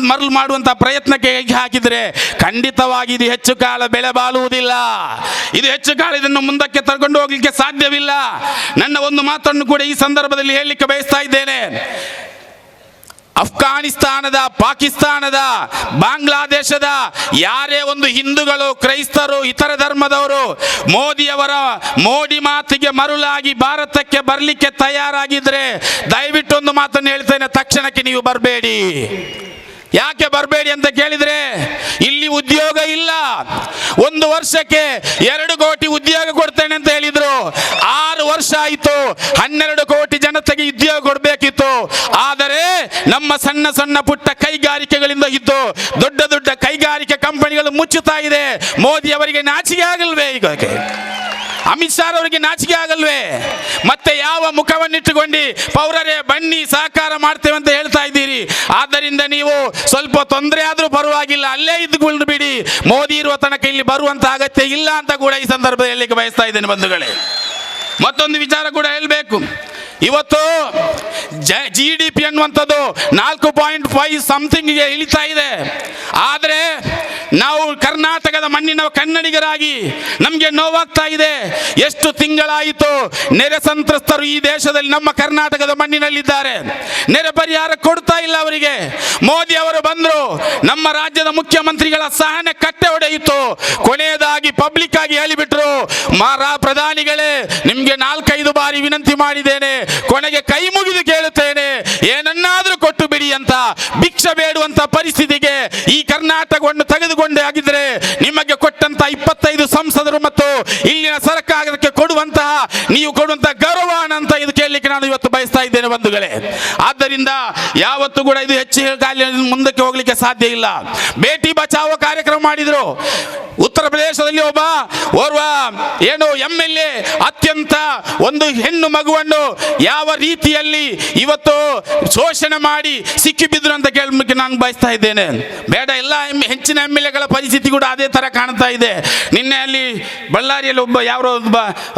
ಮರಳು ಮಾಡುವಂತ ಪ್ರಯತ್ನಕ್ಕೆ ಹಾಕಿದರೆ ಖಂಡಿತವಾಗಿ ಇದು ಹೆಚ್ಚು ಕಾಲ ಬೆಲೆ ಬಾಳುವುದಿಲ್ಲ. ಇದು ಹೆಚ್ಚು ಕಾಲ ಇದನ್ನು ಮುಂದಕ್ಕೆ ತಗೊಂಡು ಹೋಗ್ಲಿಕ್ಕೆ ಸಾಧ್ಯವಿಲ್ಲ. ನನ್ನ ಒಂದು ಮಾತನ್ನು ಕೂಡ ಈ ಸಂದರ್ಭದಲ್ಲಿ ಹೇಳಲಿಕ್ಕೆ ಬಯಸ್ತಾ ಇದ್ದೇನೆ. ಅಫ್ಘಾನಿಸ್ತಾನದ, ಪಾಕಿಸ್ತಾನದ, ಬಾಂಗ್ಲಾದೇಶದ ಯಾರೇ ಒಂದು ಹಿಂದೂಗಳು, ಕ್ರೈಸ್ತರು, ಇತರ ಧರ್ಮದವರು ಮೋದಿ ಮಾತಿಗೆ ಮರುಳಾಗಿ ಭಾರತಕ್ಕೆ ಬರಲಿಕ್ಕೆ ತಯಾರಾಗಿದ್ರೆ ದಯವಿಟ್ಟು ಒಂದು ಮಾತನ್ನು ಹೇಳ್ತೇನೆ, ತಕ್ಷಣಕ್ಕೆ ನೀವು ಬರಬೇಡಿ. ಯಾಕೆ ಬರಬೇಡಿ ಅಂತ ಕೇಳಿದ್ರೆ ಇಲ್ಲಿ ಉದ್ಯೋಗ ಇಲ್ಲ. 1 ವರ್ಷಕ್ಕೆ 2 ಕೋಟಿ ಉದ್ಯೋಗ ಕೊಡ್ತೇನೆ ಅಂತ ಹೇಳಿದ್ರು. 6 ವರ್ಷ ಆಯಿತು, 12 ಕೋಟಿ ಜನತೆಗೆ ಉದ್ಯೋಗ ಕೊಡಬೇಕಿತ್ತು. ಆದರೆ ನಮ್ಮ ಸಣ್ಣ ಸಣ್ಣ ಪುಟ್ಟ ಕೈಗಾರಿಕೆಗಳಿಂದ ಇದ್ದು ದೊಡ್ಡ ದೊಡ್ಡ ಕೈಗಾರಿಕೆ ಕಂಪನಿಗಳು ಮುಚ್ಚುತ್ತಾ ಇದೆ. ಮೋದಿ ಅವರಿಗೆ ನಾಚಿಕೆ ಆಗಲ್ವೇ? ಈಗ ಅಮಿತ್ ಶಾ ಅವರಿಗೆ ನಾಚಿಕೆ ಆಗಲ್ವೇ? ಮತ್ತೆ ಯಾವ ಮುಖವನ್ನಿಟ್ಟುಕೊಂಡು ಪೌರರೇ ಬನ್ನಿ ಸಹಕಾರ ಮಾಡ್ತೇವೆ ಅಂತ ಹೇಳ್ತಾ ಇದ್ದೀರಿ? ಆದ್ದರಿಂದ ನೀವು ಸ್ವಲ್ಪ ತೊಂದರೆ ಆದರೂ ಪರವಾಗಿಲ್ಲ, ಅಲ್ಲೇ ಇದ್ದುಕೊಂಡು ಬಿಡಿ. ಮೋದಿ ಇರುವ ತನಕ ಇಲ್ಲಿ ಬರುವಂತ ಅಗತ್ಯ ಇಲ್ಲ ಅಂತ ಕೂಡ ಈ ಸಂದರ್ಭದಲ್ಲಿ ಹೇಳಲಿಕ್ಕೆ ಬಯಸ್ತಾ ಇದ್ದೇನೆ ಬಂಧುಗಳೇ. ಮತ್ತೊಂದು ವಿಚಾರ ಕೂಡ ಹೇಳಬೇಕು. ಇವತ್ತು GDP ಅನ್ನುವಂಥದ್ದು 4.5 ಸಮಥಿಂಗ್ಗೆ ಇಳಿತಾ ಇದೆ. ಆದರೆ ನಾವು ಕರ್ನಾಟಕದ ಮಣ್ಣಿನ ಕನ್ನಡಿಗರಾಗಿ ನಮಗೆ ನೋವಾಗ್ತಾ ಇದೆ. ಎಷ್ಟು ತಿಂಗಳಾಯಿತು ನೆರೆ ಸಂತ್ರಸ್ತರು ಈ ದೇಶದಲ್ಲಿ ನಮ್ಮ ಕರ್ನಾಟಕದ ಮಣ್ಣಿನಲ್ಲಿದ್ದಾರೆ. ನೆರೆ ಪರಿಹಾರ ಕೊಡ್ತಾ ಇಲ್ಲ ಅವರಿಗೆ. ಮೋದಿ ಅವರು ಬಂದರು, ನಮ್ಮ ರಾಜ್ಯದ ಮುಖ್ಯಮಂತ್ರಿಗಳ ಸಹನೆ ಕಟ್ಟೆ ಹೊಡೆಯಿತು. ಕೊನೆಯದಾಗಿ ಪಬ್ಲಿಕ್ ಆಗಿ ಹೇಳಿಬಿಟ್ರು, ಪ್ರಧಾನಿಗಳೇ ನಿಮ್ಗೆ 4-5 ಬಾರಿ ವಿನಂತಿ ಮಾಡಿದ್ದೇನೆ, ಕೊನೆಗೆ ಕೈ ಮುಗಿದು ಕೇಳುತ್ತೇನೆ, ಏನನ್ನಾದ್ರೂ ಕೊಟ್ಟು ಬಿಡಿ ಅಂತ. ಭಿಕ್ಷೆ ಬೇಡುವಂತ ಪರಿಸ್ಥಿತಿಗೆ ಈ ಕರ್ನಾಟಕವನ್ನು ತೆಗೆದುಕೊಂಡೇ ಆಗಿದ್ರೆ ನಿಮಗೆ ಕೊಟ್ಟಂತ 25 ಸಂಸದರು ಮತ್ತು ಇಲ್ಲಿನ ಸರ್ಕಾರಕ್ಕೆ ಕೊಡುವಂತಹ ನೀವು ಕೊಡುವಂತಹ ಗೌರವ ಅಂತ ಇದು ಕೇಳಲಿಕ್ಕೆ ನಾನು ಇವತ್ತು ಬಯಸ್ತಾ ಇದ್ದೇನೆ ಬಂಧುಗಳೇ. ಆದ್ದರಿಂದ ಯಾವತ್ತೂ ಕೂಡ ಇದು ಹೆಚ್ಚು ಮುಂದಕ್ಕೆ ಹೋಗ್ಲಿಕ್ಕೆ ಸಾಧ್ಯ ಇಲ್ಲ. ಬೇಟಿ ಬಚಾವೋ ಕಾರ್ಯಕ್ರಮ ಮಾಡಿದ್ರು. ಉತ್ತರ ಪ್ರದೇಶದಲ್ಲಿ ಓರ್ವ MLA ಅತ್ಯಂತ ಒಂದು ಹೆಣ್ಣು ಮಗುವನ್ನು ಯಾವ ರೀತಿಯಲ್ಲಿ ಇವತ್ತು ಶೋಷಣೆ ಮಾಡಿ ಸಿಕ್ಕಿಬಿದ್ರು ಅಂತ ಕೇಳಲಿಕ್ಕೆ ನಾನು ಬಯಸ್ತಾ ಇದ್ದೇನೆ. ಬೇಡ, ಎಲ್ಲ ಹೆಚ್ಚಿನ MLA ಗಳ ಪರಿಸ್ಥಿತಿ ಕೂಡ ಅದೇ ತರ ಕಾಣ್ತಾ ಇದೆ. ನಿನ್ನೆ ಅಲ್ಲಿ ಬಳ್ಳಾರಿಯಲ್ಲಿ ಒಬ್ಬ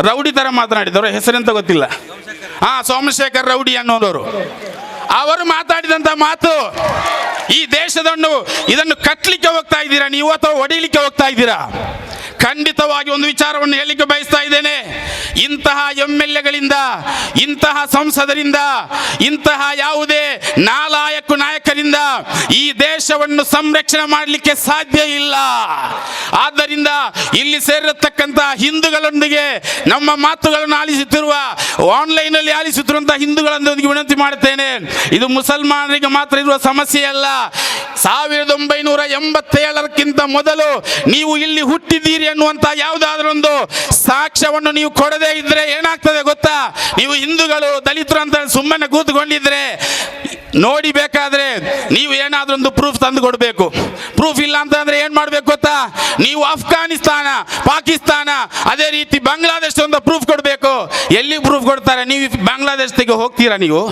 ರೌಡಿ ತರ ಮಾತನಾಡಿದವರು, ಹೆಸರೆಂತ ಗೊತ್ತಿಲ್ಲ, ಸೋಮಶೇಖರ್ ರೌಡಿ ಅನ್ನೋದವರು, ಅವರು ಮಾತಾಡಿದಂತ ಮಾತು, ಈ ದೇಶದನ್ನು ಇದನ್ನು ಕಟ್ಟಲಿಕ್ಕೆ ಹೋಗ್ತಾ ಇದ್ದೀರಾ ನೀವು ಅಥವಾ ಹೊಡಿಲಿಕ್ಕೆ ಹೋಗ್ತಾ ಇದ್ದೀರಾ? ಖಂಡಿತವಾಗಿ ಒಂದು ವಿಚಾರವನ್ನು ಹೇಳಲಿಕ್ಕೆ ಬಯಸ್ತಾ ಇದ್ದೇನೆ. ಇಂತಹ MLAಗಳಿಂದ, ಇಂತಹ ಸಂಸದರಿಂದ, ಇಂತಹ ಯಾವುದೇ ನಾಯಕರಿಂದ ಈ ದೇಶವನ್ನು ಸಂರಕ್ಷಣೆ ಮಾಡಲಿಕ್ಕೆ ಸಾಧ್ಯ ಇಲ್ಲ. ಆದ್ದರಿಂದ ಇಲ್ಲಿ ಸೇರಿರತಕ್ಕಂಥ ಹಿಂದೂಗಳೊಂದಿಗೆ ನಮ್ಮ ಮಾತುಗಳನ್ನು ಆಲಿಸುತ್ತಿರುವ, ಆನ್ಲೈನ್ ಅಲ್ಲಿ ಆಲಿಸುತ್ತಿರುವಂತಹ ಹಿಂದೂಗಳೊಂದಿಗೆ ವಿನಂತಿ ಮಾಡುತ್ತೇನೆ, ಇದು ಮುಸಲ್ಮಾನರಿಗೆ ಮಾತ್ರ ಇರುವ ಸಮಸ್ಯೆ ಅಲ್ಲ. 1987ಕ್ಕಿಂತ ಮೊದಲು ನೀವು ಇಲ್ಲಿ ಹುಟ್ಟಿದ್ದೀರಿ ಅನ್ನುವಂತ ಯಾವುದಾದ್ರೂ ಒಂದು ಸಾಕ್ಷ್ಯವನ್ನು ನೀವು ಕೊಡದೇ ಇದ್ರೆ ಏನಾಗ್ತದೆ ಗೊತ್ತಾ? ನೀವು ಹಿಂದೂಗಳು ದಲಿತರು ಅಂತ ಸುಮ್ಮನೆ ಕೂತ್ಕೊಂಡಿದ್ರೆ ನೋಡಿ, ಬೇಕಾದ್ರೆ ನೀವು ಏನಾದ್ರೂ ಒಂದು ಪ್ರೂಫ್ ತಂದು ಕೊಡಬೇಕು. ಪ್ರೂಫ್ ಇಲ್ಲ ಅಂತಂದ್ರೆ ಏನ್ ಮಾಡ್ಬೇಕು ಗೊತ್ತಾ? ನೀವು ಅಫ್ಘಾನಿಸ್ತಾನ, ಪಾಕಿಸ್ತಾನ, ಅದೇ ರೀತಿ ಬಾಂಗ್ಲಾದೇಶ ಒಂದು ಪ್ರೂಫ್ ಕೊಡಬೇಕು. ಎಲ್ಲಿ ಪ್ರೂಫ್ ಕೊಡ್ತಾರೆ? ನೀವು ಬಾಂಗ್ಲಾದೇಶಕ್ಕೆ ಹೋಗ್ತೀರಾ? ನೀವು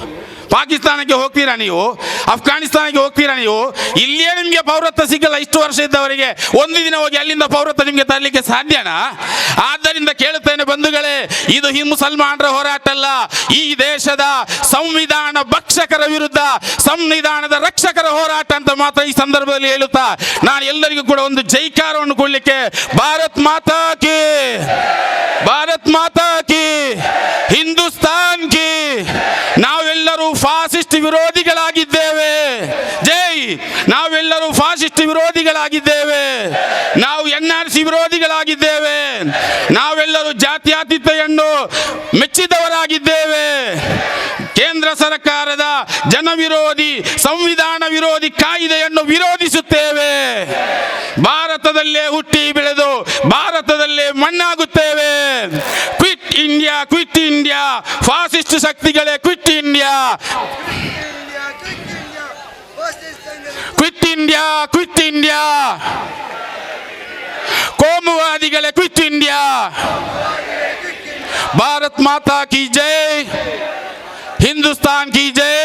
ಪಾಕಿಸ್ತಾನಕ್ಕೆ ಹೋಗ್ತೀರಾ? ನೀವು ಅಫ್ಘಾನಿಸ್ತಾನಕ್ಕೆ ಹೋಗ್ತೀರಾ? ನೀವು ಇಲ್ಲಿಯೇ ನಿಮಗೆ ಪೌರತ್ವ ಸಿಗಲ್ಲ. ಇಷ್ಟು ವರ್ಷ ಇದ್ದವರಿಗೆ ಒಂದು ದಿನ ಹೋಗಿ ಅಲ್ಲಿಂದ ಪೌರತ್ವ ನಿಮಗೆ ತರಲಿಕ್ಕೆ ಸಾಧ್ಯನಾ? ಆದ್ದರಿಂದ ಕೇಳುತ್ತೇನೆ ಬಂಧುಗಳೇ, ಇದು ಮುಸಲ್ಮಾನರ ಹೋರಾಟ ಅಲ್ಲ, ಈ ದೇಶದ ಸಂವಿಧಾನ ಭಕ್ಷಕರ ವಿರುದ್ಧ ಸಂವಿಧಾನದ ರಕ್ಷಕರ ಹೋರಾಟ ಅಂತ ಮಾತ್ರ ಈ ಸಂದರ್ಭದಲ್ಲಿ ಹೇಳುತ್ತಾ ನಾನು ಎಲ್ಲರಿಗೂ ಕೂಡ ಒಂದು ಜೈಕಾರವನ್ನು ಕೊಡಲಿಕ್ಕೆ, ಭಾರತ್ ಮಾತಾ ಕಿ, ಭಾರತ್ ಮಾತಾ ಕಿ, ಹಿಂದೂಸ್ತಾನ್ ಕಿ. ನಾವೆಲ್ಲರೂ ಫಾಸಿಸ್ಟ್ ವಿರೋಧಿಗಳಾಗಿದ್ದೇವೆ. ಜೈ. ನಾವೆಲ್ಲರೂ ಫಾಸಿಸ್ಟ್ ವಿರೋಧಿಗಳಾಗಿದ್ದೇವೆ. ನಾವು NRC ವಿರೋಧಿಗಳಾಗಿದ್ದೇವೆ. ನಾವೆಲ್ಲರೂ ಜಾತ್ಯತೀತತೆಯನ್ನು ಮೆಚ್ಚಿದವರಾಗಿದ್ದೇವೆ. ಕೇಂದ್ರ ಸರ್ಕಾರದ ಜನವಿರೋಧಿ, ಸಂವಿಧಾನ ವಿರೋಧಿ ಕಾಯ್ದೆಯನ್ನು ವಿರೋಧಿಸುತ್ತೇವೆ. ಭಾರತದಲ್ಲೇ ಹುಟ್ಟಿ ಬೆಳೆದು ಭಾರತದಲ್ಲೇ ಮಣ್ಣಾಗುತ್ತೇವೆ. Quit India, quit India. Fascist ಶಕ್ತಿಗಳೇ quit India, quit India, quit India. ಕೋಮುವಾದಿಗಳೇ ಕ್ವಿಟ್ ಇಂಡಿಯಾ. ಭಾರತ್ ಮಾತಾ ಕಿ ಜೈ, ಹಿಂದೂಸ್ತಾನ್ ಕಿ ಜೈ.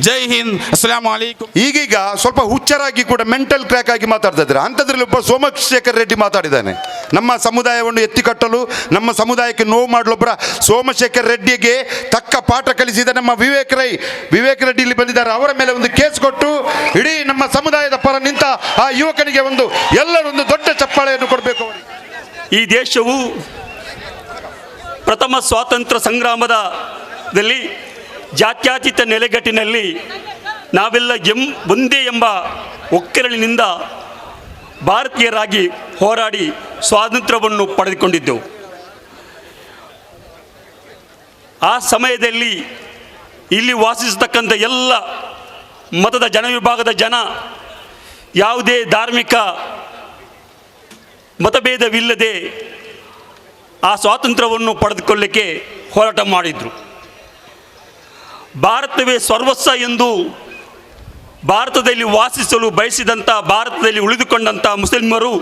ಜೈ ಹಿಂದ್. ಅಸ್ಸಲಾಮು ಅಲೈಕುಂ. ಈಗೀಗ ಸ್ವಲ್ಪ ಹುಚ್ಚರಾಗಿ ಕೂಡ ಮೆಂಟಲ್ ಕ್ರ್ಯಾಕ್ ಆಗಿ ಮಾತಾಡ್ತಾ ಇದ್ದಾರೆ. ಅಂಥದ್ರಲ್ಲಿ ಒಬ್ಬ ಸೋಮಶೇಖರ್ ರೆಡ್ಡಿ ಮಾತಾಡಿದ್ದಾನೆ. ನಮ್ಮ ಸಮುದಾಯವನ್ನು ಎತ್ತಿಕಟ್ಟಲು, ನಮ್ಮ ಸಮುದಾಯಕ್ಕೆ ನೋವು ಮಾಡಲೊಬ್ಬರ ಸೋಮಶೇಖರ್ ರೆಡ್ಡಿಗೆ ತಕ್ಕ ಪಾಠ ಕಲಿಸಿದ ನಮ್ಮ ವಿವೇಕ್ ರೆಡ್ಡಿ ಇಲ್ಲಿ ಬಂದಿದ್ದಾರೆ. ಅವರ ಮೇಲೆ ಒಂದು ಕೇಸ್ ಕೊಟ್ಟು ಇಡೀ ನಮ್ಮ ಸಮುದಾಯದ ಪರ ನಿಂತ ಆ ಯುವಕನಿಗೆ ಎಲ್ಲರೂ ಒಂದು ದೊಡ್ಡ ಚಪ್ಪಾಳೆಯನ್ನು ಕೊಡಬೇಕು. ಈ ದೇಶವು ಪ್ರಥಮ ಸ್ವಾತಂತ್ರ್ಯ ಸಂಗ್ರಾಮದಲ್ಲಿ ಜಾತ್ಯತೀತ ನೆಲೆಗಟ್ಟಿನಲ್ಲಿ ನಾವೆಲ್ಲ ಒಂದೇ ಎಂಬ ಒಕ್ಕೆರಳಿನಿಂದ ಭಾರತೀಯರಾಗಿ ಹೋರಾಡಿ ಸ್ವಾತಂತ್ರ್ಯವನ್ನು ಪಡೆದುಕೊಂಡಿದ್ದೆವು. ಆ ಸಮಯದಲ್ಲಿ ಇಲ್ಲಿ ವಾಸಿಸತಕ್ಕಂಥ ಎಲ್ಲ ಮತದ ಜನವಿಭಾಗದ ಜನ ಯಾವುದೇ ಧಾರ್ಮಿಕ ಮತಭೇದವಿಲ್ಲದೆ ಆ ಸ್ವಾತಂತ್ರ್ಯವನ್ನು ಪಡೆದುಕೊಳ್ಳಲಿಕ್ಕೆ ಹೋರಾಟ ಮಾಡಿದರು. ಭಾರತವೇ ಸರ್ವಸ್ವ ಎಂದು ಭಾರತದಲ್ಲಿ ವಾಸಿಸಲು ಬಯಸಿದಂಥ, ಭಾರತದಲ್ಲಿ ಉಳಿದುಕೊಂಡಂಥ ಮುಸ್ಲಿಮರು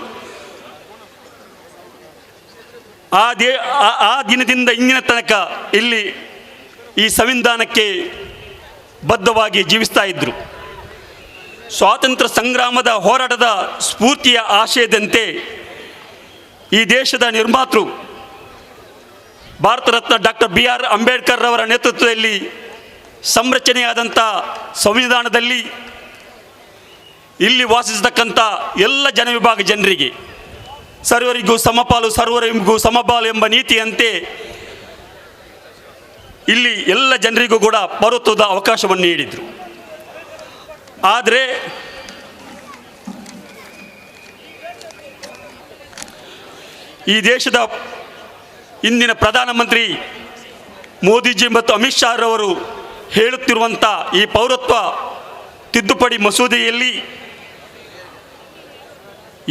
ಆ ದಿನದಿಂದ ಇಂದಿನ ತನಕ ಇಲ್ಲಿ ಈ ಸಂವಿಧಾನಕ್ಕೆ ಬದ್ಧವಾಗಿ ಜೀವಿಸ್ತಾ ಇದ್ದರು. ಸ್ವಾತಂತ್ರ್ಯ ಸಂಗ್ರಾಮದ ಹೋರಾಟದ ಸ್ಫೂರ್ತಿಯ ಆಶಯದಂತೆ ಈ ದೇಶದ ನಿರ್ಮಾತೃ ಭಾರತ ರತ್ನ ಡಾಕ್ಟರ್ BR ಅಂಬೇಡ್ಕರ್ ಅವರ ನೇತೃತ್ವದಲ್ಲಿ ಸಂರಚನೆಯಾದಂಥ ಸಂವಿಧಾನದಲ್ಲಿ ಇಲ್ಲಿ ವಾಸಿಸತಕ್ಕಂಥ ಎಲ್ಲ ಜನವಿಭಾಗ ಜನರಿಗೆ ಸರ್ವರಿಗೂ ಸಮಪಾಲು ಸರ್ವರಿಗೂ ಸಮಪಾಲು ಎಂಬ ನೀತಿಯಂತೆ ಇಲ್ಲಿ ಎಲ್ಲ ಜನರಿಗೂ ಕೂಡ ಪೌರತ್ವದ ಅವಕಾಶವನ್ನು ನೀಡಿದರು. ಆದರೆ ಈ ದೇಶದ ಇಂದಿನ ಪ್ರಧಾನಮಂತ್ರಿ ಮೋದಿಜಿ ಮತ್ತು ಅಮಿತ್ ಶಾ ರವರು ಹೇಳುತ್ತಿರುವಂಥ ಈ ಪೌರತ್ವ ತಿದ್ದುಪಡಿ ಮಸೂದೆಯಲ್ಲಿ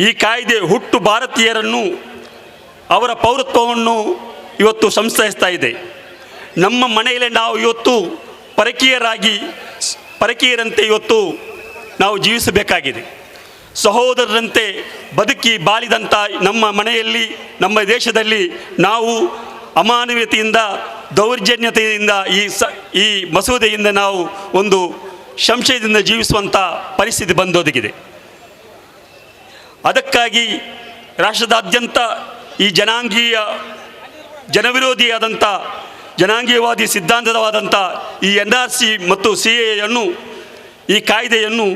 ಈ ಕಾಯ್ದೆ ಹುಟ್ಟು ಭಾರತೀಯರನ್ನು ಅವರ ಪೌರತ್ವವನ್ನು ಇವತ್ತು ಸಂಸ್ಥಾಯಿಸ್ತಾ ಇದೆ. ನಮ್ಮ ಮನೆಯಲ್ಲೇ ನಾವು ಇವತ್ತು ಪರಕೀಯರಂತೆ ಇವತ್ತು ನಾವು ಜೀವಿಸಬೇಕಾಗಿದೆ. ಸಹೋದರರಂತೆ ಬದುಕಿ ಬಾಳಿದಂಥ ನಮ್ಮ ಮನೆಯಲ್ಲಿ, ನಮ್ಮ ದೇಶದಲ್ಲಿ ನಾವು ಅಮಾನವೀಯತೆಯಿಂದ, ದೌರ್ಜನ್ಯತೆಯಿಂದ ಈ ಮಸೂದೆಯಿಂದ ನಾವು ಒಂದು ಸಂಶಯದಿಂದ ಜೀವಿಸುವಂಥ ಪರಿಸ್ಥಿತಿ ಬಂದೊದಗಿದೆ. ಅದಕ್ಕಾಗಿ ರಾಷ್ಟ್ರದಾದ್ಯಂತ ಈ ಜನವಿರೋಧಿಯಾದಂಥ, ಜನಾಂಗೀಯವಾದಿ ಸಿದ್ಧಾಂತವಾದಂಥ ಈ NRC ಮತ್ತು CAA ಈ ಕಾಯ್ದೆಯನ್ನು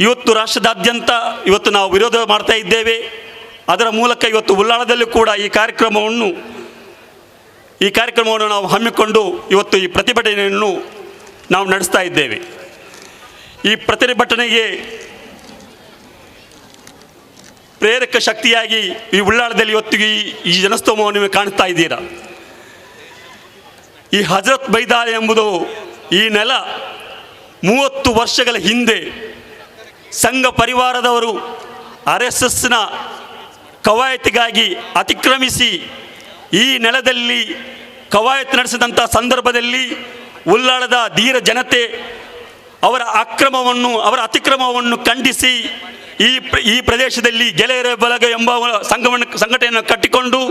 ಇವತ್ತು ರಾಷ್ಟ್ರದಾದ್ಯಂತ ಇವತ್ತು ನಾವು ವಿರೋಧ ಮಾಡ್ತಾ ಇದ್ದೇವೆ. ಅದರ ಮೂಲಕ ಇವತ್ತು ಉಳ್ಳಾಳದಲ್ಲೂ ಕೂಡ ಈ ಕಾರ್ಯಕ್ರಮವನ್ನು ನಾವು ಹಮ್ಮಿಕೊಂಡು ಇವತ್ತು ಈ ಪ್ರತಿಭಟನೆಯನ್ನು ನಾವು ನಡೆಸ್ತಾ ಇದ್ದೇವೆ. ಈ ಪ್ರತಿಭಟನೆಗೆ ಪ್ರೇರಕ ಶಕ್ತಿಯಾಗಿ ಈ ಉಳ್ಳಾಳದಲ್ಲಿ ಇವತ್ತು ಈ ಜನಸ್ತೋಮವನ್ನು ನೀವು ಕಾಣ್ತಾ ಇದ್ದೀರಾ. ಈ ಹಜರತ್ ಮೈದಾನ ಎಂಬುದು ಈ ನೆಲ 30 ವರ್ಷಗಳ ಹಿಂದೆ ಸಂಘ ಪರಿವಾರದವರು RSSನ ಕವಾಯತಿಗಾಗಿ ಅತಿಕ್ರಮಿಸಿ ಈ ನೆಲದಲ್ಲಿ ಕವಾಯತು ನಡೆಸಿದಂಥ ಸಂದರ್ಭದಲ್ಲಿ ಉಳ್ಳಾಳದ ಧೀರ ಜನತೆ ಅವರ ಅತಿಕ್ರಮವನ್ನು ಖಂಡಿಸಿ ಈ ಪ್ರದೇಶದಲ್ಲಿ ಗೆಳೆಯರ ಬಳಗ ಎಂಬ ಸಂಘಟನೆಯನ್ನು ಕಟ್ಟಿಕೊಂಡು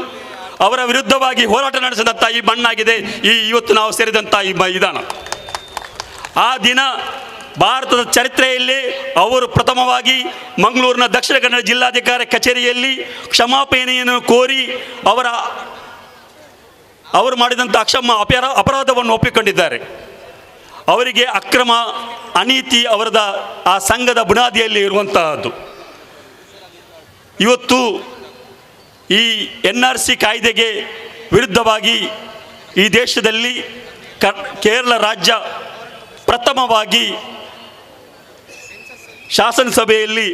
ಅವರ ವಿರುದ್ಧವಾಗಿ ಹೋರಾಟ ನಡೆಸಿದಂಥ ಈ ಮಣ್ಣಾಗಿದೆ ಇವತ್ತು ನಾವು ಸೇರಿದಂಥ ಈ ಮೈದಾನ. ಆ ದಿನ ಭಾರತದ ಚರಿತ್ರೆಯಲ್ಲಿ ಅವರು ಪ್ರಥಮವಾಗಿ ಮಂಗಳೂರಿನ ದಕ್ಷಿಣ ಕನ್ನಡ ಜಿಲ್ಲಾಧಿಕಾರಿ ಕಚೇರಿಯಲ್ಲಿ ಕ್ಷಮಾಪಣೆಯನ್ನು ಕೋರಿ ಅವರು ಮಾಡಿದಂಥ ಅಪರಾಧವನ್ನು ಒಪ್ಪಿಕೊಂಡಿದ್ದಾರೆ. ಅವರಿಗೆ ಅಕ್ರಮ ಅನೀತಿ ಅವರದ ಆ ಸಂಘದ ಬುನಾದಿಯಲ್ಲಿ ಇರುವಂತಹದ್ದು. ಇವತ್ತು ಈ NRC ಕಾಯ್ದೆಗೆ ವಿರುದ್ಧವಾಗಿ ಈ ದೇಶದಲ್ಲಿ ಕೇರಳ ರಾಜ್ಯ ಪ್ರಥಮವಾಗಿ ಶಾಸನಸಭೆಯಲ್ಲಿ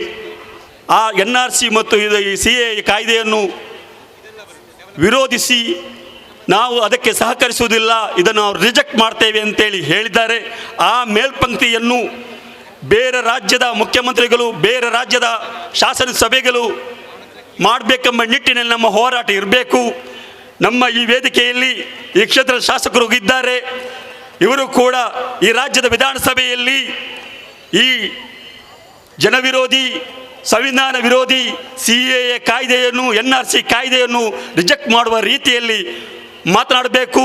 ಆ NRC ಮತ್ತು ಈ CAA ಕಾಯ್ದೆಯನ್ನು ವಿರೋಧಿಸಿ ನಾವು ಅದಕ್ಕೆ ಸಹಕರಿಸುವುದಿಲ್ಲ, ಇದನ್ನು ನಾವು ರಿಜೆಕ್ಟ್ ಮಾಡ್ತೇವೆ ಅಂತೇಳಿ ಹೇಳಿದ್ದಾರೆ. ಆ ಮೇಲ್ಪಂಕ್ತಿಯನ್ನು ಬೇರೆ ರಾಜ್ಯದ ಮುಖ್ಯಮಂತ್ರಿಗಳು, ಬೇರೆ ರಾಜ್ಯದ ಶಾಸನಸಭೆಗಳು ಮಾಡಬೇಕೆಂಬ ನಿಟ್ಟಿನಲ್ಲಿ ನಮ್ಮ ಹೋರಾಟ ಇರಬೇಕು. ನಮ್ಮ ಈ ವೇದಿಕೆಯಲ್ಲಿ ಈ ಕ್ಷೇತ್ರದ ಶಾಸಕರು ಇದ್ದಾರೆ. ಇವರು ಕೂಡ ಈ ರಾಜ್ಯದ ವಿಧಾನಸಭೆಯಲ್ಲಿ ಈ ಜನವಿರೋಧಿ, ಸಂವಿಧಾನ ವಿರೋಧಿ CAA ಕಾಯ್ದೆಯನ್ನು, NRC ಕಾಯ್ದೆಯನ್ನು ರಿಜೆಕ್ಟ್ ಮಾಡುವ ರೀತಿಯಲ್ಲಿ ಮಾತನಾಡಬೇಕು.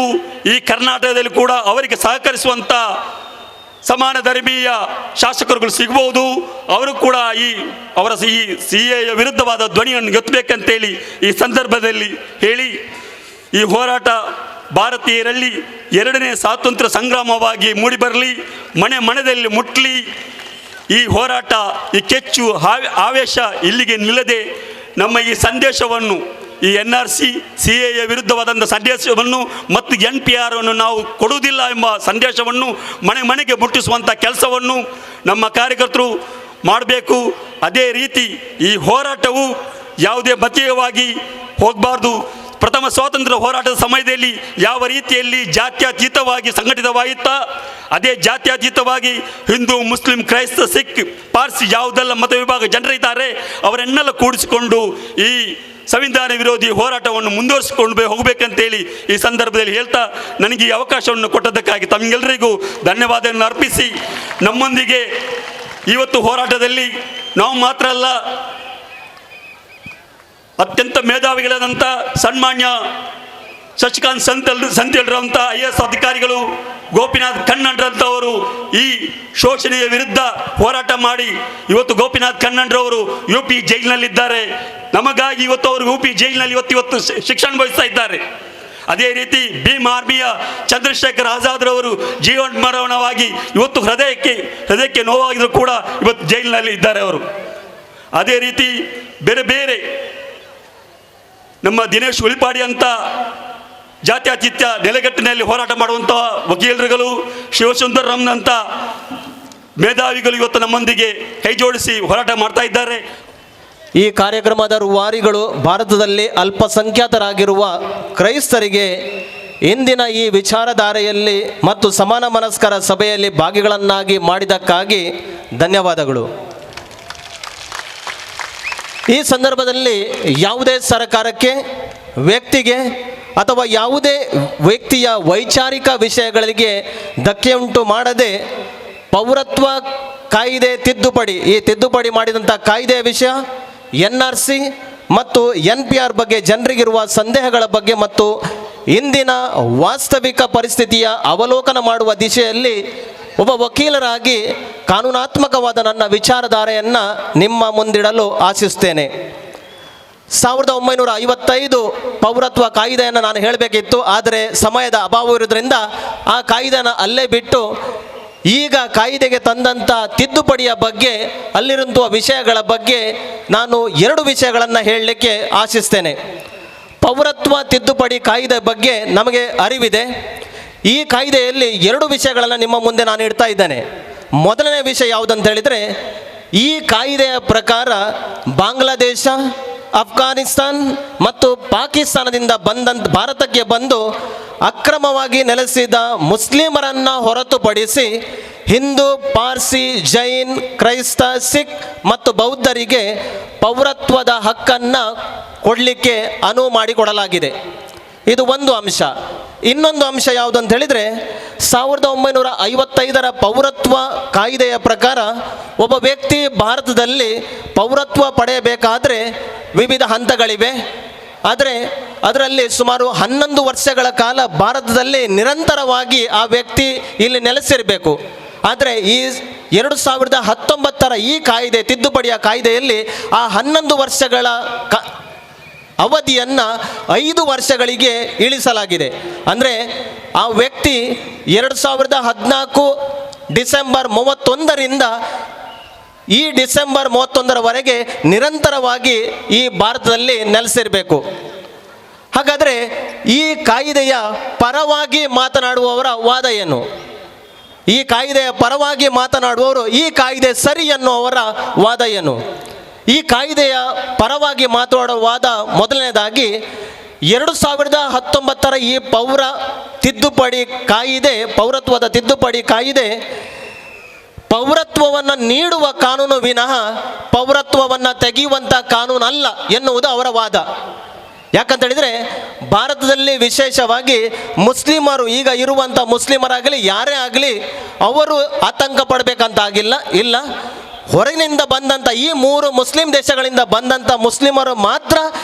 ಈ ಕರ್ನಾಟಕದಲ್ಲಿ ಕೂಡ ಅವರಿಗೆ ಸಹಕರಿಸುವಂಥ ಸಮಾನ ಧರ್ಮೀಯ ಶಾಸಕರುಗಳು ಸಿಗಬಹುದು. ಅವರು ಕೂಡ ಅವರ ಈ CAA ವಿರುದ್ಧವಾದ ಧ್ವನಿಯನ್ನು ಎತ್ತಬೇಕಂತೇಳಿ ಈ ಸಂದರ್ಭದಲ್ಲಿ ಹೇಳಿ, ಈ ಹೋರಾಟ ಭಾರತೀಯರಲ್ಲಿ 2ನೇ ಸ್ವಾತಂತ್ರ್ಯ ಸಂಗ್ರಾಮವಾಗಿ ಮೂಡಿಬರಲಿ, ಮನೆ ಮನೆಯಲ್ಲಿ ಮುಟ್ಲಿ. ಈ ಹೋರಾಟ, ಈ ಕೆಚ್ಚು ಆವೇಶ ಇಲ್ಲಿಗೆ ನಿಲ್ಲದೆ ನಮ್ಮ ಈ ಸಂದೇಶವನ್ನು, ಈ NRC CAA ವಿರುದ್ಧವಾದಂಥ ಸಂದೇಶವನ್ನು ಮತ್ತು NPR ಅನ್ನು ನಾವು ಕೊಡುವುದಿಲ್ಲ ಎಂಬ ಸಂದೇಶವನ್ನು ಮನೆ ಮನೆಗೆ ಮುಟ್ಟಿಸುವಂಥ ಕೆಲಸವನ್ನು ನಮ್ಮ ಕಾರ್ಯಕರ್ತರು ಮಾಡಬೇಕು. ಅದೇ ರೀತಿ ಈ ಹೋರಾಟವು ಯಾವುದೇ ಮತೀಯವಾಗಿ ಹೋಗಬಾರ್ದು. ಪ್ರಥಮ ಸ್ವಾತಂತ್ರ್ಯ ಹೋರಾಟದ ಸಮಯದಲ್ಲಿ ಯಾವ ರೀತಿಯಲ್ಲಿ ಜಾತ್ಯತೀತವಾಗಿ ಸಂಘಟಿತವಾಯಿತಾ, ಅದೇ ಜಾತ್ಯತೀತವಾಗಿ ಹಿಂದೂ, ಮುಸ್ಲಿಂ, ಕ್ರೈಸ್ತ, ಸಿಖ್, ಪಾರ್ಸಿ ಯಾವುದೆಲ್ಲ ಮತ ವಿಭಾಗ ಜನರಿದ್ದಾರೆ ಅವರನ್ನೆಲ್ಲ ಕೂಡಿಸಿಕೊಂಡು ಈ ಸಂವಿಧಾನ ವಿರೋಧಿ ಹೋರಾಟವನ್ನು ಮುಂದುವರಿಸಿಕೊಂಡು ಹೋಗಬೇಕಂತೇಳಿ ಈ ಸಂದರ್ಭದಲ್ಲಿ ಹೇಳ್ತಾ, ನನಗೆ ಈ ಅವಕಾಶವನ್ನು ಕೊಟ್ಟದ್ದಕ್ಕಾಗಿ ತಮಗೆಲ್ಲರಿಗೂ ಧನ್ಯವಾದವನ್ನು ಅರ್ಪಿಸಿ, ನಮ್ಮೊಂದಿಗೆ ಇವತ್ತು ಹೋರಾಟದಲ್ಲಿ ನಾವು ಮಾತ್ರ ಅಲ್ಲ, ಅತ್ಯಂತ ಮೇಧಾವಿಗಳಾದಂಥ ಸನ್ಮಾನ್ಯ ಶಶಿಕಾಂತ್ ಸಂತೇಲ್ರಂಥ IAS ಅಧಿಕಾರಿಗಳು, ಗೋಪಿನಾಥ್ ಕಣ್ಣನ್ರಂಥವರು ಈ ಶೋಷಣೆಯ ವಿರುದ್ಧ ಹೋರಾಟ ಮಾಡಿ ಇವತ್ತು ಗೋಪಿನಾಥ್ ಕಣ್ಣನ್ರವರು UP ಜೈಲಿನಲ್ಲಿದ್ದಾರೆ. ನಮಗಾಗಿ ಇವತ್ತು ಅವರು UP ಜೈಲಿನಲ್ಲಿ ಇವತ್ತು ಶಿಕ್ಷಣ ಅನುಭವಿಸ್ತಾ ಇದ್ದಾರೆ. ಅದೇ ರೀತಿ ಭೀಮ್ ಆರ್ಮಿಯ ಚಂದ್ರಶೇಖರ್ ಆಜಾದ್ರವರು ಜೀವನ್ಮರಣವಾಗಿ ಇವತ್ತು ಹೃದಯಕ್ಕೆ ನೋವಾಗಿದ್ರು ಕೂಡ ಇವತ್ತು ಜೈಲಿನಲ್ಲಿ ಇದ್ದಾರೆ ಅವರು. ಅದೇ ರೀತಿ ಬೇರೆ ಬೇರೆ ನಮ್ಮ ದಿನೇಶ್ ಉಳಿಪಾಡಿ ಅಂತ ಜಾತ್ಯತೀತ ನೆಲೆಗಟ್ಟಿನಲ್ಲಿ ಹೋರಾಟ ಮಾಡುವಂತಹ ವಕೀಲರುಗಳು, ಶಿವಸುಂದರಂನಂಥ ಮೇಧಾವಿಗಳು ಇವತ್ತು ನಮ್ಮೊಂದಿಗೆ ಕೈ ಜೋಡಿಸಿ ಹೋರಾಟ ಮಾಡ್ತಾ ಇದ್ದಾರೆ. ಈ ಕಾರ್ಯಕ್ರಮದ ರೂವಾರಿಗಳು ಭಾರತದಲ್ಲಿ ಅಲ್ಪಸಂಖ್ಯಾತರಾಗಿರುವ ಕ್ರೈಸ್ತರಿಗೆ ಇಂದಿನ ಈ ವಿಚಾರಧಾರೆಯಲ್ಲಿ ಮತ್ತು ಸಮಾನ ಮನಸ್ಕರ ಸಭೆಯಲ್ಲಿ ಭಾಗಿಗಳನ್ನಾಗಿ ಮಾಡಿದ್ದಕ್ಕಾಗಿ ಧನ್ಯವಾದಗಳು. ಈ ಸಂದರ್ಭದಲ್ಲಿ ಯಾವುದೇ ಸರ್ಕಾರಕ್ಕೆ, ವ್ಯಕ್ತಿಗೆ ಅಥವಾ ಯಾವುದೇ ವ್ಯಕ್ತಿಯ ವೈಚಾರಿಕ ವಿಷಯಗಳಿಗೆ ಧಕ್ಕೆಯುಂಟು ಮಾಡದೆ ಪೌರತ್ವ ಕಾಯ್ದೆ ತಿದ್ದುಪಡಿ, ಈ ತಿದ್ದುಪಡಿ ಮಾಡಿದಂಥ ಕಾಯ್ದೆಯ ವಿಷಯ, NRC ಮತ್ತು NPR ಬಗ್ಗೆ ಜನರಿಗಿರುವ ಸಂದೇಹಗಳ ಬಗ್ಗೆ ಮತ್ತು ಇಂದಿನ ವಾಸ್ತವಿಕ ಪರಿಸ್ಥಿತಿಯ ಅವಲೋಕನ ಮಾಡುವ ದಿಶೆಯಲ್ಲಿ ಒಬ್ಬ ವಕೀಲರಾಗಿ ಕಾನೂನಾತ್ಮಕವಾದ ನನ್ನ ವಿಚಾರಧಾರೆಯನ್ನು ನಿಮ್ಮ ಮುಂದಿಡಲು ಆಶಿಸ್ತೇನೆ. 1955 ಪೌರತ್ವ ಕಾಯ್ದೆಯನ್ನು ನಾನು ಹೇಳಬೇಕಿತ್ತು, ಆದರೆ ಸಮಯದ ಅಭಾವವಿರುವುದರಿಂದ ಆ ಕಾಯ್ದೆನ ಅಲ್ಲೇ ಬಿಟ್ಟು ಈಗ ಕಾಯ್ದೆಗೆ ತಂದಂಥ ತಿದ್ದುಪಡಿಯ ಬಗ್ಗೆ, ಅಲ್ಲಿರುವಂಥ ವಿಷಯಗಳ ಬಗ್ಗೆ ನಾನು 2 ವಿಷಯಗಳನ್ನು ಹೇಳಲಿಕ್ಕೆ ಆಶಿಸ್ತೇನೆ. ಪೌರತ್ವ ತಿದ್ದುಪಡಿ ಕಾಯ್ದೆ ಬಗ್ಗೆ ನಮಗೆ ಅರಿವಿದೆ. ಈ ಕಾಯ್ದೆಯಲ್ಲಿ 2 ವಿಷಯಗಳನ್ನು ನಿಮ್ಮ ಮುಂದೆ ನಾನು ಇಡ್ತಾ ಇದ್ದೇನೆ. ಮೊದಲನೇ ವಿಷಯ ಯಾವುದಂತ ಹೇಳಿದರೆ, ಈ ಕಾಯ್ದೆಯ ಪ್ರಕಾರ ಬಾಂಗ್ಲಾದೇಶ, ಅಫ್ಘಾನಿಸ್ತಾನ್ ಮತ್ತು ಪಾಕಿಸ್ತಾನದಿಂದ ಭಾರತಕ್ಕೆ ಬಂದು ಅಕ್ರಮವಾಗಿ ನೆಲೆಸಿದ ಮುಸ್ಲಿಮರನ್ನು ಹೊರತುಪಡಿಸಿ ಹಿಂದೂ, ಪಾರ್ಸಿ, ಜೈನ್, ಕ್ರೈಸ್ತ, ಸಿಖ್ ಮತ್ತು ಬೌದ್ಧರಿಗೆ ಪೌರತ್ವದ ಹಕ್ಕನ್ನು ಕೊಡಲಿಕ್ಕೆ ಅನುವು ಮಾಡಿಕೊಡಲಾಗಿದೆ. ಇದು ಒಂದು ಅಂಶ. ಇನ್ನೊಂದು ಅಂಶ ಯಾವುದಂತ ಹೇಳಿದರೆ, 1955 ಪೌರತ್ವ ಕಾಯ್ದೆಯ ಪ್ರಕಾರ ಒಬ್ಬ ವ್ಯಕ್ತಿ ಭಾರತದಲ್ಲಿ ಪೌರತ್ವ ಪಡೆಯಬೇಕಾದರೆ ವಿವಿಧ ಹಂತಗಳಿವೆ. ಆದರೆ ಅದರಲ್ಲಿ ಸುಮಾರು 11 ವರ್ಷಗಳ ಕಾಲ ಭಾರತದಲ್ಲಿ ನಿರಂತರವಾಗಿ ಆ ವ್ಯಕ್ತಿ ಇಲ್ಲಿ ನೆಲೆಸಿರಬೇಕು. ಆದರೆ ಈ 2019 ಈ ಕಾಯ್ದೆ, ತಿದ್ದುಪಡಿಯ ಕಾಯ್ದೆಯಲ್ಲಿ ಆ 11 ವರ್ಷಗಳ ಅವಧಿಯನ್ನು 5 ವರ್ಷಗಳಿಗೆ ಇಳಿಸಲಾಗಿದೆ. ಅಂದರೆ ಆ ವ್ಯಕ್ತಿ 2014 ಡಿಸೆಂಬರ್ 31ರಿಂದ ಈ ಡಿಸೆಂಬರ್ 31ರವರೆಗೆ ನಿರಂತರವಾಗಿ ಈ ಭಾರತದಲ್ಲಿ ನೆಲೆಸಿರಬೇಕು. ಹಾಗಾದರೆ ಈ ಕಾಯ್ದೆಯ ಪರವಾಗಿ ಮಾತನಾಡುವವರ ವಾದ ಏನು? ಈ ಕಾಯ್ದೆಯ ಪರವಾಗಿ ಮಾತನಾಡುವವರು ಈ ಕಾಯ್ದೆ ಸರಿ ಎನ್ನುವವರ ವಾದ ಏನು? ಈ ಕಾಯ್ದೆಯ ಪರವಾಗಿ ಮಾತನಾಡುವ ವಾದ ಮೊದಲನೇದಾಗಿ 2019 ಈ ಪೌರತ್ವದ ತಿದ್ದುಪಡಿ ಕಾಯ್ದೆ ಪೌರತ್ವವನ್ನು ನೀಡುವ ಕಾನೂನು ವಿನಃ ಪೌರತ್ವವನ್ನು ತೆಗೆಯುವಂಥ ಕಾನೂನು ಅಲ್ಲ ಎನ್ನುವುದು ಅವರ ವಾದ. ಯಾಕಂತ ಹೇಳಿದರೆ, ಭಾರತದಲ್ಲಿ ವಿಶೇಷವಾಗಿ ಮುಸ್ಲಿಮರು, ಈಗ ಇರುವಂಥ ಮುಸ್ಲಿಮರಾಗಲಿ ಯಾರೇ ಆಗಲಿ, ಅವರು ಆತಂಕ ಪಡಬೇಕಂತಾಗಿಲ್ಲ. ಇಲ್ಲ, ಹೊರಗಿನಿಂದ ಬಂದಂಥ ಈ 3 ಮುಸ್ಲಿಂ ದೇಶಗಳಿಂದ ಬಂದಂಥ ಮುಸ್ಲಿಮರು ಮಾತ್ರ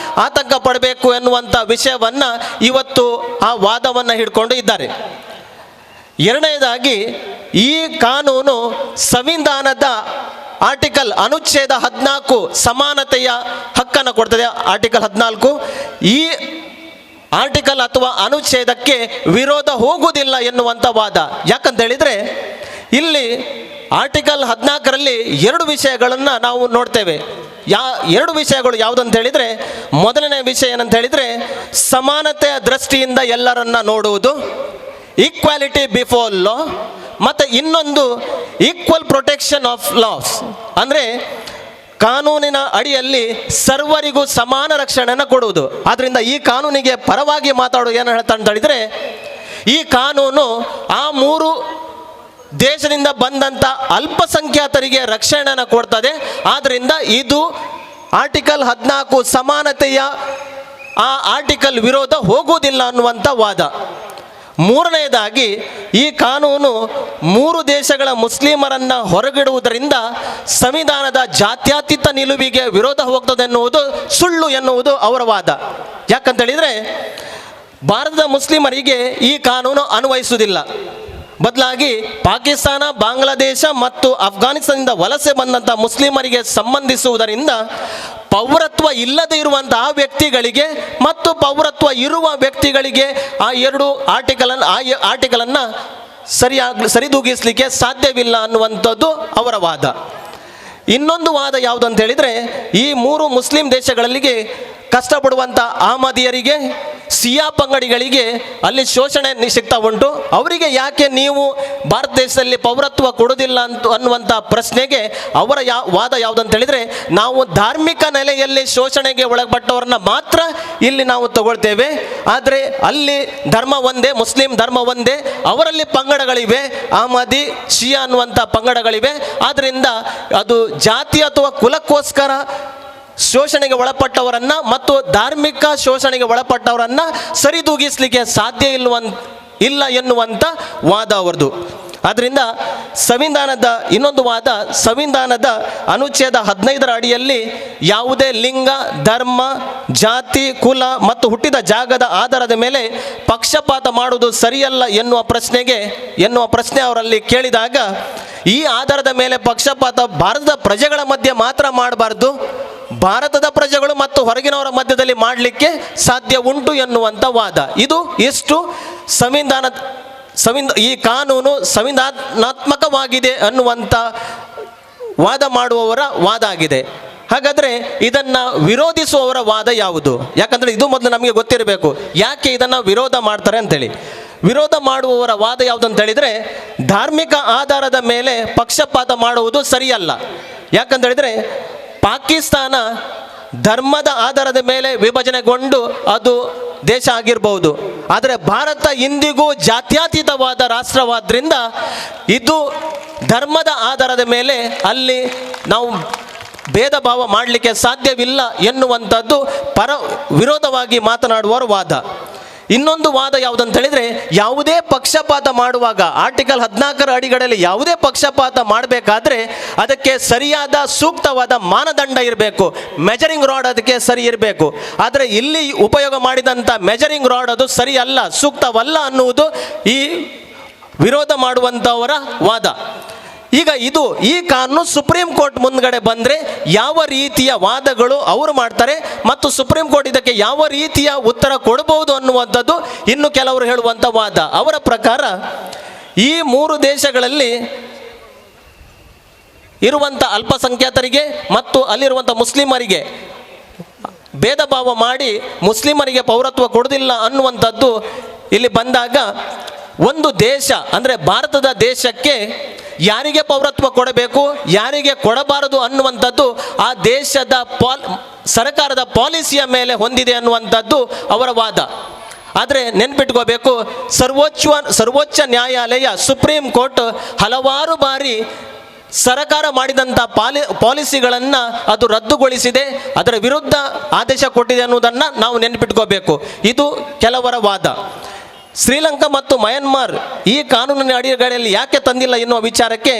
ಆತಂಕ ಪಡಬೇಕು ಎನ್ನುವಂಥ ವಿಷಯವನ್ನು ಇವತ್ತು ಆ ವಾದವನ್ನು ಹಿಡ್ಕೊಂಡು ಇದ್ದಾರೆ. ಎರಡನೇದಾಗಿ ಈ ಕಾನೂನು ಸಂವಿಧಾನದ ಆರ್ಟಿಕಲ್ ಅನುಚ್ಛೇದ 14 ಸಮಾನತೆಯ ಹಕ್ಕನ್ನು ಕೊಡ್ತದೆ. ಆರ್ಟಿಕಲ್ 14 ಈ ಆರ್ಟಿಕಲ್ ಅಥವಾ ಅನುಚ್ಛೇದಕ್ಕೆ ವಿರೋಧ ಹೋಗುವುದಿಲ್ಲ ಎನ್ನುವಂಥ ವಾದ. ಯಾಕಂತ ಹೇಳಿದರೆ ಇಲ್ಲಿ ಆರ್ಟಿಕಲ್ 14ರಲ್ಲಿ 2 ವಿಷಯಗಳನ್ನು ನಾವು ನೋಡ್ತೇವೆ. 2 ವಿಷಯಗಳು ಯಾವುದಂತ ಹೇಳಿದರೆ, ಮೊದಲನೇ ವಿಷಯ ಏನಂತ ಹೇಳಿದರೆ ಸಮಾನತೆಯ ದೃಷ್ಟಿಯಿಂದ ಎಲ್ಲರನ್ನ ನೋಡುವುದು, ಈಕ್ವಾಲಿಟಿ ಬಿಫೋರ್ ಲಾ, ಮತ್ತು ಇನ್ನೊಂದು ಈಕ್ವಲ್ ಪ್ರೊಟೆಕ್ಷನ್ ಆಫ್ ಲಾಸ್, ಅಂದರೆ ಕಾನೂನಿನ ಅಡಿಯಲ್ಲಿ ಸರ್ವರಿಗೂ ಸಮಾನ ರಕ್ಷಣೆಯನ್ನು ಕೊಡುವುದು. ಆದ್ದರಿಂದ ಈ ಕಾನೂನಿಗೆ ಪರವಾಗಿ ಮಾತಾಡೋದು ಏನು ಹೇಳ್ತಾ ಅಂತ ಹೇಳಿದರೆ, ಈ ಕಾನೂನು ಆ 3 ದೇಶದಿಂದ ಬಂದಂಥ ಅಲ್ಪಸಂಖ್ಯಾತರಿಗೆ ರಕ್ಷಣೆಯನ್ನು ಕೊಡ್ತದೆ. ಆದ್ದರಿಂದ ಇದು ಆರ್ಟಿಕಲ್ 14 ಸಮಾನತೆಯ ಆ ಆರ್ಟಿಕಲ್ ವಿರೋಧ ಹೋಗುವುದಿಲ್ಲ ಅನ್ನುವಂಥ ವಾದ. ಮೂರನೆಯದಾಗಿ ಈ ಕಾನೂನು 3 ದೇಶಗಳ ಮುಸ್ಲಿಮರನ್ನು ಹೊರಗಿಡುವುದರಿಂದ ಸಂವಿಧಾನದ ಜಾತ್ಯತೀತ ನಿಲುವಿಗೆ ವಿರೋಧ ಹೋಗ್ತದೆ ಎನ್ನುವುದು ಸುಳ್ಳು ಎನ್ನುವುದು ಅವರ ವಾದ. ಯಾಕಂತೇಳಿದರೆ ಭಾರತದ ಮುಸ್ಲಿಮರಿಗೆ ಈ ಕಾನೂನು ಅನ್ವಯಿಸುವುದಿಲ್ಲ. ಬದಲಾಗಿ ಪಾಕಿಸ್ತಾನ, ಬಾಂಗ್ಲಾದೇಶ ಮತ್ತು ಅಫ್ಘಾನಿಸ್ತಾನದಿಂದ ವಲಸೆ ಬಂದಂಥ ಮುಸ್ಲಿಮರಿಗೆ ಸಂಬಂಧಿಸುವುದರಿಂದ ಪೌರತ್ವ ಇಲ್ಲದೆ ಇರುವಂತಹ ವ್ಯಕ್ತಿಗಳಿಗೆ ಮತ್ತು ಪೌರತ್ವ ಇರುವ ವ್ಯಕ್ತಿಗಳಿಗೆ ಆ 2 ಆರ್ಟಿಕಲನ್ನು ಸರಿದೂಗಿಸಲಿಕ್ಕೆ ಸಾಧ್ಯವಿಲ್ಲ ಅನ್ನುವಂಥದ್ದು ಅವರ ವಾದ. ಇನ್ನೊಂದು ವಾದ ಯಾವುದು ಅಂತ ಹೇಳಿದರೆ, ಈ 3 ಮುಸ್ಲಿಂ ದೇಶಗಳಿಗೆ ಕಷ್ಟಪಡುವಂಥ ಅಹಮದಿಯರಿಗೆ, ಸಿಯಾ ಪಂಗಡಿಗಳಿಗೆ ಅಲ್ಲಿ ಶೋಷಣೆ ಸಿಗ್ತಾ ಉಂಟು. ಅವರಿಗೆ ಯಾಕೆ ನೀವು ಭಾರತ ದೇಶದಲ್ಲಿ ಪೌರತ್ವ ಕೊಡೋದಿಲ್ಲ ಅನ್ನುವಂಥ ಪ್ರಶ್ನೆಗೆ ಅವರ ವಾದ ಯಾವುದಂತ ಹೇಳಿದರೆ, ನಾವು ಧಾರ್ಮಿಕ ನೆಲೆಯಲ್ಲಿ ಶೋಷಣೆಗೆ ಒಳಪಟ್ಟವರನ್ನ ಮಾತ್ರ ಇಲ್ಲಿ ನಾವು ತಗೊಳ್ತೇವೆ. ಆದರೆ ಅಲ್ಲಿ ಧರ್ಮ ಒಂದೇ, ಮುಸ್ಲಿಂ ಧರ್ಮ ಒಂದೇ, ಅವರಲ್ಲಿ ಪಂಗಡಗಳಿವೆ, ಅಹಮದಿ, ಶಿಯಾ ಅನ್ನುವಂಥ ಪಂಗಡಗಳಿವೆ. ಆದ್ದರಿಂದ ಅದು ಜಾತಿ ಅಥವಾ ಕುಲಕ್ಕೋಸ್ಕರ ಶೋಷಣೆಗೆ ಒಳಪಟ್ಟವರನ್ನು ಮತ್ತು ಧಾರ್ಮಿಕ ಶೋಷಣೆಗೆ ಒಳಪಟ್ಟವರನ್ನು ಸರಿದೂಗಿಸಲಿಕ್ಕೆ ಸಾಧ್ಯ ಇಲ್ಲ ಎನ್ನುವಂಥ ವಾದ ಅವರದು. ಆದ್ದರಿಂದ ಸಂವಿಧಾನದ ಇನ್ನೊಂದು ವಾದ, ಸಂವಿಧಾನದ ಅನುಚ್ಛೇದ 15ರ ಅಡಿಯಲ್ಲಿ ಯಾವುದೇ ಲಿಂಗ, ಧರ್ಮ, ಜಾತಿ, ಕುಲ ಮತ್ತು ಹುಟ್ಟಿದ ಜಾಗದ ಆಧಾರದ ಮೇಲೆ ಪಕ್ಷಪಾತ ಮಾಡುವುದು ಸರಿಯಲ್ಲ ಎನ್ನುವ ಪ್ರಶ್ನೆ ಅವರಲ್ಲಿ ಕೇಳಿದಾಗ, ಈ ಆಧಾರದ ಮೇಲೆ ಪಕ್ಷಪಾತ ಭಾರತದ ಪ್ರಜೆಗಳ ಮಧ್ಯೆ ಮಾತ್ರ ಮಾಡಬಾರ್ದು, ಭಾರತದ ಪ್ರಜೆಗಳು ಮತ್ತು ಹೊರಗಿನವರ ಮಧ್ಯದಲ್ಲಿ ಮಾಡಲಿಕ್ಕೆ ಸಾಧ್ಯ ಉಂಟು ಎನ್ನುವಂಥ ವಾದ. ಇದು ಎಷ್ಟು ಈ ಕಾನೂನು ಸಂವಿಧಾನಾತ್ಮಕವಾಗಿದೆ ಅನ್ನುವಂಥ ವಾದ ಮಾಡುವವರ ವಾದ ಆಗಿದೆ. ಹಾಗಾದರೆ ಇದನ್ನು ವಿರೋಧಿಸುವವರ ವಾದ ಯಾವುದು? ಯಾಕಂದರೆ ಇದು ಮೊದಲು ನಮಗೆ ಗೊತ್ತಿರಬೇಕು ಯಾಕೆ ಇದನ್ನು ವಿರೋಧ ಮಾಡ್ತಾರೆ ಅಂತೇಳಿ. ವಿರೋಧ ಮಾಡುವವರ ವಾದ ಯಾವುದು ಅಂತ ಹೇಳಿದರೆ, ಧಾರ್ಮಿಕ ಆಧಾರದ ಮೇಲೆ ಪಕ್ಷಪಾತ ಮಾಡುವುದು ಸರಿಯಲ್ಲ. ಯಾಕಂತ ಹೇಳಿದರೆ ಪಾಕಿಸ್ತಾನ ಧರ್ಮದ ಆಧಾರದ ಮೇಲೆ ವಿಭಜನೆಗೊಂಡು ಅದು ದೇಶ ಆಗಿರಬಹುದು. ಆದರೆ ಭಾರತ ಇಂದಿಗೂ ಜಾತ್ಯತೀತವಾದ ರಾಷ್ಟ್ರವಾದ್ದರಿಂದ ಇದು ಧರ್ಮದ ಆಧಾರದ ಮೇಲೆ ಅಲ್ಲಿ ನಾವು ಭೇದ ಭಾವ ಮಾಡಲಿಕ್ಕೆ ಸಾಧ್ಯವಿಲ್ಲ ಎನ್ನುವಂಥದ್ದು ವಿರೋಧವಾಗಿ ಮಾತನಾಡುವವರ ವಾದ. ಇನ್ನೊಂದು ವಾದ ಯಾವುದಂತ ಹೇಳಿದರೆ, ಯಾವುದೇ ಪಕ್ಷಪಾತ ಮಾಡುವಾಗ ಆರ್ಟಿಕಲ್ 14ರ ಅಡಿಗಳಲ್ಲಿ ಯಾವುದೇ ಪಕ್ಷಪಾತ ಮಾಡಬೇಕಾದ್ರೆ ಅದಕ್ಕೆ ಸರಿಯಾದ ಸೂಕ್ತವಾದ ಮಾನದಂಡ ಇರಬೇಕು, ಮೆಜರಿಂಗ್ ರಾಡ್ ಅದಕ್ಕೆ ಸರಿ ಇರಬೇಕು. ಆದರೆ ಇಲ್ಲಿ ಉಪಯೋಗ ಮಾಡಿದಂಥ ಮೆಜರಿಂಗ್ ರಾಡ್ ಅದು ಸರಿ ಅಲ್ಲ, ಸೂಕ್ತವಲ್ಲ ಅನ್ನುವುದು ಈ ವಿರೋಧ ಮಾಡುವಂಥವರ ವಾದ. ಈಗ ಈ ಕಾನೂನು ಸುಪ್ರೀಂ ಕೋರ್ಟ್ ಮುಂದ್ಗಡೆ ಬಂದರೆ ಯಾವ ರೀತಿಯ ವಾದಗಳು ಅವರು ಮಾಡ್ತಾರೆ ಮತ್ತು ಸುಪ್ರೀಂ ಕೋರ್ಟ್ ಇದಕ್ಕೆ ಯಾವ ರೀತಿಯ ಉತ್ತರ ಕೊಡಬಹುದು ಅನ್ನುವಂಥದ್ದು ಇನ್ನು ಕೆಲವರು ಹೇಳುವಂಥ ವಾದ. ಅವರ ಪ್ರಕಾರ ಈ 3 ದೇಶಗಳಲ್ಲಿ ಇರುವಂಥ ಅಲ್ಪಸಂಖ್ಯಾತರಿಗೆ ಮತ್ತು ಅಲ್ಲಿರುವಂಥ ಮುಸ್ಲಿಮರಿಗೆ ಭೇದ ಭಾವ ಮಾಡಿ ಮುಸ್ಲಿಮರಿಗೆ ಪೌರತ್ವ ಕೊಡುವುದಿಲ್ಲ ಅನ್ನುವಂಥದ್ದು ಇಲ್ಲಿ ಬಂದಾಗ, ಒಂದು ದೇಶ ಅಂದರೆ ಭಾರತದ ದೇಶಕ್ಕೆ ಯಾರಿಗೆ ಪೌರತ್ವ ಕೊಡಬೇಕು, ಯಾರಿಗೆ ಕೊಡಬಾರದು ಅನ್ನುವಂಥದ್ದು ಆ ದೇಶದ ಸರ್ಕಾರದ ಪಾಲಿಸಿಯ ಮೇಲೆ ಹೊಂದಿದೆ ಅನ್ನುವಂಥದ್ದು ಅವರ ವಾದ. ಆದರೆ ನೆನ್ಪಿಟ್ಕೋಬೇಕು, ಸರ್ವೋಚ್ಚ ನ್ಯಾಯಾಲಯ ಸುಪ್ರೀಂ ಕೋರ್ಟ್ ಹಲವಾರು ಬಾರಿ ಸರ್ಕಾರ ಮಾಡಿದಂಥ ಪಾಲಿಸಿಗಳನ್ನು ಅದು ರದ್ದುಗೊಳಿಸಿದೆ, ಅದರ ವಿರುದ್ಧ ಆದೇಶ ಕೊಟ್ಟಿದೆ ಅನ್ನೋದನ್ನು ನಾವು ನೆನ್ಪಿಟ್ಕೋಬೇಕು. ಇದು ಕೆಲವರ ವಾದ. ಶ್ರೀಲಂಕಾ ಮತ್ತು ಮಯನ್ಮಾರ್ ಈ ಕಾನೂನಿನ ಅಡಿಗಳಲ್ಲಿ ಯಾಕೆ ತಂದಿಲ್ಲ ಎನ್ನುವ ವಿಚಾರಕ್ಕೆ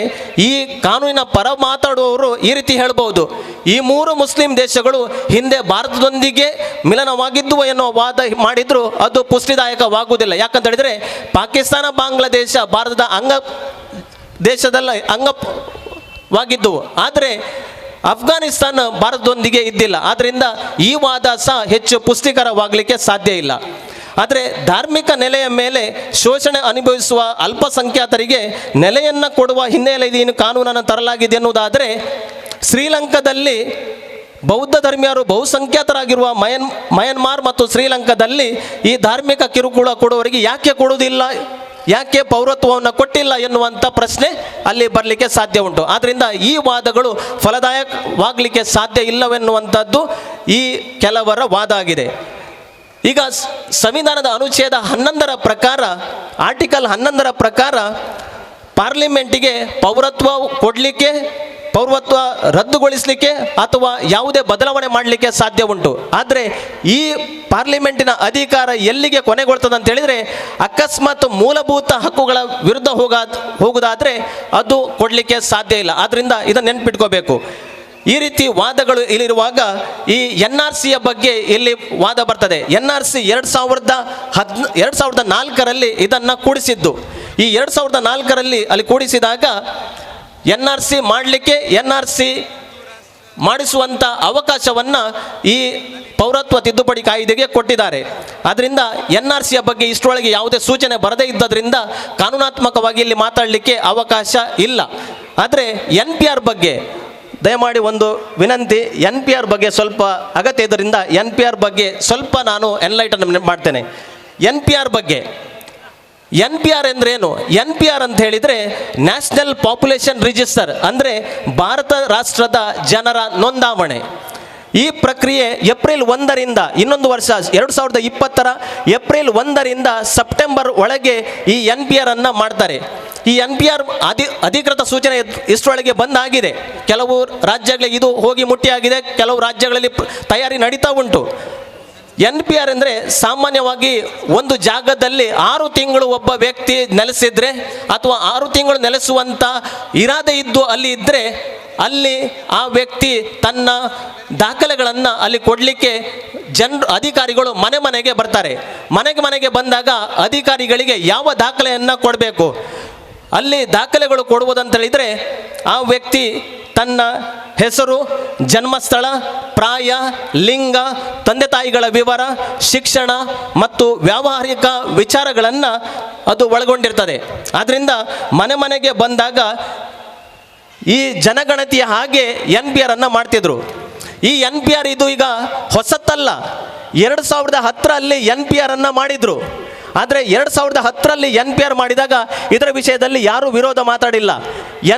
ಈ ಕಾನೂನಿನ ಪರ ಮಾತಾಡುವವರು ಈ ರೀತಿ ಹೇಳ್ಬೋದು, ಈ 3 ಮುಸ್ಲಿಂ ದೇಶಗಳು ಹಿಂದೆ ಭಾರತದೊಂದಿಗೆ ಮಿಲನವಾಗಿದ್ದುವು ಎನ್ನುವ ವಾದ ಮಾಡಿದ್ರು ಅದು ಪುಷ್ಟಿದಾಯಕವಾಗುವುದಿಲ್ಲ. ಯಾಕಂತ ಹೇಳಿದರೆ ಪಾಕಿಸ್ತಾನ, ಬಾಂಗ್ಲಾದೇಶ ಭಾರತದ ದೇಶದಲ್ಲಿ ಅಂಗವಾಗಿದ್ದವು. ಆದರೆ ಅಫ್ಘಾನಿಸ್ತಾನ ಭಾರತದೊಂದಿಗೆ ಇದ್ದಿಲ್ಲ. ಆದ್ದರಿಂದ ಈ ವಾದ ಸಹ ಹೆಚ್ಚು ಪುಷ್ಟಿಕರವಾಗಲಿಕ್ಕೆ ಸಾಧ್ಯ ಇಲ್ಲ. ಆದರೆ ಧಾರ್ಮಿಕ ನೆಲೆಯ ಮೇಲೆ ಶೋಷಣೆ ಅನುಭವಿಸುವ ಅಲ್ಪಸಂಖ್ಯಾತರಿಗೆ ನೆಲೆಯನ್ನು ಕೊಡುವ ಹಿನ್ನೆಲೆಯಲ್ಲಿ ಏನು ಕಾನೂನನ್ನು ತರಲಾಗಿದೆ ಎನ್ನುವುದಾದರೆ, ಶ್ರೀಲಂಕಾದಲ್ಲಿ ಬೌದ್ಧ ಧರ್ಮೀಯರು ಬಹುಸಂಖ್ಯಾತರಾಗಿರುವ ಮಯನ್ಮಾರ್ ಮತ್ತು ಶ್ರೀಲಂಕಾದಲ್ಲಿ ಈ ಧಾರ್ಮಿಕ ಕಿರುಕುಳ ಕೊಡುವವರಿಗೆ ಯಾಕೆ ಕೊಡುವುದಿಲ್ಲ, ಯಾಕೆ ಪೌರತ್ವವನ್ನು ಕೊಟ್ಟಿಲ್ಲ ಎನ್ನುವಂಥ ಪ್ರಶ್ನೆ ಅಲ್ಲಿ ಬರಲಿಕ್ಕೆ ಸಾಧ್ಯ ಉಂಟು. ಆದ್ದರಿಂದ ಈ ವಾದಗಳು ಫಲದಾಯಕವಾಗಲಿಕ್ಕೆ ಸಾಧ್ಯ ಇಲ್ಲವೆನ್ನುವಂಥದ್ದು ಈ ಕೆಲವರ ವಾದ ಆಗಿದೆ. ಈಗ ಸಂವಿಧಾನದ ಅನುಚ್ಛೇದ 11ರ ಪ್ರಕಾರ, ಆರ್ಟಿಕಲ್ 11ರ ಪ್ರಕಾರ ಪಾರ್ಲಿಮೆಂಟಿಗೆ ಪೌರತ್ವ ಕೊಡಲಿಕ್ಕೆ, ಪೌರತ್ವ ರದ್ದುಗೊಳಿಸಲಿಕ್ಕೆ ಅಥವಾ ಯಾವುದೇ ಬದಲಾವಣೆ ಮಾಡಲಿಕ್ಕೆ ಸಾಧ್ಯ ಉಂಟು. ಆದರೆ ಈ ಪಾರ್ಲಿಮೆಂಟಿನ ಅಧಿಕಾರ ಎಲ್ಲಿಗೆ ಕೊನೆಗೊಳ್ತದೆ ಅಂತ ಹೇಳಿದರೆ, ಅಕಸ್ಮಾತ್ ಮೂಲಭೂತ ಹಕ್ಕುಗಳ ವಿರುದ್ಧ ಹೋಗುವುದಾದರೆ ಅದು ಕೊಡಲಿಕ್ಕೆ ಸಾಧ್ಯ ಇಲ್ಲ. ಆದ್ದರಿಂದ ಇದನ್ನು ನೆನ್ಪಿಟ್ಕೋಬೇಕು. ಈ ರೀತಿ ವಾದಗಳು ಇಲ್ಲಿರುವಾಗ ಈ NRCಯ ಬಗ್ಗೆ ಇಲ್ಲಿ ವಾದ ಬರ್ತದೆ. NRC 2004ರಲ್ಲಿ ಇದನ್ನು ಕೂಡಿಸಿದ್ದು. ಈ 2004ರಲ್ಲಿ ಅಲ್ಲಿ ಕೂಡಿಸಿದಾಗ NRC ಮಾಡಲಿಕ್ಕೆ, NRC ಮಾಡಿಸುವಂಥ ಅವಕಾಶವನ್ನು ಈ ಪೌರತ್ವ ತಿದ್ದುಪಡಿ ಕಾಯ್ದೆಗೆ ಕೊಟ್ಟಿದ್ದಾರೆ. ಆದ್ದರಿಂದ NRCಯ ಬಗ್ಗೆ ಇಷ್ಟರೊಳಗೆ ಯಾವುದೇ ಸೂಚನೆ ಬರದೇ ಇದ್ದದ್ರಿಂದ ಕಾನೂನಾತ್ಮಕವಾಗಿ ಇಲ್ಲಿ ಮಾತಾಡಲಿಕ್ಕೆ ಅವಕಾಶ ಇಲ್ಲ. ಆದರೆ NPR ಬಗ್ಗೆ ದಯಮಾಡಿ ಒಂದು ವಿನಂತಿ, NPR ಬಗ್ಗೆ ಸ್ವಲ್ಪ ಅಗತ್ಯ ಇದರಿಂದ NPR ಬಗ್ಗೆ ಸ್ವಲ್ಪ ನಾನು ಎನ್ಲೈಟನ್ ಮಾಡ್ತೇನೆ. NPR ಬಗ್ಗೆ, NPR ಎಂದ್ರೇನು? NPR ಅಂತ ಹೇಳಿದರೆ ನ್ಯಾಷನಲ್ ಪಾಪ್ಯುಲೇಷನ್ ರಿಜಿಸ್ಟರ್, ಅಂದರೆ ಭಾರತ ರಾಷ್ಟ್ರದ ಜನರ ನೋಂದಾವಣೆ. ಈ ಪ್ರಕ್ರಿಯೆ ಏಪ್ರಿಲ್ 1ರಿಂದ ಇನ್ನೊಂದು ವರ್ಷ 2020ರ ಏಪ್ರಿಲ್ 1ರಿಂದ ಸೆಪ್ಟೆಂಬರ್ ಒಳಗೆ ಈ NPR ಅನ್ನು ಮಾಡ್ತಾರೆ. ಈ NPR ಅಧಿಕೃತ ಸೂಚನೆ ಇಷ್ಟರೊಳಗೆ ಬಂದಾಗಿದೆ. ಕೆಲವು ರಾಜ್ಯಗಳಿಗೆ ಇದು ಹೋಗಿ ಮುಟ್ಟಿಯಾಗಿದೆ, ಕೆಲವು ರಾಜ್ಯಗಳಲ್ಲಿ ತಯಾರಿ ನಡೀತಾ ಉಂಟು. NPR ಅಂದರೆ ಸಾಮಾನ್ಯವಾಗಿ ಒಂದು ಜಾಗದಲ್ಲಿ 6 ತಿಂಗಳು ಒಬ್ಬ ವ್ಯಕ್ತಿ ನೆಲೆಸಿದ್ರೆ ಅಥವಾ 6 ತಿಂಗಳು ನೆಲೆಸುವಂಥ ಇರಾದೆ ಇದ್ದು ಅಲ್ಲಿ ಇದ್ದರೆ ಅಲ್ಲಿ ಆ ವ್ಯಕ್ತಿ ತನ್ನ ದಾಖಲೆಗಳನ್ನು ಅಲ್ಲಿ ಕೊಡಲಿಕ್ಕೆ ಅಧಿಕಾರಿಗಳು ಮನೆಗೆ ಬರ್ತಾರೆ. ಮನೆಗೆ ಬಂದಾಗ ಅಧಿಕಾರಿಗಳಿಗೆ ಯಾವ ದಾಖಲೆಯನ್ನು ಕೊಡಬೇಕು, ಅಲ್ಲಿ ದಾಖಲೆಗಳು ಕೊಡುವುದಂತ ಹೇಳಿದರೆ ಆ ವ್ಯಕ್ತಿ ತನ್ನ ಹೆಸರು, ಜನ್ಮಸ್ಥಳ, ಪ್ರಾಯ, ಲಿಂಗ, ತಂದೆ ತಾಯಿಗಳ ವಿವರ, ಶಿಕ್ಷಣ ಮತ್ತು ವ್ಯಾವಹಾರಿಕ ವಿಚಾರಗಳನ್ನು ಅದು ಒಳಗೊಂಡಿರ್ತದೆ. ಆದ್ದರಿಂದ ಮನೆಗೆ ಬಂದಾಗ ಈ ಜನಗಣತಿಯ ಹಾಗೆ NPR ಅನ್ನು ಮಾಡ್ತಿದ್ರು. ಈ NPR ಇದು ಈಗ ಹೊಸತಲ್ಲ. 2010ರಲ್ಲಿ NPR ಅನ್ನು ಮಾಡಿದರು. ಆದರೆ 2010ರಲ್ಲಿ NPR ಮಾಡಿದಾಗ ಇದರ ವಿಷಯದಲ್ಲಿ ಯಾರೂ ವಿರೋಧ ಮಾತಾಡಿಲ್ಲ.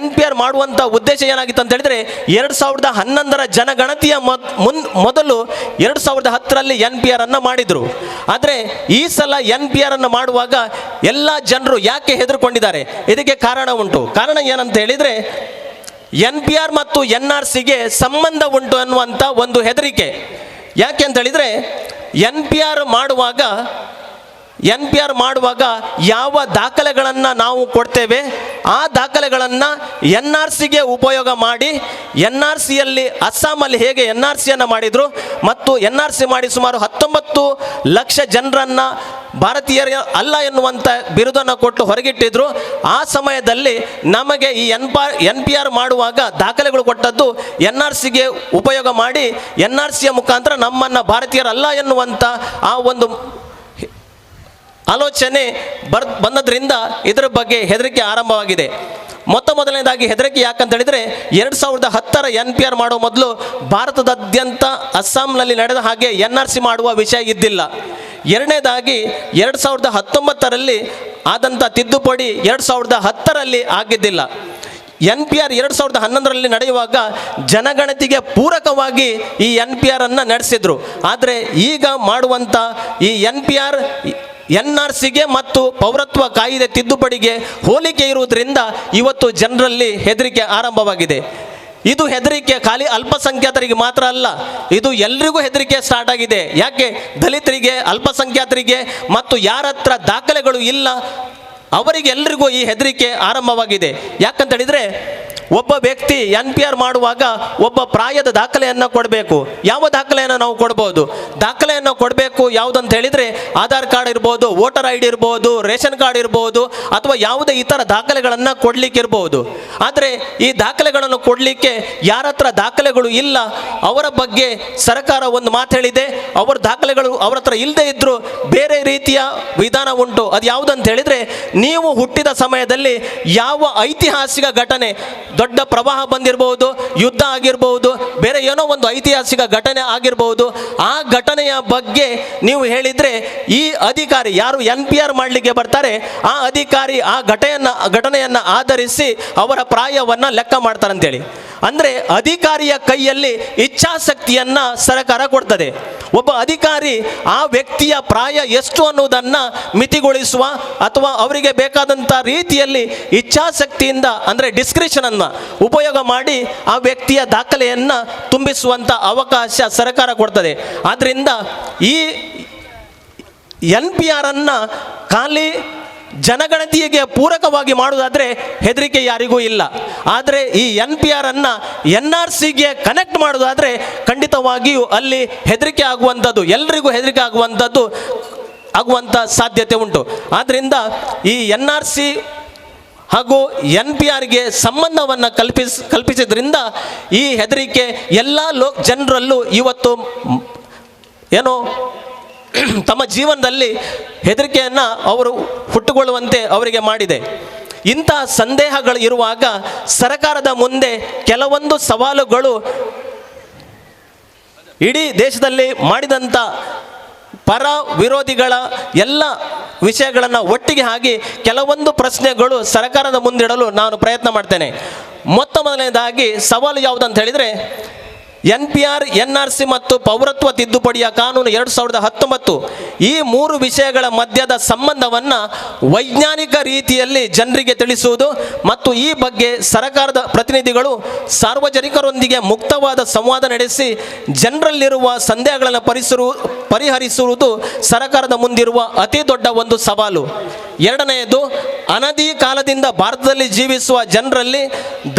NPR ಮಾಡುವಂಥ ಉದ್ದೇಶ ಏನಾಗಿತ್ತು ಅಂತ ಹೇಳಿದರೆ, 2011ರ ಜನಗಣತಿಯ ಮೊದಲು 2010ರಲ್ಲಿ NPR ಅನ್ನು ಮಾಡಿದರು. ಆದರೆ ಈ ಸಲ NPR ಅನ್ನು ಮಾಡುವಾಗ ಎಲ್ಲ ಜನರು ಯಾಕೆ ಹೆದರ್ಕೊಂಡಿದ್ದಾರೆ? ಇದಕ್ಕೆ ಕಾರಣ ಉಂಟು. ಕಾರಣ ಏನಂತ ಹೇಳಿದರೆ, NPR ಮತ್ತು NRCಗೆ ಸಂಬಂಧ ಉಂಟು ಅನ್ನುವಂಥ ಒಂದು ಹೆದರಿಕೆ. ಯಾಕೆ ಅಂತ ಹೇಳಿದರೆ, NPR ಮಾಡುವಾಗ ಯಾವ ದಾಖಲೆಗಳನ್ನು ನಾವು ಕೊಡ್ತೇವೆ ಆ ದಾಖಲೆಗಳನ್ನು NRCಗೆ ಉಪಯೋಗ ಮಾಡಿ, NRCಯಲ್ಲಿ ಅಸ್ಸಾಮಲ್ಲಿ ಹೇಗೆ NRCಯನ್ನು ಮಾಡಿದರು ಮತ್ತು NRC ಮಾಡಿ ಸುಮಾರು 19 ಲಕ್ಷ ಜನರನ್ನು ಭಾರತೀಯರ ಅಲ್ಲ ಎನ್ನುವಂಥ ಬಿರುದನ್ನು ಕೊಟ್ಟು ಹೊರಗಿಟ್ಟಿದ್ರು. ಆ ಸಮಯದಲ್ಲಿ ನಮಗೆ ಈ NPR ಮಾಡುವಾಗ ದಾಖಲೆಗಳು ಕೊಟ್ಟದ್ದು NRCಗೆ ಉಪಯೋಗ ಮಾಡಿ, NRCಯ ಮುಖಾಂತರ ನಮ್ಮನ್ನು ಭಾರತೀಯರಲ್ಲ ಎನ್ನುವಂಥ ಆ ಒಂದು ಆಲೋಚನೆ ಬಂದದ್ರಿಂದ ಇದರ ಬಗ್ಗೆ ಹೆದರಿಕೆ ಆರಂಭವಾಗಿದೆ. ಮೊದಲನೇದಾಗಿ ಹೆದರಿಕೆ ಯಾಕಂತ ಹೇಳಿದರೆ, 2010ರ NPR ಮಾಡೋ ಮೊದಲು ಭಾರತದಾದ್ಯಂತ ಅಸ್ಸಾಂನಲ್ಲಿ ನಡೆದ ಹಾಗೆ NRC ಮಾಡುವ ವಿಷಯ ಇದ್ದಿಲ್ಲ. ಎರಡನೇದಾಗಿ 2019ರಲ್ಲಿ ಆದಂಥ ತಿದ್ದುಪಡಿ 2010ರಲ್ಲಿ ಆಗಿದ್ದಿಲ್ಲ. NPR 2011ರಲ್ಲಿ ನಡೆಯುವಾಗ ಜನಗಣತಿಗೆ ಪೂರಕವಾಗಿ ಈ NPR ಅನ್ನು ನಡೆಸಿದ್ರು. ಆದರೆ ಈಗ ಮಾಡುವಂಥ ಈ NPR NRCಗೆ ಮತ್ತು ಪೌರತ್ವ ಕಾಯ್ದೆ ತಿದ್ದುಪಡಿಗೆ ಹೋಲಿಕೆ ಇರುವುದರಿಂದ ಇವತ್ತು ಜನರಲ್ಲಿ ಹೆದರಿಕೆ ಆರಂಭವಾಗಿದೆ. ಇದು ಹೆದರಿಕೆ ಖಾಲಿ ಅಲ್ಪಸಂಖ್ಯಾತರಿಗೆ ಮಾತ್ರ ಅಲ್ಲ, ಇದು ಎಲ್ರಿಗೂ ಹೆದರಿಕೆ ಸ್ಟಾರ್ಟ್ ಆಗಿದೆ. ಯಾಕೆ? ದಲಿತರಿಗೆ, ಅಲ್ಪಸಂಖ್ಯಾತರಿಗೆ ಮತ್ತು ಯಾರ ಹತ್ರ ದಾಖಲೆಗಳು ಇಲ್ಲ ಅವರಿಗೆ ಎಲ್ರಿಗೂ ಈ ಹೆದರಿಕೆ ಆರಂಭವಾಗಿದೆ. ಯಾಕಂತ ಹೇಳಿದರೆ, ಒಬ್ಬ ವ್ಯಕ್ತಿ NPR ಮಾಡುವಾಗ ಒಬ್ಬ ಪ್ರಾಯದ ದಾಖಲೆಯನ್ನು ಕೊಡಬೇಕು. ಯಾವ ದಾಖಲೆಯನ್ನು ನಾವು ಕೊಡ್ಬೋದು? ದಾಖಲೆಯನ್ನು ಕೊಡಬೇಕು ಯಾವುದಂತ ಹೇಳಿದರೆ ಆಧಾರ್ ಕಾರ್ಡ್ ಇರ್ಬೋದು, ವೋಟರ್ ID ಇರ್ಬೋದು, ರೇಷನ್ ಕಾರ್ಡ್ ಇರ್ಬೋದು, ಅಥವಾ ಯಾವುದೇ ಇತರ ದಾಖಲೆಗಳನ್ನು ಕೊಡಲಿಕ್ಕೆ ಇರ್ಬೋದು. ಆದರೆ ಈ ದಾಖಲೆಗಳನ್ನು ಕೊಡಲಿಕ್ಕೆ ಯಾರ ಹತ್ರ ದಾಖಲೆಗಳು ಇಲ್ಲ ಅವರ ಬಗ್ಗೆ ಸರ್ಕಾರ ಒಂದು ಮಾತು ಹೇಳಿದೆ. ಅವರ ದಾಖಲೆಗಳು ಅವರ ಹತ್ರ ಇಲ್ಲದೆ ಇದ್ದರೂ ಬೇರೆ ರೀತಿಯ ವಿಧಾನ ಉಂಟು. ಅದು ಯಾವುದಂತ ಹೇಳಿದರೆ, ನೀವು ಹುಟ್ಟಿದ ಸಮಯದಲ್ಲಿ ಯಾವ ಐತಿಹಾಸಿಕ ಘಟನೆ, ದೊಡ್ಡ ಪ್ರವಾಹ ಬಂದಿರಬಹುದು, ಯುದ್ಧ ಆಗಿರಬಹುದು, ಬೇರೆ ಏನೋ ಒಂದು ಐತಿಹಾಸಿಕ ಘಟನೆ ಆಗಿರಬಹುದು, ಆ ಘಟನೆಯ ಬಗ್ಗೆ ನೀವು ಹೇಳಿದರೆ ಈ ಅಧಿಕಾರಿ ಯಾರು NPR ಮಾಡಲಿಕ್ಕೆ ಬರ್ತಾರೆ ಆ ಅಧಿಕಾರಿ ಆ ಘಟನೆಯನ್ನು ಆಧರಿಸಿ ಅವರ ಪ್ರಾಯವನ್ನು ಲೆಕ್ಕ ಮಾಡ್ತಾರಂತೇಳಿ. ಅಂದರೆ ಅಧಿಕಾರಿಯ ಕೈಯಲ್ಲಿ ಇಚ್ಛಾಶಕ್ತಿಯನ್ನು ಸರ್ಕಾರ ಕೊಡ್ತದೆ. ಒಬ್ಬ ಅಧಿಕಾರಿ ಆ ವ್ಯಕ್ತಿಯ ಪ್ರಾಯ ಎಷ್ಟು ಅನ್ನೋದನ್ನು ಮಿತಿಗೊಳಿಸುವ ಅಥವಾ ಅವರಿಗೆ ಬೇಕಾದಂಥ ರೀತಿಯಲ್ಲಿ ಇಚ್ಛಾಶಕ್ತಿಯಿಂದ ಅಂದರೆ ಡಿಸ್ಕ್ರಿಷನನ್ನು ಉಪಯೋಗ ಮಾಡಿ ಆ ವ್ಯಕ್ತಿಯ ದಾಖಲೆಯನ್ನು ತುಂಬಿಸುವಂಥ ಅವಕಾಶ ಸರ್ಕಾರ ಕೊಡ್ತದೆ. ಆದ್ದರಿಂದ ಈ NPR ಅನ್ನು ಖಾಲಿ ಜನಗಣತಿಗೆ ಪೂರಕವಾಗಿ ಮಾಡುವುದಾದರೆ ಹೆದರಿಕೆ ಯಾರಿಗೂ ಇಲ್ಲ. ಆದರೆ ಈ NPR ಅನ್ನು NRCಗೆ ಕನೆಕ್ಟ್ ಮಾಡುವುದಾದರೆ ಖಂಡಿತವಾಗಿಯೂ ಅಲ್ಲಿ ಹೆದರಿಕೆ ಆಗುವಂಥದ್ದು, ಎಲ್ರಿಗೂ ಹೆದರಿಕೆ ಆಗುವಂಥ ಸಾಧ್ಯತೆ ಉಂಟು. ಆದ್ದರಿಂದ ಈ NRC ಹಾಗೂ NPRಗೆ ಸಂಬಂಧವನ್ನು ಕಲ್ಪಿಸಿದ್ರಿಂದ ಈ ಹೆದರಿಕೆ ಎಲ್ಲ ಜನರಲ್ಲೂ ಇವತ್ತು ಏನೋ ತಮ್ಮ ಜೀವನದಲ್ಲಿ ಹೆದರಿಕೆಯನ್ನು ಅವರು ಹುಟ್ಟುಕೊಳ್ಳುವಂತೆ ಅವರಿಗೆ ಮಾಡಿದೆ. ಇಂತಹ ಸಂದೇಹಗಳು ಇರುವಾಗ ಸರ್ಕಾರದ ಮುಂದೆ ಕೆಲವೊಂದು ಸವಾಲುಗಳು ಇಡೀ ದೇಶದಲ್ಲಿ ಮಾಡಿದಂಥ ಪರ ವಿರೋಧಿಗಳ ಎಲ್ಲ ವಿಷಯಗಳನ್ನು ಒಟ್ಟಿಗೆ ಹಾಕಿ ಕೆಲವೊಂದು ಪ್ರಶ್ನೆಗಳು ಸರ್ಕಾರದ ಮುಂದಿಡಲು ನಾನು ಪ್ರಯತ್ನ ಮಾಡ್ತೇನೆ. ಮೊದಲನೇದಾಗಿ ಸವಾಲು ಯಾವುದಂತ ಹೇಳಿದರೆ, NPR, NRC ಮತ್ತು ಪೌರತ್ವ ತಿದ್ದುಪಡಿಯ ಕಾನೂನು 2019 ಈ ಮೂರು ವಿಷಯಗಳ ಮಧ್ಯದ ಸಂಬಂಧವನ್ನು ವೈಜ್ಞಾನಿಕ ರೀತಿಯಲ್ಲಿ ಜನರಿಗೆ ತಿಳಿಸುವುದು ಮತ್ತು ಈ ಬಗ್ಗೆ ಸರ್ಕಾರದ ಪ್ರತಿನಿಧಿಗಳು ಸಾರ್ವಜನಿಕರೊಂದಿಗೆ ಮುಕ್ತವಾದ ಸಂವಾದ ನಡೆಸಿ ಜನರಲ್ಲಿರುವ ಸಂದೇಹಗಳನ್ನು ಪರಿಹರಿಸುವುದು ಸರ್ಕಾರದ ಮುಂದಿರುವ ಅತಿ ದೊಡ್ಡ ಒಂದು ಸವಾಲು. ಎರಡನೆಯದು, ಅನಧಿ ಕಾಲದಿಂದ ಭಾರತದಲ್ಲಿ ಜೀವಿಸುವ ಜನರಲ್ಲಿ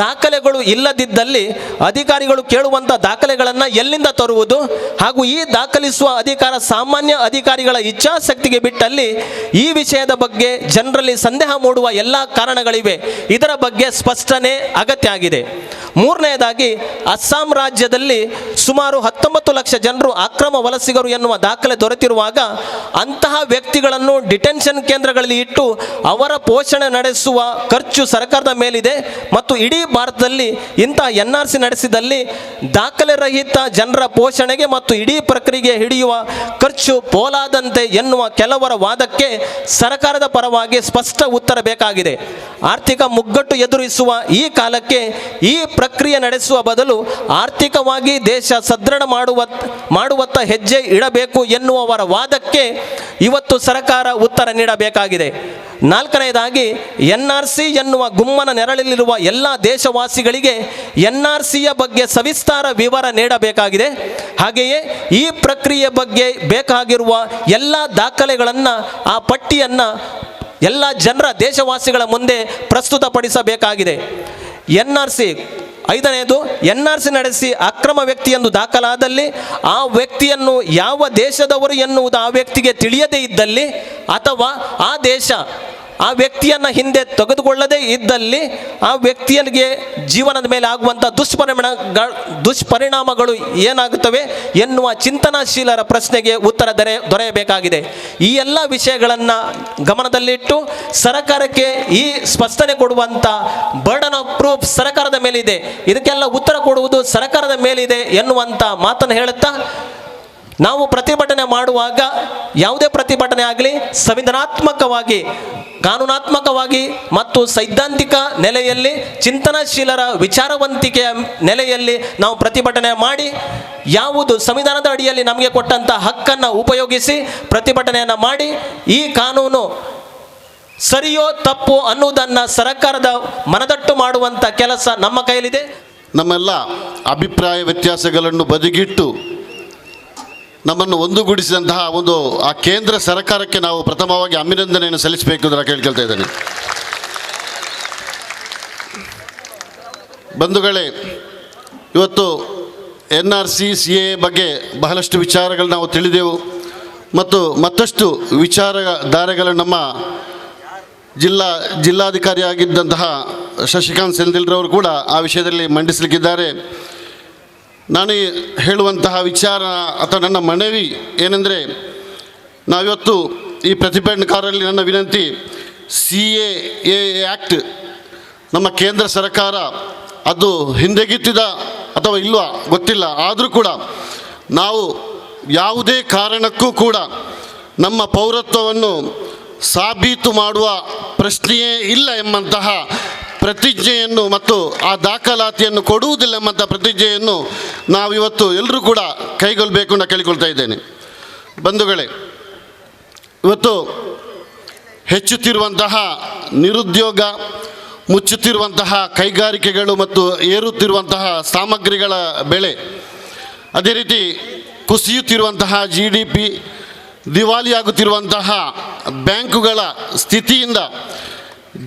ದಾಖಲೆಗಳು ಇಲ್ಲದಿದ್ದಲ್ಲಿ ಅಧಿಕಾರಿಗಳು ಕೇಳುವಂಥ ದಾಖಲೆಗಳನ್ನು ಎಲ್ಲಿಂದ ತರುವುದು ಹಾಗೂ ಈ ದಾಖಲಿಸುವ ಅಧಿಕಾರ ಸಾಮಾನ್ಯ ಅಧಿಕಾರಿಗಳ ಇಚ್ಛಾಶಕ್ತಿಗೆ ಬಿಟ್ಟಲ್ಲಿ ಈ ವಿಷಯದ ಬಗ್ಗೆ ಜನರಲ್ಲಿ ಸಂದೇಹ ಮೂಡುವ ಎಲ್ಲ ಕಾರಣಗಳಿವೆ. ಇದರ ಬಗ್ಗೆ ಸ್ಪಷ್ಟನೆ ಅಗತ್ಯ ಆಗಿದೆ. ಮೂರನೆಯದಾಗಿ, ಅಸ್ಸಾಂ ರಾಜ್ಯದಲ್ಲಿ ಸುಮಾರು 19 ಲಕ್ಷ ಜನರು ಅಕ್ರಮ ವಲಸಿಗರು ಎನ್ನುವ ದಾಖಲೆ ದೊರೆತಿರುವಾಗ ಅಂತಹ ವ್ಯಕ್ತಿಗಳನ್ನು ಡಿಟೆನ್ಷನ್ ಕೇಂದ್ರಗಳಲ್ಲಿ ಇಟ್ಟು ಅವರ ಪೋಷಣೆ ನಡೆಸುವ ಖರ್ಚು ಸರ್ಕಾರದ ಮೇಲಿದೆ ಮತ್ತು ಇಡೀ ಭಾರತದಲ್ಲಿ ಇಂತಹ NRC ನಡೆಸಿದಲ್ಲಿ ದಾಖಲೆ ರಹಿತ ಜನರ ಪೋಷಣೆಗೆ ಮತ್ತು ಇಡೀ ಪ್ರಕ್ರಿಯೆಗೆ ಹಿಡಿಯುವ ಖರ್ಚು ಪೋಲಾದಂತೆ ಎನ್ನುವ ಕೆಲವರ ವಾದಕ್ಕೆ ಸರ್ಕಾರದ ಪರವಾಗಿ ಸ್ಪಷ್ಟ ಉತ್ತರ ಬೇಕಾಗಿದೆ. ಆರ್ಥಿಕ ಮುಗ್ಗಟ್ಟು ಎದುರಿಸುವ ಈ ಕಾಲಕ್ಕೆ ಈ ಪ್ರಕ್ರಿಯೆ ನಡೆಸುವ ಬದಲು ಆರ್ಥಿಕವಾಗಿ ದೇಶ ಸದೃಢ ಮಾಡುವತ್ತ ಹೆಜ್ಜೆ ಇಡಬೇಕು ಎನ್ನುವವರ ವಾದಕ್ಕೆ ಇವತ್ತು ಸರ್ಕಾರ ಉತ್ತರ ನೀಡಬೇಕಾಗಿದೆ. ನಾಲ್ಕನೆಯದಾಗಿ, NRC ಎನ್ನುವ ಗುಮ್ಮನ ನೆರಳಲ್ಲಿರುವ ಎಲ್ಲ ದೇಶವಾಸಿಗಳಿಗೆ NRCಯ ಬಗ್ಗೆ ಸವಿಸ್ತಾರ ವಿವರ ನೀಡಬೇಕಾಗಿದೆ. ಹಾಗೆಯೇ ಈ ಪ್ರಕ್ರಿಯೆ ಬಗ್ಗೆ ಬೇಕಾಗಿರುವ ಎಲ್ಲ ದಾಖಲೆಗಳನ್ನು ಆ ಪಟ್ಟಿಯನ್ನು ಎಲ್ಲ ಜನರ ದೇಶವಾಸಿಗಳ ಮುಂದೆ ಪ್ರಸ್ತುತಪಡಿಸಬೇಕಾಗಿದೆ. ಐದನೆಯದು, NRC ನಡೆಸಿ ಅಕ್ರಮ ವ್ಯಕ್ತಿ ಎಂದು ದಾಖಲಾದಲ್ಲಿ ಆ ವ್ಯಕ್ತಿಯನ್ನು ಯಾವ ದೇಶದವರು ಎನ್ನುವುದು ಆ ವ್ಯಕ್ತಿಗೆ ತಿಳಿಯದೇ ಇದ್ದಲ್ಲಿ ಅಥವಾ ಆ ದೇಶ ಆ ವ್ಯಕ್ತಿಯನ್ನು ಹಿಂದೆ ತೆಗೆದುಕೊಳ್ಳದೇ ಇದ್ದಲ್ಲಿ ಆ ವ್ಯಕ್ತಿಯನಿಗೆ ಜೀವನದ ಮೇಲೆ ಆಗುವಂಥ ದುಷ್ಪರಿಣಾಮಗಳು ಏನಾಗುತ್ತವೆ ಎನ್ನುವ ಚಿಂತನಾಶೀಲರ ಪ್ರಶ್ನೆಗೆ ಉತ್ತರ ದೊರೆಯಬೇಕಾಗಿದೆ. ಈ ಎಲ್ಲ ವಿಷಯಗಳನ್ನು ಗಮನದಲ್ಲಿಟ್ಟು ಸರ್ಕಾರಕ್ಕೆ ಈ ಸ್ಪಷ್ಟನೆ ಕೊಡುವಂಥ ಬರ್ಡನ್ ಆಫ್ ಪ್ರೂಫ್ ಸರ್ಕಾರದ ಮೇಲಿದೆ, ಇದಕ್ಕೆಲ್ಲ ಉತ್ತರ ಕೊಡುವುದು ಸರ್ಕಾರದ ಮೇಲಿದೆ ಎನ್ನುವಂಥ ಮಾತನ್ನು ಹೇಳುತ್ತಾ, ನಾವು ಪ್ರತಿಭಟನೆ ಮಾಡುವಾಗ ಯಾವುದೇ ಪ್ರತಿಭಟನೆ ಆಗಲಿ ಸಂವಿಧಾನಾತ್ಮಕವಾಗಿ, ಕಾನೂನಾತ್ಮಕವಾಗಿ ಮತ್ತು ಸೈದ್ಧಾಂತಿಕ ನೆಲೆಯಲ್ಲಿ ಚಿಂತನಶೀಲರ ವಿಚಾರವಂತಿಕೆಯ ನೆಲೆಯಲ್ಲಿ ನಾವು ಪ್ರತಿಭಟನೆ ಮಾಡಿ ಯಾವುದು ಸಂವಿಧಾನದ ಅಡಿಯಲ್ಲಿ ನಮಗೆ ಕೊಟ್ಟಂಥ ಹಕ್ಕನ್ನು ಉಪಯೋಗಿಸಿ ಪ್ರತಿಭಟನೆಯನ್ನು ಮಾಡಿ ಈ ಕಾನೂನು ಸರಿಯೋ ತಪ್ಪು ಅನ್ನುವುದನ್ನು ಸರ್ಕಾರದ ಮನದಟ್ಟು ಮಾಡುವಂಥ ಕೆಲಸ ನಮ್ಮ ಕೈಯಲ್ಲಿದೆ. ನಮ್ಮೆಲ್ಲ ಅಭಿಪ್ರಾಯ ವ್ಯತ್ಯಾಸಗಳನ್ನು ಬದಿಗಿಟ್ಟು ನಮ್ಮನ್ನು ಒಂದುಗೂಡಿಸಿದಂತಹ ಆ ಕೇಂದ್ರ ಸರ್ಕಾರಕ್ಕೆ ನಾವು ಪ್ರಥಮವಾಗಿ ಅಭಿನಂದನೆಯನ್ನು ಸಲ್ಲಿಸಬೇಕು ಅಂತ ಕೇಳ್ಕೊಳ್ತಾ ಇದ್ದೇನೆ. ಬಂಧುಗಳೇ, ಇವತ್ತು NRC CA ಬಗ್ಗೆ ಬಹಳಷ್ಟು ವಿಚಾರಗಳು ನಾವು ತಿಳಿದೆವು ಮತ್ತು ಮತ್ತಷ್ಟು ವಿಚಾರಧಾರೆಗಳು ನಮ್ಮ ಜಿಲ್ಲಾಧಿಕಾರಿಯಾಗಿದ್ದಂತಹ ಶಶಿಕಾಂತ್ ಸೆಂಥಿಲ್ರವರು ಕೂಡ ಆ ವಿಷಯದಲ್ಲಿ ಮಂಡಿಸಲಿಕ್ಕಿದ್ದಾರೆ. ನಾನು ಹೇಳುವಂತಹ ವಿಚಾರ ಅಥವಾ ನನ್ನ ಮನವಿ ಏನೆಂದರೆ, ನಾವಿವತ್ತು ಈ ಪ್ರತಿಭಟನಾಕಾರರಲ್ಲಿ ನನ್ನ ವಿನಂತಿ, CAA ಆ್ಯಕ್ಟ್ ನಮ್ಮ ಕೇಂದ್ರ ಸರ್ಕಾರ ಅದು ಹಿಂದೆಗೆತ್ತಿದ ಅಥವಾ ಇಲ್ವಾ ಗೊತ್ತಿಲ್ಲ, ಆದರೂ ಕೂಡ ನಾವು ಯಾವುದೇ ಕಾರಣಕ್ಕೂ ಕೂಡ ನಮ್ಮ ಪೌರತ್ವವನ್ನು ಸಾಬೀತು ಮಾಡುವ ಪ್ರಶ್ನೆಯೇ ಇಲ್ಲ ಎಂಬಂತಹ ಪ್ರತಿಜ್ಞೆಯನ್ನು ಮತ್ತು ಆ ದಾಖಲಾತಿಯನ್ನು ಕೊಡುವುದಿಲ್ಲ ಎಂಬಂಥ ಪ್ರತಿಜ್ಞೆಯನ್ನು ನಾವಿವತ್ತು ಎಲ್ಲರೂ ಕೂಡ ಕೈಗೊಳ್ಳಬೇಕು ಅಂತ ಕೇಳಿಕೊಳ್ತಾ ಇದ್ದೇನೆ. ಬಂಧುಗಳೇ, ಇವತ್ತು ಹೆಚ್ಚುತ್ತಿರುವಂತಹ ನಿರುದ್ಯೋಗ, ಮುಚ್ಚುತ್ತಿರುವಂತಹ ಕೈಗಾರಿಕೆಗಳು ಮತ್ತು ಏರುತ್ತಿರುವಂತಹ ಸಾಮಗ್ರಿಗಳ ಬೆಲೆ, ಅದೇ ರೀತಿ ಕುಸಿಯುತ್ತಿರುವಂತಹ GDP, ದಿವಾಳಿಯಾಗುತ್ತಿರುವಂತಹ ಬ್ಯಾಂಕುಗಳ ಸ್ಥಿತಿಯಿಂದ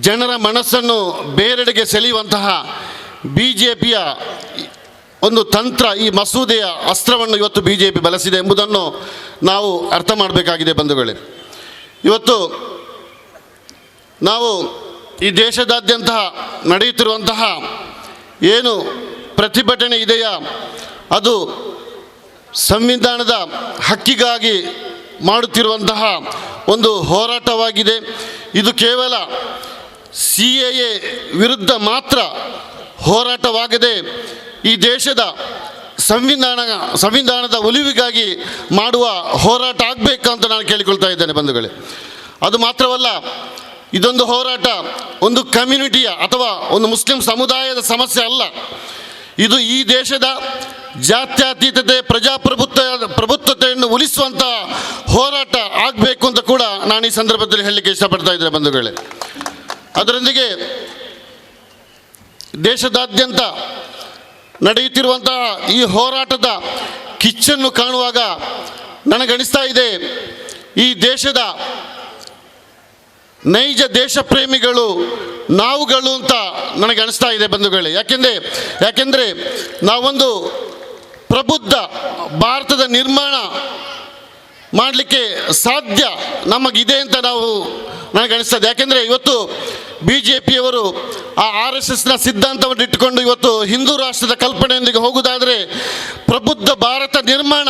ಜನರ ಮನಸ್ಸನ್ನು ಬೇರೆಡೆಗೆ ಸೆಳೆಯುವಂತಹ BJPಯ ಒಂದು ತಂತ್ರ, ಈ ಮಸೂದೆಯ ಅಸ್ತ್ರವನ್ನು ಇವತ್ತು BJP ಬಳಸಿದೆ ಎಂಬುದನ್ನು ನಾವು ಅರ್ಥ ಮಾಡಬೇಕಾಗಿದೆ. ಬಂಧುಗಳೇ, ಇವತ್ತು ನಾವು ಈ ದೇಶದಾದ್ಯಂತ ನಡೆಯುತ್ತಿರುವಂತಹ ಏನು ಪ್ರತಿಭಟನೆ ಇದೆಯಾ, ಅದು ಸಂವಿಧಾನದ ಹಕ್ಕಿಗಾಗಿ ಮಾಡುತ್ತಿರುವಂತಹ ಒಂದು ಹೋರಾಟವಾಗಿದೆ. ಇದು ಕೇವಲ CAA ವಿರುದ್ಧ ಮಾತ್ರ ಹೋರಾಟವಾಗದೆ ಈ ದೇಶದ ಸಂವಿಧಾನದ ಉಳಿವಿಗಾಗಿ ಮಾಡುವ ಹೋರಾಟ ಆಗಬೇಕಂತ ನಾನು ಕೇಳಿಕೊಳ್ತಾ ಇದ್ದೇನೆ. ಬಂಧುಗಳೇ, ಅದು ಮಾತ್ರವಲ್ಲ, ಇದೊಂದು ಹೋರಾಟ ಒಂದು ಕಮ್ಯುನಿಟಿಯ ಅಥವಾ ಒಂದು ಮುಸ್ಲಿಂ ಸಮುದಾಯದ ಸಮಸ್ಯೆ ಅಲ್ಲ. ಇದು ಈ ದೇಶದ ಜಾತ್ಯತೀತತೆ, ಪ್ರಭುತ್ವತೆಯನ್ನು ಉಳಿಸುವಂಥ ಹೋರಾಟ ಆಗಬೇಕು ಅಂತ ಕೂಡ ನಾನು ಈ ಸಂದರ್ಭದಲ್ಲಿ ಹೇಳಲಿಕ್ಕೆ ಇಷ್ಟಪಡ್ತಾ ಇದ್ದೇನೆ. ಬಂಧುಗಳೇ, ಅದರೊಂದಿಗೆ ದೇಶದಾದ್ಯಂತ ನಡೆಯುತ್ತಿರುವಂತಹ ಈ ಹೋರಾಟದ ಕಿಚ್ಚನ್ನು ಕಾಣುವಾಗ ನನಗನಿಸ್ತಾ ಇದೆ, ಈ ದೇಶದ ನೈಜ ದೇಶ ಪ್ರೇಮಿಗಳು ನಾವುಗಳು ಅಂತ ನನಗೆ ಅನಿಸ್ತಾ ಇದೆ. ಬಂಧುಗಳೇ, ಯಾಕೆಂದರೆ ನಾವೊಂದು ಪ್ರಬುದ್ಧ ಭಾರತದ ನಿರ್ಮಾಣ ಮಾಡಲಿಕ್ಕೆ ಸಾಧ್ಯ ನಮಗಿದೆ ಅಂತ ನನಗನಿಸ್ತದೆ. ಯಾಕೆಂದರೆ ಇವತ್ತು BJPಯವರು ಆ RSSನ ಸಿದ್ಧಾಂತವನ್ನು ಇಟ್ಟುಕೊಂಡು ಇವತ್ತು ಹಿಂದೂ ರಾಷ್ಟ್ರದ ಕಲ್ಪನೆಯೊಂದಿಗೆ ಹೋಗುವುದಾದರೆ ಪ್ರಬುದ್ಧ ಭಾರತ ನಿರ್ಮಾಣ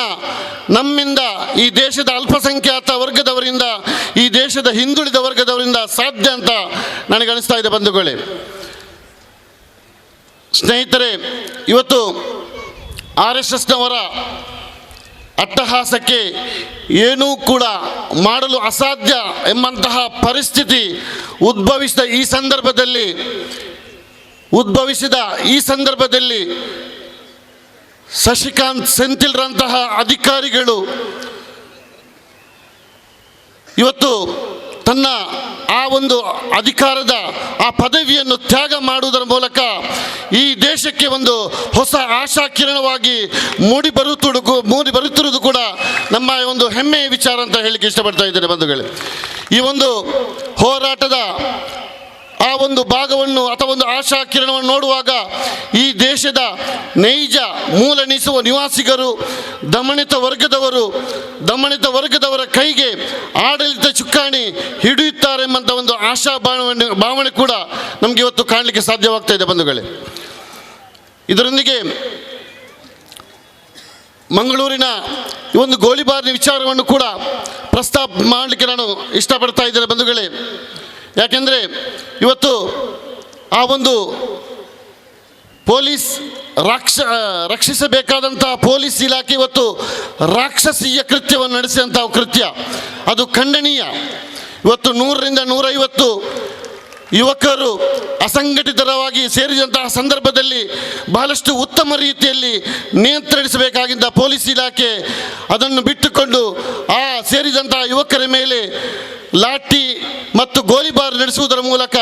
ನಮ್ಮಿಂದ, ಈ ದೇಶದ ಅಲ್ಪಸಂಖ್ಯಾತ ವರ್ಗದವರಿಂದ, ಈ ದೇಶದ ಹಿಂದುಳಿದ ವರ್ಗದವರಿಂದ ಸಾಧ್ಯ ಅಂತ ನನಗನಿಸ್ತಾ ಇದೆ. ಬಂಧುಗಳೇ, ಸ್ನೇಹಿತರೆ, ಇವತ್ತು RSSನವರ ಅಟ್ಟಹಾಸಕ್ಕೆ ಏನೂ ಕೂಡ ಮಾಡಲು ಅಸಾಧ್ಯ ಎಂಬಂತಹ ಪರಿಸ್ಥಿತಿ ಉದ್ಭವಿಸಿದ ಈ ಸಂದರ್ಭದಲ್ಲಿ ಶಶಿಕಾಂತ್ ಸೆಂಥಿಲ್ರಂತಹ ಅಧಿಕಾರಿಗಳು ಇವತ್ತು ತನ್ನ ಆ ಒಂದು ಅಧಿಕಾರದ ಆ ಪದವಿಯನ್ನು ತ್ಯಾಗ ಮಾಡುವುದರ ಮೂಲಕ ಈ ದೇಶಕ್ಕೆ ಒಂದು ಹೊಸ ಆಶಾ ಕಿರಣವಾಗಿ ಮೂಡಿ ಬರುತ್ತಿರುವುದು ಕೂಡ ನಮ್ಮ ಒಂದು ಹೆಮ್ಮೆಯ ವಿಚಾರ ಅಂತ ಹೇಳಲಿಕ್ಕೆ ಇಷ್ಟಪಡ್ತಾ ಇದ್ದೇನೆ. ಬಂಧುಗಳೇ, ಈ ಒಂದು ಹೋರಾಟದ ಆ ಒಂದು ಭಾಗವನ್ನು ಅಥವಾ ಒಂದು ಆಶಾ ಕಿರಣವನ್ನು ನೋಡುವಾಗ ಈ ದೇಶದ ನೈಜ ಮೂಲ ನಿವಾಸಿಗರು, ದಮನಿತ ವರ್ಗದವರ ಕೈಗೆ ಆಡಳಿತ ಚುಕ್ಕಾಣಿ ಹಿಡಿಯುತ್ತಾರೆಂಬಂಥ ಒಂದು ಆಶಾ ಭಾವನೆ ಕೂಡ ನಮಗೆ ಇವತ್ತು ಕಾಣಲಿಕ್ಕೆ ಸಾಧ್ಯವಾಗ್ತಾ ಇದೆ. ಬಂಧುಗಳೇ, ಇದರೊಂದಿಗೆ ಮಂಗಳೂರಿನ ಈ ಒಂದು ಗೋಲಿಬಾರಿನ ವಿಚಾರವನ್ನು ಕೂಡ ಪ್ರಸ್ತಾಪ ಮಾಡಲಿಕ್ಕೆ ನಾನು ಇಷ್ಟಪಡ್ತಾ ಇದ್ದೇನೆ. ಬಂಧುಗಳೇ, ಯಾಕೆಂದರೆ ಇವತ್ತು ಆ ಒಂದು ಪೊಲೀಸ್ ರಕ್ಷಿಸಬೇಕಾದಂತಹ ಪೊಲೀಸ್ ಇಲಾಖೆ ಇವತ್ತು ರಾಕ್ಷಸೀಯ ಕೃತ್ಯವನ್ನು ನಡೆಸಿದಂತಹ ಕೃತ್ಯ ಅದು ಖಂಡನೀಯ. ಇವತ್ತು 100ರಿಂದ 150 ಯುವಕರು ಅಸಂಘಟಿತರಾಗಿ ಸೇರಿದಂತಹ ಸಂದರ್ಭದಲ್ಲಿ ಬಹಳಷ್ಟು ಉತ್ತಮ ರೀತಿಯಲ್ಲಿ ನಿಯಂತ್ರಿಸಬೇಕಾಗಿದ್ದ ಪೊಲೀಸ್ ಇಲಾಖೆ ಅದನ್ನು ಬಿಟ್ಟುಕೊಂಡು ಆ ಸೇರಿದಂತಹ ಯುವಕರ ಮೇಲೆ ಲಾಠಿ ಮತ್ತು ಗೋಲಿಬಾರ್ ನಡೆಸುವುದರ ಮೂಲಕ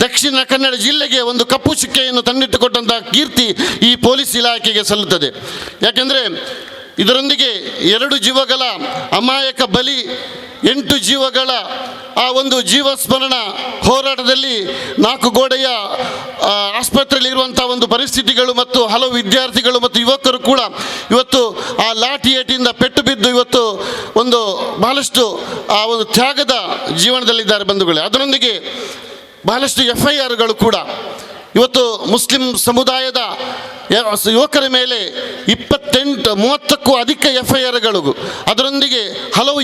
ದಕ್ಷಿಣ ಕನ್ನಡ ಜಿಲ್ಲೆಗೆ ಒಂದು ಕಪ್ಪು ಚುಕ್ಕೆಯನ್ನು ತಂದಿಟ್ಟುಕೊಟ್ಟಂತಹ ಕೀರ್ತಿ ಈ ಪೊಲೀಸ್ ಇಲಾಖೆಗೆ ಸಲ್ಲುತ್ತದೆ. ಯಾಕೆಂದರೆ ಇದರೊಂದಿಗೆ 2 ಜೀವಗಳ ಅಮಾಯಕ ಬಲಿ, 8 ಜೀವಗಳ ಆ ಒಂದು ಜೀವಸ್ಮರಣ ಹೋರಾಟದಲ್ಲಿ 4 ಗೋಡೆಯ ಆಸ್ಪತ್ರೆಯಲ್ಲಿ ಇರುವಂಥ ಒಂದು ಪರಿಸ್ಥಿತಿಗಳು ಮತ್ತು ಹಲವು ವಿದ್ಯಾರ್ಥಿಗಳು ಮತ್ತು ಯುವಕರು ಕೂಡ ಇವತ್ತು ಆ ಲಾಠಿ ಏಟಿಯಿಂದ ಪೆಟ್ಟು ಬಿದ್ದು ಇವತ್ತು ಒಂದು ಬಹಳಷ್ಟು ಆ ಒಂದು ತ್ಯಾಗದ ಜೀವನದಲ್ಲಿದ್ದಾರೆ ಬಂಧುಗಳೇ. ಅದರೊಂದಿಗೆ ಬಹಳಷ್ಟು FIRಗಳು ಕೂಡ ಇವತ್ತು ಮುಸ್ಲಿಂ ಸಮುದಾಯದ ಯುವಕರ ಮೇಲೆ 28-30ಕ್ಕೂ ಅಧಿಕ FIRಗಳು, ಅದರೊಂದಿಗೆ ಹಲವು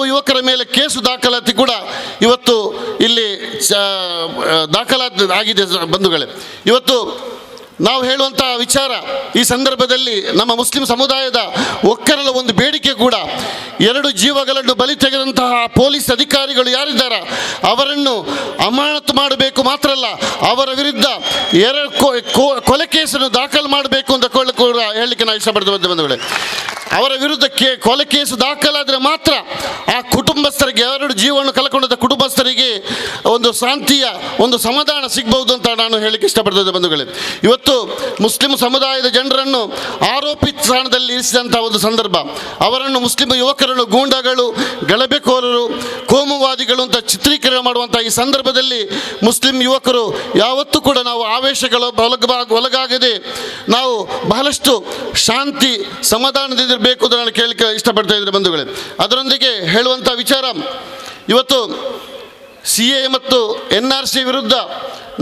ಯುವಕರ ಮೇಲೆ ಕೇಸು ದಾಖಲಾತಿ ಕೂಡ ಇವತ್ತು ಇಲ್ಲಿ ದಾಖಲಾಗಿದೆ ಬಂಧುಗಳೇ. ಇವತ್ತು ನಾವು ಹೇಳುವಂಥ ವಿಚಾರ ಈ ಸಂದರ್ಭದಲ್ಲಿ ನಮ್ಮ ಮುಸ್ಲಿಂ ಸಮುದಾಯದ ಒಕ್ಕರಲ ಒಂದು ಬೇಡಿಕೆ ಕೂಡ 2 ಜೀವಗಳನ್ನು ಬಲಿ ತೆಗೆದಂತಹ ಪೊಲೀಸ್ ಅಧಿಕಾರಿಗಳು ಯಾರಿದ್ದಾರೆ ಅವರನ್ನು ಅಮಾನತು ಮಾಡಬೇಕು, ಮಾತ್ರ ಅಲ್ಲ ಅವರ ವಿರುದ್ಧ 2 ಕೊಲೆ ಕೇಸನ್ನು ದಾಖಲು ಮಾಡಬೇಕು ಅಂತ ಕೂಡ ಹೇಳಲಿಕ್ಕೆ ನಾವು ಇಷ್ಟಪಡ್ತೇವೆ ಬಂಧುಗಳೇ. ಅವರ ವಿರುದ್ಧ ಕೊಲೆ ಕೇಸು ದಾಖಲಾದರೆ ಮಾತ್ರ ಆ ಕುಟುಂಬಸ್ಥರಿಗೆ 2 ಜೀವವನ್ನು ಕಳ್ಕೊಂಡ ಕುಟುಂಬಸ್ಥರಿಗೆ ಒಂದು ಶಾಂತಿಯ ಒಂದು ಸಮಾಧಾನ ಸಿಗಬಹುದು ಅಂತ ನಾನು ಹೇಳಲಿಕ್ಕೆ ಇಷ್ಟಪಡ್ತೇನೆ ಬಂಧುಗಳೇ. ಇವತ್ತು ಮುಸ್ಲಿಂ ಸಮುದಾಯದ ಜನರನ್ನು ಆರೋಪಿತ ಸ್ಥಾನದಲ್ಲಿ ಇರಿಸಿದಂಥ ಒಂದು ಸಂದರ್ಭ, ಅವರನ್ನು ಮುಸ್ಲಿಂ ಯುವಕರನ್ನು ಗೂಂಡಾಗಳು, ಗಲಭೆಕೋರರು, ಕೋಮುವಾದಿಗಳು ಅಂತ ಚಿತ್ರೀಕರಣ ಮಾಡುವಂಥ ಈ ಸಂದರ್ಭದಲ್ಲಿ ಮುಸ್ಲಿಂ ಯುವಕರು ಯಾವತ್ತೂ ಕೂಡ ನಾವು ಆವೇಶಗಳ ಒಳಗಾಗದೆ ನಾವು ಬಹಳಷ್ಟು ಶಾಂತಿ ಸಮಾಧಾನದಿಂದ ಬೇಕು ಅಂತ ನಾನು ಕೇಳಲಿಕ್ಕೆ ಇಷ್ಟಪಡ್ತಾ ಇದ್ದೀನಿ ಬಂಧುಗಳೇ. ಅದರೊಂದಿಗೆ ಹೇಳುವಂಥ ವಿಚಾರ, ಇವತ್ತು CA ಮತ್ತು NRC ವಿರುದ್ಧ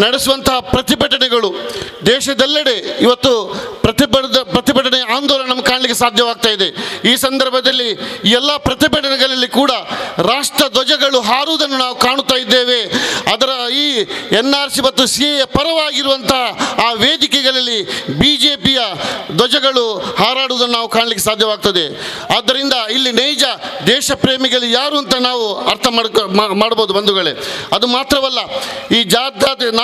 ನಡೆಸುವಂತಹ ಪ್ರತಿಭಟನೆಗಳು ದೇಶದೆಲ್ಲೆಡೆ ಇವತ್ತು ಪ್ರತಿಭಟನೆ ಆಂದೋಲನ ನಮ್ಗೆ ಕಾಣಲಿಕ್ಕೆ ಸಾಧ್ಯವಾಗ್ತಾ ಇದೆ. ಈ ಸಂದರ್ಭದಲ್ಲಿ ಈ ಎಲ್ಲ ಪ್ರತಿಭಟನೆಗಳಲ್ಲಿ ಕೂಡ ರಾಷ್ಟ್ರ ಧ್ವಜಗಳು ಹಾರುವುದನ್ನು ನಾವು ಕಾಣುತ್ತಾ ಇದ್ದೇವೆ. ಅದರ ಈ NRC ಮತ್ತು CA ಪರವಾಗಿರುವಂತಹ ಆ ವೇದಿಕೆಗಳಲ್ಲಿ BJPಯ ಧ್ವಜಗಳು ಹಾರಾಡುವುದನ್ನು ನಾವು ಕಾಣಲಿಕ್ಕೆ ಸಾಧ್ಯವಾಗ್ತದೆ. ಆದ್ದರಿಂದ ಇಲ್ಲಿ ನೈಜ ದೇಶ ಪ್ರೇಮಿಗಳು ಯಾರು ಅಂತ ನಾವು ಅರ್ಥ ಮಾಡ್ಬೋದು ಬಂಧುಗಳೇ. ಅದು ಮಾತ್ರವಲ್ಲ, ಈ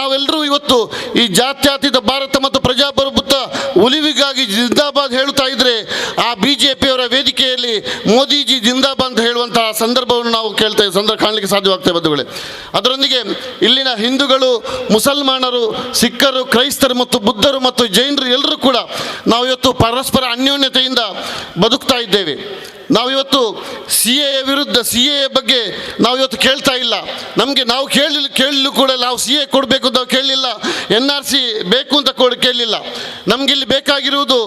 ನಾವೆಲ್ಲರೂ ಇವತ್ತು ಈ ಜಾತ್ಯತೀತ ಭಾರತ ಮತ್ತು ಪ್ರಜಾಪ್ರಭುತ್ವ ಉಳಿವಿಗಾಗಿ ಜಿಂದಾಬಾದ್ ಹೇಳುತ್ತಾ ಇದ್ರೆ ಆ BJPಯವರ ವೇದಿಕೆಯಲ್ಲಿ ಮೋದಿಜಿ ಜಿಂದಾಬಾದ್ ಅಂತ ಹೇಳುವಂತಹ ಸಂದರ್ಭವನ್ನು ನಾವು ಕಾಣಲಿಕ್ಕೆ ಸಾಧ್ಯವಾಗ್ತದೆ ಬಂಧುಗಳೇ. ಅದರೊಂದಿಗೆ ಇಲ್ಲಿನ ಹಿಂದೂಗಳು, ಮುಸಲ್ಮಾನರು, ಸಿಖ್ಖರು, ಕ್ರೈಸ್ತರು ಮತ್ತು ಬುದ್ಧರು ಮತ್ತು ಜೈನರು ಎಲ್ಲರೂ ಕೂಡ ನಾವು ಇವತ್ತು ಪರಸ್ಪರ ಅನ್ಯೋನ್ಯತೆಯಿಂದ ಬದುಕ್ತಾ ಇದ್ದೇವೆ. ನಾವಿವತ್ತು CA ಬಗ್ಗೆ ನಾವು ಇವತ್ತು ಕೇಳ್ತಾ ಇಲ್ಲ. ನಾವು ಕೇಳಲು ಕೂಡ ನಾವು CA ಕೊಡಬೇಕು ಅಂತ ಕೇಳಲಿಲ್ಲ, NRC ಬೇಕು ಅಂತ ಕೇಳಲಿಲ್ಲ. ನಮಗಿಲ್ಲಿ ಬೇಕಾಗಿರುವುದು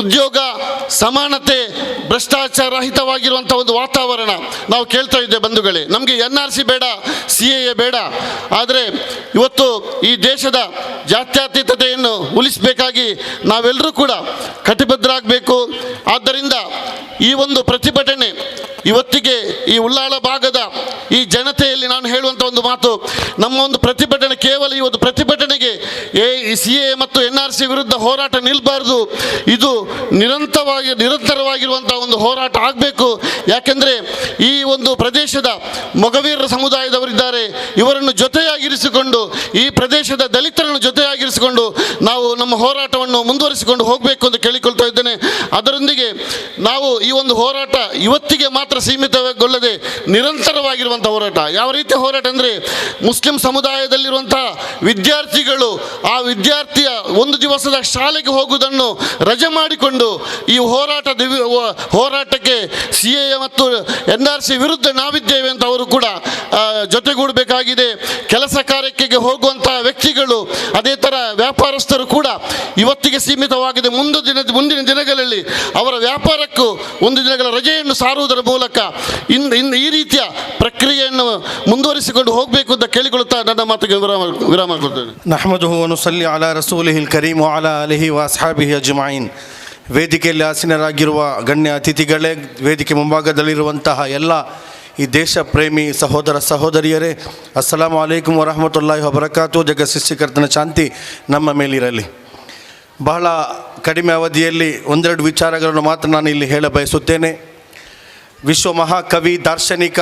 ಉದ್ಯೋಗ, ಸಮಾನತೆ, ಭ್ರಷ್ಟಾಚಾರ ರಹಿತವಾಗಿರುವಂಥ ಒಂದು ವಾತಾವರಣ ನಾವು ಕೇಳ್ತಾ ಇದ್ದೇವೆ ಬಂಧುಗಳೇ. ನಮಗೆ NRC ಬೇಡ, CA ಬೇಡ. ಆದರೆ ಇವತ್ತು ಈ ದೇಶದ ಜಾತ್ಯತೀತತೆಯನ್ನು ಉಳಿಸಬೇಕಾಗಿ ನಾವೆಲ್ಲರೂ ಕೂಡ ಕಟಿಬದ್ಧರಾಗಬೇಕು. ಆದ್ದರಿಂದ ಈ ಒಂದು ಪ್ರತಿಭಟನೆ ಇವತ್ತಿಗೆ ಈ ಉಳ್ಳಾಳ ಭಾಗದ ಈ ಜನತೆಯಲ್ಲಿ ನಾನು ಹೇಳುವಂಥ ಒಂದು ಮಾತು, ನಮ್ಮ ಒಂದು ಪ್ರತಿಭಟನೆ ಕೇವಲ ಈ ಒಂದು ಪ್ರತಿಭಟನೆಗೆ CA ಮತ್ತು NRC ವಿರುದ್ಧ ಹೋರಾಟ ನಿಲ್ಲಬಾರ್ದು. ಇದು ನಿರಂತರವಾಗಿರುವಂಥ ಒಂದು ಹೋರಾಟ ಆಗಬೇಕು. ಯಾಕೆಂದರೆ ಈ ಒಂದು ಪ್ರದೇಶದ ಮೊಗವೀರರ ಸಮುದಾಯದವರಿದ್ದಾರೆ, ಇವರನ್ನು ಜೊತೆಯಾಗಿರಿಸಿಕೊಂಡು, ಈ ಪ್ರದೇಶದ ದಲಿತರನ್ನು ಜೊತೆಯಾಗಿರಿಸಿಕೊಂಡು ನಾವು ನಮ್ಮ ಹೋರಾಟವನ್ನು ಮುಂದುವರಿಸಿಕೊಂಡು ಹೋಗಬೇಕು ಅಂತ ಕೇಳಿಕೊಳ್ತಾ ಇದ್ದೇನೆ. ಅದರೊಂದಿಗೆ ನಾವು ಈ ಒಂದು ಹೋರಾಟ ಇವತ್ತಿಗೆ ಮಾತ್ರ ಸೀಮಿತಗೊಳ್ಳದೆ ನಿರಂತರವಾಗಿರುವಂಥ ಹೋರಾಟ. ಯಾವ ರೀತಿಯ ಹೋರಾಟ ಅಂದರೆ, ಮುಸ್ಲಿಂ ಸಮುದಾಯದಲ್ಲಿರುವಂತಹ ವಿದ್ಯಾರ್ಥಿಗಳು ಆ ವಿದ್ಯಾರ್ಥಿಯ ಒಂದು ದಿವಸದ ಶಾಲೆಗೆ ಹೋಗುವುದನ್ನು ರಜೆ ಮಾಡಿಕೊಂಡು ಈ ಹೋರಾಟಕ್ಕೆ CA ಮತ್ತು NRC ವಿರುದ್ಧ ನಾವಿದ್ದೇವೆ ಅಂತ ಅವರು ಕೂಡ ಜೊತೆಗೂಡಬೇಕಾಗಿದೆ. ಕೆಲಸ ಕಾರ್ಯಕ್ಕೆ ಹೋಗುವಂತಹ ವ್ಯಕ್ತಿಗಳು, ಅದೇ ಥರ ವ್ಯಾಪಾರಸ್ಥರು ಕೂಡ ಇವತ್ತಿಗೆ ಸೀಮಿತವಾಗಿದೆ. ಮುಂದಿನ ದಿನಗಳಲ್ಲಿ ಅವರ ವ್ಯಾಪಾರಕ್ಕೂ ಒಂದು ದಿನಗಳ ರಜೆಯನ್ನು ಸಾರುವುದರ ಮೂಲಕ ಈ ರೀತಿಯ ಪ್ರಕ್ರಿಯೆಯನ್ನು ಮುಂದುವರಿಸಿಕೊಂಡು ಹೋಗಬೇಕು ಅಂತ ಕೇಳಿಕೊಳ್ಳುತ್ತಾ ನನ್ನ ಮಾತಿಗೆ ವಿರಾಮ ಕೊಡ್ತೇನೆ. ನಹ್ಮದುಹು ವ ನುಸಲ್ಲಿ ಅಲಾ ರಸೂಲಿಹಿಲ್ ಕರೀಮ್ ವ ಅಲಾ ಆಲಿಹಿ ವ ಅಸ್ಹಾಬಿಹಿ ಅಜ್ಮഈನ್. ವೇದಿಕೆಯಲ್ಲಿ ಆಸೀನರಾಗಿರುವ ಗಣ್ಯ ಅತಿಥಿಗಳೇ, ವೇದಿಕೆ ಮುಂಭಾಗದಲ್ಲಿರುವಂತಹ ಎಲ್ಲ ಈ ದೇಶ ಪ್ರೇಮಿ ಸಹೋದರ ಸಹೋದರಿಯರೇ, ಅಸ್ಸಲಾಮು ಅಲೈಕುಮ್ ವರಹಮತುಲ್ಲಾಹಿ ವಬರಕಾತು. ಜಗ ಸೃಷ್ಟಿಕರ್ತನ ಶಾಂತಿ ನಮ್ಮ ಮೇಲಿರಲಿ. ಬಹಳ ಕಡಿಮೆ ಅವಧಿಯಲ್ಲಿ 1-2 ವಿಚಾರಗಳನ್ನು ಮಾತ್ರ ನಾನು ಇಲ್ಲಿ ಹೇಳ ಬಯಸುತ್ತೇನೆ. ವಿಶ್ವ ಮಹಾಕವಿ ದಾರ್ಶನಿಕ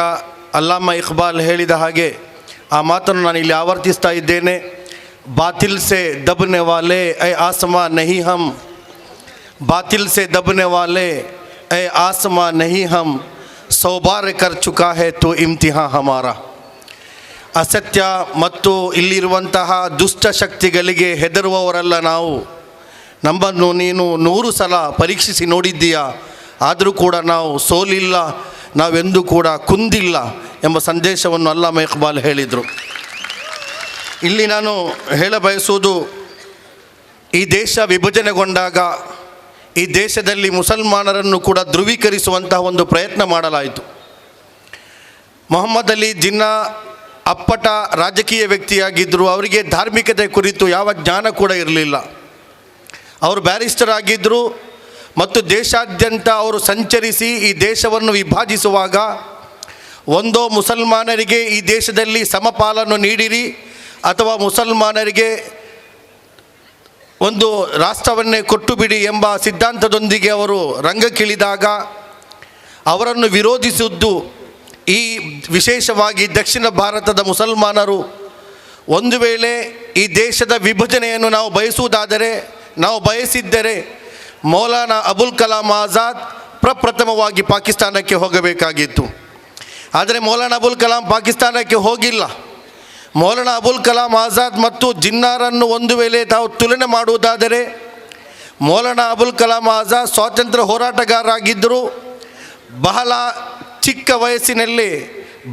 ಅಲ್ಲಾಮ ಇಕ್ಬಾಲ್ ಹೇಳಿದ ಹಾಗೆ ಆ ಮಾತನ್ನು ನಾನು ಇಲ್ಲಿ ಆವರ್ತಿಸ್ತಾ ಇದ್ದೇನೆ. ಬಾತಿಲ್ ಸೆ ದಬ್ನೆ ವಾಲೆ ಐ ಆಸಮಾ ನಹಿ ಹಮ್, ಬಾತಿಲ್ ಸೆ ದಬ್ನೆ ವಾಲೆ ಐ ಆಸಮಾ ನಹಿ ಹಮ್, ಸೌ ಬಾರ್ ಕರ್ ಚುಕಾ ಹೈ ತೋ ಇಮ್ತಿಹಾ ಹಮಾರ. ಅಸತ್ಯ ಮತ್ತು ಇಲ್ಲಿರುವಂತಹ ದುಷ್ಟ ಶಕ್ತಿಗಳಿಗೆ ಹೆದರುವವರಲ್ಲ ನಾವು. ನಮ್ಮನ್ನು ನೀನು 100 ಸಲ ಪರೀಕ್ಷಿಸಿ ನೋಡಿದ್ದೀಯಾ, ಆದರೂ ಕೂಡ ನಾವು ಸೋಲಿಲ್ಲ, ನಾವೆಂದೂ ಕೂಡ ಕುಂದಿಲ್ಲ ಎಂಬ ಸಂದೇಶವನ್ನು ಅಲ್ಲಾಮ ಇಕ್ಬಾಲ್ ಹೇಳಿದರು. ಇಲ್ಲಿ ನಾನು ಹೇಳಬಯಸುವುದು, ಈ ದೇಶ ವಿಭಜನೆಗೊಂಡಾಗ ಈ ದೇಶದಲ್ಲಿ ಮುಸಲ್ಮಾನರನ್ನು ಕೂಡ ಧ್ರುವೀಕರಿಸುವಂತಹ ಒಂದು ಪ್ರಯತ್ನ ಮಾಡಲಾಯಿತು. ಮೊಹಮ್ಮದ್ ಅಲಿ ಜಿನ್ನಾ ಅಪ್ಪಟ ರಾಜಕೀಯ ವ್ಯಕ್ತಿಯಾಗಿದ್ದರು. ಅವರಿಗೆ ಧಾರ್ಮಿಕತೆ ಕುರಿತು ಯಾವ ಜ್ಞಾನ ಕೂಡ ಇರಲಿಲ್ಲ. ಅವರು ಬ್ಯಾರಿಸ್ಟರ್ ಆಗಿದ್ದರು ಮತ್ತು ದೇಶಾದ್ಯಂತ ಅವರು ಸಂಚರಿಸಿ ಈ ದೇಶವನ್ನು ವಿಭಜಿಸುವಾಗ ಒಂದೋ ಮುಸಲ್ಮಾನರಿಗೆ ಈ ದೇಶದಲ್ಲಿ ಸಮಪಾಲನ್ನು ನೀಡಿರಿ ಅಥವಾ ಮುಸಲ್ಮಾನರಿಗೆ ಒಂದು ರಾಷ್ಟ್ರವನ್ನೇ ಕೊಟ್ಟು ಬಿಡಿ ಎಂಬ ಸಿದ್ಧಾಂತದೊಂದಿಗೆ ಅವರು ರಂಗಕ್ಕಿಳಿದಾಗ ಅವರನ್ನು ವಿರೋಧಿಸಿದ್ದು ಈ ವಿಶೇಷವಾಗಿ ದಕ್ಷಿಣ ಭಾರತದ ಮುಸಲ್ಮಾನರು ಒಂದು ವೇಳೆ ಈ ದೇಶದ ವಿಭಜನೆಯನ್ನು ನಾವು ಬಯಸುವುದಾದರೆ, ನಾವು ಬಯಸಿದ್ದರೆ ಮೌಲಾನಾ ಅಬುಲ್ ಕಲಾಂ ಆಜಾದ್ ಪ್ರಪ್ರಥಮವಾಗಿ ಪಾಕಿಸ್ತಾನಕ್ಕೆ ಹೋಗಬೇಕಾಗಿತ್ತು. ಆದರೆ ಮೌಲಾನಾ ಅಬುಲ್ ಕಲಾಂ ಪಾಕಿಸ್ತಾನಕ್ಕೆ ಹೋಗಿಲ್ಲ. ಮೌಲಾನಾ ಅಬುಲ್ ಕಲಾಂ ಆಜಾದ್ ಮತ್ತು ಜಿನ್ನಾರನ್ನು ಒಂದು ವೇಳೆ ತಾವು ತುಲನೆ ಮಾಡುವುದಾದರೆ, ಮೌಲಾನಾ ಅಬುಲ್ ಕಲಾಂ ಆಜಾದ್ ಸ್ವಾತಂತ್ರ್ಯ ಹೋರಾಟಗಾರರಾಗಿದ್ದರು. ಬಹಳ ಚಿಕ್ಕ ವಯಸ್ಸಿನಲ್ಲಿ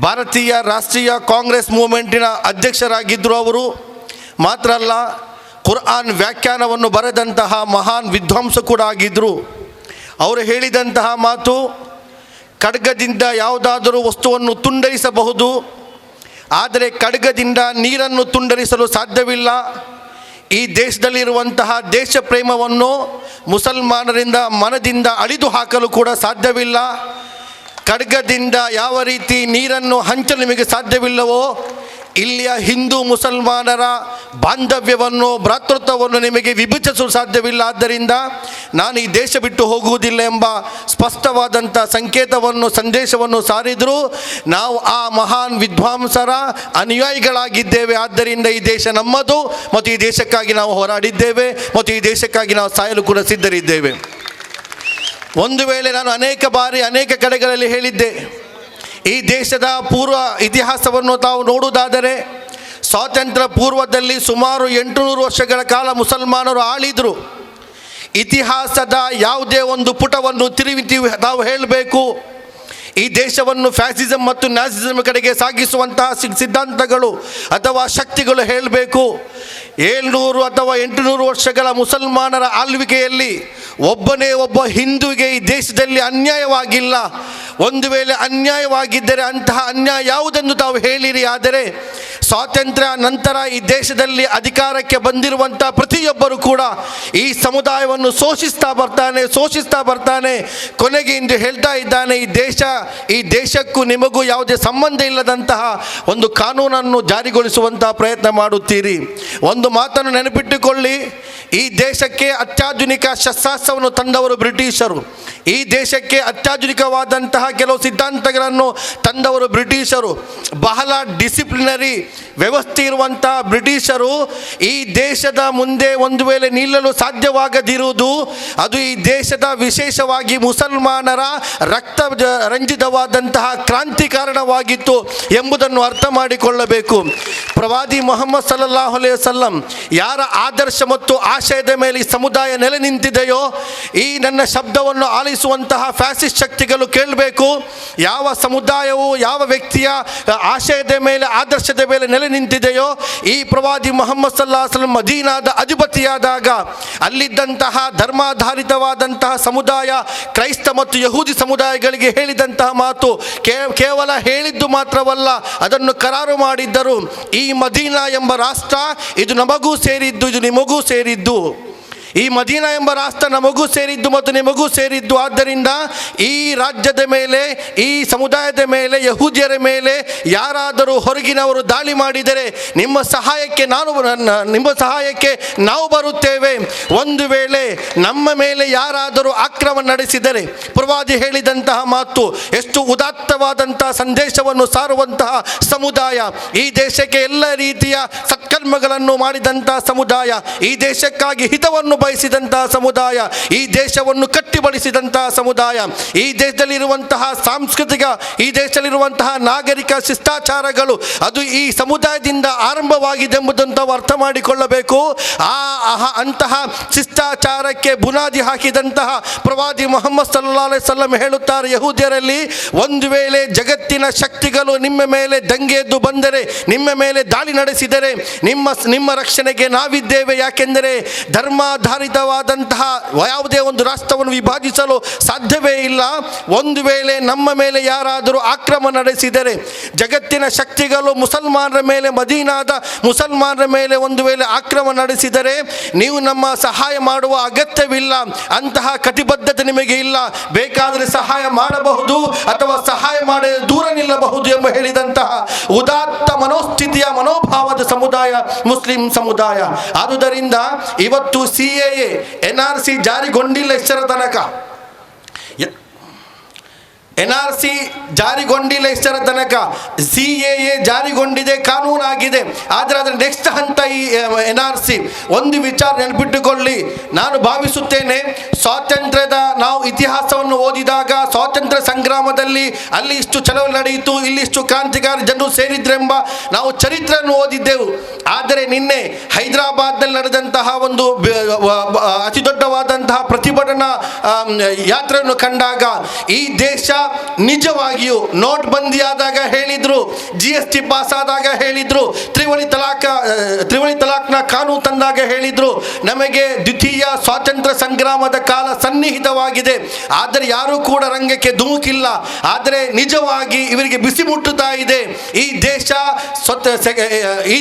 ಭಾರತೀಯ ರಾಷ್ಟ್ರೀಯ ಕಾಂಗ್ರೆಸ್ ಮೂವ್ಮೆಂಟಿನ ಅಧ್ಯಕ್ಷರಾಗಿದ್ದರು. ಅವರು ಮಾತ್ರ ಅಲ್ಲ, ಕುರ್ಆನ್ ವ್ಯಾಖ್ಯಾನವನ್ನು ಬರೆದಂತಹ ಮಹಾನ್ ವಿದ್ವಾಂಸ ಕೂಡ ಆಗಿದ್ದರು. ಅವರು ಹೇಳಿದಂತಹ ಮಾತು, ಖಡ್ಗದಿಂದ ಯಾವುದಾದರೂ ವಸ್ತುವನ್ನು ತುಂಡರಿಸಬಹುದು, ಆದರೆ ಖಡ್ಗದಿಂದ ನೀರನ್ನು ತುಂಡರಿಸಲು ಸಾಧ್ಯವಿಲ್ಲ. ಈ ದೇಶದಲ್ಲಿರುವಂತಹ ದೇಶ ಪ್ರೇಮವನ್ನು ಮುಸಲ್ಮಾನರಿಂದ ಮನದಿಂದ ಅಳಿದು ಹಾಕಲು ಕೂಡ ಸಾಧ್ಯವಿಲ್ಲ. ಖಡ್ಗದಿಂದ ಯಾವ ರೀತಿ ನೀರನ್ನು ಹಂಚಲು ನಿಮಗೆ ಸಾಧ್ಯವಿಲ್ಲವೋ, ಇಲ್ಲಿಯ ಹಿಂದೂ ಮುಸಲ್ಮಾನರ ಬಾಂಧವ್ಯವನ್ನು, ಭ್ರಾತೃತ್ವವನ್ನು ನಿಮಗೆ ವಿಭಜಿಸಲು ಸಾಧ್ಯವಿಲ್ಲ. ಆದ್ದರಿಂದ ನಾನು ಈ ದೇಶ ಬಿಟ್ಟು ಹೋಗುವುದಿಲ್ಲ ಎಂಬ ಸ್ಪಷ್ಟವಾದಂಥ ಸಂದೇಶವನ್ನು ಸಾರಿದರು. ನಾವು ಆ ಮಹಾನ್ ವಿದ್ವಾಂಸರ ಅನುಯಾಯಿಗಳಾಗಿದ್ದೇವೆ. ಆದ್ದರಿಂದ ಈ ದೇಶ ನಮ್ಮದು ಮತ್ತು ಈ ದೇಶಕ್ಕಾಗಿ ನಾವು ಹೋರಾಡಿದ್ದೇವೆ ಮತ್ತು ಈ ದೇಶಕ್ಕಾಗಿ ನಾವು ಸಾಯಲು ಕೂಡ ಸಿದ್ಧರಿದ್ದೇವೆ. ಒಂದು ವೇಳೆ ನಾನು ಅನೇಕ ಬಾರಿ ಅನೇಕ ಕಡೆಗಳಲ್ಲಿ ಹೇಳಿದ್ದೆ, ಈ ದೇಶದ ಪೂರ್ವ ಇತಿಹಾಸವನ್ನು ತಾವು ನೋಡುವುದಾದರೆ ಸ್ವಾತಂತ್ರ್ಯ ಪೂರ್ವದಲ್ಲಿ ಸುಮಾರು 800 ವರ್ಷಗಳ ಕಾಲ ಮುಸಲ್ಮಾನರು ಆಳಿದರು. ಇತಿಹಾಸದ ಯಾವುದೇ ಒಂದು ಪುಟವನ್ನು ತಿರುವಿ ತಾವು ಹೇಳಬೇಕು, ಈ ದೇಶವನ್ನು ಫ್ಯಾಸಿಸಮ್ ಮತ್ತು ನ್ಯಾಸಿಸಮ್ ಕಡೆಗೆ ಸಾಗಿಸುವಂತಹ ಸಿದ್ಧಾಂತಗಳು ಅಥವಾ ಶಕ್ತಿಗಳು ಹೇಳಬೇಕು. 700 ಅಥವಾ 800 ವರ್ಷಗಳ ಮುಸಲ್ಮಾನರ ಆಳ್ವಿಕೆಯಲ್ಲಿ ಒಬ್ಬನೇ ಒಬ್ಬ ಹಿಂದೂಗೆ ಈ ದೇಶದಲ್ಲಿ ಅನ್ಯಾಯವಾಗಿಲ್ಲ. ಒಂದು ವೇಳೆ ಅನ್ಯಾಯವಾಗಿದ್ದರೆ ಅಂತಹ ಅನ್ಯಾಯ ಯಾವುದೆಂದು ತಾವು ಹೇಳಿರಿ. ಆದರೆ ಸ್ವಾತಂತ್ರ್ಯ ನಂತರ ಈ ದೇಶದಲ್ಲಿ ಅಧಿಕಾರಕ್ಕೆ ಬಂದಿರುವಂಥ ಪ್ರತಿಯೊಬ್ಬರು ಕೂಡ ಈ ಸಮುದಾಯವನ್ನು ಶೋಷಿಸ್ತಾ ಬರ್ತಾನೆ. ಕೊನೆಗೆ ಇಂದು ಹೇಳ್ತಾ ಇದ್ದಾನೆ, ಈ ದೇಶಕ್ಕೂ ನಿಮಗೂ ಯಾವುದೇ ಸಂಬಂಧ ಇಲ್ಲದಂತಹ ಒಂದು ಕಾನೂನನ್ನು ಜಾರಿಗೊಳಿಸುವಂತಹ ಪ್ರಯತ್ನ ಮಾಡುತ್ತೀರಿ. ಒಂದು ಮಾತನ್ನು ನೆನಪಿಟ್ಟುಕೊಳ್ಳಿ, ಈ ದೇಶಕ್ಕೆ ಅತ್ಯಾಧುನಿಕ ಶಸ್ತ್ರಾಸ್ತ್ರವನ್ನು ತಂದವರು ಬ್ರಿಟಿಷರು. ಈ ದೇಶಕ್ಕೆ ಅತ್ಯಾಧುನಿಕವಾದಂತಹ ಕೆಲವು ಸಿದ್ಧಾಂತಗಳನ್ನು ತಂದವರು ಬ್ರಿಟಿಷರು. ಬಹಳ ಡಿಸಿಪ್ಲಿನರಿ ವ್ಯವಸ್ಥೆ ಇರುವಂತಹ ಬ್ರಿಟಿಷರು ಈ ದೇಶದ ಮುಂದೆ ಒಂದು ವೇಳೆ ನಿಲ್ಲಲು ಸಾಧ್ಯವಾಗದಿರುವುದು ಅದು ಈ ದೇಶದ ವಿಶೇಷವಾಗಿ ಮುಸಲ್ಮಾನರ ರಕ್ತ ರಂಜಿತವಾದಂತಹ ಕ್ರಾಂತಿ ಕಾರಣವಾಗಿತ್ತು ಎಂಬುದನ್ನು ಅರ್ಥ ಮಾಡಿಕೊಳ್ಳಬೇಕು. ಪ್ರವಾದಿ ಮೊಹಮ್ಮದ್ ಸಲ್ಲಲ್ಲಾಹು ಅಲೈಹಿ ವಸಲ್ಲಂ ಯಾರ ಆದರ್ಶ ಮತ್ತು ಆಶಯದ ಮೇಲೆ ಈ ಸಮುದಾಯ ನೆಲೆ ನಿಂತಿದೆಯೋ, ಈ ನನ್ನ ಶಬ್ದವನ್ನು ಆಲಿಸುವಂತಹ ಫ್ಯಾಸಿಸ್ಟ್ ಶಕ್ತಿಗಳು ಕೇಳಬೇಕು, ಯಾವ ಸಮುದಾಯವು ಯಾವ ವ್ಯಕ್ತಿಯ ಆಶಯದ ಮೇಲೆ ಆದರ್ಶದ ಮೇಲೆ ನೆಲೆ ನಿಂತಿದೆಯೋ, ಈ ಪ್ರವಾದಿ ಮೊಹಮ್ಮದ್ ಸಲ್ಲಲ್ಲಾಹು ಅಲೈಹಿ ವಸಲ್ಲಂ ಮದೀನಾದ ಅಧಿಪತಿಯಾದಾಗ ಅಲ್ಲಿದ್ದಂತಹ ಧರ್ಮಾಧಾರಿತವಾದಂತಹ ಸಮುದಾಯ ಕ್ರೈಸ್ತ ಮತ್ತು ಯಹೂದಿ ಸಮುದಾಯಗಳಿಗೆ ಹೇಳಿದಂತಹ ಮಾತು ಕೇವಲ ಹೇಳಿದ್ದು ಮಾತ್ರವಲ್ಲ, ಅದನ್ನು ಕರಾರು ಮಾಡಿದ್ದರು. ಈ ಮದೀನಾ ಎಂಬ ರಾಷ್ಟ್ರ ಇದು ನಮಗೂ ಸೇರಿದ್ದು, ಇದು ನಿಮಗೂ ಸೇರಿದ್ದು. ಈ ಮದೀನಾ ಎಂಬ ರಾಷ್ಟ್ರ ನಮಗೂ ಸೇರಿದ್ದು ಮತ್ತು ನಿಮಗೂ ಸೇರಿದ್ದು. ಆದ್ದರಿಂದ ಈ ರಾಜ್ಯದ ಮೇಲೆ, ಈ ಸಮುದಾಯದ ಮೇಲೆ, ಯಹೂದ್ಯರ ಮೇಲೆ ಯಾರಾದರೂ ಹೊರಗಿನವರು ದಾಳಿ ಮಾಡಿದರೆ ನಿಮ್ಮ ಸಹಾಯಕ್ಕೆ ನಾವು ಬರುತ್ತೇವೆ. ಒಂದು ವೇಳೆ ನಮ್ಮ ಮೇಲೆ ಯಾರಾದರೂ ಆಕ್ರಮಣ ನಡೆಸಿದರೆ, ಪ್ರವಾದಿ ಹೇಳಿದಂತಹ ಮಾತು ಎಷ್ಟು ಉದಾತ್ತವಾದಂತಹ ಸಂದೇಶವನ್ನು ಸಾರುವಂತಹ ಸಮುದಾಯ, ಈ ದೇಶಕ್ಕೆ ಎಲ್ಲ ರೀತಿಯ ಸತ್ಕರ್ಮಗಳನ್ನು ಮಾಡಿದಂಥ ಸಮುದಾಯ, ಈ ದೇಶಕ್ಕಾಗಿ ಹಿತವನ್ನು ಬಯಸಿದಂಥ ಸಮುದಾಯ, ಈ ದೇಶವನ್ನು ಕಟ್ಟಿಬಡಿಸಿದಂತಹ ಸಮುದಾಯ, ಈ ದೇಶದಲ್ಲಿರುವಂತಹ ಸಾಂಸ್ಕೃತಿಕ, ಈ ದೇಶದಲ್ಲಿರುವಂತಹ ನಾಗರಿಕ ಶಿಷ್ಟಾಚಾರಗಳು ಅದು ಈ ಸಮುದಾಯದಿಂದ ಆರಂಭವಾಗಿದೆ ಎಂಬುದನ್ನು ತಾವು ಅರ್ಥ ಮಾಡಿಕೊಳ್ಳಬೇಕು. ಅಂತಹ ಶಿಷ್ಟಾಚಾರಕ್ಕೆ ಬುನಾದಿ ಹಾಕಿದಂತಹ ಪ್ರವಾದಿ ಮುಹಮ್ಮದ್ ಸಲ್ಲಲ್ಲಾಹು ಅಲೈಹಿ ವಸಲ್ಲಂ ಹೇಳುತ್ತಾರೆ, ಯಹೂದ್ಯರಲ್ಲಿ ಒಂದು ವೇಳೆ ಜಗತ್ತಿನ ಶಕ್ತಿಗಳು ನಿಮ್ಮ ಮೇಲೆ ದಂಗೆ ಎದ್ದು ಬಂದರೆ, ನಿಮ್ಮ ಮೇಲೆ ದಾಳಿ ನಡೆಸಿದರೆ ನಿಮ್ಮ ರಕ್ಷಣೆಗೆ ನಾವಿದ್ದೇವೆ. ಯಾಕೆಂದರೆ ಧರ್ಮಾಧಾರಿತವಾದಂತಹ ಯಾವುದೇ ಒಂದು ರಾಷ್ಟ್ರವನ್ನು ವಿಭಜಿಸಲು ಸಾಧ್ಯವೇ ಇಲ್ಲ. ಒಂದು ವೇಳೆ ನಮ್ಮ ಮೇಲೆ ಯಾರಾದರೂ ಆಕ್ರಮಣ ನಡೆಸಿದರೆ, ಜಗತ್ತಿನ ಶಕ್ತಿಗಳು ಮುಸಲ್ಮಾನರ ಮೇಲೆ, ಮದೀನಾದ ಮುಸಲ್ಮಾನರ ಮೇಲೆ ಒಂದು ವೇಳೆ ಆಕ್ರಮಣ ನಡೆಸಿದರೆ ನೀವು ನಮ್ಮ ಸಹಾಯ ಮಾಡುವ ಅಗತ್ಯವಿಲ್ಲ, ಅಂತಹ ಕಟಿಬದ್ಧತೆ ನಿಮಗೆ ಇಲ್ಲ, ಬೇಕಾದರೆ ಸಹಾಯ ಮಾಡಬಹುದು ಅಥವಾ ಸಹಾಯ ಮಾಡಿ ದೂರ ನಿಲ್ಲಬಹುದು ಎಂಬ ಹೇಳಿದಂತಹ ಉದಾತ್ತ ಮನೋಸ್ಥಿತಿಯ ಮನೋಭಾವದ ಸಮುದಾಯ ಮುಸ್ಲಿಂ ಸಮುದಾಯ. ಆದುದರಿಂದ ಇವತ್ತು CAA NRC ಜಾರಿಗೊಂಡಿಲ್ಲ ಇಷ್ಟರ ತನಕ, NRC ಜಾರಿಗೊಂಡಿಲ್ಲ ಇಷ್ಟರ ತನಕ, CAA ಜಾರಿಗೊಂಡಿದೆ, ಕಾನೂನಾಗಿದೆ. ಆದರೆ ಅದರ ನೆಕ್ಸ್ಟ್ ಹಂತ ಈ NRC. ಒಂದು ವಿಚಾರ ನೆನಪಿಟ್ಟುಕೊಳ್ಳಿ, ನಾನು ಭಾವಿಸುತ್ತೇನೆ, ಸ್ವಾತಂತ್ರ್ಯದ ನಾವು ಇತಿಹಾಸವನ್ನು ಓದಿದಾಗ ಸ್ವಾತಂತ್ರ್ಯ ಸಂಗ್ರಾಮದಲ್ಲಿ ಅಲ್ಲಿ ಇಷ್ಟು ಚಳವಳಿ ನಡೆಯಿತು, ಇಲ್ಲಿ ಇಷ್ಟು ಕ್ರಾಂತಿಕಾರಿ ಜನರು ಸೇರಿದ್ರೆಂಬ ನಾವು ಚರಿತ್ರೆಯನ್ನು ಓದಿದ್ದೆವು. ಆದರೆ ನಿನ್ನೆ ಹೈದರಾಬಾದ್ನಲ್ಲಿ ನಡೆದಂತಹ ಒಂದು ಅತಿ ದೊಡ್ಡವಾದಂತಹ ಪ್ರತಿಭಟನಾ ಯಾತ್ರೆಯನ್ನು ಕಂಡಾಗ ಈ ದೇಶ ನಿಜವಾಗಿಯೂ ನೋಟ್ ಬಂದಿಯಾದಾಗ ಹೇಳಿದ್ರು, GST ಪಾಸ್ ಆದಾಗ ಹೇಳಿದ್ರು, ತ್ರಿವಳಿ ತಲಾಕ್ನ ಕಾನೂನು ತಂದಾಗ ಹೇಳಿದ್ರು, ನಮಗೆ ದ್ವಿತೀಯ ಸ್ವಾತಂತ್ರ್ಯ ಸಂಗ್ರಾಮದ ಕಾಲ ಸನ್ನಿಹಿತವಾಗಿದೆ. ಆದರೆ ಯಾರೂ ಕೂಡ ರಂಗಕ್ಕೆ ಧುಮುಕಿಲ್ಲ. ಆದರೆ ನಿಜವಾಗಿ ಇವರಿಗೆ ಬಿಸಿ ಮುಟ್ಟುತ್ತಾ ಇದೆ. ಈ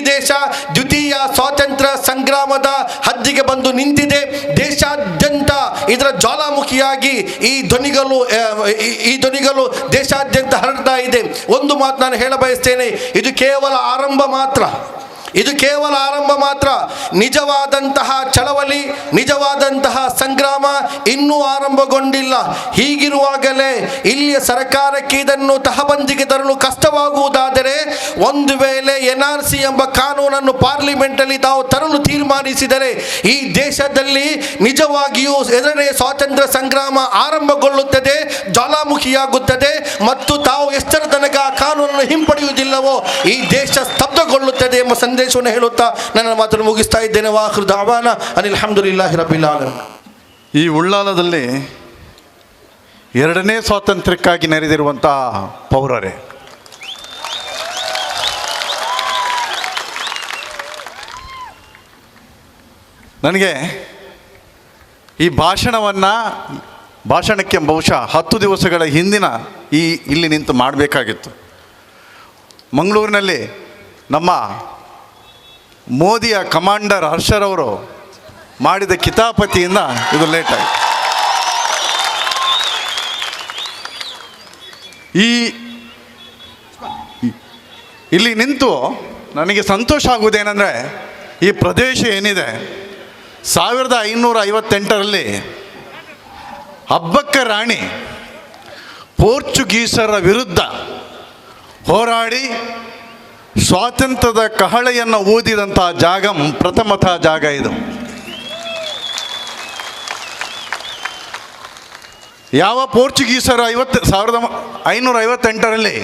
ದೇಶ ದ್ವಿತೀಯ ಸ್ವಾತಂತ್ರ್ಯ ಸಂಗ್ರಾಮದ ಹದ್ದಿಗೆ ಬಂದು ನಿಂತಿದೆ. ದೇಶಾದ್ಯಂತ ಇದರ ಜ್ವಾಲಾಮುಖಿಯಾಗಿ ಈ ಧ್ವನಿಗಳು ದೇಶಾದ್ಯಂತ ಹರಡ್ತಾ ಇದೆ. ಒಂದು ಮಾತು ನಾನು ಹೇಳ ಬಯಸ್ತೇನೆ, ಇದು ಕೇವಲ ಆರಂಭ ಮಾತ್ರ. ನಿಜವಾದಂತಹ ಚಳವಳಿ, ನಿಜವಾದಂತಹ ಸಂಗ್ರಾಮ ಇನ್ನೂ ಆರಂಭಗೊಂಡಿಲ್ಲ. ಹೀಗಿರುವಾಗಲೇ ಇಲ್ಲಿಯ ಸರ್ಕಾರಕ್ಕೆ ಇದನ್ನು ತಹಬಂದಿಗೆ ತರಲು ಕಷ್ಟವಾಗುವುದಾದರೆ, ಒಂದು ವೇಳೆ NRC ಎಂಬ ಕಾನೂನನ್ನು ಪಾರ್ಲಿಮೆಂಟಲ್ಲಿ ತಾವು ತರಲು ತೀರ್ಮಾನಿಸಿದರೆ ಈ ದೇಶದಲ್ಲಿ ನಿಜವಾಗಿಯೂ ಎರಡನೇ ಸ್ವಾತಂತ್ರ್ಯ ಸಂಗ್ರಾಮ ಆರಂಭಗೊಳ್ಳುತ್ತದೆ, ಜ್ವಾಲಾಮುಖಿಯಾಗುತ್ತದೆ. ಮತ್ತು ತಾವು ಎಷ್ಟರ ತನಕ ಕಾನೂನನ್ನು ಹಿಂಪಡೆಯುವುದಿಲ್ಲವೋ ಈ ದೇಶ ಸ್ತಬ್ಧಗೊಳ್ಳುತ್ತದೆ ಎಂಬ ಸಂದೇಶವನ್ನು ಹೇಳುತ್ತಾ ನನ್ನ ಮಾತನ್ನು ಮುಗಿಸ್ತಾ ಇದ್ದೇನೆ. ವಾಖಿರ್ ದಾವಾನಾ ಅನಿಲ್ ಹಮ್ದುಲಿಲ್ಲಾಹಿ ರಬ್ಬಿಲ್ ಆಲಮೀನ್. ಈ ಉಳ್ಳಾಲದಲ್ಲಿ ಎರಡನೇ ಸ್ವಾತಂತ್ರ್ಯಕ್ಕಾಗಿ ನೆರೆದಿರುವಂತಹ ಪೌರರೇ, ನನಗೆ ಈ ಭಾಷಣಕ್ಕೆ ಬಹುಶಃ 10 ದಿವಸಗಳ ಹಿಂದಿನ ಇಲ್ಲಿ ನಿಂತು ಮಾಡಬೇಕಾಗಿತ್ತು. ಮಂಗಳೂರಿನಲ್ಲಿ ನಮ್ಮ ಮೋದಿಯ ಕಮಾಂಡರ್ ಹರ್ಷರವರು ಮಾಡಿದ ಕಿತಾಪತಿಯಿಂದ ಇದು ಲೇಟ್ ಆಯಿತು. ಇಲ್ಲಿ ನಿಂತು ನನಗೆ ಸಂತೋಷ ಆಗುವುದೇನೆಂದರೆ, ಈ ಪ್ರದೇಶ ಏನಿದೆ 1558ರಲ್ಲಿ ಹಬ್ಬಕ್ಕ ರಾಣಿ ಪೋರ್ಚುಗೀಸರ ವಿರುದ್ಧ ಹೋರಾಡಿ ಸ್ವಾತಂತ್ರ್ಯದ ಕಹಳೆಯನ್ನು ಊದಿದಂಥ ಪ್ರಥಮತಃ ಜಾಗ ಇದು. ಯಾವ ಪೋರ್ಚುಗೀಸರು 1558ರಲ್ಲಿ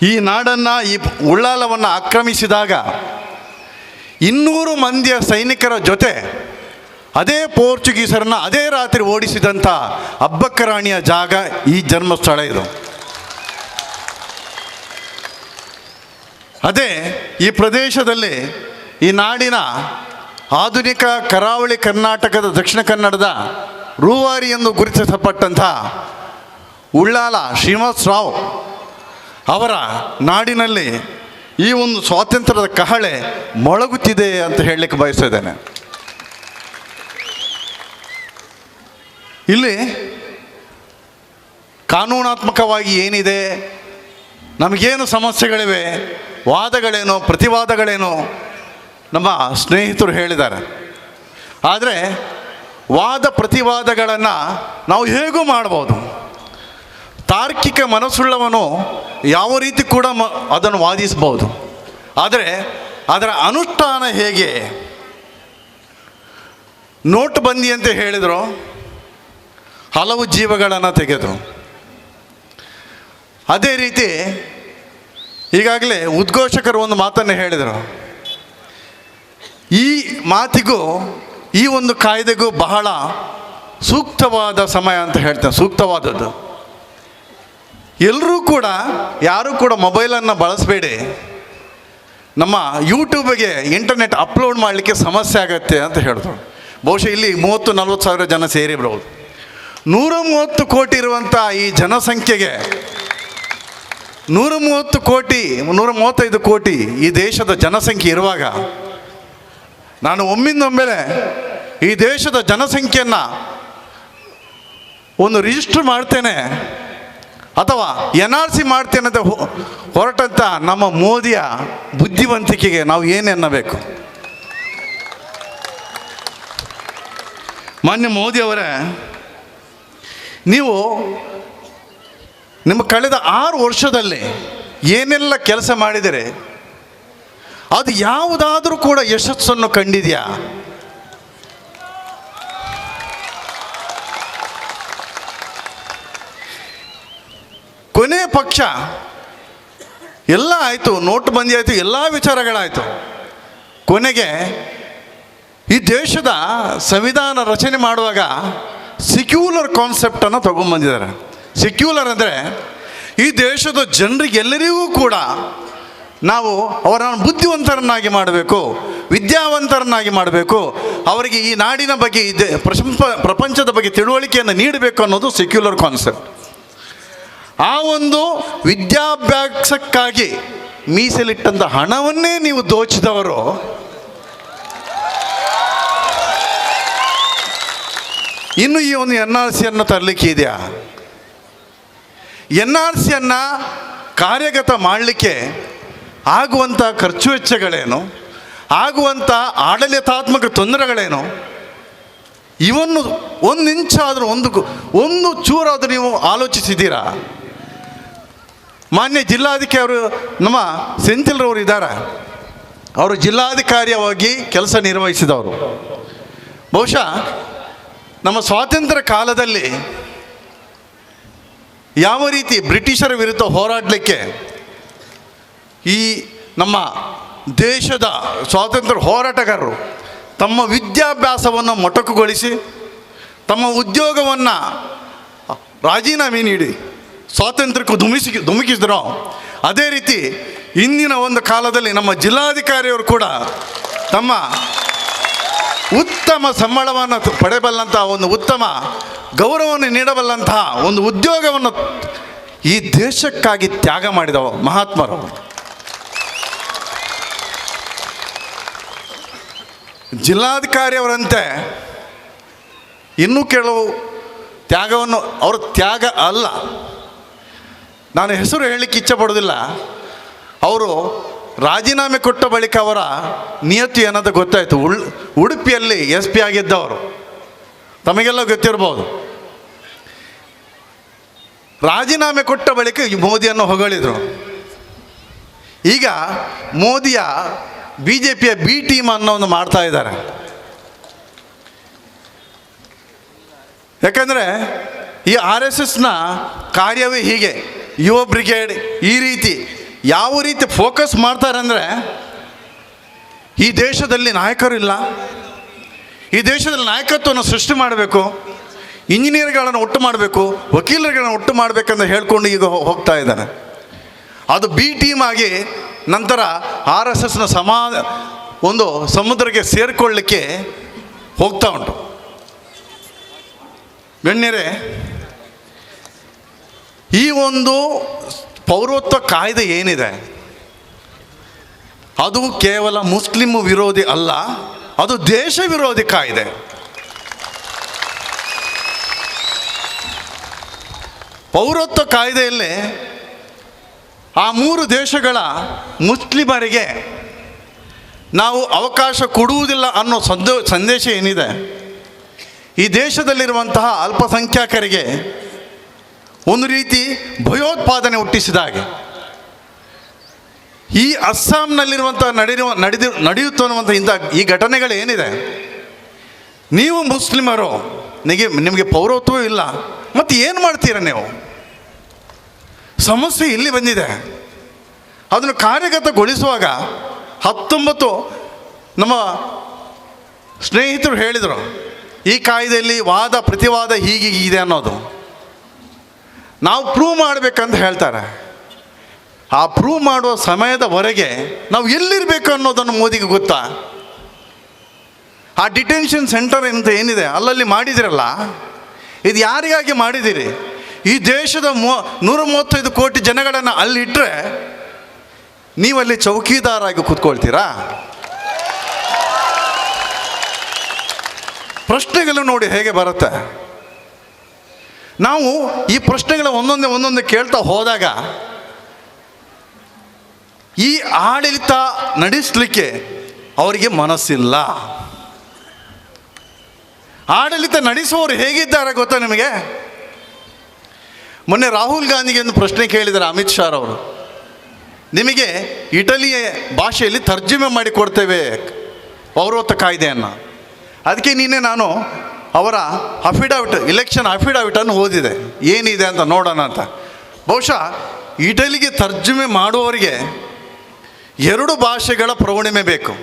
ಈ ನಾಡನ್ನು, ಈ ಉಳ್ಳಾಲವನ್ನು ಆಕ್ರಮಿಸಿದಾಗ 200 ಮಂದಿಯ ಸೈನಿಕರ ಜೊತೆ ಅದೇ ಪೋರ್ಚುಗೀಸರನ್ನ ಅದೇ ರಾತ್ರಿ ಓಡಿಸಿದಂಥ ಹಬ್ಬಕ್ಕ ರಾಣಿಯ ಜಾಗ ಈ ಜನ್ಮಸ್ಥಳ ಇದು. ಅದೇ ಈ ಪ್ರದೇಶದಲ್ಲಿ, ಈ ನಾಡಿನ ಆಧುನಿಕ ಕರಾವಳಿ ಕರ್ನಾಟಕದ ದಕ್ಷಿಣ ಕನ್ನಡದ ರೂವಾರಿ ಎಂದು ಗುರುತಿಸಲ್ಪಟ್ಟಂಥ ಉಳ್ಳಾಲ ಶ್ರೀನಿವಾಸರಾವ್ ಅವರ ನಾಡಿನಲ್ಲಿ ಈ ಒಂದು ಸ್ವಾತಂತ್ರ್ಯದ ಕಹಳೆ ಮೊಳಗುತ್ತಿದೆ ಅಂತ ಹೇಳಲಿಕ್ಕೆ ಬಯಸಿದ್ದೇನೆ. ಇಲ್ಲಿ ಕಾನೂನಾತ್ಮಕವಾಗಿ ಏನಿದೆ, ನಮಗೇನು ಸಮಸ್ಯೆಗಳಿವೆ, ವಾದಗಳೇನು, ಪ್ರತಿವಾದಗಳೇನು ನಮ್ಮ ಸ್ನೇಹಿತರು ಹೇಳಿದ್ದಾರೆ. ಆದರೆ ವಾದ ಪ್ರತಿವಾದಗಳನ್ನು ನಾವು ಹೇಗೂ ಮಾಡ್ಬೋದು. ತಾರ್ಕಿಕ ಮನಸ್ಸುಳ್ಳವನು ಯಾವ ರೀತಿ ಕೂಡ ಅದನ್ನು ವಾದಿಸ್ಬೋದು. ಆದರೆ ಅದರ ಅನುಷ್ಠಾನ ಹೇಗೆ? ನೋಟ್ ಬಂದಿ ಅಂತ ಹೇಳಿದರು, ಹಲವು ಜೀವಗಳನ್ನು ತೆಗೆದು. ಅದೇ ರೀತಿ ಈಗಾಗಲೇ ಉದ್ಘೋಷಕರು ಒಂದು ಮಾತನ್ನು ಹೇಳಿದರು. ಈ ಮಾತಿಗೂ ಈ ಒಂದು ಕಾಯ್ದೆಗೂ ಬಹಳ ಸೂಕ್ತವಾದ ಸಮಯ ಅಂತ ಹೇಳ್ತೇನೆ, ಸೂಕ್ತವಾದದ್ದು. ಎಲ್ಲರೂ ಕೂಡ, ಯಾರೂ ಕೂಡ ಮೊಬೈಲನ್ನು ಬಳಸಬೇಡಿ, ನಮ್ಮ ಯೂಟ್ಯೂಬಿಗೆ ಇಂಟರ್ನೆಟ್ ಅಪ್ಲೋಡ್ ಮಾಡಲಿಕ್ಕೆ ಸಮಸ್ಯೆ ಆಗುತ್ತೆ ಅಂತ ಹೇಳಿದ್ರು. ಬಹುಶಃ ಇಲ್ಲಿ 30-40 ಸಾವಿರ ಜನ ಸೇರಿಬರಬಹುದು. 130 ಕೋಟಿ ಇರುವಂಥ ಈ ಜನಸಂಖ್ಯೆಗೆ 135 ಕೋಟಿ ಈ ದೇಶದ ಜನಸಂಖ್ಯೆ ಇರುವಾಗ, ನಾನು ಒಮ್ಮಿಂದೊಮ್ಮೆಲೆ ಈ ದೇಶದ ಜನಸಂಖ್ಯೆಯನ್ನು ಒಂದು ರಿಜಿಸ್ಟರ್ ಮಾಡ್ತೇನೆ ಅಥವಾ NRC ಮಾಡ್ತೇನೆ ಅಂತ ಹೊರಟಂಥ ನಮ್ಮ ಮೋದಿಯ ಬುದ್ಧಿವಂತಿಕೆಗೆ ನಾವು ಏನೆನ್ನಬೇಕು? ಮಾನ್ಯ ಮೋದಿಯವರೇ, ನೀವು ನಿಮ್ಮ ಕಳೆದ 6 ವರ್ಷದಲ್ಲಿ ಏನೆಲ್ಲ ಕೆಲಸ ಮಾಡಿದರೆ ಅದು ಯಾವುದಾದ್ರೂ ಕೂಡ ಯಶಸ್ಸನ್ನು ಕಂಡಿದೆಯಾ? ಕೊನೆ ಪಕ್ಷ ಎಲ್ಲ ಆಯಿತು, ನೋಟ್ ಬಂದಿ ಆಯಿತು, ಎಲ್ಲ ವಿಚಾರಗಳಾಯಿತು. ಕೊನೆಗೆ ಈ ದೇಶದ ಸಂವಿಧಾನ ರಚನೆ ಮಾಡುವಾಗ ಸೆಕ್ಯುಲರ್ ಕಾನ್ಸೆಪ್ಟನ್ನು ತಗೊಂಡ್ಬಂದಿದ್ದಾರೆ. ಸೆಕ್ಯುಲರ್ ಅಂದರೆ ಈ ದೇಶದ ಜನರಿಗೆಲ್ಲರಿಗೂ ಕೂಡ ನಾವು ಅವರನ್ನು ಬುದ್ಧಿವಂತರನ್ನಾಗಿ ಮಾಡಬೇಕು, ವಿದ್ಯಾವಂತರನ್ನಾಗಿ ಮಾಡಬೇಕು, ಅವರಿಗೆ ಈ ನಾಡಿನ ಬಗ್ಗೆ, ಪ್ರಪಂಚದ ಬಗ್ಗೆ ತಿಳುವಳಿಕೆಯನ್ನು ನೀಡಬೇಕು ಅನ್ನೋದು ಸೆಕ್ಯುಲರ್ ಕಾನ್ಸೆಪ್ಟ್. ಆ ಒಂದು ವಿದ್ಯಾಭ್ಯಾಸಕ್ಕಾಗಿ ಮೀಸಲಿಟ್ಟಂಥ ಹಣವನ್ನೇ ನೀವು ದೋಚಿದವರು ಇನ್ನು ಈ ಒಂದು NRCಯನ್ನು ತರಲಿಕ್ಕೆ ಇದೆಯಾ? NRCಯನ್ನು ಕಾರ್ಯಗತ ಮಾಡಲಿಕ್ಕೆ ಆಗುವಂಥ ಖರ್ಚು ವೆಚ್ಚಗಳೇನು, ಆಗುವಂಥ ಆಡಳಿತಾತ್ಮಕ ತೊಂದರೆಗಳೇನು, ಇವನ್ನು ಒಂದು ಇಂಚಾದರೂ ಒಂದು ಚೂರಾದರೂ ನೀವು ಆಲೋಚಿಸಿದ್ದೀರಾ? ಮಾನ್ಯ ಜಿಲ್ಲಾಧಿಕಾರಿ ನಮ್ಮ ಸೆಂಥಿಲ್ರವರು ಇದ್ದಾರೆ, ಅವರು ಜಿಲ್ಲಾಧಿಕಾರಿಯಾಗಿ ಕೆಲಸ ನಿರ್ವಹಿಸಿದವರು. ಬಹುಶಃ ನಮ್ಮ ಸ್ವಾತಂತ್ರ್ಯ ಕಾಲದಲ್ಲಿ ಯಾವ ರೀತಿ ಬ್ರಿಟಿಷರ ವಿರುದ್ಧ ಹೋರಾಡಲಿಕ್ಕೆ ಈ ನಮ್ಮ ದೇಶದ ಸ್ವಾತಂತ್ರ್ಯ ಹೋರಾಟಗಾರರು ತಮ್ಮ ವಿದ್ಯಾಭ್ಯಾಸವನ್ನು ಮೊಟಕುಗೊಳಿಸಿ ತಮ್ಮ ಉದ್ಯೋಗವನ್ನು ರಾಜೀನಾಮೆ ನೀಡಿ ಸ್ವಾತಂತ್ರ್ಯಕ್ಕೂ ಧುಮುಕಿಸಿದ್ರು, ಅದೇ ರೀತಿ ಇಂದಿನ ಒಂದು ಕಾಲದಲ್ಲಿ ನಮ್ಮ ಜಿಲ್ಲಾಧಿಕಾರಿಯವರು ಕೂಡ ತಮ್ಮ ಉತ್ತಮ ಸಂಬಳವನ್ನು ಪಡೆಯಬಲ್ಲಂತಹ, ಒಂದು ಉತ್ತಮ ಗೌರವವನ್ನು ನೀಡಬಲ್ಲಂತಹ ಒಂದು ಉದ್ಯೋಗವನ್ನು ಈ ದೇಶಕ್ಕಾಗಿ ತ್ಯಾಗ ಮಾಡಿದವ ಮಹಾತ್ಮರು. ಜಿಲ್ಲಾಧಿಕಾರಿಯವರಂತೆ ಇನ್ನೂ ಕೆಲವು ತ್ಯಾಗವನ್ನು, ಅವರ ತ್ಯಾಗ ಅಲ್ಲ, ನಾನು ಹೆಸರು ಹೇಳಲಿಕ್ಕೆ ಇಚ್ಛೆ ಪಡೋದಿಲ್ಲ. ಅವರು ರಾಜೀನಾಮೆ ಕೊಟ್ಟ ಬಳಿಕ ಅವರ ನಿಯತಿ ಅನ್ನೋದು ಗೊತ್ತಾಯಿತು. ಉಡುಪಿಯಲ್ಲಿ SP ಆಗಿದ್ದವರು, ತಮಗೆಲ್ಲ ಗೊತ್ತಿರ್ಬೋದು. ರಾಜೀನಾಮೆ ಕೊಟ್ಟ ಬಳಿಕ ಮೋದಿಯನ್ನು ಹೊಗಳಿದರು. ಈಗ ಮೋದಿಯ BJPಯ B ಟೀಮ್ ಅನ್ನೋ ಒಂದು ಮಾಡ್ತಾ ಇದ್ದಾರೆ. ಯಾಕಂದರೆ ಈ RSSನ ಕಾರ್ಯವೇ ಹೀಗೆ, ಯುವ ಬ್ರಿಗೇಡ್ ಈ ರೀತಿ ಯಾವ ರೀತಿ ಫೋಕಸ್ ಮಾಡ್ತಾರೆ ಅಂದರೆ, ಈ ದೇಶದಲ್ಲಿ ನಾಯಕರಿಲ್ಲ, ಈ ದೇಶದಲ್ಲಿ ನಾಯಕತ್ವವನ್ನು ಸೃಷ್ಟಿ ಮಾಡಬೇಕು, ಇಂಜಿನಿಯರ್ಗಳನ್ನು ಒಟ್ಟು ಮಾಡಬೇಕು, ವಕೀಲರುಗಳನ್ನು ಒಟ್ಟು ಮಾಡಬೇಕಂತ ಹೇಳ್ಕೊಂಡು ಈಗ ಹೋಗ್ತಾ ಇದ್ದಾರೆ. ಅದು B ಟೀಮ್ ಆಗಿ ನಂತರ RSSನ ಒಂದು ಸಮುದ್ರಕ್ಕೆ ಸೇರಿಕೊಳ್ಳಲಿಕ್ಕೆ ಹೋಗ್ತಾ ಉಂಟು. ಗಣ್ಯರೇ, ಈ ಒಂದು ಪೌರತ್ವ ಕಾಯ್ದೆ ಏನಿದೆ ಅದು ಕೇವಲ ಮುಸ್ಲಿಂ ವಿರೋಧಿ ಅಲ್ಲ, ಅದು ದೇಶ ವಿರೋಧಿ ಕಾಯ್ದೆ. ಪೌರತ್ವ ಕಾಯ್ದೆಯಲ್ಲಿ ಆ 3 ದೇಶಗಳ ಮುಸ್ಲಿಮರಿಗೆ ನಾವು ಅವಕಾಶ ಕೊಡುವುದಿಲ್ಲ ಅನ್ನೋ ಸಂದೇಶ ಏನಿದೆ, ಈ ದೇಶದಲ್ಲಿರುವಂತಹ ಅಲ್ಪಸಂಖ್ಯಾತರಿಗೆ ಒಂದು ರೀತಿ ಭಯೋತ್ಪಾದನೆ ಹುಟ್ಟಿಸಿದ ಹಾಗೆ. ಈ ಅಸ್ಸಾಂನಲ್ಲಿರುವಂಥ ನಡೆಯುತ್ತಿರುವಂಥ ಇಂಥ ಈ ಘಟನೆಗಳು ಏನಿದೆ, ನೀವು ಮುಸ್ಲಿಮರು, ನಿಮಗೆ ಪೌರತ್ವವೂ ಇಲ್ಲ, ಮತ್ತು ಏನು ಮಾಡ್ತೀರ ನೀವು? ಸಮಸ್ಯೆ ಇಲ್ಲಿ ಬಂದಿದೆ. ಅದನ್ನು ಕಾರ್ಯಗತಗೊಳಿಸುವಾಗ 19 ನಮ್ಮ ಸ್ನೇಹಿತರು ಹೇಳಿದರು, ಈ ಕಾಯ್ದೆಯಲ್ಲಿ ವಾದ ಪ್ರತಿವಾದ ಹೀಗಿದೆ ಅನ್ನೋದು. ನಾವು ಪ್ರೂವ್ ಮಾಡಬೇಕಂತ ಹೇಳ್ತಾರೆ. ಆ ಪ್ರೂವ್ ಮಾಡುವ ಸಮಯದವರೆಗೆ ನಾವು ಎಲ್ಲಿರಬೇಕು ಅನ್ನೋದನ್ನು ಮೋದಿಗೆ ಗೊತ್ತಾ? ಆ ಡಿಟೆನ್ಷನ್ ಸೆಂಟರ್ ಅಂತ ಏನಿದೆ ಅಲ್ಲಲ್ಲಿ ಮಾಡಿದಿರಲ್ಲ, ಇದು ಯಾರಿಗಾಗಿ ಮಾಡಿದ್ದೀರಿ? ಈ ದೇಶದ 135 ಕೋಟಿ ಜನಗಳನ್ನು ಅಲ್ಲಿಟ್ಟರೆ ನೀವಲ್ಲಿ ಚೌಕಿದಾರಾಗಿ ಕೂತ್ಕೊಳ್ತೀರಾ? ಪ್ರಶ್ನೆಗಳು ನೋಡಿ ಹೇಗೆ ಬರುತ್ತೆ. ನಾವು ಈ ಪ್ರಶ್ನೆಗಳ ಒಂದೊಂದೇ ಕೇಳ್ತಾ ಹೋದಾಗ ಈ ಆಡಳಿತ ನಡೆಸಲಿಕ್ಕೆ ಅವರಿಗೆ ಮನಸ್ಸಿಲ್ಲ. ಆಡಳಿತ ನಡೆಸುವವರು ಹೇಗಿದ್ದಾರೆ ಗೊತ್ತಾ ನಿಮಗೆ? ಮೊನ್ನೆ ರಾಹುಲ್ ಗಾಂಧಿಗೆ ಒಂದು ಪ್ರಶ್ನೆ ಕೇಳಿದ್ದಾರೆ ಅಮಿತ್ ಶಾ ಅವರು, ನಿಮಗೆ ಇಟಲಿಯ ಭಾಷೆಯಲ್ಲಿ ತರ್ಜುಮೆ ಮಾಡಿ ಕೊಡ್ತೇವೆ ಪೌರತ್ವ ಕಾಯ್ದೆಯನ್ನು, ಅದಕ್ಕೆ ನಾನು ಅವರ ಇಲೆಕ್ಷನ್ ಅಫಿಡವಿಟನ್ನು ಓದಿದೆ, ಏನಿದೆ ಅಂತ ನೋಡೋಣ ಅಂತ. ಬಹುಶಃ ಇಟಲಿಗೆ ತರ್ಜುಮೆ ಮಾಡುವವರಿಗೆ 2 ಭಾಷೆಗಳ ಪ್ರವಣಿಮೆ ಬೇಕು.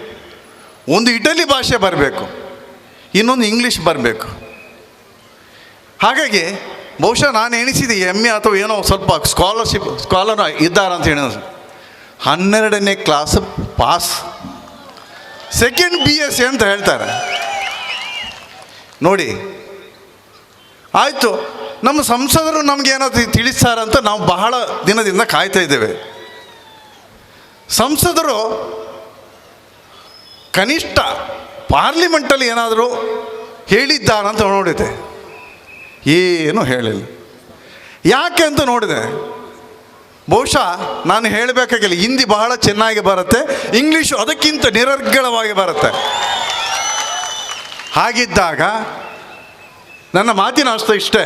ಒಂದು ಇಟಲಿ ಭಾಷೆ ಬರಬೇಕು, ಇನ್ನೊಂದು ಇಂಗ್ಲೀಷ್ ಬರಬೇಕು. ಹಾಗಾಗಿ ಬಹುಶಃ ನಾನು ಎಣಿಸಿದೆ MA ಅಥವಾ ಏನೋ ಸ್ವಲ್ಪ ಸ್ಕಾಲರ್ ಇದ್ದಾರಂತ ಹೇಳಿದ್ರು. 12ನೇ ಕ್ಲಾಸ್ ಪಾಸ್, ಸೆಕೆಂಡ್ BSc ಅಂತ ಹೇಳ್ತಾರೆ ನೋಡಿ. ಆಯಿತು, ನಮ್ಮ ಸಂಸದರು ನಮಗೇನಾದ್ರು ತಿಳಿಸ್ತಾರಂತ ನಾವು ಬಹಳ ದಿನದಿಂದ ಕಾಯ್ತಾ ಇದ್ದೇವೆ. ಸಂಸದರು ಕನಿಷ್ಠ ಪಾರ್ಲಿಮೆಂಟಲ್ಲಿ ಏನಾದರೂ ಹೇಳಿದ್ದಾರಂತ ನೋಡಿದೆ, ಏನೂ ಹೇಳಿಲ್ಲ. ಯಾಕೆ ಅಂತ ನೋಡಿದೆ, ಬಹುಶಃ ನಾನು ಹೇಳಬೇಕಾಗಿಲ್ಲ, ಹಿಂದಿ ಬಹಳ ಚೆನ್ನಾಗಿ ಬರುತ್ತೆ, ಇಂಗ್ಲೀಷು ಅದಕ್ಕಿಂತ ನಿರರ್ಗಳವಾಗಿ ಬರುತ್ತೆ. ಹಾಗಿದ್ದಾಗ ನನ್ನ ಮಾತಿನ ಅರ್ಥ ಇಷ್ಟೇ,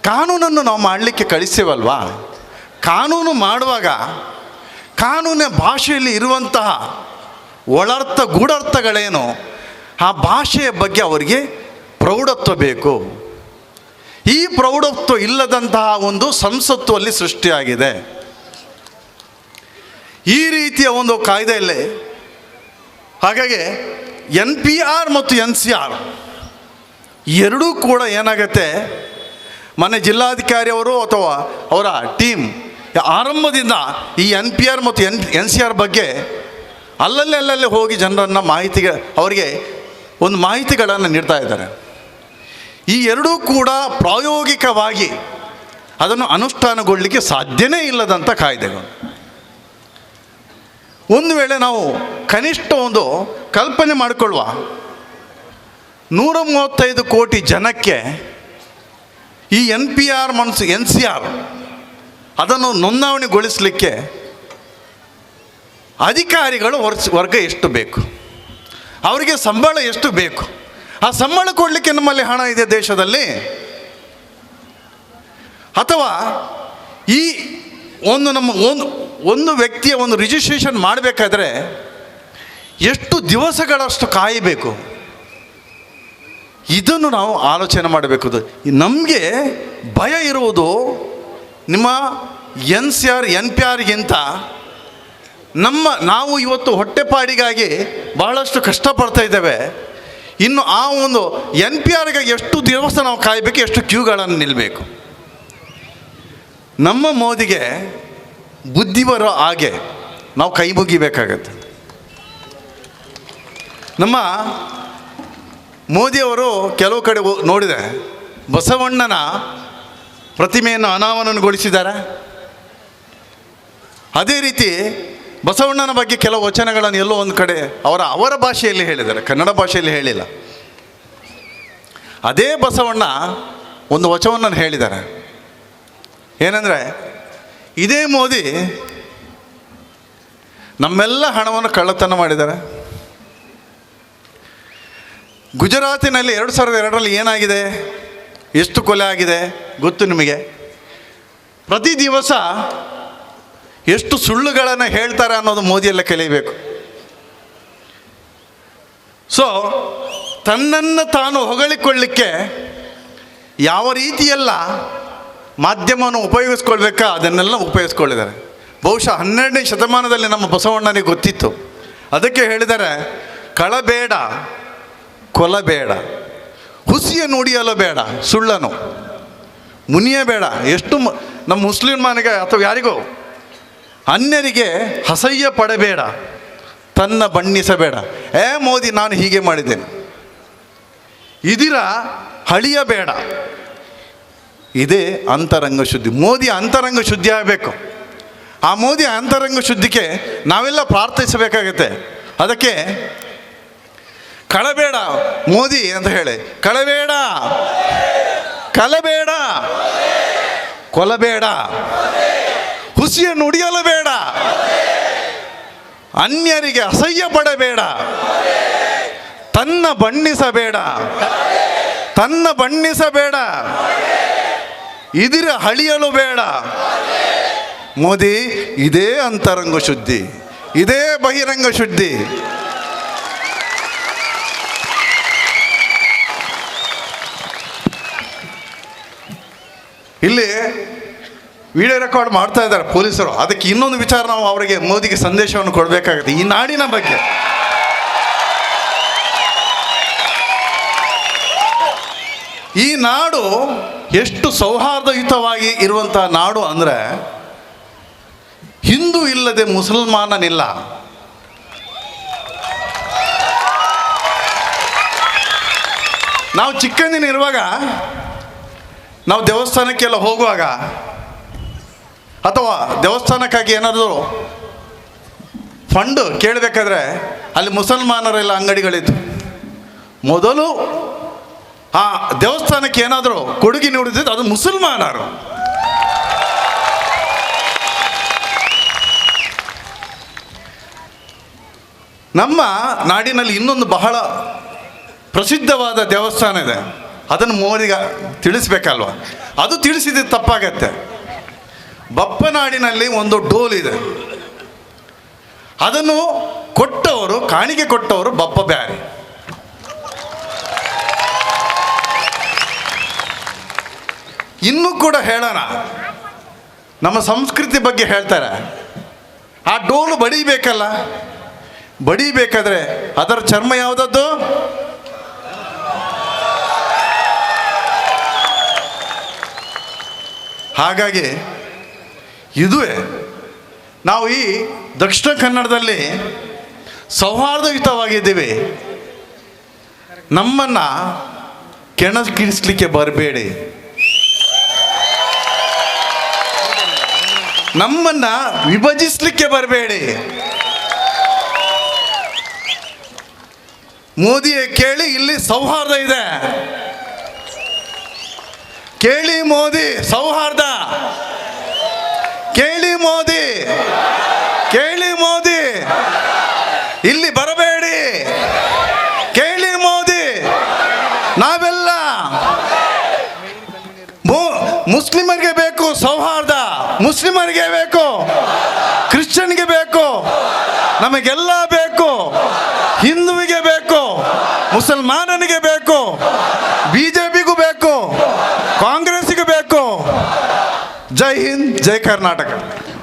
ಕಾನೂನನ್ನು ನಾವು ಮಾಡಲಿಕ್ಕೆ ಕಳಿಸ್ತೇವಲ್ವಾ, ಕಾನೂನು ಮಾಡುವಾಗ ಕಾನೂನಿನ ಭಾಷೆಯಲ್ಲಿ ಇರುವಂತಹ ಒಳರ್ಥ ಗೂಢರ್ಥಗಳೇನು, ಆ ಭಾಷೆಯ ಬಗ್ಗೆ ಅವರಿಗೆ ಪ್ರೌಢತ್ವ ಬೇಕು. ಈ ಪ್ರೌಢತ್ವ ಇಲ್ಲದಂತಹ ಒಂದು ಸಂಸತ್ತು ಅಲ್ಲಿ ಸೃಷ್ಟಿಯಾಗಿದೆ. ಈ ರೀತಿಯ ಒಂದು ಕಾಯ್ದೆಯಲ್ಲಿ ಹಾಗಾಗಿ NPR ಮತ್ತು NCR ಎರಡೂ ಕೂಡ ಏನಾಗುತ್ತೆ, ಮನೆ ಜಿಲ್ಲಾಧಿಕಾರಿ ಅವರು ಅಥವಾ ಅವರ ಟೀಮ್ ಆರಂಭದಿಂದ ಈ NPR ಮತ್ತು NCR ಬಗ್ಗೆ ಅಲ್ಲಲ್ಲೇ ಹೋಗಿ ಜನರನ್ನು ಅವರಿಗೆ ಒಂದು ಮಾಹಿತಿಗಳನ್ನು ನೀಡ್ತಾ ಇದ್ದಾರೆ. ಈ ಎರಡೂ ಕೂಡ ಪ್ರಾಯೋಗಿಕವಾಗಿ ಅದನ್ನು ಅನುಷ್ಠಾನಗೊಳ್ಳಲಿಕ್ಕೆ ಸಾಧ್ಯನೇ ಇಲ್ಲದಂಥ ಕಾಯ್ದೆಗಳು. ಒಂದು ವೇಳೆ ನಾವು ಕನಿಷ್ಠ ಒಂದು ಕಲ್ಪನೆ ಮಾಡಿಕೊಳ್ಳುವ, 135 ಕೋಟಿ ಜನಕ್ಕೆ ಈ NPR ಮತ್ತು NCR ಅದನ್ನು ನೋಂದಣಿಗೊಳಿಸಲಿಕ್ಕೆ ಅಧಿಕಾರಿಗಳು ವರ್ಗ ಎಷ್ಟು ಬೇಕು, ಅವರಿಗೆ ಸಂಬಳ ಎಷ್ಟು ಬೇಕು, ಆ ಸಂಬಳ ಕೊಡಲಿಕ್ಕೆ ನಮ್ಮಲ್ಲಿ ಹಣ ಇದೆ ದೇಶದಲ್ಲಿ? ಅಥವಾ ಈ ಒಂದು ವ್ಯಕ್ತಿಯ ಒಂದು ರಿಜಿಸ್ಟ್ರೇಷನ್ ಮಾಡಬೇಕಾದ್ರೆ ಎಷ್ಟು ದಿವಸಗಳಷ್ಟು ಕಾಯಬೇಕು, ಇದನ್ನು ನಾವು ಆಲೋಚನೆ ಮಾಡಬೇಕು. ನಮಗೆ ಭಯ ಇರುವುದು ನಿಮ್ಮ NCR NPRಗಿಂತ ನಾವು ಇವತ್ತು ಹೊಟ್ಟೆಪಾಡಿಗಾಗಿ ಬಹಳಷ್ಟು ಕಷ್ಟಪಡ್ತಾ ಇದ್ದೇವೆ. ಇನ್ನು ಆ ಒಂದು NPRಗಾಗಿ ಎಷ್ಟು ದಿವಸ ನಾವು ಕಾಯಬೇಕು, ಎಷ್ಟು ಕ್ಯೂಗಳನ್ನು ನಿಲ್ಲಬೇಕು. ನಮ್ಮ ಮೋದಿಗೆ ಬುದ್ಧಿ ಬರೋ ಹಾಗೆ ನಾವು ಕೈ ಮುಗಿಬೇಕಾಗತ್ತೆ. ನಮ್ಮ ಮೋದಿಯವರು ಕೆಲವು ಕಡೆ ನೋಡಿದೆ, ಬಸವಣ್ಣನ ಪ್ರತಿಮೆಯನ್ನು ಅನಾವರಣಗೊಳಿಸಿದ್ದಾರೆ. ಅದೇ ರೀತಿ ಬಸವಣ್ಣನ ಬಗ್ಗೆ ಕೆಲವು ವಚನಗಳನ್ನು ಎಲ್ಲೋ ಒಂದು ಕಡೆ ಅವರ ಭಾಷೆಯಲ್ಲಿ ಹೇಳಿದ್ದಾರೆ, ಕನ್ನಡ ಭಾಷೆಯಲ್ಲಿ ಹೇಳಿಲ್ಲ. ಅದೇ ಬಸವಣ್ಣ ಒಂದು ವಚನವನ್ನು ಹೇಳಿದ್ದಾರೆ, ಏನಂದರೆ, ಇದೇ ಮೋದಿ ನಮ್ಮೆಲ್ಲ ಹಣವನ್ನು ಕಳ್ಳತನ ಮಾಡಿದ್ದಾರೆ. ಗುಜರಾತಿನಲ್ಲಿ 2002ರಲ್ಲಿ ಏನಾಗಿದೆ, ಎಷ್ಟು ಕೊಲೆ ಆಗಿದೆ ಗೊತ್ತು ನಿಮಗೆ. ಪ್ರತಿ ದಿವಸ ಎಷ್ಟು ಸುಳ್ಳುಗಳನ್ನು ಹೇಳ್ತಾರೆ ಅನ್ನೋದು ಮೋದಿಯೆಲ್ಲ ಕಲಿಬೇಕು. ಸೊ ತನ್ನನ್ನು ತಾನು ಹೊಗಳಿಕೊಳ್ಳಿಕ್ಕೆ ಯಾವ ರೀತಿಯೆಲ್ಲ ಮಾಧ್ಯಮವನ್ನು ಉಪಯೋಗಿಸ್ಕೊಳ್ಬೇಕಾ ಅದನ್ನೆಲ್ಲ ಉಪಯೋಗಿಸ್ಕೊಳ್ಳಿದ್ದಾರೆ. ಬಹುಶಃ 12ನೇ ಶತಮಾನದಲ್ಲಿ ನಮ್ಮ ಬಸವಣ್ಣನಿಗೆ ಗೊತ್ತಿತ್ತು. ಅದಕ್ಕೆ ಹೇಳಿದರೆ, ಕಳಬೇಡ ಕೊಲಬೇಡ, ಹುಸಿಯ ನುಡಿಯಲು ಬೇಡ, ಸುಳ್ಳನು ಮುನಿಯಬೇಡ. ಎಷ್ಟು ನಮ್ಮ ಮುಸ್ಲಿಮನಿಗೆ ಅಥವಾ ಯಾರಿಗೋ ಅನ್ಯರಿಗೆ ಅಸಹ್ಯ ಪಡಬೇಡ, ತನ್ನ ಬಣ್ಣಿಸಬೇಡ. ಮೋದಿ ನಾನು ಹೀಗೆ ಮಾಡಿದ್ದೇನೆ, ಇದಿರ ಹಳಿಯಬೇಡ. ಇದೇ ಅಂತರಂಗ ಶುದ್ಧಿ. ಮೋದಿ ಅಂತರಂಗ ಶುದ್ಧಿ ಆಗಬೇಕು. ಆ ಮೋದಿ ಅಂತರಂಗ ಶುದ್ಧಿಗೆ ನಾವೆಲ್ಲ ಪ್ರಾರ್ಥಿಸಬೇಕಾಗತ್ತೆ. ಅದಕ್ಕೆ ಕಳಬೇಡ ಮೋದಿ ಅಂತ ಹೇಳಿ, ಕಳಬೇಡ, ಕಲಬೇಡ, ಕೊಲಬೇಡ, ಹುಸಿಯ ನುಡಿಯಲು ಬೇಡ, ಅನ್ಯರಿಗೆ ಅಸಹ್ಯ ಪಡಬೇಡ, ತನ್ನ ಬಣ್ಣಿಸಬೇಡ, ತನ್ನ ಬಣ್ಣಿಸಬೇಡ, ಇದಿರ ಹಳಿಯಲು ಬೇಡ. ಮೋದಿ ಇದೇ ಅಂತರಂಗ ಶುದ್ಧಿ, ಇದೇ ಬಹಿರಂಗ ಶುದ್ಧಿ. ಇಲ್ಲಿ ವಿಡಿಯೋ ರೆಕಾರ್ಡ್ ಮಾಡ್ತಾ ಇದ್ದಾರೆ ಪೊಲೀಸರು. ಅದಕ್ಕೆ ಇನ್ನೊಂದು ವಿಚಾರ ನಾವು ಅವರಿಗೆ ಮೋದಿಗೆ ಸಂದೇಶವನ್ನು ಕೊಡಬೇಕಾಗುತ್ತೆ ಈ ನಾಡಿನ ಬಗ್ಗೆ. ಈ ನಾಡು ಎಷ್ಟು ಸೌಹಾರ್ದಯುತವಾಗಿ ಇರುವಂಥ ನಾಡು ಅಂದರೆ, ಹಿಂದೂ ಇಲ್ಲದೆ ಮುಸಲ್ಮಾನನಿಲ್ಲ. ನಾವು ಚಿಕ್ಕಂದಿನಿರುವಾಗ ನಾವು ದೇವಸ್ಥಾನಕ್ಕೆಲ್ಲ ಹೋಗುವಾಗ ಅಥವಾ ದೇವಸ್ಥಾನಕ್ಕಾಗಿ ಏನಾದರೂ ಫಂಡ್ ಕೇಳಬೇಕಾದ್ರೆ ಅಲ್ಲಿ ಮುಸಲ್ಮಾನರೆಲ್ಲ ಅಂಗಡಿಗಳಿದ್ದು ಮೊದಲು ಆ ದೇವಸ್ಥಾನಕ್ಕೆ ಏನಾದರೂ ಕೊಡುಗೆ ನೀಡುತ್ತಿದ್ದು ಅದು ಮುಸಲ್ಮಾನರು. ನಮ್ಮ ನಾಡಿನಲ್ಲಿ ಇನ್ನೊಂದು ಬಹಳ ಪ್ರಸಿದ್ಧವಾದ ದೇವಸ್ಥಾನ ಇದೆ. ಅದನ್ನು ಮೋದಿಗೆ ತಿಳಿಸ್ಬೇಕಲ್ವ? ಅದು ತಿಳಿಸಿದ್ದು ತಪ್ಪಾಗತ್ತೆ. ಬಪ್ಪನಾಡಿನಲ್ಲಿ ಒಂದು ಡೋಲ್ ಇದೆ. ಅದನ್ನು ಕೊಟ್ಟವರು, ಕಾಣಿಕೆ ಕೊಟ್ಟವರು ಬಪ್ಪ ಬ್ಯಾರಿ. ಇನ್ನೂ ಕೂಡ ಹೇಳೋಣ, ನಮ್ಮ ಸಂಸ್ಕೃತಿ ಬಗ್ಗೆ ಹೇಳ್ತಾರೆ. ಆ ಡೋಲು ಬಡಿಬೇಕಲ್ಲ, ಬಡಿಬೇಕಾದ್ರೆ ಅದರ ಚರ್ಮ ಯಾವುದದ್ದು? ಹಾಗಾಗಿ ಇದುವೇ ನಾವು ಈ ದಕ್ಷಿಣ ಕನ್ನಡದಲ್ಲಿ ಸೌಹಾರ್ದಯುತವಾಗಿದ್ದೀವಿ. ನಮ್ಮನ್ನು ಕೆಣಕಿಳಿಸ್ಲಿಕ್ಕೆ ಬರಬೇಡಿ, ನಮ್ಮನ್ನು ವಿಭಜಿಸಲಿಕ್ಕೆ ಬರಬೇಡಿ. ಮೋದಿಯೇ ಕೇಳಿ, ಇಲ್ಲಿ ಸೌಹಾರ್ದ ಇದೆ. ಕೇಳಿ ಮೋದಿ, ಸೌಹಾರ್ದ. ಕೇಳಿ ಮೋದಿ, ಕೇಳಿ ಮೋದಿ, ಇಲ್ಲಿ ಬರಬೇಡಿ. ಕೇಳಿ ಮೋದಿ, ನಾವೆಲ್ಲ ಮುಸ್ಲಿಮರಿಗೆ ಬೇಕು ಸೌಹಾರ್ದ, ಮುಸ್ಲಿಮರಿಗೆ ಬೇಕು, ಕ್ರಿಶ್ಚಿಯನ್ಗೆ ಬೇಕು, ನಮಗೆಲ್ಲ ಬೇಕು. ಹಿಂದುವಿಗೆ ಬೇಕು, ಮುಸಲ್ಮಾನನಿಗೆ ಬೇಕು, ಬಿಜೆಪಿಗೂ ಬೇಕು, ಕಾಂಗ್ರೆಸ್ಸಿಗೂ ಬೇಕು. ಜೈ ಹಿಂದ್, ಜೈ ಕರ್ನಾಟಕ.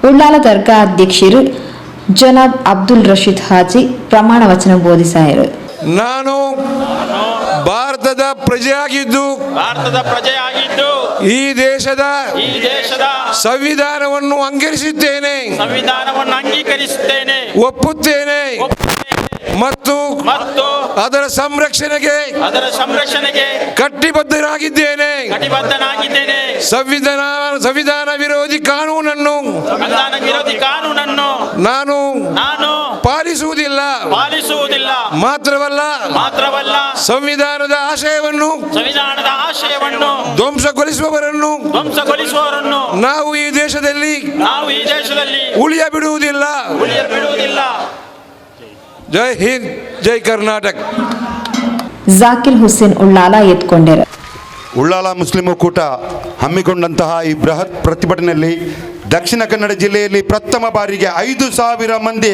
ಉಳ್ಳಾಲ ದರ್ಗಾ ಅಧ್ಯಕ್ಷರು ಜನಾಬ್ ಅಬ್ದುಲ್ ರಶೀದ್ ಹಾಜಿ ಪ್ರಮಾಣ ವಚನ ಬೋಧಿಸಾಯರು. ನಾನು ಭಾರತದ ಪ್ರಜೆಯಾಗಿದ್ದು ಈ ದೇಶದ ಸಂವಿಧಾನವನ್ನು ಅಂಗೀಕರಿಸುತ್ತೇನೆ, ಒಪ್ಪುತ್ತೇನೆ ಮತ್ತು ಅದರ ಸಂರಕ್ಷಣೆಗೆ ಕಟಿಬದ್ಧನಾಗಿದ್ದೇನೆ. ಸಂವಿಧಾನ ವಿರೋಧಿ ಕಾನೂನನ್ನು ನಾನು ಪಾಲಿಸುವುದಿಲ್ಲ. ಮಾತ್ರವಲ್ಲ ಸಂವಿಧಾನದ ಆಶಯವನ್ನು ಧ್ವಂಸಗೊಳಿಸುವವರನ್ನು ನಾವು ಈ ದೇಶದಲ್ಲಿ ಉಳಿಯ ಬಿಡುವುದಿಲ್ಲ. ಜೈ ಹಿಂದ್, ಜೈ ಕರ್ನಾಟಕ. ಜಾಕಿರ್ ಹುಸೇನ್ ಉಳ್ಳಾಲ ಎತ್ಕೊಂಡರು. ಉಳ್ಳಾಲ ಮುಸ್ಲಿಂ ಒಕ್ಕೂಟ ಹಮ್ಮಿಕೊಂಡಂತಹ ಈ ಬೃಹತ್ ಪ್ರತಿಭಟನೆಯಲ್ಲಿ ದಕ್ಷಿಣ ಕನ್ನಡ ಜಿಲ್ಲೆಯಲ್ಲಿ ಪ್ರಥಮ ಬಾರಿಗೆ 5,000 ಮಂದಿ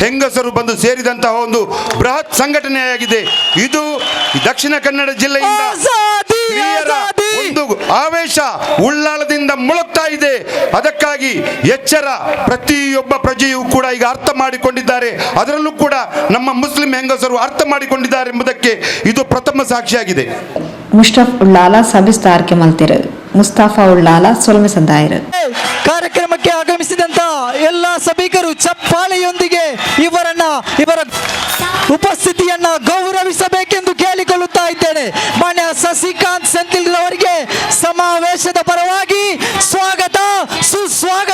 ಹೆಂಗಸರು ಬಂದು ಸೇರಿದಂತಹ ಒಂದು ಬೃಹತ್ ಸಂಘಟನೆಯಾಗಿದೆ. ಇದು ದಕ್ಷಿಣ ಕನ್ನಡ ಜಿಲ್ಲೆಯಿಂದ ಒಂದು ಆವೇಶ ಉಳ್ಳಾಲದಿಂದ ಮುಳುಗ್ತಾ ಇದೆ. ಅದಕ್ಕಾಗಿ ಎಚ್ಚರ, ಪ್ರತಿಯೊಬ್ಬ ಪ್ರಜೆಯೂ ಕೂಡ ಈಗ ಅರ್ಥ ಮಾಡಿಕೊಂಡಿದ್ದಾರೆ. ಅದರಲ್ಲೂ ಕೂಡ ನಮ್ಮ ಮುಸ್ಲಿಂ ಹೆಂಗಸರು ಅರ್ಥ ಮಾಡಿಕೊಂಡಿದ್ದಾರೆ ಎಂಬುದಕ್ಕೆ ಇದು ಪ್ರಥಮ ಸಾಕ್ಷಿಯಾಗಿದೆ. ಮುಷ್ತಾಫ್ ಉಳ್ಳಾಲ ಸಭಿಸ್ತಾರಕ್ಕೆ ಮಲ್ತಿರು, ಮುಸ್ತಾಫಾ ಉಳ್ಳಾಲ ಸೊಲ್ಮೆ ಸಂದಾಯರು. ಕಾರ್ಯಕ್ರಮಕ್ಕೆ ಆಗಮಿಸಿದಂತ ಎಲ್ಲ ಸಭಿಕರು ಚಪ್ಪಾಳೆಯೊಂದಿಗೆ ಇವರ ಉಪಸ್ಥಿತಿಯನ್ನ ಗೌರವಿಸಬೇಕೆಂದು ಕೇಳಿಕೊಳ್ಳುತ್ತಾ ಇದ್ದೇನೆ. ಮಾನ್ಯ ಸಸಿಕಾಂತ್ ಸೆಂಥಿಲ್ ಅವರಿಗೆ ಸಮಾವೇಶದ ಪರವಾಗಿ ಸ್ವಾಗತ, ಸುಸ್ವಾಗತ.